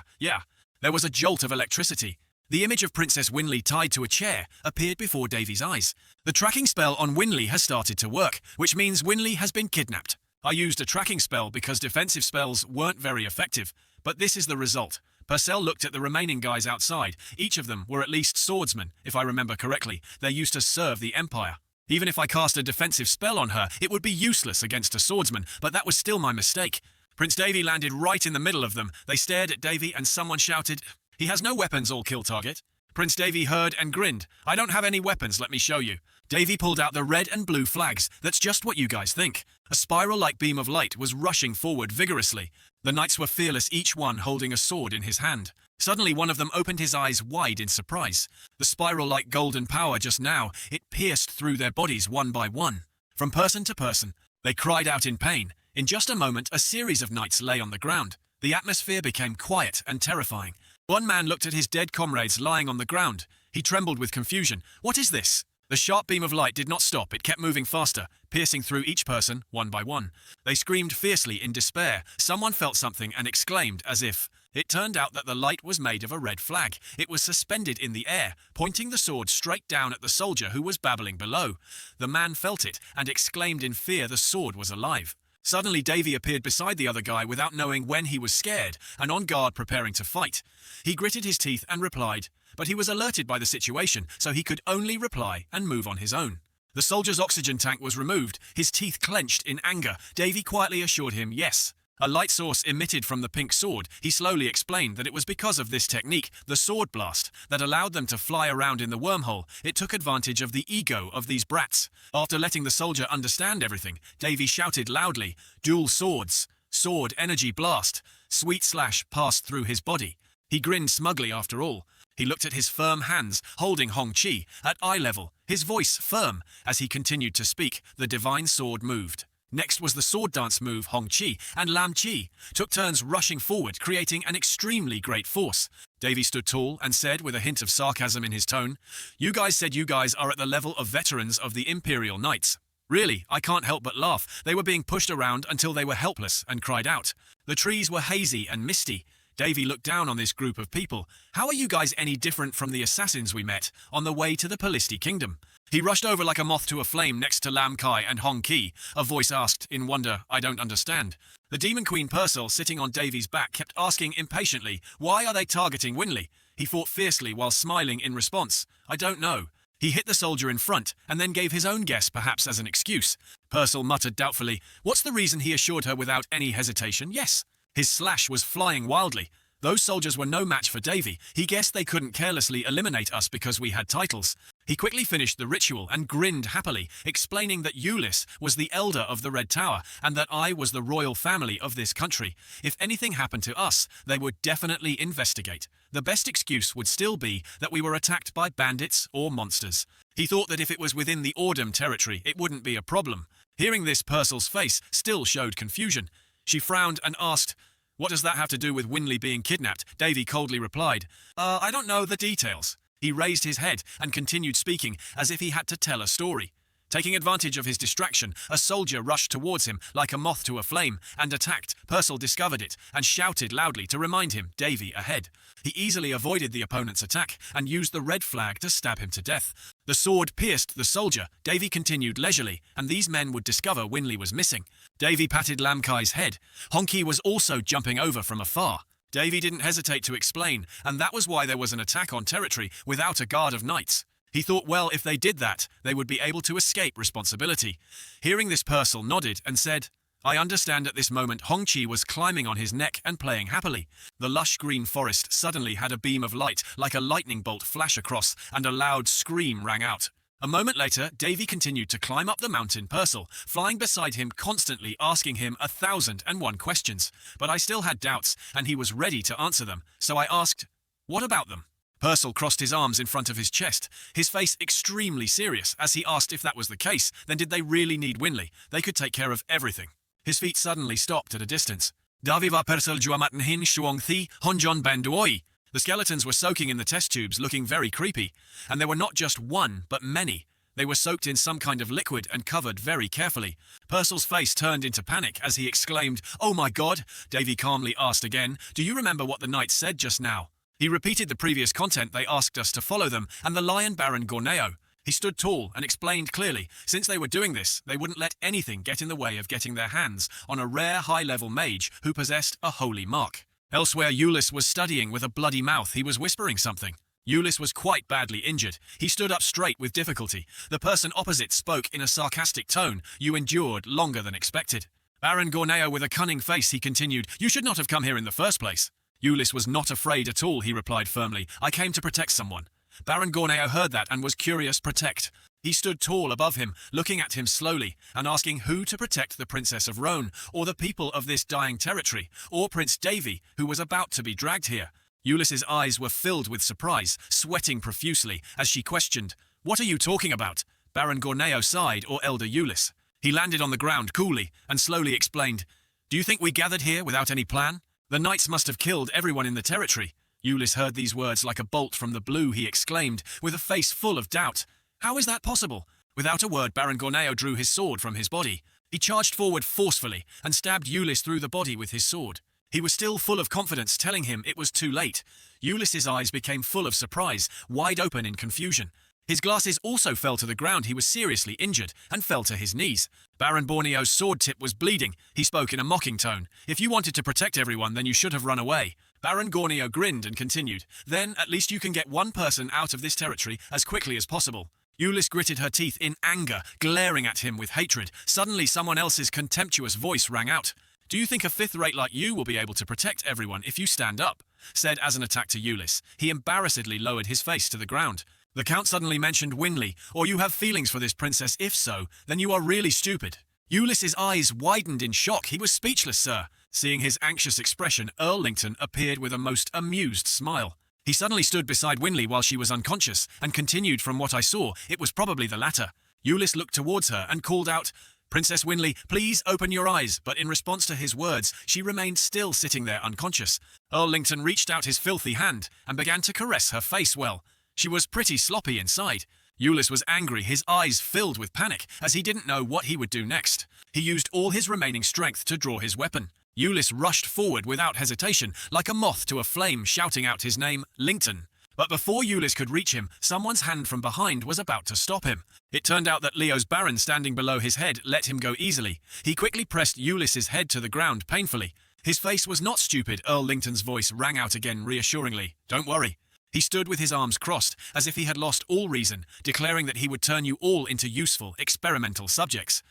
There was a jolt of electricity. The image of Princess Winley tied to a chair appeared before Davy's eyes. The tracking spell on Winley has started to work, which means Winley has been kidnapped. I used a tracking spell because defensive spells weren't very effective, but this is the result. Purcell looked at the remaining guys outside. Each of them were at least swordsmen, if I remember correctly. They used to serve the Empire. Even if I cast a defensive spell on her, it would be useless against a swordsman, but that was still my mistake. Prince Davy landed right in the middle of them. They stared at Davy and someone shouted, "He has no weapons, all kill target." Prince Davy heard and grinned. "I don't have any weapons, let me show you." Davy pulled out the red and blue flags. That's just what you guys think. A spiral-like beam of light was rushing forward vigorously. The knights were fearless, each one holding a sword in his hand. Suddenly one of them opened his eyes wide in surprise. The spiral-like golden power just now, it pierced through their bodies one by one. From person to person, they cried out in pain. In just a moment, a series of knights lay on the ground. The atmosphere became quiet and terrifying. One man looked at his dead comrades lying on the ground. He trembled with confusion. "What is this?" The sharp beam of light did not stop. It kept moving faster, piercing through each person, one by one. They screamed fiercely in despair. Someone felt something and exclaimed as if... It turned out that the light was made of a red flag. It was suspended in the air, pointing the sword straight down at the soldier who was babbling below. The man felt it and exclaimed in fear the sword was alive. Suddenly Davy appeared beside the other guy without knowing when he was scared and on guard preparing to fight. He gritted his teeth and replied, but he was alerted by the situation, so he could only reply and move on his own. The soldier's oxygen tank was removed, his teeth clenched in anger. Davy quietly assured him yes. A light source emitted from the pink sword. He slowly explained that it was because of this technique, the sword blast, that allowed them to fly around in the wormhole. It took advantage of the ego of these brats. After letting the soldier understand everything, Davy shouted loudly, "Dual swords! Sword energy blast!" Sweet slash passed through his body. He grinned smugly after all. He looked at his firm hands, holding Hong Chi, at eye level, his voice firm. As he continued to speak, the divine sword moved. Next was the sword dance move. Hong Chi and Lam Chi took turns rushing forward, creating an extremely great force. Davy stood tall and said with a hint of sarcasm in his tone, "You guys said you guys are at the level of veterans of the Imperial Knights. Really, I can't help but laugh. They were being pushed around until they were helpless and cried out. The trees were hazy and misty." Davy looked down on this group of people. "How are you guys any different from the assassins we met on the way to the Palisti Kingdom?" He rushed over like a moth to a flame next to Lam Kai and Hong Ki. A voice asked, in wonder, "I don't understand." The Demon Queen Purcell, sitting on Davy's back, kept asking impatiently, "Why are they targeting Winley?" He fought fiercely while smiling in response. "I don't know." He hit the soldier in front and then gave his own guess, perhaps as an excuse. Purcell muttered doubtfully, "What's the reason?" He assured her without any hesitation, "Yes." His slash was flying wildly. Those soldiers were no match for Davy. He guessed they couldn't carelessly eliminate us because we had titles. He quickly finished the ritual and grinned happily, explaining that Ulyss was the elder of the Red Tower and that I was the royal family of this country. If anything happened to us, they would definitely investigate. The best excuse would still be that we were attacked by bandits or monsters. He thought that if it was within the Ordum territory, it wouldn't be a problem. Hearing this, Purcell's face still showed confusion. She frowned and asked, "What does that have to do with Winley being kidnapped?" Davy coldly replied, I don't know the details." He raised his head and continued speaking as if he had to tell a story. Taking advantage of his distraction, a soldier rushed towards him like a moth to a flame and attacked. Purcell discovered it and shouted loudly to remind him, "Davy, ahead." He easily avoided the opponent's attack and used the red flag to stab him to death. The sword pierced the soldier. Davy continued leisurely, and these men would discover Winley was missing. Davy patted Lam Kai's head. Honky was also jumping over from afar. Davy didn't hesitate to explain, and that was why there was an attack on territory without a guard of knights. He thought, well, if they did that, they would be able to escape responsibility. Hearing this, Purcell nodded and said, "I understand." At this moment, Hong Chi was climbing on his neck and playing happily. The lush green forest suddenly had a beam of light like a lightning bolt flash across, and a loud scream rang out. A moment later, Davy continued to climb up the mountain, Purcell flying beside him, constantly asking him 1,001 questions. But I still had doubts, and he was ready to answer them, so I asked, "What about them?" Purcell crossed his arms in front of his chest, his face extremely serious, as he asked if that was the case, then did they really need Winley? They could take care of everything. His feet suddenly stopped at a distance. "Davi va Purcell juamaten hin shuong thi, honjon banduoi." The skeletons were soaking in the test tubes, looking very creepy, and there were not just one, but many. They were soaked in some kind of liquid and covered very carefully. Purcell's face turned into panic as he exclaimed, "Oh my God!" Davy calmly asked again, "Do you remember what the knights said just now?" He repeated the previous content. They asked us to follow them, and the lion Baron Gorneo. He stood tall and explained clearly, since they were doing this, they wouldn't let anything get in the way of getting their hands on a rare high-level mage who possessed a holy mark. Elsewhere, Eulis was studying with a bloody mouth. He was whispering something. Eulis was quite badly injured. He stood up straight with difficulty. The person opposite spoke in a sarcastic tone. "You endured longer than expected." Baron Gorneo, with a cunning face, he continued, "You should not have come here in the first place." Eulis was not afraid at all, he replied firmly. "I came to protect someone." Baron Gorneo heard that and was curious. Protect? He stood tall above him, looking at him slowly, and asking who to protect, the Princess of Rhone, or the people of this dying territory, or Prince Davy, who was about to be dragged here. Eulis's eyes were filled with surprise, sweating profusely, as she questioned, "What are you talking about?" Baron Gorneo sighed, or Elder Eulis. He landed on the ground coolly, and slowly explained, "Do you think we gathered here without any plan? The knights must have killed everyone in the territory." Eulis heard these words like a bolt from the blue. He exclaimed, with a face full of doubt, "How is that possible?" Without a word, Baron Gorneo drew his sword from his body. He charged forward forcefully and stabbed Eulis through the body with his sword. He was still full of confidence, telling him it was too late. Eulis's eyes became full of surprise, wide open in confusion. His glasses also fell to the ground. He was seriously injured and fell to his knees. Baron Borneo's sword tip was bleeding. He spoke in a mocking tone. "If you wanted to protect everyone, then you should have run away." Baron Gorneo grinned and continued, "Then at least you can get one person out of this territory as quickly as possible." Eulis gritted her teeth in anger, glaring at him with hatred. Suddenly someone else's contemptuous voice rang out. "Do you think a fifth-rate like you will be able to protect everyone if you stand up?" said as an attack to Eulis. He embarrassedly lowered his face to the ground. The Count suddenly mentioned Winley, "Or you have feelings for this princess. If so, then you are really stupid." Eulis's eyes widened in shock. He was speechless, sir. Seeing his anxious expression, Earl Lington appeared with a most amused smile. He suddenly stood beside Winley while she was unconscious, and continued, "From what I saw, it was probably the latter." Eulis looked towards her and called out, "Princess Winley, please open your eyes," but in response to his words, she remained still sitting there unconscious. Earl Lington reached out his filthy hand and began to caress her face. Well, she was pretty sloppy inside. Eulis was angry, his eyes filled with panic, as he didn't know what he would do next. He used all his remaining strength to draw his weapon. Eulis rushed forward without hesitation, like a moth to a flame, shouting out his name, Lington. But before Eulis could reach him, someone's hand from behind was about to stop him. It turned out that Leo's Baron standing below his head let him go easily. He quickly pressed Eulis's head to the ground painfully. His face was not stupid. Earl Lington's voice rang out again reassuringly, "Don't worry." He stood with his arms crossed, as if he had lost all reason, declaring that he would turn you all into useful, experimental subjects.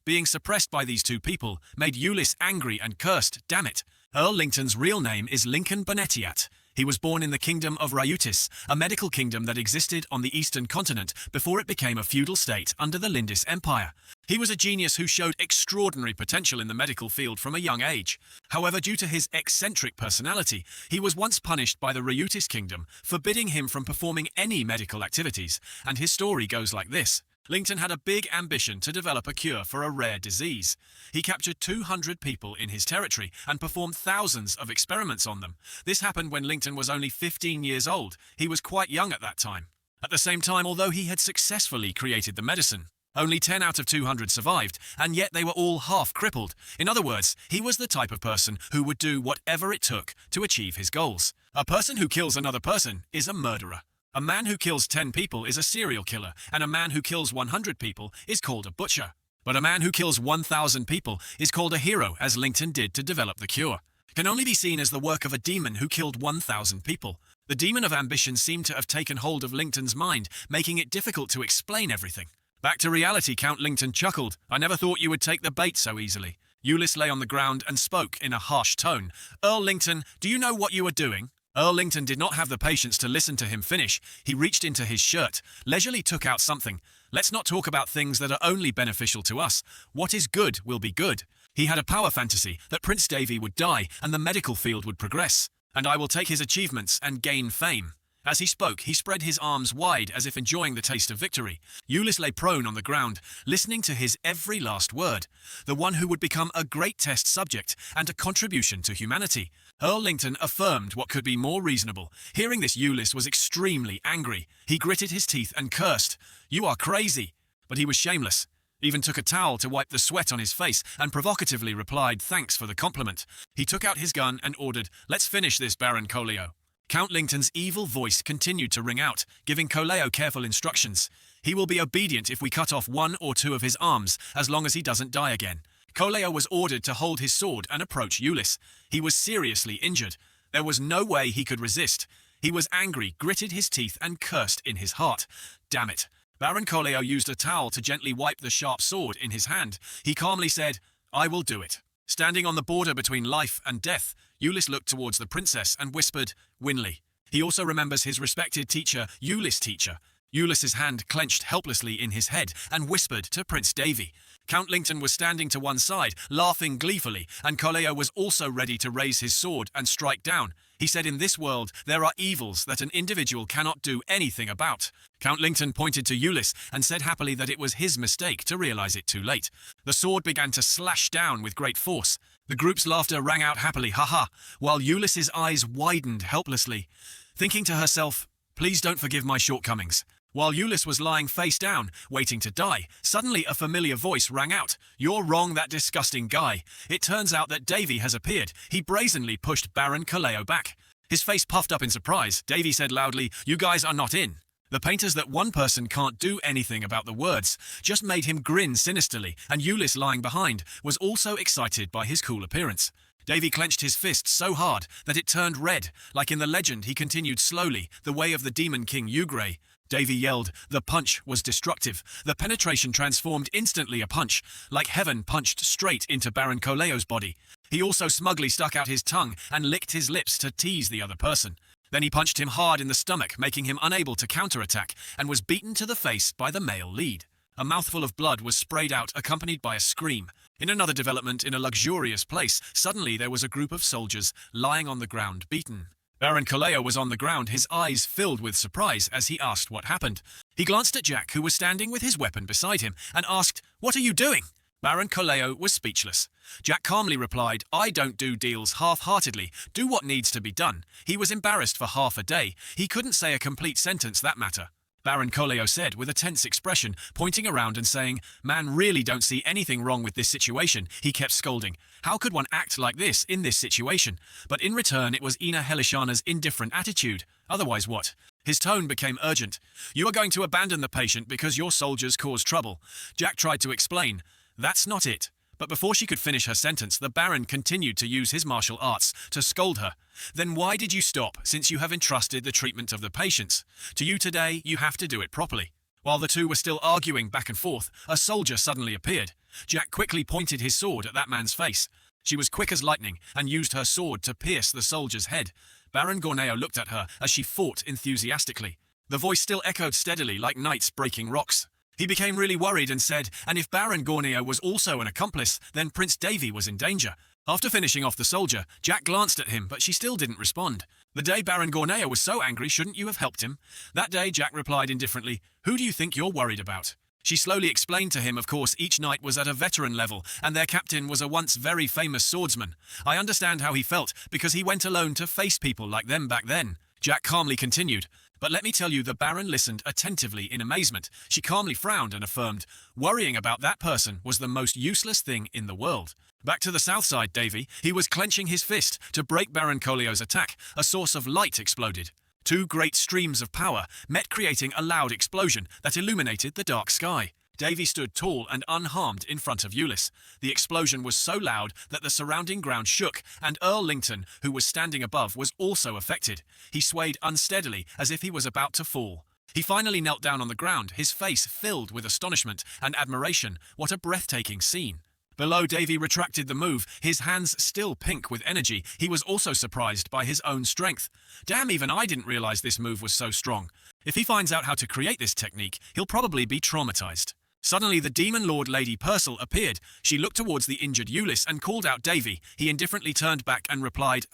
Being suppressed by these two people made Eulis angry and cursed, "Damn it. Earl Lington's real name is Lincoln Bonetiat. He was born in the kingdom of Rayutis, a medical kingdom that existed on the eastern continent before it became a feudal state under the Lindis Empire. He was a genius who showed extraordinary potential in the medical field from a young age. However, due to his eccentric personality, he was once punished by the Rayutis kingdom, forbidding him from performing any medical activities, and his story goes like this. Lington had a big ambition to develop a cure for a rare disease. He captured 200 people in his territory and performed thousands of experiments on them. This happened when Lington was only 15 years old. He was quite young at that time. At the same time, although he had successfully created the medicine, only 10 out of 200 survived, and yet they were all half crippled. In other words, he was the type of person who would do whatever it took to achieve his goals. A person who kills another person is a murderer. A man who kills 10 people is a serial killer, and a man who kills 100 people is called a butcher. But a man who kills 1,000 people is called a hero, as Lington did to develop the cure. It can only be seen as the work of a demon who killed 1,000 people. The demon of ambition seemed to have taken hold of Lington's mind, making it difficult to explain everything. Back to reality, Count Lington chuckled. "I never thought you would take the bait so easily." Eulis lay on the ground and spoke in a harsh tone. "Earl Lington, do you know what you are doing?" Earl Lington did not have the patience to listen to him finish. He reached into his shirt, leisurely took out something. "Let's not talk about things that are only beneficial to us. What is good will be good." He had a power fantasy that Prince Davy would die and the medical field would progress, and I will take his achievements and gain fame. As he spoke, he spread his arms wide as if enjoying the taste of victory. Ulyss lay prone on the ground, listening to his every last word, the one who would become a great test subject and a contribution to humanity. Earl Lington affirmed what could be more reasonable. Hearing this, Ulyss was extremely angry. He gritted his teeth and cursed, "You are crazy!" But he was shameless. Even took a towel to wipe the sweat on his face and provocatively replied, "Thanks for the compliment." He took out his gun and ordered, "Let's finish this, Baron Coleo." Count Lington's evil voice continued to ring out, giving Coleo careful instructions. He will be obedient if we cut off one or two of his arms, as long as he doesn't die again. Coleo was ordered to hold his sword and approach Ulyss. He was seriously injured. There was no way he could resist. He was angry, gritted his teeth, and cursed in his heart. Damn it. Baron Coleo used a towel to gently wipe the sharp sword in his hand. He calmly said, "I will do it." Standing on the border between life and death, Ulyss looked towards the princess and whispered, "Winley." He also remembers his respected teacher, Ulyss teacher. Ulyss's hand clenched helplessly in his head and whispered to Prince Davy. Count Lington was standing to one side, laughing gleefully, and Coleo was also ready to raise his sword and strike down. He said, "In this world, there are evils that an individual cannot do anything about." Count Lington pointed to Ulyss and said happily that it was his mistake to realize it too late. The sword began to slash down with great force. The group's laughter rang out happily, "Ha-ha," while Ulyss's eyes widened helplessly, thinking to herself, "Please don't forgive my shortcomings." While Ulyss was lying face down, waiting to die, suddenly a familiar voice rang out, "You're wrong, that disgusting guy." It turns out that Davy has appeared. He brazenly pushed Baron Coleo back. His face puffed up in surprise. Davy said loudly, "You guys are not in." The painters that one person can't do anything about the words just made him grin sinisterly, and Ulyss lying behind was also excited by his cool appearance. Davy clenched his fist so hard that it turned red. Like in the legend, he continued slowly, the way of the Demon King Ugray. Davy yelled. The punch was destructive. The penetration transformed instantly a punch, like heaven punched straight into Baron Coleo's body. He also smugly stuck out his tongue and licked his lips to tease the other person. Then he punched him hard in the stomach, making him unable to counterattack, and was beaten to the face by the male lead. A mouthful of blood was sprayed out, accompanied by a scream. In another development, in a luxurious place, suddenly there was a group of soldiers lying on the ground, beaten. Baron Coleo was on the ground, his eyes filled with surprise as he asked what happened. He glanced at Jack, who was standing with his weapon beside him, and asked, "What are you doing?" Baron Coleo was speechless. Jack calmly replied, "I don't do deals half-heartedly. Do what needs to be done." He was embarrassed for half a day. He couldn't say a complete sentence that matter. Baron Coleo said with a tense expression, pointing around and saying, "Man, really don't see anything wrong with this situation." He kept scolding. How could one act like this in this situation? But in return, it was Ina Helishana's indifferent attitude. Otherwise what? His tone became urgent. "You are going to abandon the patient because your soldiers caused trouble." Jack tried to explain. "That's not it." But before she could finish her sentence, the Baron continued to use his martial arts to scold her. "Then why did you stop, since you have entrusted the treatment of the patients? To you today, you have to do it properly." While the two were still arguing back and forth, a soldier suddenly appeared. Jack quickly pointed his sword at that man's face. She was quick as lightning and used her sword to pierce the soldier's head. Baron Gorneo looked at her as she fought enthusiastically. The voice still echoed steadily like knights breaking rocks. He became really worried and said, and if Baron Gorneo was also an accomplice, then Prince Davy was in danger. After finishing off the soldier, Jack glanced at him, but she still didn't respond. The day Baron Gorneo was so angry, shouldn't you have helped him? That day, Jack replied indifferently, "Who do you think you're worried about?" She slowly explained to him, of course, each knight was at a veteran level, and their captain was a once very famous swordsman. I understand how he felt, because he went alone to face people like them back then. Jack calmly continued, "But let me tell you, the Baron listened attentively in amazement." She calmly frowned and affirmed, "Worrying about that person was the most useless thing in the world." Back to the south side, Davy. He was clenching his fist to break Baron Coleo's attack. A source of light exploded. Two great streams of power met, creating a loud explosion that illuminated the dark sky. Davy stood tall and unharmed in front of Ulyss. The explosion was so loud that the surrounding ground shook, and Earl Lington, who was standing above, was also affected. He swayed unsteadily as if he was about to fall. He finally knelt down on the ground, his face filled with astonishment and admiration. What a breathtaking scene. Below, Davy retracted the move, his hands still pink with energy. He was also surprised by his own strength. Damn, even I didn't realize this move was so strong. If he finds out how to create this technique, he'll probably be traumatized. Suddenly, the Demon Lord Lady Purcell appeared. She looked towards the injured Ulyss and called out Davy. He indifferently turned back and replied,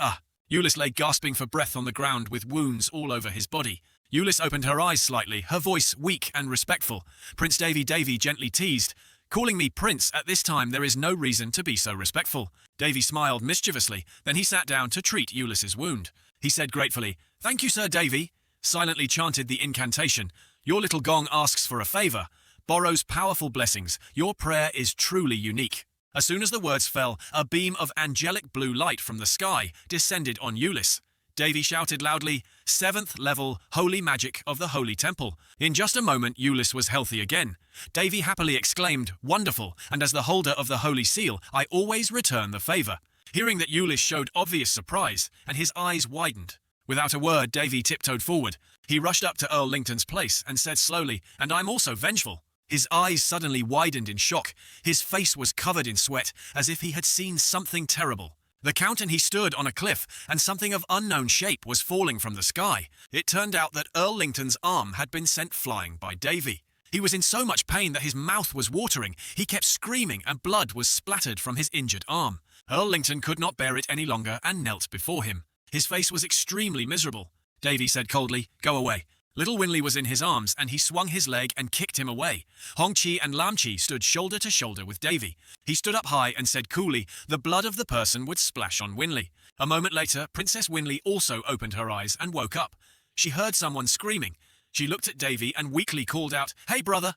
Ulyss lay gasping for breath on the ground with wounds all over his body. Ulyss opened her eyes slightly, her voice weak and respectful. Prince Davy gently teased, "Calling me Prince at this time, there is no reason to be so respectful." Davy smiled mischievously, then he sat down to treat Ulyss's wound. He said gratefully, "Thank you, Sir Davy," silently chanted the incantation. "Your little gong asks for a favor, borrows powerful blessings. Your prayer is truly unique." As soon as the words fell, a beam of angelic blue light from the sky descended on Ulyss. Davy shouted loudly, "7th level, holy magic of the Holy Temple." In just a moment, Ulyss was healthy again. Davy happily exclaimed, "Wonderful, and as the holder of the Holy Seal, I always return the favor." Hearing that Ulyss showed obvious surprise, and his eyes widened. Without a word, Davy tiptoed forward. He rushed up to Earl Lington's place and said slowly, "And I'm also vengeful." His eyes suddenly widened in shock. His face was covered in sweat, as if he had seen something terrible. The Count and he stood on a cliff, and something of unknown shape was falling from the sky. It turned out that Earl Lington's arm had been sent flying by Davy. He was in so much pain that his mouth was watering. He kept screaming, and blood was splattered from his injured arm. Earl Lington could not bear it any longer and knelt before him. His face was extremely miserable. Davy said coldly, "Go away." Little Winley was in his arms, and he swung his leg and kicked him away. Hong-Chi and Lam-Chi stood shoulder to shoulder with Davy. He stood up high and said coolly, "The blood of the person would splash on Winley." A moment later, Princess Winley also opened her eyes and woke up. She heard someone screaming. She looked at Davy and weakly called out, "Hey, brother!"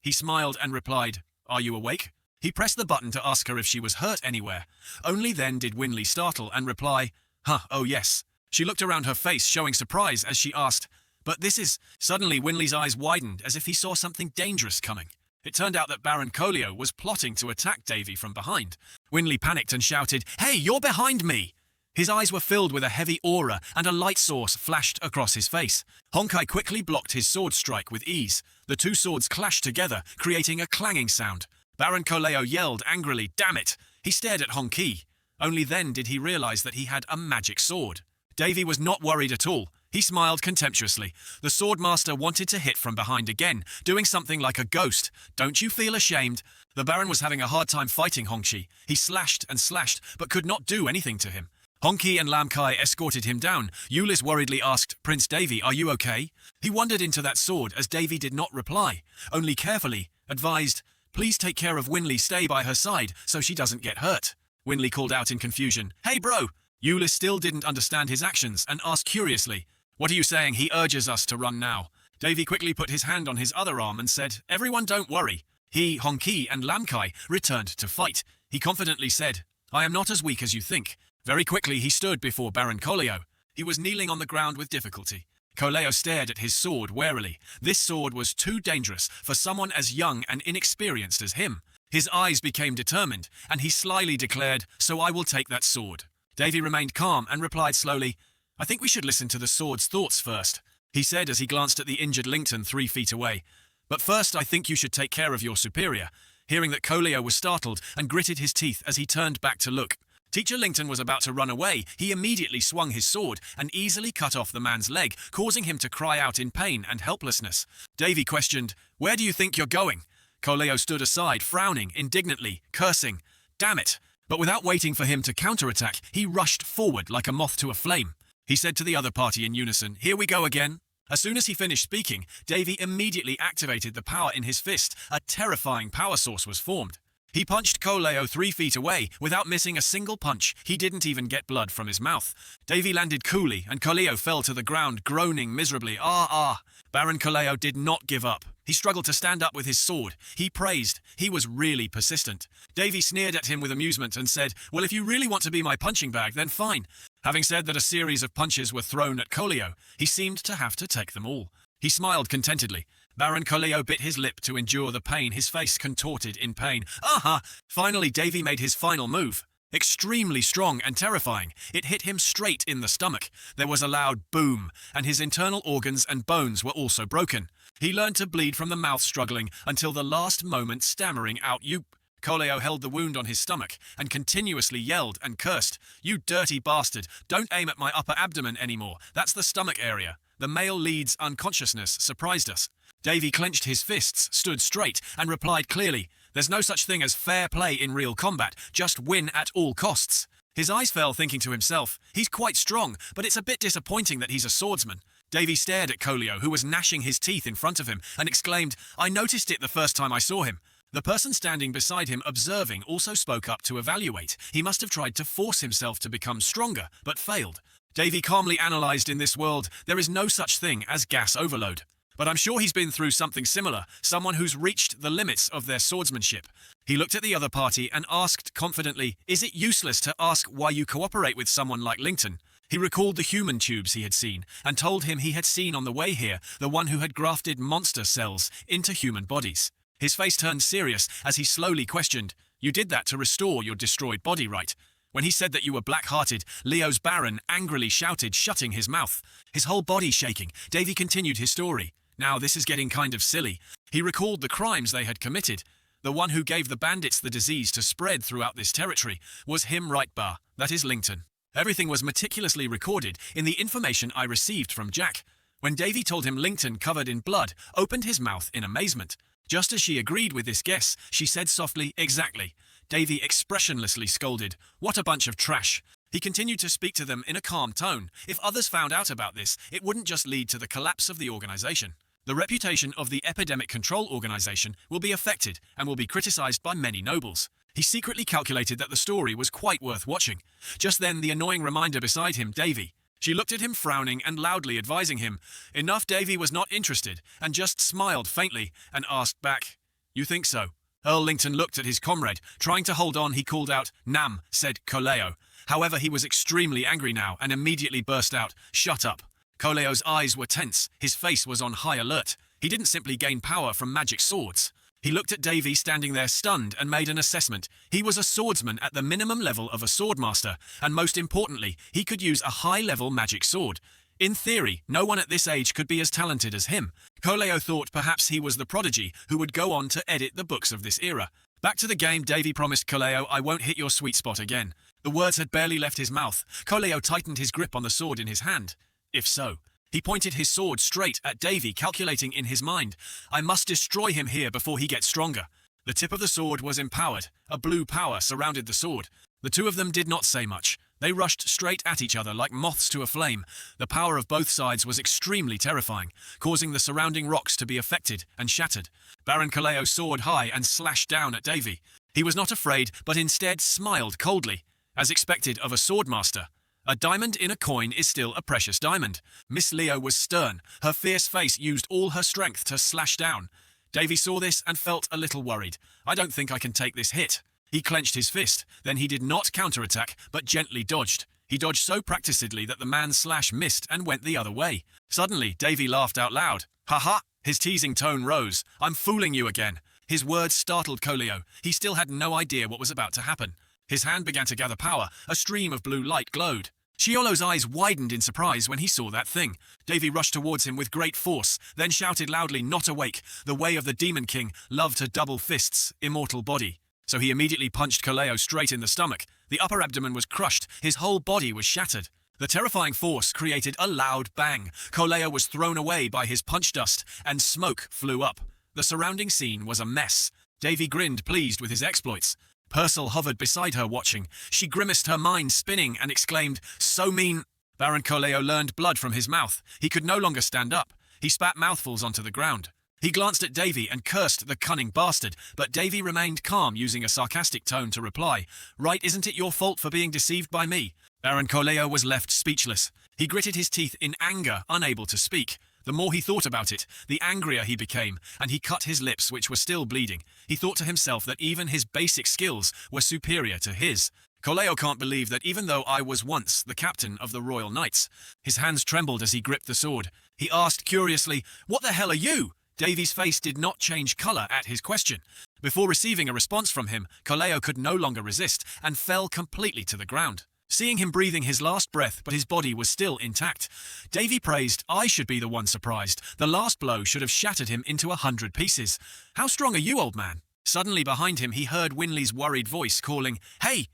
He smiled and replied, "Are you awake?" He pressed the button to ask her if she was hurt anywhere. Only then did Winley startle and reply, "Oh yes." She looked around her face, showing surprise as she asked, "But this is—" Suddenly, Winley's eyes widened as if he saw something dangerous coming. It turned out that Baron Colio was plotting to attack Davy from behind. Winley panicked and shouted, "Hey, you're behind me!" His eyes were filled with a heavy aura, and a light source flashed across his face. Hong-Kai quickly blocked his sword strike with ease. The two swords clashed together, creating a clanging sound. Baron Coleo yelled angrily, "Damn it!" He stared at Hong-Ki. Only then did he realize that he had a magic sword. Davy was not worried at all. He smiled contemptuously. The swordmaster wanted to hit from behind again, doing something like a ghost. "Don't you feel ashamed?" The Baron was having a hard time fighting Hong-Chi. He slashed and slashed, but could not do anything to him. Hong-Ki and Lam-Kai escorted him down. Ulyss worriedly asked, "Prince Davy, are you okay?" He wondered into that sword as Davy did not reply, only carefully advised, "Please take care of Winley, stay by her side so she doesn't get hurt." Winley called out in confusion, "Hey bro!" Ulyss still didn't understand his actions and asked curiously, "What are you saying? He urges us to run now." Davy quickly put his hand on his other arm and said, "Everyone don't worry." He, Hong-Ki, and Lam-Kai returned to fight. He confidently said, "I am not as weak as you think." Very quickly he stood before Baron Coleo. He was kneeling on the ground with difficulty. Coleo stared at his sword warily. This sword was too dangerous for someone as young and inexperienced as him. His eyes became determined, and he slyly declared, "So I will take that sword." Davy remained calm and replied slowly, "I think we should listen to the sword's thoughts first," he said as he glanced at the injured Lington 3 feet away. "But first I think you should take care of your superior." Hearing that Coleo was startled and gritted his teeth as he turned back to look. Teacher Lington was about to run away. He immediately swung his sword and easily cut off the man's leg, causing him to cry out in pain and helplessness. Davy questioned, "Where do you think you're going?" Coleo stood aside, frowning indignantly, cursing, "Damn it!" But without waiting for him to counterattack, he rushed forward like a moth to a flame. He said to the other party in unison, "Here we go again." As soon as he finished speaking, Davy immediately activated the power in his fist. A terrifying power source was formed. He punched Coleo 3 feet away without missing a single punch. He didn't even get blood from his mouth. Davy landed coolly, and Coleo fell to the ground, groaning miserably. Ah! Baron Coleo did not give up. He struggled to stand up with his sword. He praised. He was really persistent. Davy sneered at him with amusement and said, "Well, if you really want to be my punching bag, then fine." Having said that a series of punches were thrown at Coleo, he seemed to have to take them all. He smiled contentedly. Baron Coleo bit his lip to endure the pain, his face contorted in pain. Aha! Finally, Davy made his final move. Extremely strong and terrifying, it hit him straight in the stomach. There was a loud boom, and his internal organs and bones were also broken. He learned to bleed from the mouth, struggling until the last moment, stammering out, "You..." Coleo held the wound on his stomach and continuously yelled and cursed, "You dirty bastard, don't aim at my upper abdomen anymore. That's the stomach area." The male lead's unconsciousness surprised us. Davy clenched his fists, stood straight, and replied clearly, "There's no such thing as fair play in real combat, just win at all costs." His eyes fell, thinking to himself, he's quite strong, but it's a bit disappointing that he's a swordsman. Davy stared at Koleo, who was gnashing his teeth in front of him, and exclaimed, I noticed it the first time I saw him. The person standing beside him, observing, also spoke up to evaluate. He must have tried to force himself to become stronger, but failed. Davy calmly analysed, in this world, there is no such thing as gas overload. But I'm sure he's been through something similar, someone who's reached the limits of their swordsmanship. He looked at the other party and asked confidently, is it useless to ask why you cooperate with someone like Lington? He recalled the human tubes he had seen, and told him he had seen on the way here the one who had grafted monster cells into human bodies. His face turned serious as he slowly questioned, you did that to restore your destroyed body, right? When he said that you were black-hearted, Leo's Baron angrily shouted, shutting his mouth. His whole body shaking, Davy continued his story. Now this is getting kind of silly. He recalled the crimes they had committed. The one who gave the bandits the disease to spread throughout this territory was him, right, Bar, that is Lington. Everything was meticulously recorded in the information I received from Jack. When Davy told him Lington, covered in blood, opened his mouth in amazement. Just as she agreed with this guess, she said softly, exactly. Davy expressionlessly scolded, what a bunch of trash. He continued to speak to them in a calm tone. If others found out about this, it wouldn't just lead to the collapse of the organization. The reputation of the Epidemic Control Organization will be affected and will be criticized by many nobles. He secretly calculated that the story was quite worth watching. Just then, the annoying reminder beside him, Davy. She looked at him frowning and loudly advising him. Enough. Davy was not interested and just smiled faintly and asked back, you think so? Earl Lington looked at his comrade. Trying to hold on, he called out, Nam, said Koleo. However, he was extremely angry now and immediately burst out, shut up. Koleo's eyes were tense. His face was on high alert. He didn't simply gain power from magic swords. He looked at Davy standing there stunned and made an assessment. He was a swordsman at the minimum level of a swordmaster, and most importantly, he could use a high-level magic sword. In theory, no one at this age could be as talented as him. Koleo thought perhaps he was the prodigy who would go on to edit the books of this era. Back to the game, Davy promised Koleo, I won't hit your sweet spot again. The words had barely left his mouth. Koleo tightened his grip on the sword in his hand. If so. He pointed his sword straight at Davy, calculating in his mind, I must destroy him here before he gets stronger. The tip of the sword was empowered. A blue power surrounded the sword. The two of them did not say much. They rushed straight at each other like moths to a flame. The power of both sides was extremely terrifying, causing the surrounding rocks to be affected and shattered. Baron Koleo soared high and slashed down at Davy. He was not afraid, but instead smiled coldly, as expected of a swordmaster. A diamond in a coin is still a precious diamond. Miss Leo was stern. Her fierce face used all her strength to slash down. Davy saw this and felt a little worried. I don't think I can take this hit. He clenched his fist. Then he did not counterattack, but gently dodged. He dodged so practicedly that the man's slash missed and went the other way. Suddenly, Davy laughed out loud. Ha ha! His teasing tone rose. I'm fooling you again. His words startled Koleo. He still had no idea what was about to happen. His hand began to gather power. A stream of blue light glowed. Shiolo's eyes widened in surprise when he saw that thing. Davy rushed towards him with great force, then shouted loudly, not awake. The way of the Demon King loved to double fists, immortal body. So he immediately punched Koleo straight in the stomach. The upper abdomen was crushed. His whole body was shattered. The terrifying force created a loud bang. Koleo was thrown away by his punch dust, and smoke flew up. The surrounding scene was a mess. Davy grinned, pleased with his exploits. Purcell hovered beside her watching. She grimaced, her mind spinning, and exclaimed, so mean. Baron Koleo learned blood from his mouth. He could no longer stand up. He spat mouthfuls onto the ground. He glanced at Davy and cursed the cunning bastard, but Davy remained calm, using a sarcastic tone to reply, right, isn't it your fault for being deceived by me? Baron Koleo was left speechless. He gritted his teeth in anger, unable to speak. The more he thought about it, the angrier he became, and he cut his lips, which were still bleeding. He thought to himself that even his basic skills were superior to his. Koleo can't believe that even though I was once the captain of the Royal Knights. His hands trembled as he gripped the sword. He asked curiously, what the hell are you? Davy's face did not change color at his question. Before receiving a response from him, Koleo could no longer resist and fell completely to the ground. Seeing him breathing his last breath, but his body was still intact, Davy praised, I should be the one surprised. The last blow should have shattered him into 100 pieces. How strong are you, old man? Suddenly behind him he heard Winley's worried voice calling, hey!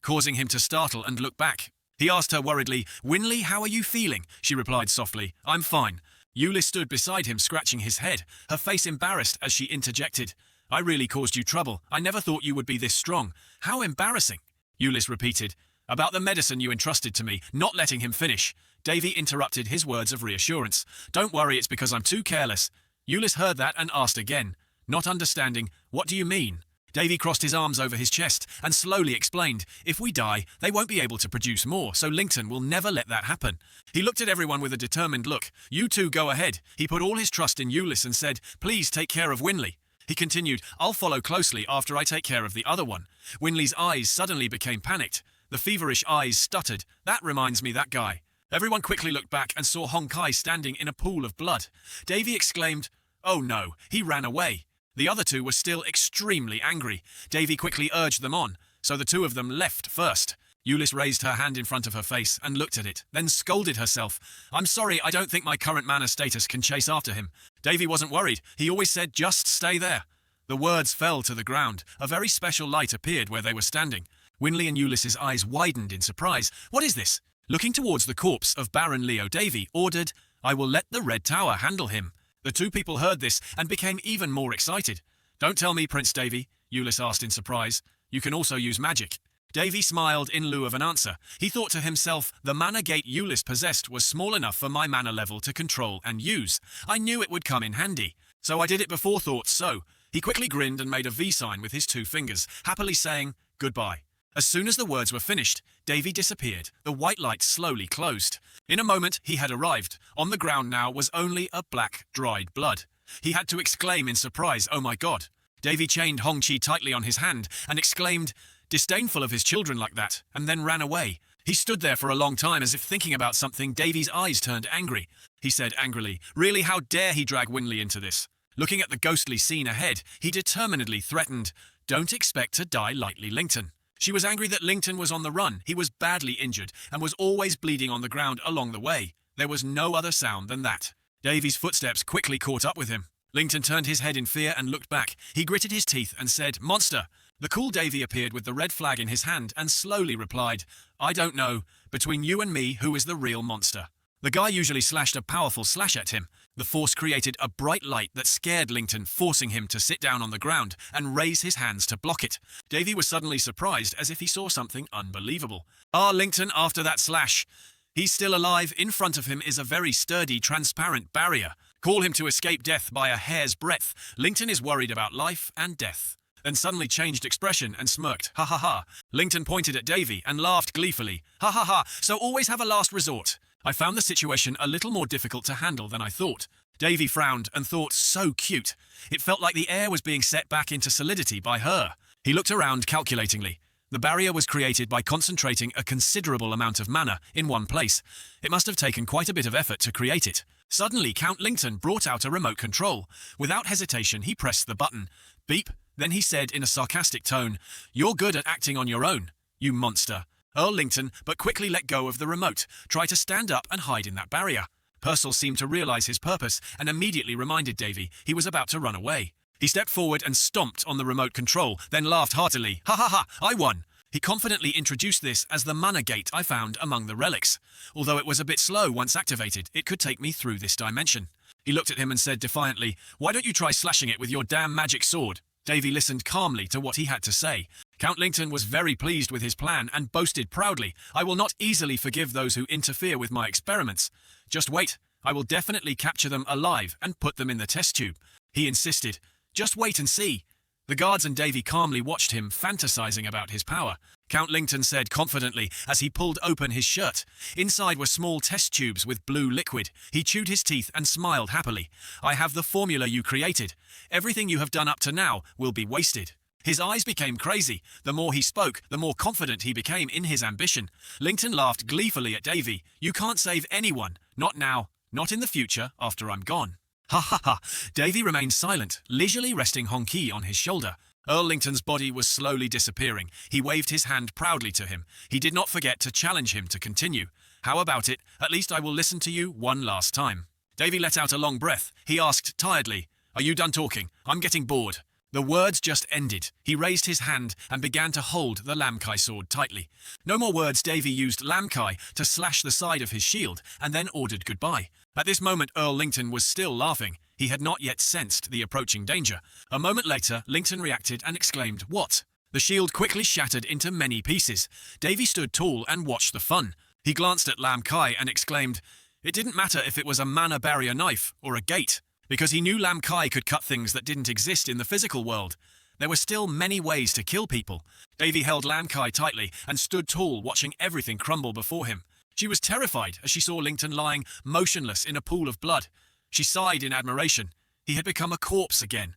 Causing him to startle and look back. He asked her worriedly, Winley, how are you feeling? She replied softly, I'm fine. Yuli stood beside him, scratching his head, her face embarrassed as she interjected, I really caused you trouble. I never thought you would be this strong. How embarrassing. Euless repeated. About the medicine you entrusted to me, not letting him finish. Davy interrupted his words of reassurance. Don't worry, it's because I'm too careless. Euless heard that and asked again, not understanding, what do you mean? Davy crossed his arms over his chest and slowly explained, if we die, they won't be able to produce more, so Lington will never let that happen. He looked at everyone with a determined look. You two go ahead. He put all his trust in Euless and said, please take care of Winley. He continued, I'll follow closely after I take care of the other one. Winley's eyes suddenly became panicked. The feverish eyes stuttered. That reminds me, that guy. Everyone quickly looked back and saw Hong Kai standing in a pool of blood. Davy exclaimed, oh no, he ran away. The other two were still extremely angry. Davy quickly urged them on, so the two of them left first. Euless raised her hand in front of her face and looked at it, then scolded herself. I'm sorry, I don't think my current mana status can chase after him. Davy wasn't worried. He always said, just stay there. The words fell to the ground. A very special light appeared where they were standing. Winley and Euless's eyes widened in surprise. What is this? Looking towards the corpse of Baron Leo, Davy ordered, I will let the Red Tower handle him. The two people heard this and became even more excited. Don't tell me, Prince Davy, Euless asked in surprise. You can also use magic. Davy smiled in lieu of an answer. He thought to himself, the mana gate Euless possessed was small enough for my mana level to control and use. I knew it would come in handy. So I did it before thought so. He quickly grinned and made a V sign with his two fingers, happily saying, goodbye. As soon as the words were finished, Davy disappeared. The white light slowly closed. In a moment, he had arrived. On the ground now was only a black, dried blood. He had to exclaim in surprise, oh my god. Davy chained Hong Chi tightly on his hand and exclaimed, disdainful of his children like that, and then ran away. He stood there for a long time as if thinking about something. Davy's eyes turned angry. He said angrily, really, how dare he drag Winley into this? Looking at the ghostly scene ahead, he determinedly threatened, don't expect to die lightly, Lington. She was angry that Lington was on the run. He was badly injured and was always bleeding on the ground along the way. There was no other sound than that. Davy's footsteps quickly caught up with him. Lington turned his head in fear and looked back. He gritted his teeth and said, monster. The cool Davy appeared with the red flag in his hand and slowly replied, I don't know. Between you and me, who is the real monster? The guy usually slashed a powerful slash at him. The force created a bright light that scared Lington, forcing him to sit down on the ground and raise his hands to block it. Davy was suddenly surprised as if he saw something unbelievable. Lington, after that slash. He's still alive. In front of him is a very sturdy, transparent barrier. Call him to escape death by a hair's breadth. Lington is worried about life and death. Then suddenly changed expression and smirked. Ha ha ha. Lington pointed at Davy and laughed gleefully. Ha ha ha. So always have a last resort. I found the situation a little more difficult to handle than I thought. Davy frowned and thought, so cute. It felt like the air was being set back into solidity by her. He looked around calculatingly. The barrier was created by concentrating a considerable amount of mana in one place. It must have taken quite a bit of effort to create it. Suddenly, Count Lington brought out a remote control. Without hesitation, he pressed the button. Beep. Then he said in a sarcastic tone, you're good at acting on your own, you monster. Earl Lington, but quickly let go of the remote. Try to stand up and hide in that barrier. Purcell seemed to realize his purpose and immediately reminded Davy he was about to run away. He stepped forward and stomped on the remote control, then laughed heartily. Ha ha ha, I won. He confidently introduced this as the mana gate I found among the relics. Although it was a bit slow once activated, it could take me through this dimension. He looked at him and said defiantly, why don't you try slashing it with your damn magic sword? Davy listened calmly to what he had to say. Count Lington was very pleased with his plan and boasted proudly, I will not easily forgive those who interfere with my experiments. Just wait, I will definitely capture them alive and put them in the test tube. He insisted, just wait and see. The guards and Davy calmly watched him, fantasizing about his power. Count Lington said confidently as he pulled open his shirt. Inside were small test tubes with blue liquid. He chewed his teeth and smiled happily. I have the formula you created. Everything you have done up to now will be wasted. His eyes became crazy. The more he spoke, the more confident he became in his ambition. Lington laughed gleefully at Davy. You can't save anyone. Not now. Not in the future, after I'm gone. Ha ha ha. Davy remained silent, leisurely resting Hong Ki on his shoulder. Earl Lington's body was slowly disappearing. He waved his hand proudly to him. He did not forget to challenge him to continue. How about it? At least I will listen to you one last time. Davy let out a long breath. He asked tiredly, are you done talking? I'm getting bored. The words just ended. He raised his hand and began to hold the Lamkai sword tightly. No more words. Davy used Lamkai to slash the side of his shield and then ordered goodbye. At this moment, Earl Lington was still laughing. He had not yet sensed the approaching danger. A moment later, Lington reacted and exclaimed, what? The shield quickly shattered into many pieces. Davy stood tall and watched the fun. He glanced at Lam Kai and exclaimed, it didn't matter if it was a mana barrier knife or a gate, because he knew Lam Kai could cut things that didn't exist in the physical world. There were still many ways to kill people. Davy held Lam Kai tightly and stood tall, watching everything crumble before him. She was terrified as she saw Lington lying motionless in a pool of blood. She sighed in admiration. He had become a corpse again.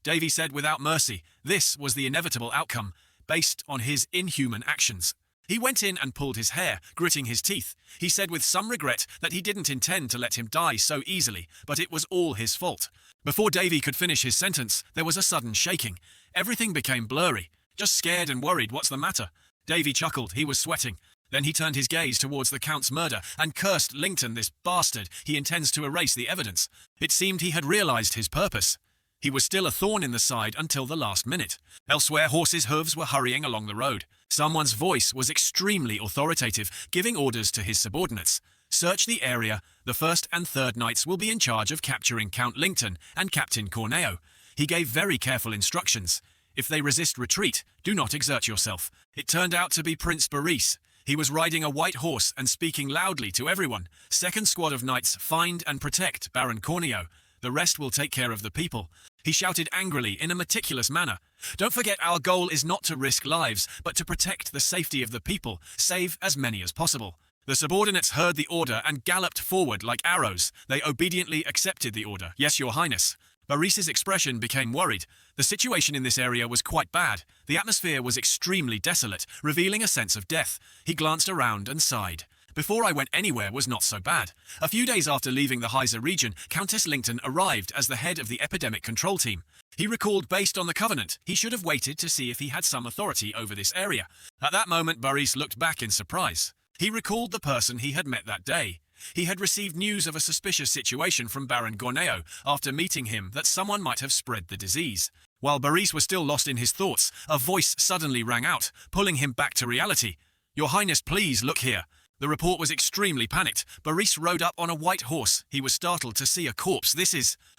Davy said without mercy, this was the inevitable outcome, based on his inhuman actions. He went in and pulled his hair, gritting his teeth. He said with some regret that he didn't intend to let him die so easily, but it was all his fault. Before Davy could finish his sentence, there was a sudden shaking. Everything became blurry. Just scared and worried, what's the matter? Davy chuckled, he was sweating. Then he turned his gaze towards the Count's murder and cursed Lington, this bastard. He intends to erase the evidence. It seemed he had realized his purpose. He was still a thorn in the side until the last minute. Elsewhere, horses' hooves were hurrying along the road. Someone's voice was extremely authoritative, giving orders to his subordinates. Search the area. The first and third knights will be in charge of capturing Count Lington and Captain Corneo. He gave very careful instructions. If they resist retreat, do not exert yourself. It turned out to be Prince Boris. He was riding a white horse and speaking loudly to everyone. Second squad of knights, find and protect Baron Corneo. The rest will take care of the people. He shouted angrily in a meticulous manner. Don't forget, our goal is not to risk lives, but to protect the safety of the people, save as many as possible. The subordinates heard the order and galloped forward like arrows. They obediently accepted the order. Yes, Your Highness. Boris's expression became worried. The situation in this area was quite bad. The atmosphere was extremely desolate, revealing a sense of death. He glanced around and sighed. Before I went anywhere was not so bad. A few days after leaving the Heiser region, Countess Lington arrived as the head of the epidemic control team. He recalled, based on the covenant, he should have waited to see if he had some authority over this area. At that moment, Boris looked back in surprise. He recalled the person he had met that day. He had received news of a suspicious situation from Baron Corneo after meeting him that someone might have spread the disease. While Boris was still lost in his thoughts, a voice suddenly rang out, pulling him back to reality. Your Highness, please look here. The report was extremely panicked. Boris rode up on a white horse. He was startled to see a corpse.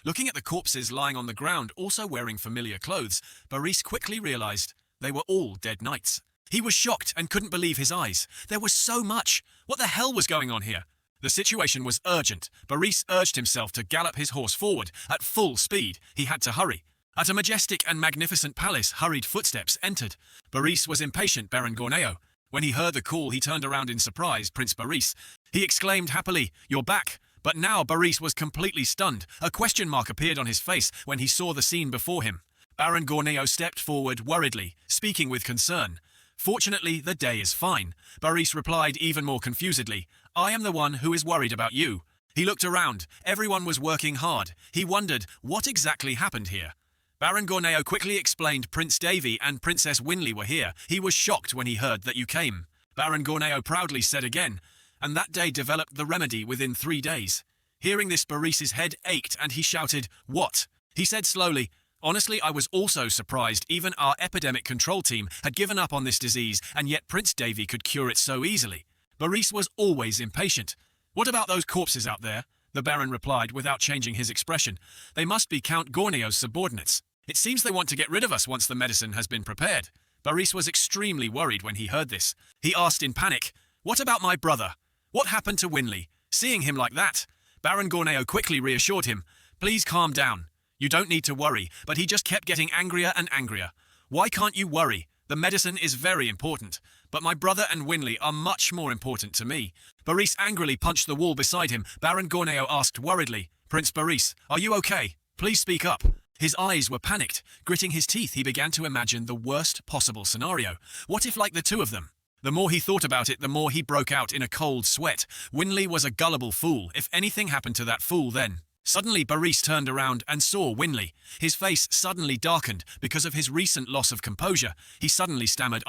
Looking at the corpses lying on the ground, also wearing familiar clothes, Boris quickly realized they were all dead knights. He was shocked and couldn't believe his eyes. There was so much. What the hell was going on here? The situation was urgent. Boris urged himself to gallop his horse forward at full speed. He had to hurry. At a majestic and magnificent palace, hurried footsteps entered. Boris was impatient, Baron Corneo. When he heard the call, he turned around in surprise. Prince Boris. He exclaimed happily, "You're back." But now Boris was completely stunned. A question mark appeared on his face when he saw the scene before him. Baron Corneo stepped forward worriedly, speaking with concern. Fortunately, the day is fine. Boris replied even more confusedly, I am the one who is worried about you. He looked around. Everyone was working hard. He wondered what exactly happened here. Baron Corneo quickly explained Prince Davy and Princess Winley were here. He was shocked when he heard that you came. Baron Corneo proudly said again, and that day developed the remedy within 3 days. Hearing this, Boris's head ached and he shouted, What? He said slowly, Honestly, I was also surprised even our epidemic control team had given up on this disease, and yet Prince Davy could cure it so easily. Boris was always impatient. What about those corpses out there? The Baron replied without changing his expression. They must be Count Corneo's subordinates. It seems they want to get rid of us once the medicine has been prepared. Boris was extremely worried when he heard this. He asked in panic, What about my brother? What happened to Winley? Seeing him like that, Baron Corneo quickly reassured him, Please calm down. You don't need to worry, but he just kept getting angrier and angrier. Why can't you worry? The medicine is very important, but my brother and Winley are much more important to me. Boris angrily punched the wall beside him. Baron Corneo asked worriedly, Prince Boris, are you okay? Please speak up. His eyes were panicked. Gritting his teeth, he began to imagine the worst possible scenario. What if like the two of them? The more he thought about it, the more he broke out in a cold sweat. Winley was a gullible fool. If anything happened to that fool then... Suddenly, Boris turned around and saw Winley. His face suddenly darkened because of his recent loss of composure. He suddenly stammered,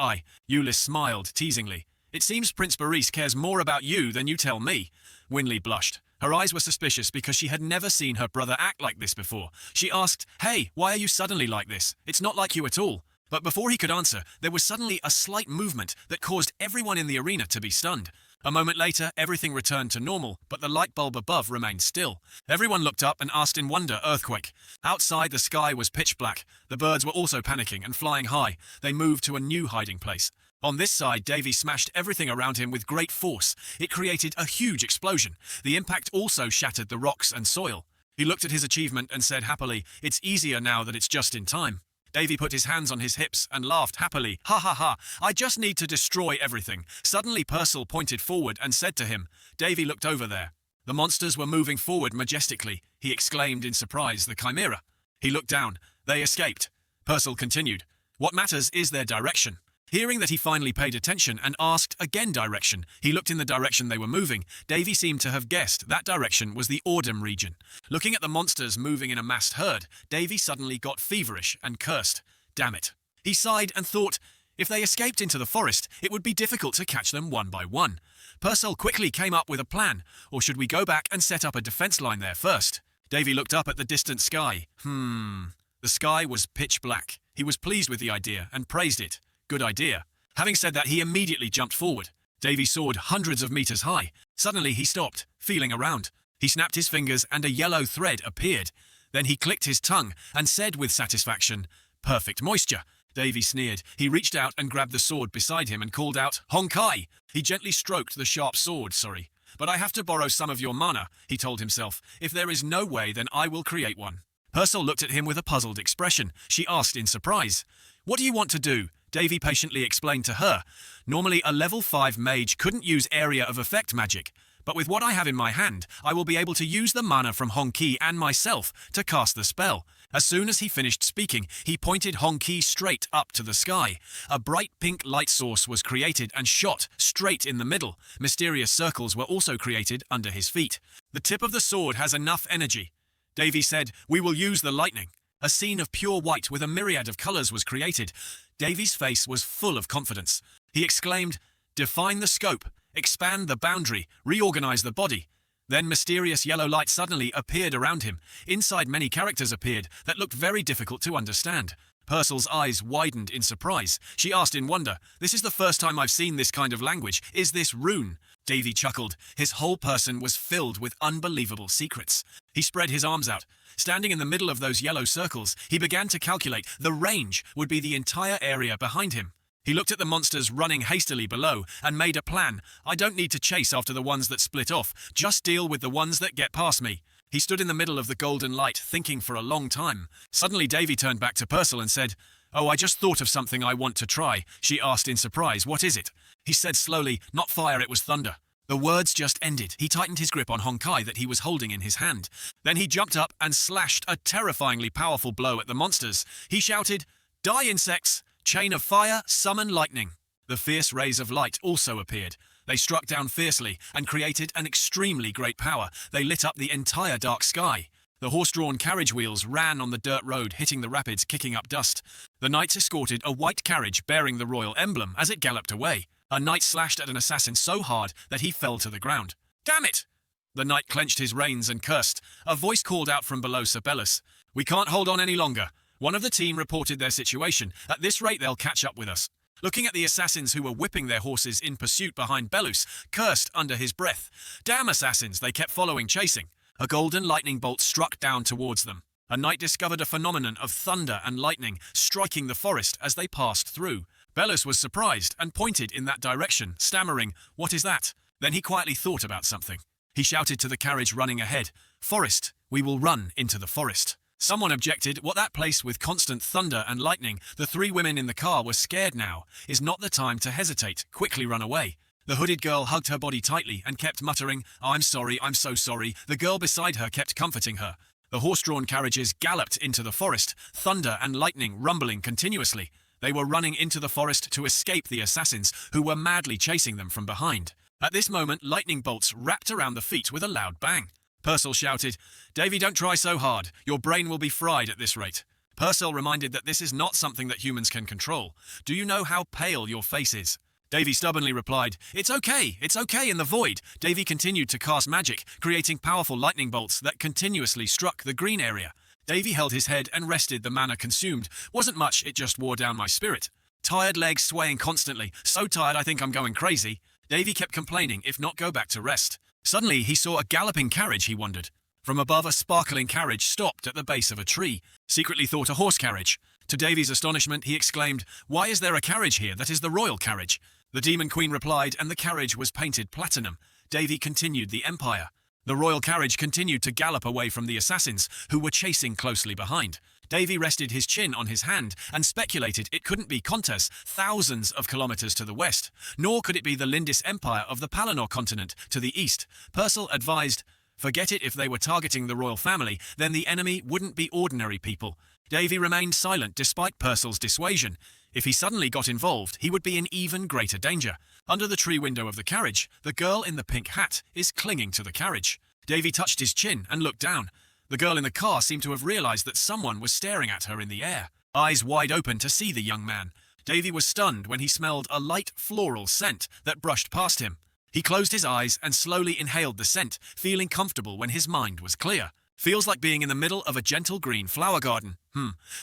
Euless smiled teasingly. It seems Prince Boris cares more about you than you tell me. Winley blushed. Her eyes were suspicious because she had never seen her brother act like this before. She asked, Hey, why are you suddenly like this? It's not like you at all. But before he could answer, there was suddenly a slight movement that caused everyone in the arena to be stunned. A moment later, everything returned to normal, but the light bulb above remained still. Everyone looked up and asked in wonder, earthquake. Outside, the sky was pitch black. The birds were also panicking and flying high. They moved to a new hiding place. On this side, Davy smashed everything around him with great force. It created a huge explosion. The impact also shattered the rocks and soil. He looked at his achievement and said happily, "It's easier now that it's just in time." Davy put his hands on his hips and laughed happily. "Ha ha ha, I just need to destroy everything." Suddenly Purcell pointed forward and said to him. Davy looked over there. The monsters were moving forward majestically. He exclaimed in surprise, "The Chimera." He looked down. They escaped. Purcell continued. "What matters is their direction." Hearing that, he finally paid attention and asked again direction. He looked in the direction they were moving. Davy seemed to have guessed that direction was the Ordum region. Looking at the monsters moving in a massed herd, Davy suddenly got feverish and cursed. Damn it. He sighed and thought, if they escaped into the forest, it would be difficult to catch them one by one. Purcell quickly came up with a plan. Or should we go back and set up a defense line there first? Davy looked up at the distant sky. The sky was pitch black. He was pleased with the idea and praised it. Good idea. Having said that, he immediately jumped forward. Davy soared hundreds of meters high. Suddenly he stopped, feeling around. He snapped his fingers and a yellow thread appeared. Then he clicked his tongue and said with satisfaction, "Perfect moisture." Davy sneered. He reached out and grabbed the sword beside him and called out, "Honkai!" He gently stroked the sharp sword, "Sorry, but I have to borrow some of your mana," he told himself. "If there is no way, then I will create one." Purcell looked at him with a puzzled expression. She asked in surprise, "What do you want to do?" Davy patiently explained to her. "Normally a level 5 mage couldn't use area of effect magic, but with what I have in my hand, I will be able to use the mana from Honki and myself to cast the spell." As soon as he finished speaking, he pointed Honki straight up to the sky. A bright pink light source was created and shot straight in the middle. Mysterious circles were also created under his feet. "The tip of the sword has enough energy." Davy said, "We will use the lightning." A scene of pure white with a myriad of colors was created. Davy's face was full of confidence. He exclaimed, "Define the scope, expand the boundary, reorganize the body." Then mysterious yellow light suddenly appeared around him. Inside, many characters appeared that looked very difficult to understand. Purcell's eyes widened in surprise. She asked in wonder, "This is the first time I've seen this kind of language. Is this rune?" Davy chuckled. His whole person was filled with unbelievable secrets. He spread his arms out. Standing in the middle of those yellow circles, he began to calculate. The range would be the entire area behind him. He looked at the monsters running hastily below and made a plan. "I don't need to chase after the ones that split off. Just deal with the ones that get past me." He stood in the middle of the golden light, thinking for a long time. Suddenly Davy turned back to Purcell and said, "Oh, I just thought of something I want to try." She asked in surprise, "What is it?" He said slowly, "Not fire, it was thunder." The words just ended. He tightened his grip on Honkai that he was holding in his hand. Then he jumped up and slashed a terrifyingly powerful blow at the monsters. He shouted, "Die, insects! Chain of fire, summon lightning." The fierce rays of light also appeared. They struck down fiercely and created an extremely great power. They lit up the entire dark sky. The horse-drawn carriage wheels ran on the dirt road, hitting the rapids, kicking up dust. The knights escorted a white carriage bearing the royal emblem as it galloped away. A knight slashed at an assassin so hard that he fell to the ground. "Damn it!" The knight clenched his reins and cursed. A voice called out from below Sabellus, "We can't hold on any longer." One of the team reported their situation. "At this rate, they'll catch up with us." Looking at the assassins who were whipping their horses in pursuit behind Belus, cursed under his breath. "Damn assassins," they kept following, chasing. A golden lightning bolt struck down towards them. A knight discovered a phenomenon of thunder and lightning striking the forest as they passed through. Belus was surprised and pointed in that direction, stammering, "What is that?" Then he quietly thought about something. He shouted to the carriage running ahead, "Forest, we will run into the forest." Someone objected, "What, that place with constant thunder and lightning?" The three women in the car were scared now. "Is not the time to hesitate. Quickly run away." The hooded girl hugged her body tightly and kept muttering, "I'm sorry, I'm so sorry." The girl beside her kept comforting her. The horse-drawn carriages galloped into the forest, thunder and lightning rumbling continuously. They were running into the forest to escape the assassins, who were madly chasing them from behind. At this moment, lightning bolts wrapped around the feet with a loud bang. Purcell shouted, "Davy, don't try so hard. Your brain will be fried at this rate." Purcell reminded that this is not something that humans can control. "Do you know how pale your face is?" Davy stubbornly replied, it's okay in the void." Davy continued to cast magic, creating powerful lightning bolts that continuously struck the green area. Davy held his head and rested. The mana consumed. Wasn't much, it just wore down my spirit. Tired legs swaying constantly. So tired I think I'm going crazy. Davy kept complaining, if not go back to rest. Suddenly he saw a galloping carriage, he wondered. From above, a sparkling carriage stopped at the base of a tree, secretly thought a horse carriage. To Davy's astonishment, he exclaimed, "Why is there a carriage here that is the royal carriage?" The Demon Queen replied, and the carriage was painted platinum. Davy continued the empire. The royal carriage continued to gallop away from the assassins, who were chasing closely behind. Davy rested his chin on his hand and speculated it couldn't be Contes, thousands of kilometers to the west, nor could it be the Lindis Empire of the Palinor continent to the east. Purcell advised, forget it, if they were targeting the royal family, then the enemy wouldn't be ordinary people. Davy remained silent despite Purcell's dissuasion. If he suddenly got involved, he would be in even greater danger. Under the tree window of the carriage, the girl in the pink hat is clinging to the carriage. Davy touched his chin and looked down. The girl in the car seemed to have realized that someone was staring at her in the air, eyes wide open to see the young man. Davy was stunned when he smelled a light floral scent that brushed past him. He closed his eyes and slowly inhaled the scent, feeling comfortable when his mind was clear. Feels like being in the middle of a gentle green flower garden.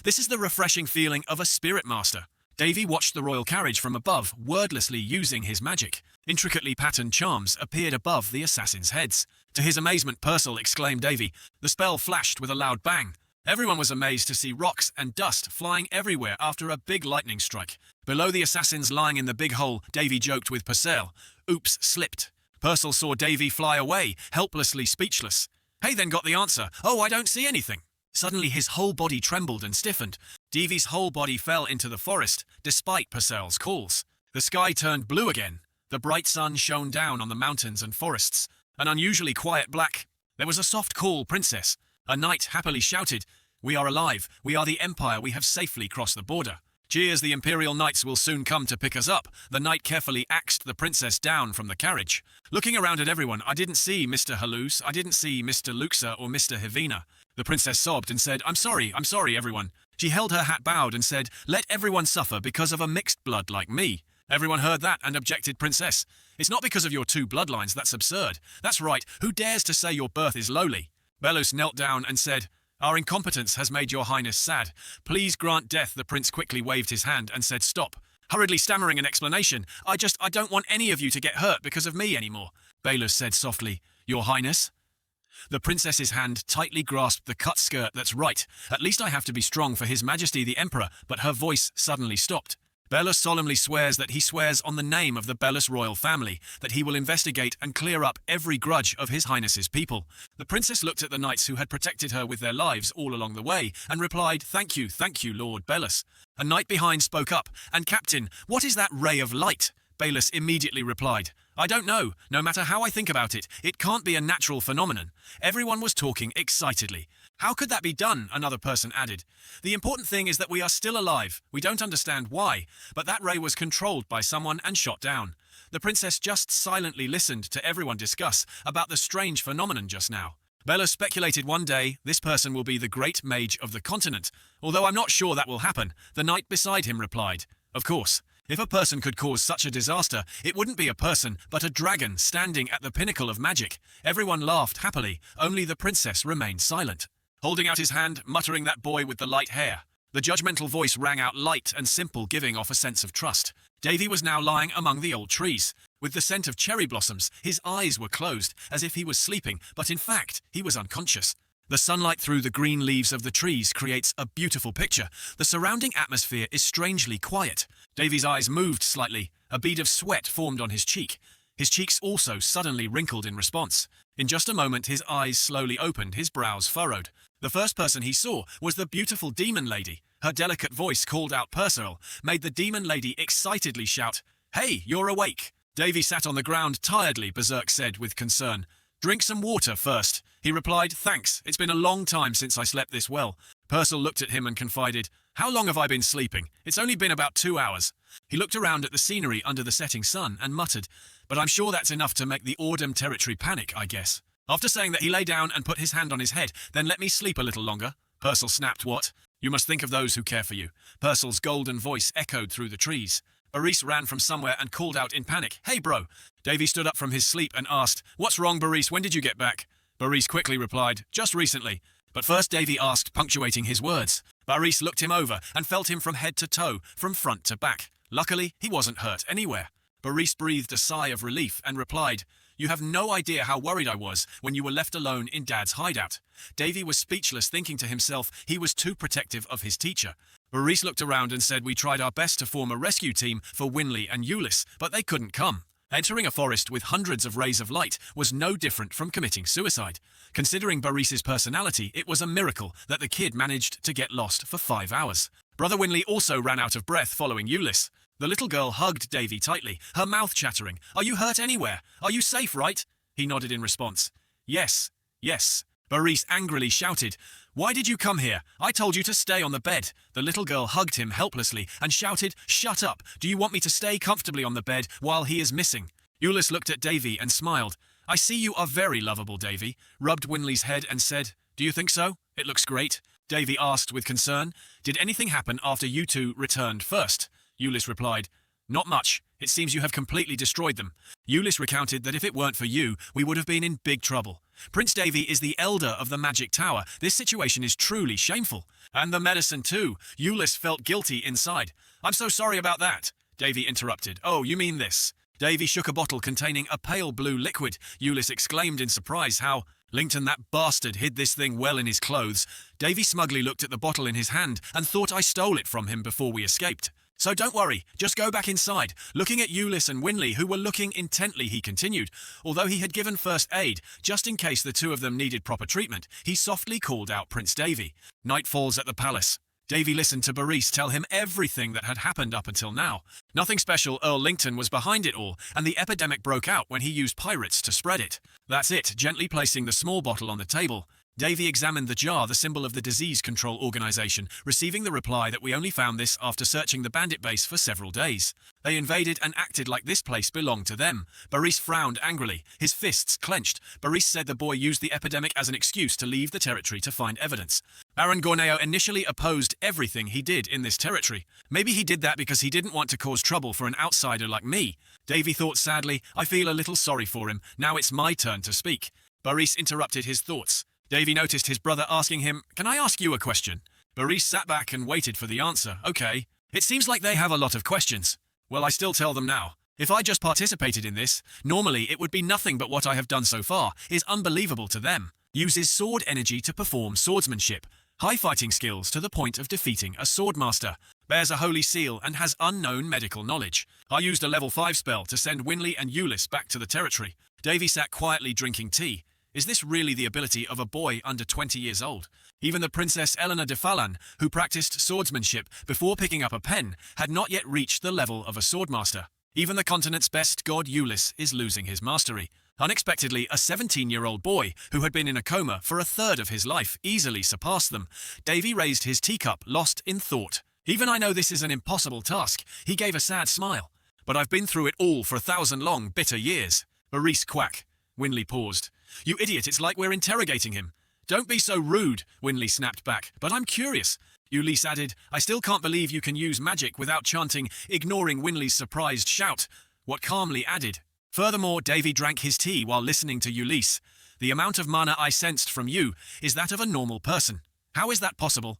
This is the refreshing feeling of a spirit master. Davy watched the royal carriage from above, wordlessly using his magic. Intricately patterned charms appeared above the assassins' heads. To his amazement, Purcell exclaimed, "Davy!" The spell flashed with a loud bang. Everyone was amazed to see rocks and dust flying everywhere after a big lightning strike. Below the assassins lying in the big hole, Davy joked with Purcell. Oops, slipped. Purcell saw Davy fly away, helplessly speechless. Hey then got the answer. Oh, I don't see anything. Suddenly his whole body trembled and stiffened. Davy's whole body fell into the forest, despite Purcell's calls. The sky turned blue again. The bright sun shone down on the mountains and forests. An unusually quiet black. There was a soft call, "Princess." A knight happily shouted, "We are alive. We are the Empire. We have safely crossed the border. Cheers, the Imperial Knights will soon come to pick us up." The knight carefully axed the princess down from the carriage. Looking around at everyone, "I didn't see Mr. Halus, I didn't see Mr. Luxa or Mr. Hivina." The princess sobbed and said, I'm sorry, everyone." She held her hat bowed and said, "Let everyone suffer because of a mixed blood like me." Everyone heard that and objected, "Princess, it's not because of your two bloodlines, that's absurd. That's right, who dares to say your birth is lowly?" Belus knelt down and said, "Our incompetence has made your highness sad. Please grant death." The prince quickly waved his hand and said, "Stop." Hurriedly stammering an explanation, I don't want any of you to get hurt because of me anymore." Belus said softly, "Your highness?" The princess's hand tightly grasped the cut skirt. "That's right. At least I have to be strong for His Majesty the Emperor." But her voice suddenly stopped. Belus solemnly swears that he swears on the name of the Belus royal family that he will investigate and clear up every grudge of His Highness's people. The princess looked at the knights who had protected her with their lives all along the way and replied, thank you, Lord Belus." A knight behind spoke up, "And Captain, what is that ray of light?" Belus immediately replied, "I don't know. No matter how I think about it, it can't be a natural phenomenon." Everyone was talking excitedly. "How could that be done?" another person added. "The important thing is that we are still alive. We don't understand why, but that ray was controlled by someone and shot down." The princess just silently listened to everyone discuss about the strange phenomenon just now. Belus speculated one day this person will be the great mage of the continent, although I'm not sure that will happen. The knight beside him replied, "Of course. If a person could cause such a disaster, it wouldn't be a person, but a dragon standing at the pinnacle of magic." Everyone laughed happily, only the princess remained silent. Holding out his hand, muttering, "That boy with the light hair." The judgmental voice rang out light and simple, giving off a sense of trust. Davy was now lying among the old trees. With the scent of cherry blossoms, his eyes were closed, as if he was sleeping, but in fact, he was unconscious. The sunlight through the green leaves of the trees creates a beautiful picture. The surrounding atmosphere is strangely quiet. Davy's eyes moved slightly. A bead of sweat formed on his cheek. His cheeks also suddenly wrinkled in response. In just a moment, his eyes slowly opened, his brows furrowed. The first person he saw was the beautiful demon lady. Her delicate voice called out Purcell, made the demon lady excitedly shout, "Hey, you're awake." Davy sat on the ground tiredly, Berserk said with concern. "Drink some water first." He replied, "Thanks, it's been a long time since I slept this well." Purcell looked at him and confided, "How long have I been sleeping? It's only been about 2 hours." He looked around at the scenery under the setting sun and muttered, "But I'm sure that's enough to make the Ordem territory panic, I guess." After saying that, he lay down and put his hand on his head. "Then let me sleep a little longer." Purcell snapped, "What?" "You must think of those who care for you." Purcell's golden voice echoed through the trees. Baris ran from somewhere and called out in panic, "Hey bro!" Davy stood up from his sleep and asked, "What's wrong, Baris? When did you get back?" Baris quickly replied, "Just recently." But first Davy asked, punctuating his words. Baris looked him over and felt him from head to toe, from front to back. Luckily, he wasn't hurt anywhere. Boris breathed a sigh of relief and replied, "You have no idea how worried I was when you were left alone in Dad's hideout." Davy was speechless, thinking to himself he was too protective of his teacher. Boris looked around and said, "We tried our best to form a rescue team for Winley and Euless, but they couldn't come." Entering a forest with hundreds of rays of light was no different from committing suicide. Considering Boris's personality, it was a miracle that the kid managed to get lost for 5 hours. Brother Winley also ran out of breath following Euless. The little girl hugged Davy tightly, her mouth chattering. "Are you hurt anywhere? Are you safe, right?" He nodded in response. "Yes, yes." Boris angrily shouted, "Why did you come here? I told you to stay on the bed." The little girl hugged him helplessly and shouted, "Shut up! Do you want me to stay comfortably on the bed while he is missing?" Euless looked at Davy and smiled. "I see you are very lovable, Davy," rubbed Winley's head and said, "Do you think so? It looks great." Davy asked with concern, "Did anything happen after you two returned first?" Euless replied, "Not much. It seems you have completely destroyed them." Euless recounted that if it weren't for you, we would have been in big trouble. Prince Davy is the elder of the Magic Tower. This situation is truly shameful. And the medicine too. Euless felt guilty inside. "I'm so sorry about that," Davy interrupted. "Oh, you mean this?" Davy shook a bottle containing a pale blue liquid. Euless exclaimed in surprise, "How? Lincoln, that bastard, hid this thing well in his clothes." Davy smugly looked at the bottle in his hand and thought I stole it from him before we escaped. "So don't worry, just go back inside." Looking at Euless and Winley, who were looking intently, he continued. Although he had given first aid, just in case the two of them needed proper treatment, he softly called out Prince Davy. Night falls at the palace. Davy listened to Boris tell him everything that had happened up until now. Nothing special. Earl Lincoln was behind it all, and the epidemic broke out when he used pirates to spread it. That's it. Gently placing the small bottle on the table, Davy examined the jar, the symbol of the Disease Control Organization, receiving the reply that we only found this after searching the bandit base for several days. They invaded and acted like this place belonged to them. Boris frowned angrily, his fists clenched. Boris said the boy used the epidemic as an excuse to leave the territory to find evidence. Baron Gorneo initially opposed everything he did in this territory. Maybe he did that because he didn't want to cause trouble for an outsider like me. Davy thought sadly, "I feel a little sorry for him. Now it's my turn to speak." Boris interrupted his thoughts. Davy noticed his brother asking him, "Can I ask you a question?" Boris sat back and waited for the answer. "Okay. It seems like they have a lot of questions." "Well, I still tell them now. If I just participated in this, normally it would be nothing, but what I have done so far is unbelievable to them. Uses sword energy to perform swordsmanship. High fighting skills to the point of defeating a swordmaster. Bears a holy seal and has unknown medical knowledge. I used a level 5 spell to send Winley and Euless back to the territory." Davy sat quietly drinking tea. Is this really the ability of a boy under 20 years old? Even the Princess Eleanor de Falan, who practiced swordsmanship before picking up a pen, had not yet reached the level of a swordmaster. Even the continent's best god Euless is losing his mastery. Unexpectedly, a 17-year-old boy who had been in a coma for a third of his life easily surpassed them. Davy raised his teacup, lost in thought. "Even I know this is an impossible task." He gave a sad smile. "But I've been through it all for 1,000 long, bitter years." Boris quack. Winley paused. "You idiot, it's like we're interrogating him." "Don't be so rude," Winley snapped back. "But I'm curious." Euless added, "I still can't believe you can use magic without chanting," ignoring Winley's surprised shout. What calmly added, "Furthermore, Davy drank his tea while listening to Euless. The amount of mana I sensed from you is that of a normal person. How is that possible?"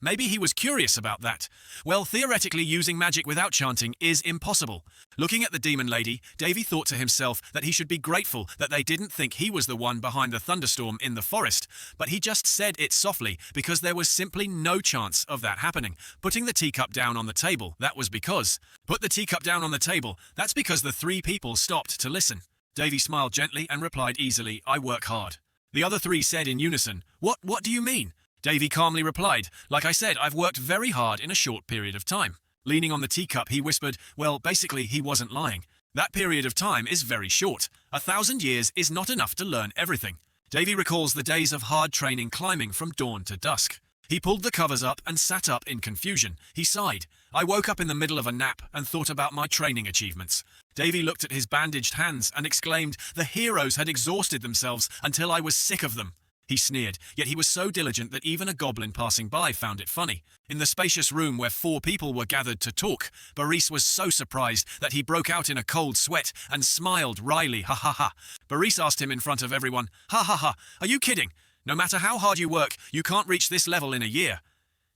Maybe he was curious about that. Well, theoretically, using magic without chanting is impossible. Looking at the demon lady, Davy thought to himself that he should be grateful that they didn't think he was the one behind the thunderstorm in the forest, but he just said it softly because there was simply no chance of that happening. Putting the teacup down on the table, that was because. Put the teacup down on the table, that's because the three people stopped to listen. Davy smiled gently and replied easily, "I work hard." The other three said in unison, What do you mean?" Davy calmly replied, "Like I said, I've worked very hard in a short period of time." Leaning on the teacup, he whispered, "Well, basically, he wasn't lying. That period of time is very short. 1,000 years is not enough to learn everything." Davy recalls the days of hard training climbing from dawn to dusk. He pulled the covers up and sat up in confusion. He sighed. "I woke up in the middle of a nap and thought about my training achievements." Davy looked at his bandaged hands and exclaimed, "The heroes had exhausted themselves until I was sick of them." He sneered, yet he was so diligent that even a goblin passing by found it funny. In the spacious room where 4 people were gathered to talk, Boris was so surprised that he broke out in a cold sweat and smiled wryly, "Ha ha ha." Boris asked him in front of everyone, "Ha ha ha, are you kidding? No matter how hard you work, you can't reach this level in a year."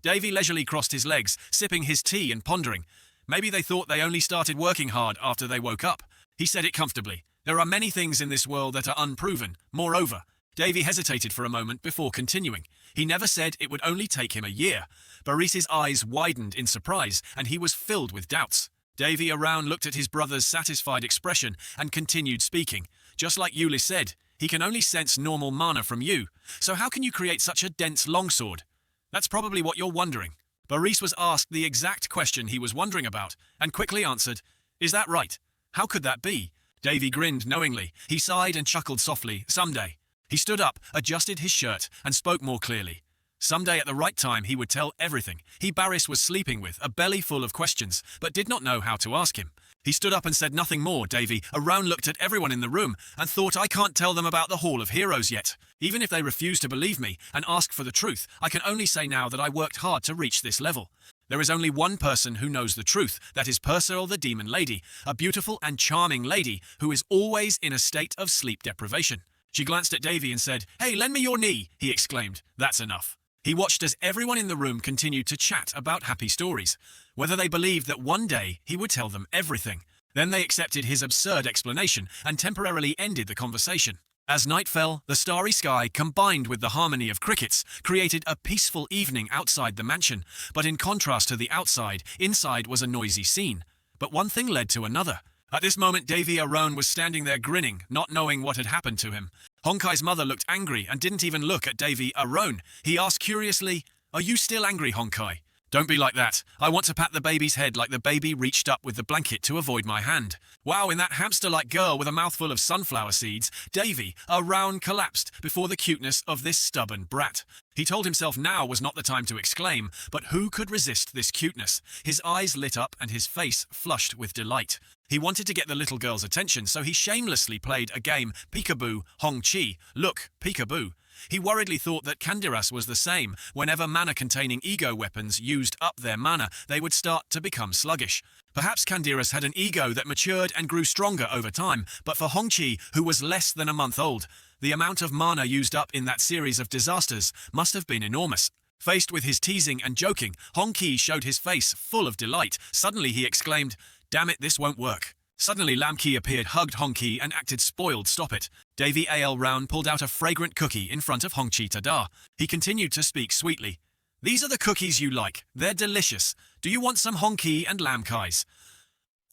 Davy leisurely crossed his legs, sipping his tea and pondering. Maybe they thought they only started working hard after they woke up. He said it comfortably. There are many things in this world that are unproven. Moreover, Davy hesitated for a moment before continuing. He never said it would only take him a year. Boris's eyes widened in surprise, and he was filled with doubts. Davy around looked at his brother's satisfied expression and continued speaking. Just like Yulis said, he can only sense normal mana from you. So how can you create such a dense longsword? That's probably what you're wondering. Boris was asked the exact question he was wondering about, and quickly answered, "Is that right? How could that be?" Davy grinned knowingly. He sighed and chuckled softly. Someday. He stood up, adjusted his shirt, and spoke more clearly. Someday at the right time he would tell everything. Boris was sleeping with, a belly full of questions, but did not know how to ask him. He stood up and said nothing more. Davy around looked at everyone in the room and thought, I can't tell them about the Hall of Heroes yet. Even if they refuse to believe me and ask for the truth, I can only say now that I worked hard to reach this level. There is only one person who knows the truth, that is Purcell the Demon Lady, a beautiful and charming lady who is always in a state of sleep deprivation. She glanced at Davy and said, "Hey, lend me your knee," he exclaimed. "That's enough." He watched as everyone in the room continued to chat about happy stories, whether they believed that one day he would tell them everything. Then they accepted his absurd explanation and temporarily ended the conversation. As night fell, the starry sky, combined with the harmony of crickets, created a peaceful evening outside the mansion. But in contrast to the outside, inside was a noisy scene. But one thing led to another. At this moment, Davy Arone was standing there grinning, not knowing what had happened to him. Honkai's mother looked angry and didn't even look at Davy Arone. He asked curiously, "Are you still angry, Honkai?" "Don't be like that. I want to pat the baby's head like the baby reached up with the blanket to avoid my hand." Wow, in that hamster-like girl with a mouthful of sunflower seeds, Davy Arone collapsed before the cuteness of this stubborn brat. He told himself now was not the time to exclaim, but who could resist this cuteness? His eyes lit up and his face flushed with delight. He wanted to get the little girl's attention, so he shamelessly played a game, Peekaboo, Hong-Chi, look, Peekaboo. He worriedly thought that Candiras was the same. Whenever mana-containing ego weapons used up their mana, they would start to become sluggish. Perhaps Candiras had an ego that matured and grew stronger over time, but for Hong-Chi, who was less than a month old, the amount of mana used up in that series of disasters must have been enormous. Faced with his teasing and joking, Hong-Chi showed his face full of delight. Suddenly he exclaimed, "Damn it, this won't work." Suddenly Lam-Ki appeared, hugged Hong-Chi and acted spoiled. "Stop it." Davy A.L. Round pulled out a fragrant cookie in front of Hong-Chi Tada. He continued to speak sweetly. "These are the cookies you like. They're delicious. Do you want some Hong-Chi and Lam-Kai's?"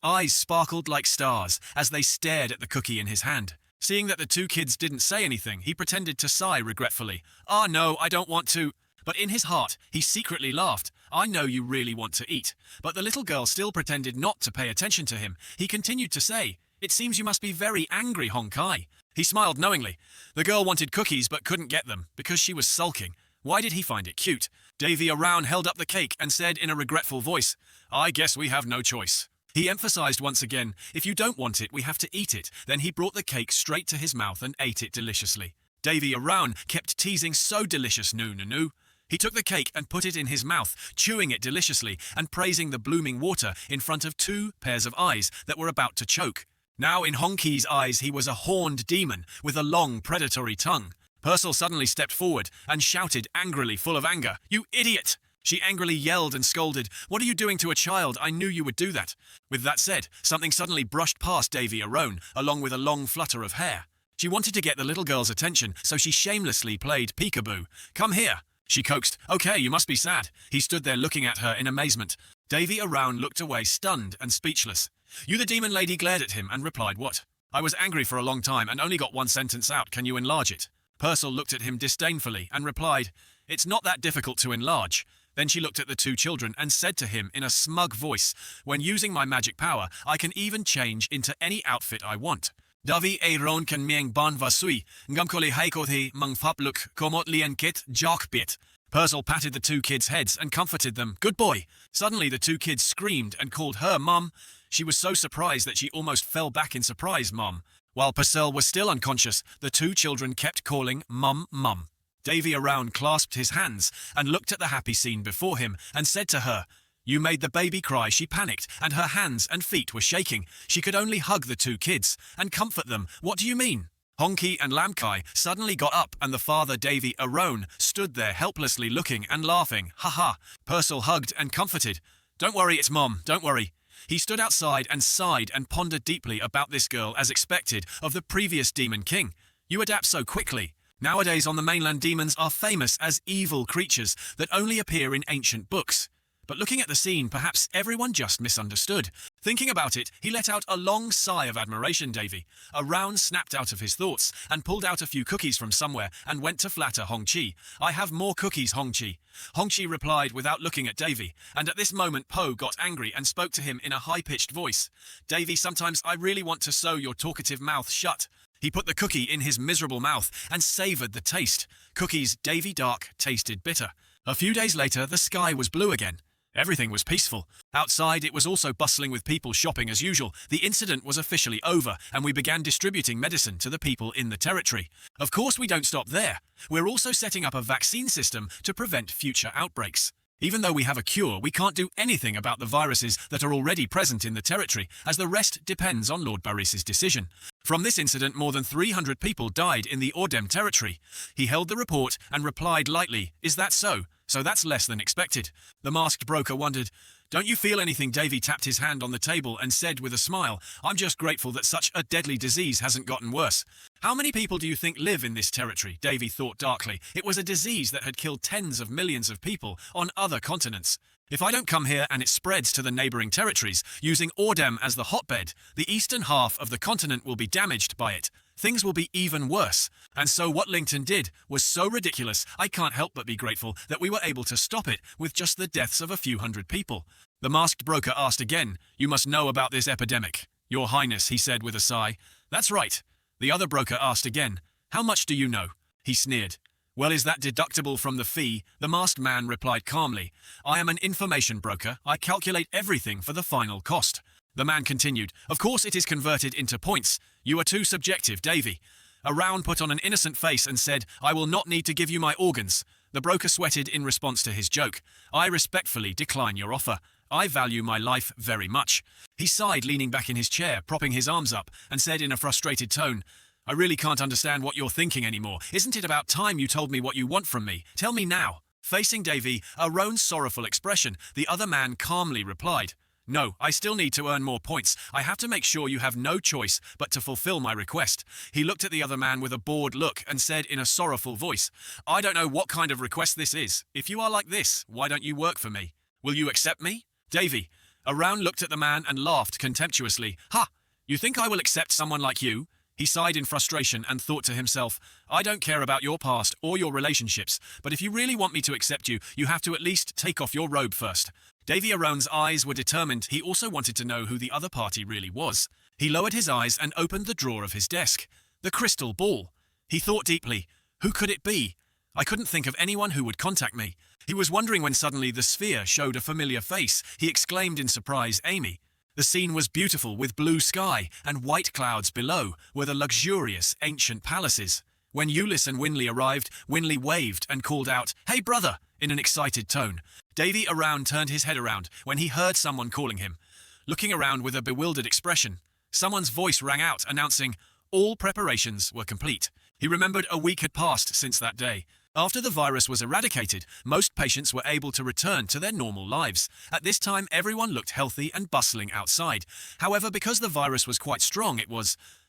Eyes sparkled like stars as they stared at the cookie in his hand. Seeing that the two kids didn't say anything, he pretended to sigh regretfully. "Ah, no, I don't want to." But in his heart, he secretly laughed. "I know you really want to eat." But the little girl still pretended not to pay attention to him. He continued to say, "It seems you must be very angry, Honkai." He smiled knowingly. The girl wanted cookies but couldn't get them because she was sulking. Why did he find it cute? Davy Around held up the cake and said in a regretful voice, "I guess we have no choice." He emphasized once again, "If you don't want it, we have to eat it." Then he brought the cake straight to his mouth and ate it deliciously. Davy Around kept teasing, "So delicious, no. He took the cake and put it in his mouth, chewing it deliciously and praising the blooming water in front of two pairs of eyes that were about to choke. Now in Hong-Ki's eyes he was a horned demon with a long predatory tongue. Purcell suddenly stepped forward and shouted angrily, full of anger, "You idiot!" She angrily yelled and scolded, "What are you doing to a child? I knew you would do that." With that said, something suddenly brushed past Davy Arone, along with a long flutter of hair. She wanted to get the little girl's attention, so she shamelessly played peekaboo. "Come here," she coaxed. "Okay, you must be sad." He stood there looking at her in amazement. Davy Around looked away, stunned and speechless. The demon lady glared at him and replied, "What?" "I was angry for a long time and only got one sentence out. Can you enlarge it?" Purcell looked at him disdainfully and replied, "It's not that difficult to enlarge." Then she looked at the two children and said to him in a smug voice, "When using my magic power, I can even change into any outfit I want. Davi Aaron kan mieng ban vasui, ngamkoli haikothi mang fapluk komot lien kit jock bit." Purcell patted the two kids' heads and comforted them. "Good boy." Suddenly the two kids screamed and called her Mum. She was so surprised that she almost fell back in surprise, Mum. While Purcell was still unconscious, the two children kept calling Mum, Mum. Davy Around clasped his hands and looked at the happy scene before him and said to her, "You made the baby cry." She panicked and her hands and feet were shaking. She could only hug the two kids and comfort them. "What do you mean?" Hong-Chi and Lam-Kai suddenly got up and the father Davy Arone stood there helplessly looking and laughing. "Ha ha." Purcell hugged and comforted. "Don't worry, it's Mom, don't worry. He stood outside and sighed and pondered deeply about this girl as expected of the previous Demon King. You adapt so quickly. Nowadays on the mainland, demons are famous as evil creatures that only appear in ancient books. But looking at the scene, perhaps everyone just misunderstood. Thinking about it, he let out a long sigh of admiration. Davy. A round snapped out of his thoughts and pulled out a few cookies from somewhere and went to flatter Hongqi. I have more cookies, Hongqi. Hongqi replied without looking at Davy, and at this moment Po got angry and spoke to him in a high-pitched voice. Davy, sometimes I really want to sew your talkative mouth shut. He put the cookie in his miserable mouth and savoured the taste. Cookies Davy Dark tasted bitter. A few days later, the sky was blue again. Everything was peaceful. Outside, it was also bustling with people shopping as usual. The incident was officially over, and we began distributing medicine to the people in the territory. Of course, we don't stop there. We're also setting up a vaccine system to prevent future outbreaks. Even though we have a cure, we can't do anything about the viruses that are already present in the territory, as the rest depends on Lord Baris's decision. From this incident, more than 300 people died in the Ordem territory. He held the report and replied lightly, "Is that so? So that's less than expected." The masked broker wondered. "Don't you feel anything?" Davy tapped his hand on the table and said with a smile, "I'm just grateful that such a deadly disease hasn't gotten worse." "How many people do you think live in this territory?" Davy thought darkly. It was a disease that had killed tens of millions of people on other continents. If I don't come here and it spreads to the neighbouring territories, using Ordem as the hotbed, the eastern half of the continent will be damaged by it. Things will be even worse. And so what Lington did was so ridiculous, I can't help but be grateful that we were able to stop it with just the deaths of a few hundred people. The masked broker asked again, "You must know about this epidemic." "Your Highness," he said with a sigh. "That's right." The other broker asked again, "How much do you know?" He sneered. "Well, is that deductible from the fee?" The masked man replied calmly, "I am an information broker. I calculate everything for the final cost." The man continued, "Of course it is converted into points. You are too subjective, Davy." A round put on an innocent face and said, "I will not need to give you my organs." The broker sweated in response to his joke. "I respectfully decline your offer. I value my life very much." He sighed, leaning back in his chair, propping his arms up, and said in a frustrated tone, "I really can't understand what you're thinking anymore. Isn't it about time you told me what you want from me? Tell me now." Facing Davy, a roan sorrowful expression, the other man calmly replied, "No, I still need to earn more points. I have to make sure you have no choice but to fulfill my request." He looked at the other man with a bored look and said in a sorrowful voice, "I don't know what kind of request this is. If you are like this, why don't you work for me? Will you accept me?" Davy. Around looked at the man and laughed contemptuously. "Ha! You think I will accept someone like you?" He sighed in frustration and thought to himself, "I don't care about your past or your relationships, but if you really want me to accept you, you have to at least take off your robe first." Davy Arone's eyes were determined. He also wanted to know who the other party really was. He lowered his eyes and opened the drawer of his desk. The crystal ball. He thought deeply, who could it be? I couldn't think of anyone who would contact me. He was wondering when suddenly the sphere showed a familiar face. He exclaimed in surprise, "Amy." The scene was beautiful, with blue sky and white clouds below were the luxurious ancient palaces. When Euless and Winley arrived, Winley waved and called out, "Hey brother," in an excited tone. Davy Around turned his head around when he heard someone calling him. Looking around with a bewildered expression, someone's voice rang out announcing all preparations were complete. He remembered a week had passed since that day. After the virus was eradicated, most patients were able to return to their normal lives. At this time, everyone looked healthy and bustling outside. However, because the virus was quite strong,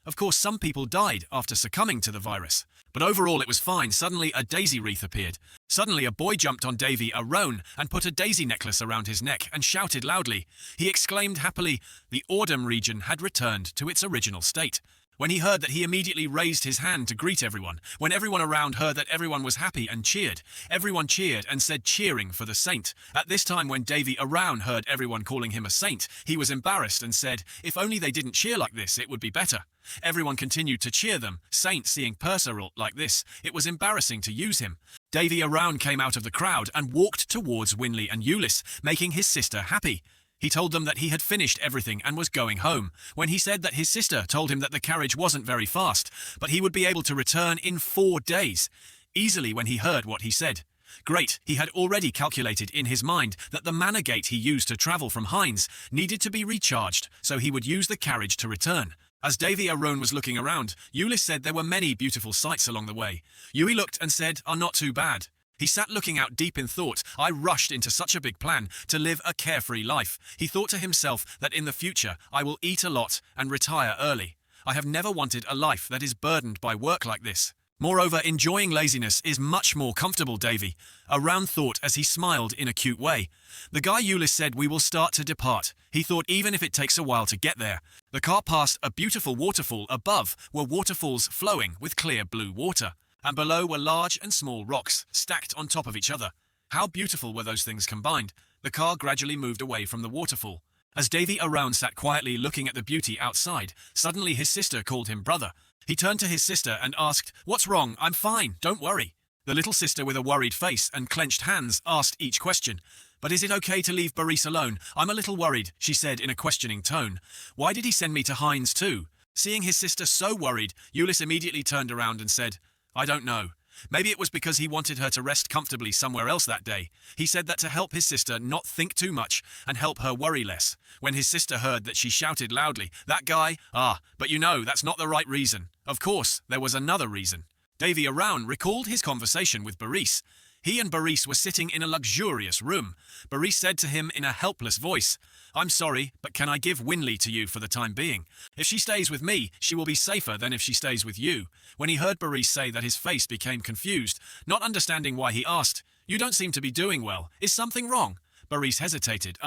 of course, some people died after succumbing to the virus. But overall, it was fine. Suddenly, a daisy wreath appeared. Suddenly, a boy jumped on Davy Arone and put a daisy necklace around his neck and shouted loudly. He exclaimed happily, the Ordem region had returned to its original state. When he heard that, he immediately raised his hand to greet everyone. When everyone around heard that, everyone was happy and cheered. Everyone cheered and said cheering for the saint. At this time, when Davy Around heard everyone calling him a saint, he was embarrassed and said, if only they didn't cheer like this, it would be better. Everyone continued to cheer them. Saint seeing Perseral like this, it was embarrassing to use him. Davy Around came out of the crowd and walked towards Winley and Euless, making his sister happy. He told them that he had finished everything and was going home. When he said that, his sister told him that the carriage wasn't very fast, but he would be able to return in 4 days. Easily when he heard what he said. Great, he had already calculated in his mind that the managate he used to travel from Hines needed to be recharged, so he would use the carriage to return. As Davy Arone was looking around, Euless said there were many beautiful sights along the way. Yui looked and said, are not too bad. He sat looking out deep in thought. I rushed into such a big plan to live a carefree life. He thought to himself that in the future I will eat a lot and retire early. I have never wanted a life that is burdened by work like this. Moreover, enjoying laziness is much more comfortable, Davy. A round thought as he smiled in a cute way. The guy Ulyss said we will start to depart. He thought even if it takes a while to get there. The car passed a beautiful waterfall. Above were waterfalls flowing with clear blue water, and below were large and small rocks stacked on top of each other. How beautiful were those things combined. The car gradually moved away from the waterfall. As Davy around sat quietly looking at the beauty outside, suddenly his sister called him brother. He turned to his sister and asked, "What's wrong? I'm fine, don't worry." The little sister with a worried face and clenched hands asked each question. "But is it okay to leave Boris alone? I'm a little worried," she said in a questioning tone. "Why did he send me to Heinz too?" Seeing his sister so worried, Ulyss immediately turned around and said, "I don't know. Maybe it was because he wanted her to rest comfortably somewhere else that day." He said that to help his sister not think too much and help her worry less. When his sister heard that, she shouted loudly, "That guy? But you know, that's not the right reason." Of course, there was another reason. Davy around recalled his conversation with Boris. He and Boris were sitting in a luxurious room. Boris said to him in a helpless voice, "I'm sorry, but can I give Winley to you for the time being? If she stays with me, she will be safer than if she stays with you." When he heard Boris say that, his face became confused, not understanding why. He asked, "You don't seem to be doing well. Is something wrong?" Boris hesitated.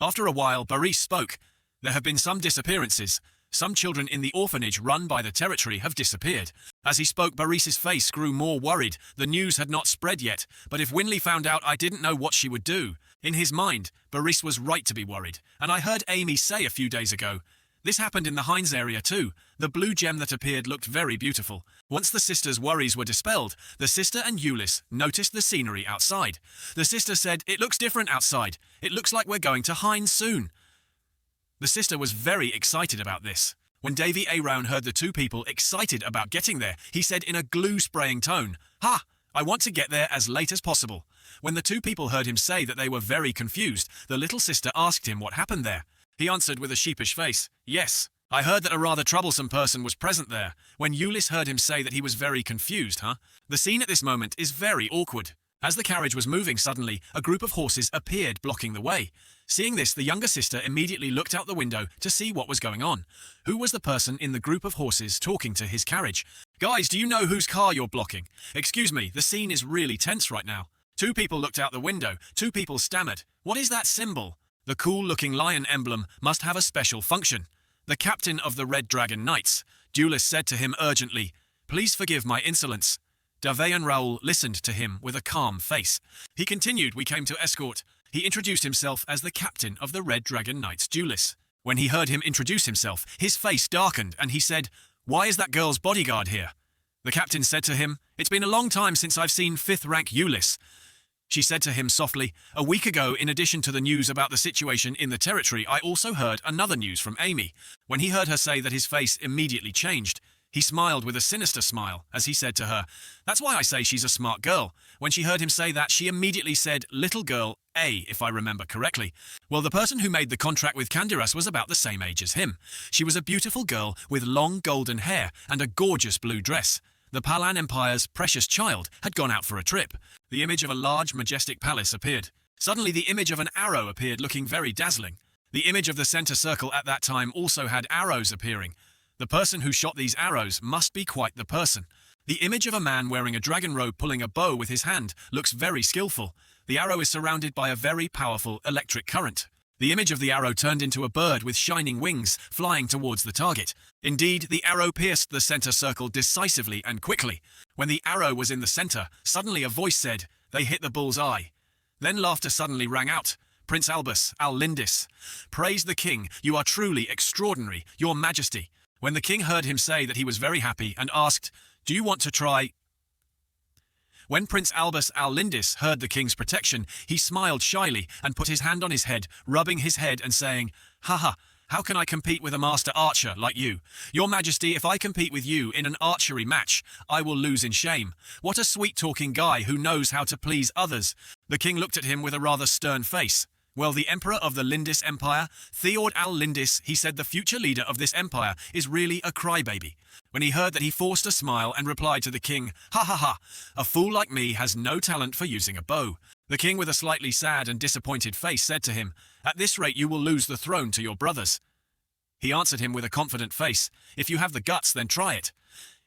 After a while, Boris spoke. "There have been some disappearances. Some children in the orphanage run by the territory have disappeared." As he spoke, Boris's face grew more worried. The news had not spread yet, but if Winley found out, I didn't know what she would do. In his mind, Boris was right to be worried. And I heard Amy say a few days ago, this happened in the Heinz area too. The blue gem that appeared looked very beautiful. Once the sisters' worries were dispelled, the sister and Ulyss noticed the scenery outside. The sister said, "It looks different outside. It looks like we're going to Heinz soon." The sister was very excited about this. When Davy Around heard the two people excited about getting there, he said in a glue-spraying tone, "Ha! I want to get there as late as possible." When the two people heard him say that, they were very confused. The little sister asked him what happened there. He answered with a sheepish face, "Yes, I heard that a rather troublesome person was present there." When Ulyss heard him say that, he was very confused, The scene at this moment is very awkward. As the carriage was moving, suddenly, a group of horses appeared blocking the way. Seeing this, the younger sister immediately looked out the window to see what was going on. Who was the person in the group of horses talking to his carriage? "Guys, do you know whose car you're blocking? Excuse me, the scene is really tense right now." Two people looked out the window. Two people stammered, "What is that symbol?" The cool-looking lion emblem must have a special function. "The captain of the Red Dragon Knights." Ulyss said to him urgently, "Please forgive my insolence." Davey and Raoul listened to him with a calm face. He continued, "We came to escort." He introduced himself as the captain of the Red Dragon Knights, Ulyss. When he heard him introduce himself, his face darkened and he said, "Why is that girl's bodyguard here?" The captain said to him, "It's been a long time since I've seen 5th rank Ulyss." She said to him softly, "A week ago, in addition to the news about the situation in the territory, I also heard another news from Amy." When he heard her say that, his face immediately changed. He smiled with a sinister smile as he said to her, "That's why I say she's a smart girl." When she heard him say that, she immediately said, "Little girl A, if I remember correctly." Well, the person who made the contract with Candiras was about the same age as him. She was a beautiful girl with long golden hair and a gorgeous blue dress. The Palan Empire's precious child had gone out for a trip. The image of a large, majestic palace appeared. Suddenly, the image of an arrow appeared, looking very dazzling. The image of the center circle at that time also had arrows appearing. The person who shot these arrows must be quite the person. The image of a man wearing a dragon robe pulling a bow with his hand looks very skillful. The arrow is surrounded by a very powerful electric current. The image of the arrow turned into a bird with shining wings flying towards the target. Indeed, the arrow pierced the center circle decisively and quickly. When the arrow was in the center, suddenly a voice said, "They hit the bull's eye." Then laughter suddenly rang out. "Prince Albus Al-Lindis, praise the king, you are truly extraordinary, your majesty." When the king heard him say that, he was very happy and asked, "Do you want to try?" When Prince Albus Al-Lindis heard the king's protection, he smiled shyly and put his hand on his head, rubbing his head and saying, "Haha, how can I compete with a master archer like you? Your majesty, if I compete with you in an archery match, I will lose in shame. What a sweet-talking guy who knows how to please others." The king looked at him with a rather stern face. Well, the emperor of the Lindis Empire, Theod al-Lindis, he said the future leader of this empire is really a crybaby. When he heard that, he forced a smile and replied to the king, "Ha ha ha, a fool like me has no talent for using a bow." The king, with a slightly sad and disappointed face, said to him, "At this rate you will lose the throne to your brothers." He answered him with a confident face, "If you have the guts, then try it."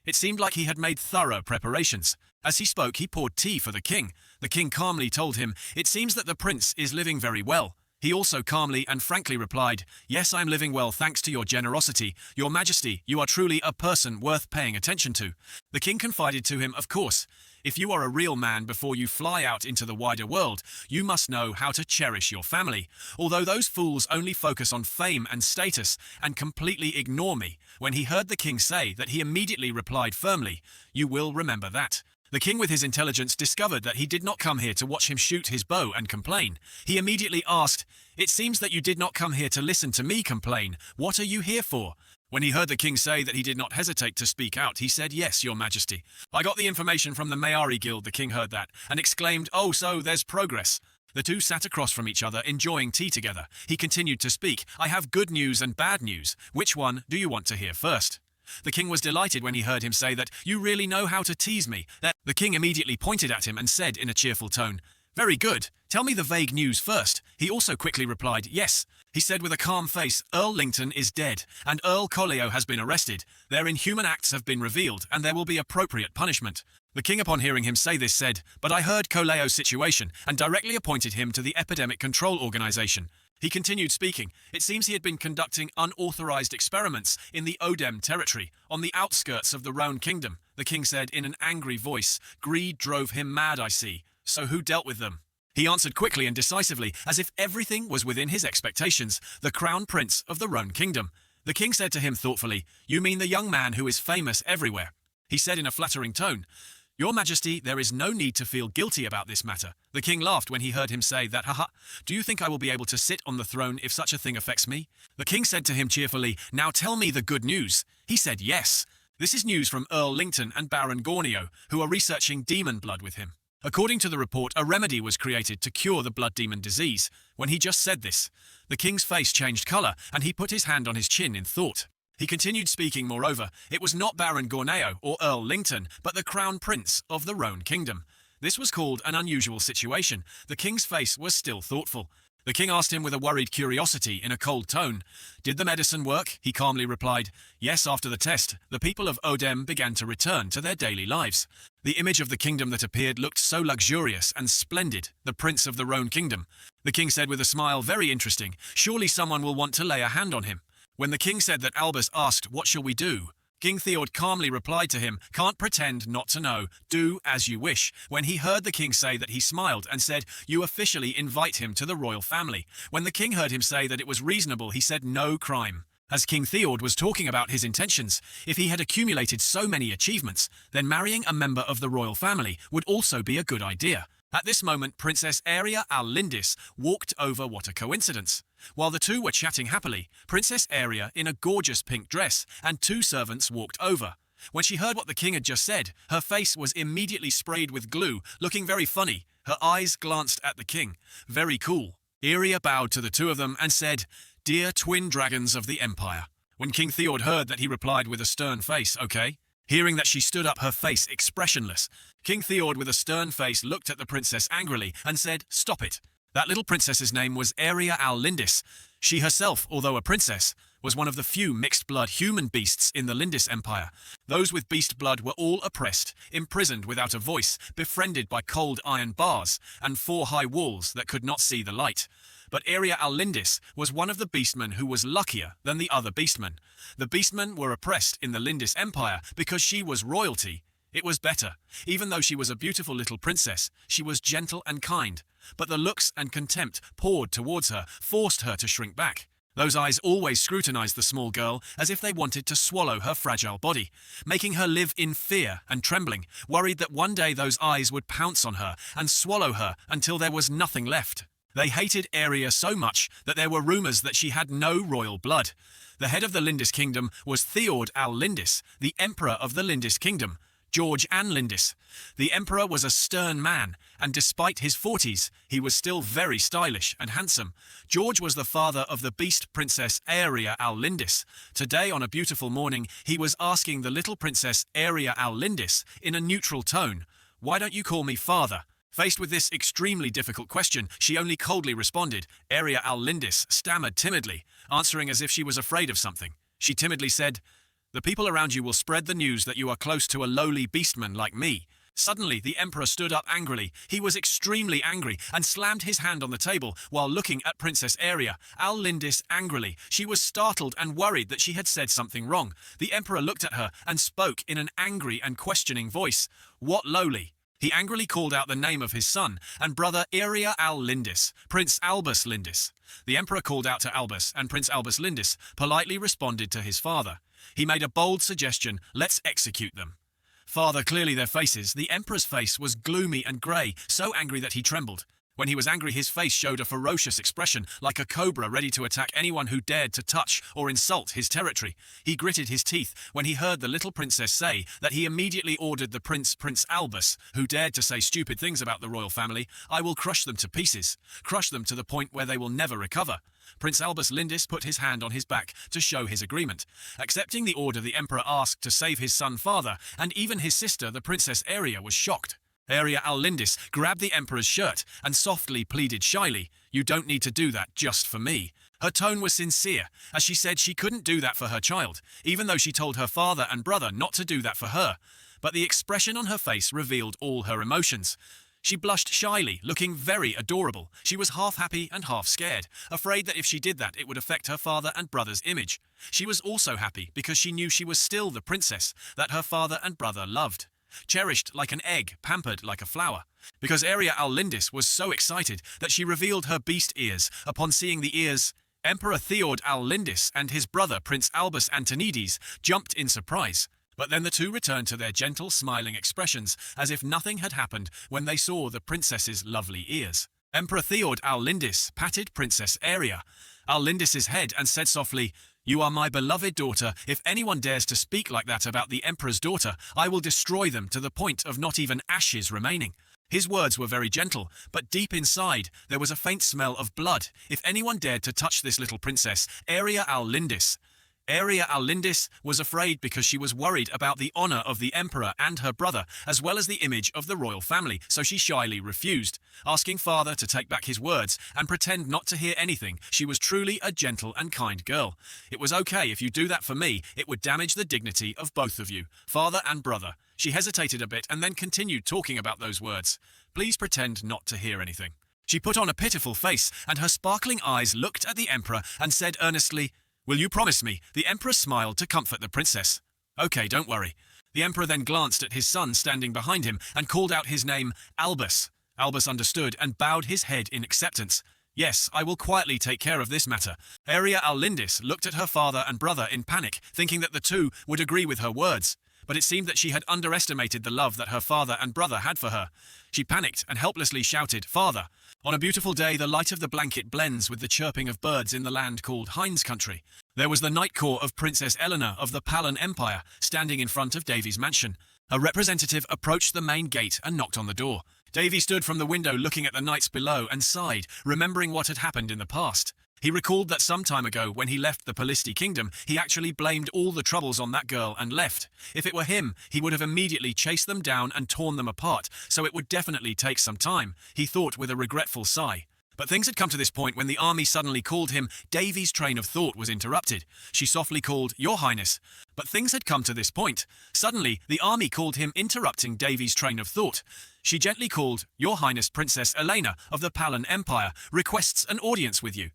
It seemed like he had made thorough preparations. As he spoke, he poured tea for the king. The king calmly told him, "It seems that the prince is living very well." He also calmly and frankly replied, "Yes, I'm living well thanks to your generosity. Your Majesty, you are truly a person worth paying attention to." The king confided to him, "Of course, if you are a real man before you fly out into the wider world, you must know how to cherish your family. Although those fools only focus on fame and status and completely ignore me." When he heard the king say that, he immediately replied firmly, "You will remember that." The king, with his intelligence, discovered that he did not come here to watch him shoot his bow and complain. He immediately asked, "It seems that you did not come here to listen to me complain. What are you here for?" When he heard the king say that, he did not hesitate to speak out. He said, "Yes, your Majesty. I got the information from the Maori Guild." The king heard that and exclaimed, "Oh, so there's progress." The two sat across from each other, enjoying tea together. He continued to speak, "I have good news and bad news. Which one do you want to hear first?" The king was delighted when he heard him say that, "You really know how to tease me." The king immediately pointed at him and said in a cheerful tone, "Very good. Tell me the vague news first." He also quickly replied, "Yes." He said with a calm face, "Earl Lington is dead, and Earl Coleo has been arrested. Their inhuman acts have been revealed, and there will be appropriate punishment." The king, upon hearing him say this, said, "But I heard Coleo's situation, and directly appointed him to the Epidemic Control Organization." He continued speaking. "It seems he had been conducting unauthorized experiments in the Odem territory, on the outskirts of the Roan Kingdom." The king said in an angry voice, "Greed drove him mad, I see. So who dealt with them?" He answered quickly and decisively, as if everything was within his expectations, "The crown prince of the Roan Kingdom." The king said to him thoughtfully, "You mean the young man who is famous everywhere?" He said in a flattering tone, "Your Majesty, there is no need to feel guilty about this matter." The king laughed when he heard him say that, "Haha, do you think I will be able to sit on the throne if such a thing affects me?" The king said to him cheerfully, "Now tell me the good news." He said, "Yes. This is news from Earl Lington and Baron Gornio, who are researching demon blood with him. According to the report, a remedy was created to cure the blood demon disease." When he just said this, the king's face changed color, and he put his hand on his chin in thought. He continued speaking. "Moreover, it was not Baron Gorneo or Earl Lington, but the crown prince of the Roan Kingdom. This was called an unusual situation." The king's face was still thoughtful. The king asked him with a worried curiosity in a cold tone, "Did the medicine work?" He calmly replied, "Yes, after the test, the people of Odem began to return to their daily lives." The image of the kingdom that appeared looked so luxurious and splendid, the prince of the Roan Kingdom. The king said with a smile, "Very interesting. Surely someone will want to lay a hand on him." When the king said that, Albus asked, "What shall we do?" King Theod calmly replied to him, "Can't pretend not to know. Do as you wish." When he heard the king say that, he smiled and said, "You officially invite him to the royal family." When the king heard him say that it was reasonable, he said, "No crime." As King Theod was talking about his intentions, if he had accumulated so many achievements, then marrying a member of the royal family would also be a good idea. At this moment, Princess Aria al-Lindis walked over. What a coincidence. While the two were chatting happily, Princess Aria, in a gorgeous pink dress, and two servants walked over. When she heard what the king had just said, her face was immediately sprayed with glue, looking very funny. Her eyes glanced at the king. "Very cool." Aria bowed to the two of them and said, "Dear twin dragons of the empire." When King Theod heard that, he replied with a stern face, "Okay." Hearing that she stood up, her face expressionless. King Theod, with a stern face, looked at the princess angrily and said, "Stop it." That little princess's name was Aria al-Lindis. She herself, although a princess, was one of the few mixed-blood human beasts in the Lindis Empire. Those with beast blood were all oppressed, imprisoned without a voice, befriended by cold iron bars, and 4 high walls that could not see the light. But Aria al-Lindis was one of the beastmen who was luckier than the other beastmen. The beastmen were oppressed in the Lindis Empire because she was royalty. It was better. Even though she was a beautiful little princess, she was gentle and kind. But the looks and contempt poured towards her forced her to shrink back. Those eyes always scrutinized the small girl as if they wanted to swallow her fragile body, making her live in fear and trembling, worried that one day those eyes would pounce on her and swallow her until there was nothing left. They hated Aria so much that there were rumors that she had no royal blood. The head of the Lindis kingdom was Theod al-Lindis, the emperor of the Lindis kingdom. George and Lindis. The emperor was a stern man, and despite his 40s, he was still very stylish and handsome. George was the father of the beast princess Aria al-Lindis. Today, on a beautiful morning, he was asking the little princess Aria al-Lindis in a neutral tone, "Why don't you call me father?" Faced with this extremely difficult question, she only coldly responded. Aria al-Lindis stammered timidly, answering as if she was afraid of something. She timidly said, "The people around you will spread the news that you are close to a lowly beastman like me." Suddenly, the emperor stood up angrily. He was extremely angry and slammed his hand on the table while looking at Princess Aria al-Lindis angrily. She was startled and worried that she had said something wrong. The emperor looked at her and spoke in an angry and questioning voice. "What lowly?" He angrily called out the name of his son and brother Aria al-Lindis, Prince Albus Lindis. The emperor called out to Albus, and Prince Albus Lindis politely responded to his father. He made a bold suggestion, "Let's execute them." Father, clearly their faces. The emperor's face was gloomy and grey, so angry that he trembled. When he was angry, his face showed a ferocious expression, like a cobra ready to attack anyone who dared to touch or insult his territory. He gritted his teeth when he heard the little princess say that he immediately ordered the Prince Albus, who dared to say stupid things about the royal family, "I will crush them to pieces, crush them to the point where they will never recover." Prince Albus Lindis put his hand on his back to show his agreement. Accepting the order, the emperor asked to save his son father, and even his sister, the Princess Aria, was shocked. Aria al-Lindis grabbed the emperor's shirt and softly pleaded shyly, "You don't need to do that just for me." Her tone was sincere, as she said she couldn't do that for her child, even though she told her father and brother not to do that for her. But the expression on her face revealed all her emotions. She blushed shyly, looking very adorable. She was half happy and half scared, afraid that if she did that it would affect her father and brother's image. She was also happy because she knew she was still the princess that her father and brother loved. Cherished like an egg, pampered like a flower. Because Aria al-Lindis was so excited that she revealed her beast ears. Upon seeing the ears, Emperor Theod al-Lindis and his brother Prince Albus Antonides jumped in surprise. But then the two returned to their gentle, smiling expressions, as if nothing had happened when they saw the princess's lovely ears. Emperor Theod al-Lindis patted Princess Aria al-Lindis's head and said softly, "You are my beloved daughter. If anyone dares to speak like that about the emperor's daughter, I will destroy them to the point of not even ashes remaining." His words were very gentle, but deep inside there was a faint smell of blood. If anyone dared to touch this little princess, Aria al-Lindis was afraid because she was worried about the honor of the emperor and her brother, as well as the image of the royal family, so she shyly refused, asking father to take back his words and pretend not to hear anything. She was truly a gentle and kind girl. "It was okay if you do that for me. It would damage the dignity of both of you, father and brother." She hesitated a bit and then continued talking about those words. "Please pretend not to hear anything." She put on a pitiful face, and her sparkling eyes looked at the emperor and said earnestly, "Will you promise me?" The emperor smiled to comfort the princess. "Okay, don't worry." The emperor then glanced at his son standing behind him and called out his name, Albus. Albus understood and bowed his head in acceptance. "Yes, I will quietly take care of this matter." Aria al-Lindis looked at her father and brother in panic, thinking that the two would agree with her words. But it seemed that she had underestimated the love that her father and brother had for her. She panicked and helplessly shouted, "Father!" On a beautiful day, the light of the blanket blends with the chirping of birds in the land called Heinz country. There was the night court of Princess Eleanor of the Palan Empire, standing in front of Davy's mansion. A representative approached the main gate and knocked on the door. Davy stood from the window looking at the knights below and sighed, remembering what had happened in the past. He recalled that some time ago, when he left the Polisti kingdom, he actually blamed all the troubles on that girl and left. If it were him, he would have immediately chased them down and torn them apart, so it would definitely take some time, he thought with a regretful sigh. But things had come to this point when the army suddenly called him. Davy's train of thought was interrupted. She softly called, "Your Highness." But things had come to this point. Suddenly, the army called him, interrupting Davy's train of thought. She gently called, "Your Highness Princess Elena of the Palan Empire requests an audience with you."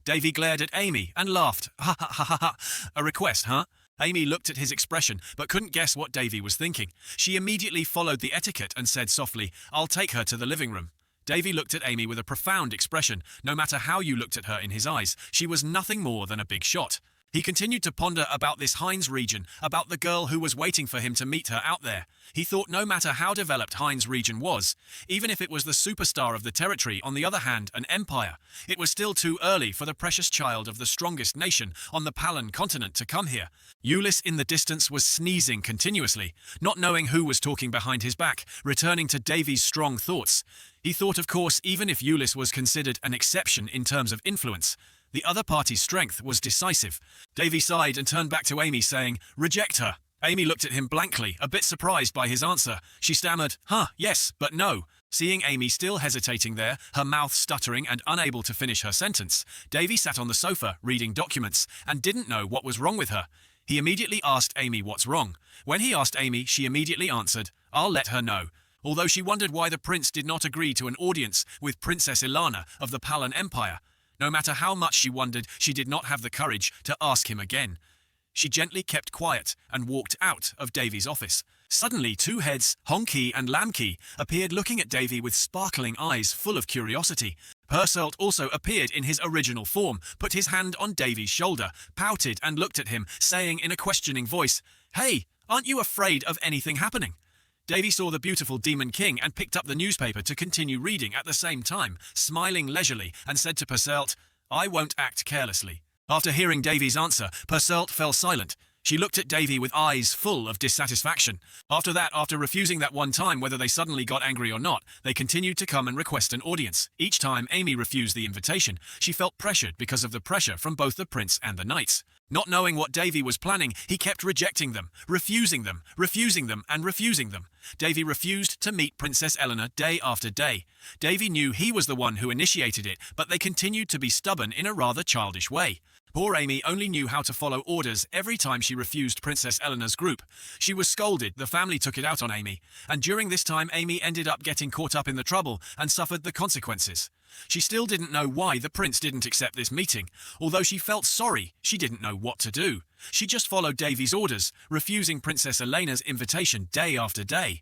Davy glared at Amy and laughed. "Ha ha ha ha ha. A request, huh?" Amy looked at his expression, but couldn't guess what Davy was thinking. She immediately followed the etiquette and said softly, "I'll take her to the living room." Davy looked at Amy with a profound expression. No matter how you looked at her in his eyes, she was nothing more than a big shot. He continued to ponder about this Heinz region, about the girl who was waiting for him to meet her out there. He thought no matter how developed Heinz region was, even if it was the superstar of the territory, on the other hand, an empire, it was still too early for the precious child of the strongest nation on the Palan continent to come here. Ulyss in the distance was sneezing continuously, not knowing who was talking behind his back, returning to Davy's strong thoughts. He thought, of course, even if Ulyss was considered an exception in terms of influence, the other party's strength was decisive. Davy sighed and turned back to Amy, saying, "Reject her." Amy looked at him blankly, a bit surprised by his answer. She stammered, yes, but no." Seeing Amy still hesitating there, her mouth stuttering and unable to finish her sentence, Davy sat on the sofa, reading documents, and didn't know what was wrong with her. He immediately asked Amy what's wrong. When he asked Amy, she immediately answered, "I'll let her know." Although she wondered why the prince did not agree to an audience with Princess Ilana of the Palan Empire. No matter how much she wondered, she did not have the courage to ask him again. She gently kept quiet and walked out of Davy's office. Suddenly, two heads, Honky and Lamky, appeared looking at Davy with sparkling eyes full of curiosity. Perseult also appeared in his original form, put his hand on Davy's shoulder, pouted and looked at him, saying in a questioning voice, "Hey, aren't you afraid of anything happening?" Davy saw the beautiful Demon King and picked up the newspaper to continue reading at the same time, smiling leisurely, and said to Perseult, "I won't act carelessly." After hearing Davy's answer, Perseult fell silent. She looked at Davy with eyes full of dissatisfaction. After that, after refusing that one time whether they suddenly got angry or not, they continued to come and request an audience. Each time Amy refused the invitation, she felt pressured because of the pressure from both the prince and the knights. Not knowing what Davy was planning, he kept rejecting them, refusing them, and refusing them. Davy refused to meet Princess Eleanor day after day. Davy knew he was the one who initiated it, but they continued to be stubborn in a rather childish way. Poor Amy only knew how to follow orders every time she refused Princess Eleanor's group. She was scolded, the family took it out on Amy, and during this time Amy ended up getting caught up in the trouble and suffered the consequences. She still didn't know why the prince didn't accept this meeting. Although she felt sorry, she didn't know what to do. She just followed Davy's orders, refusing Princess Elena's invitation day after day.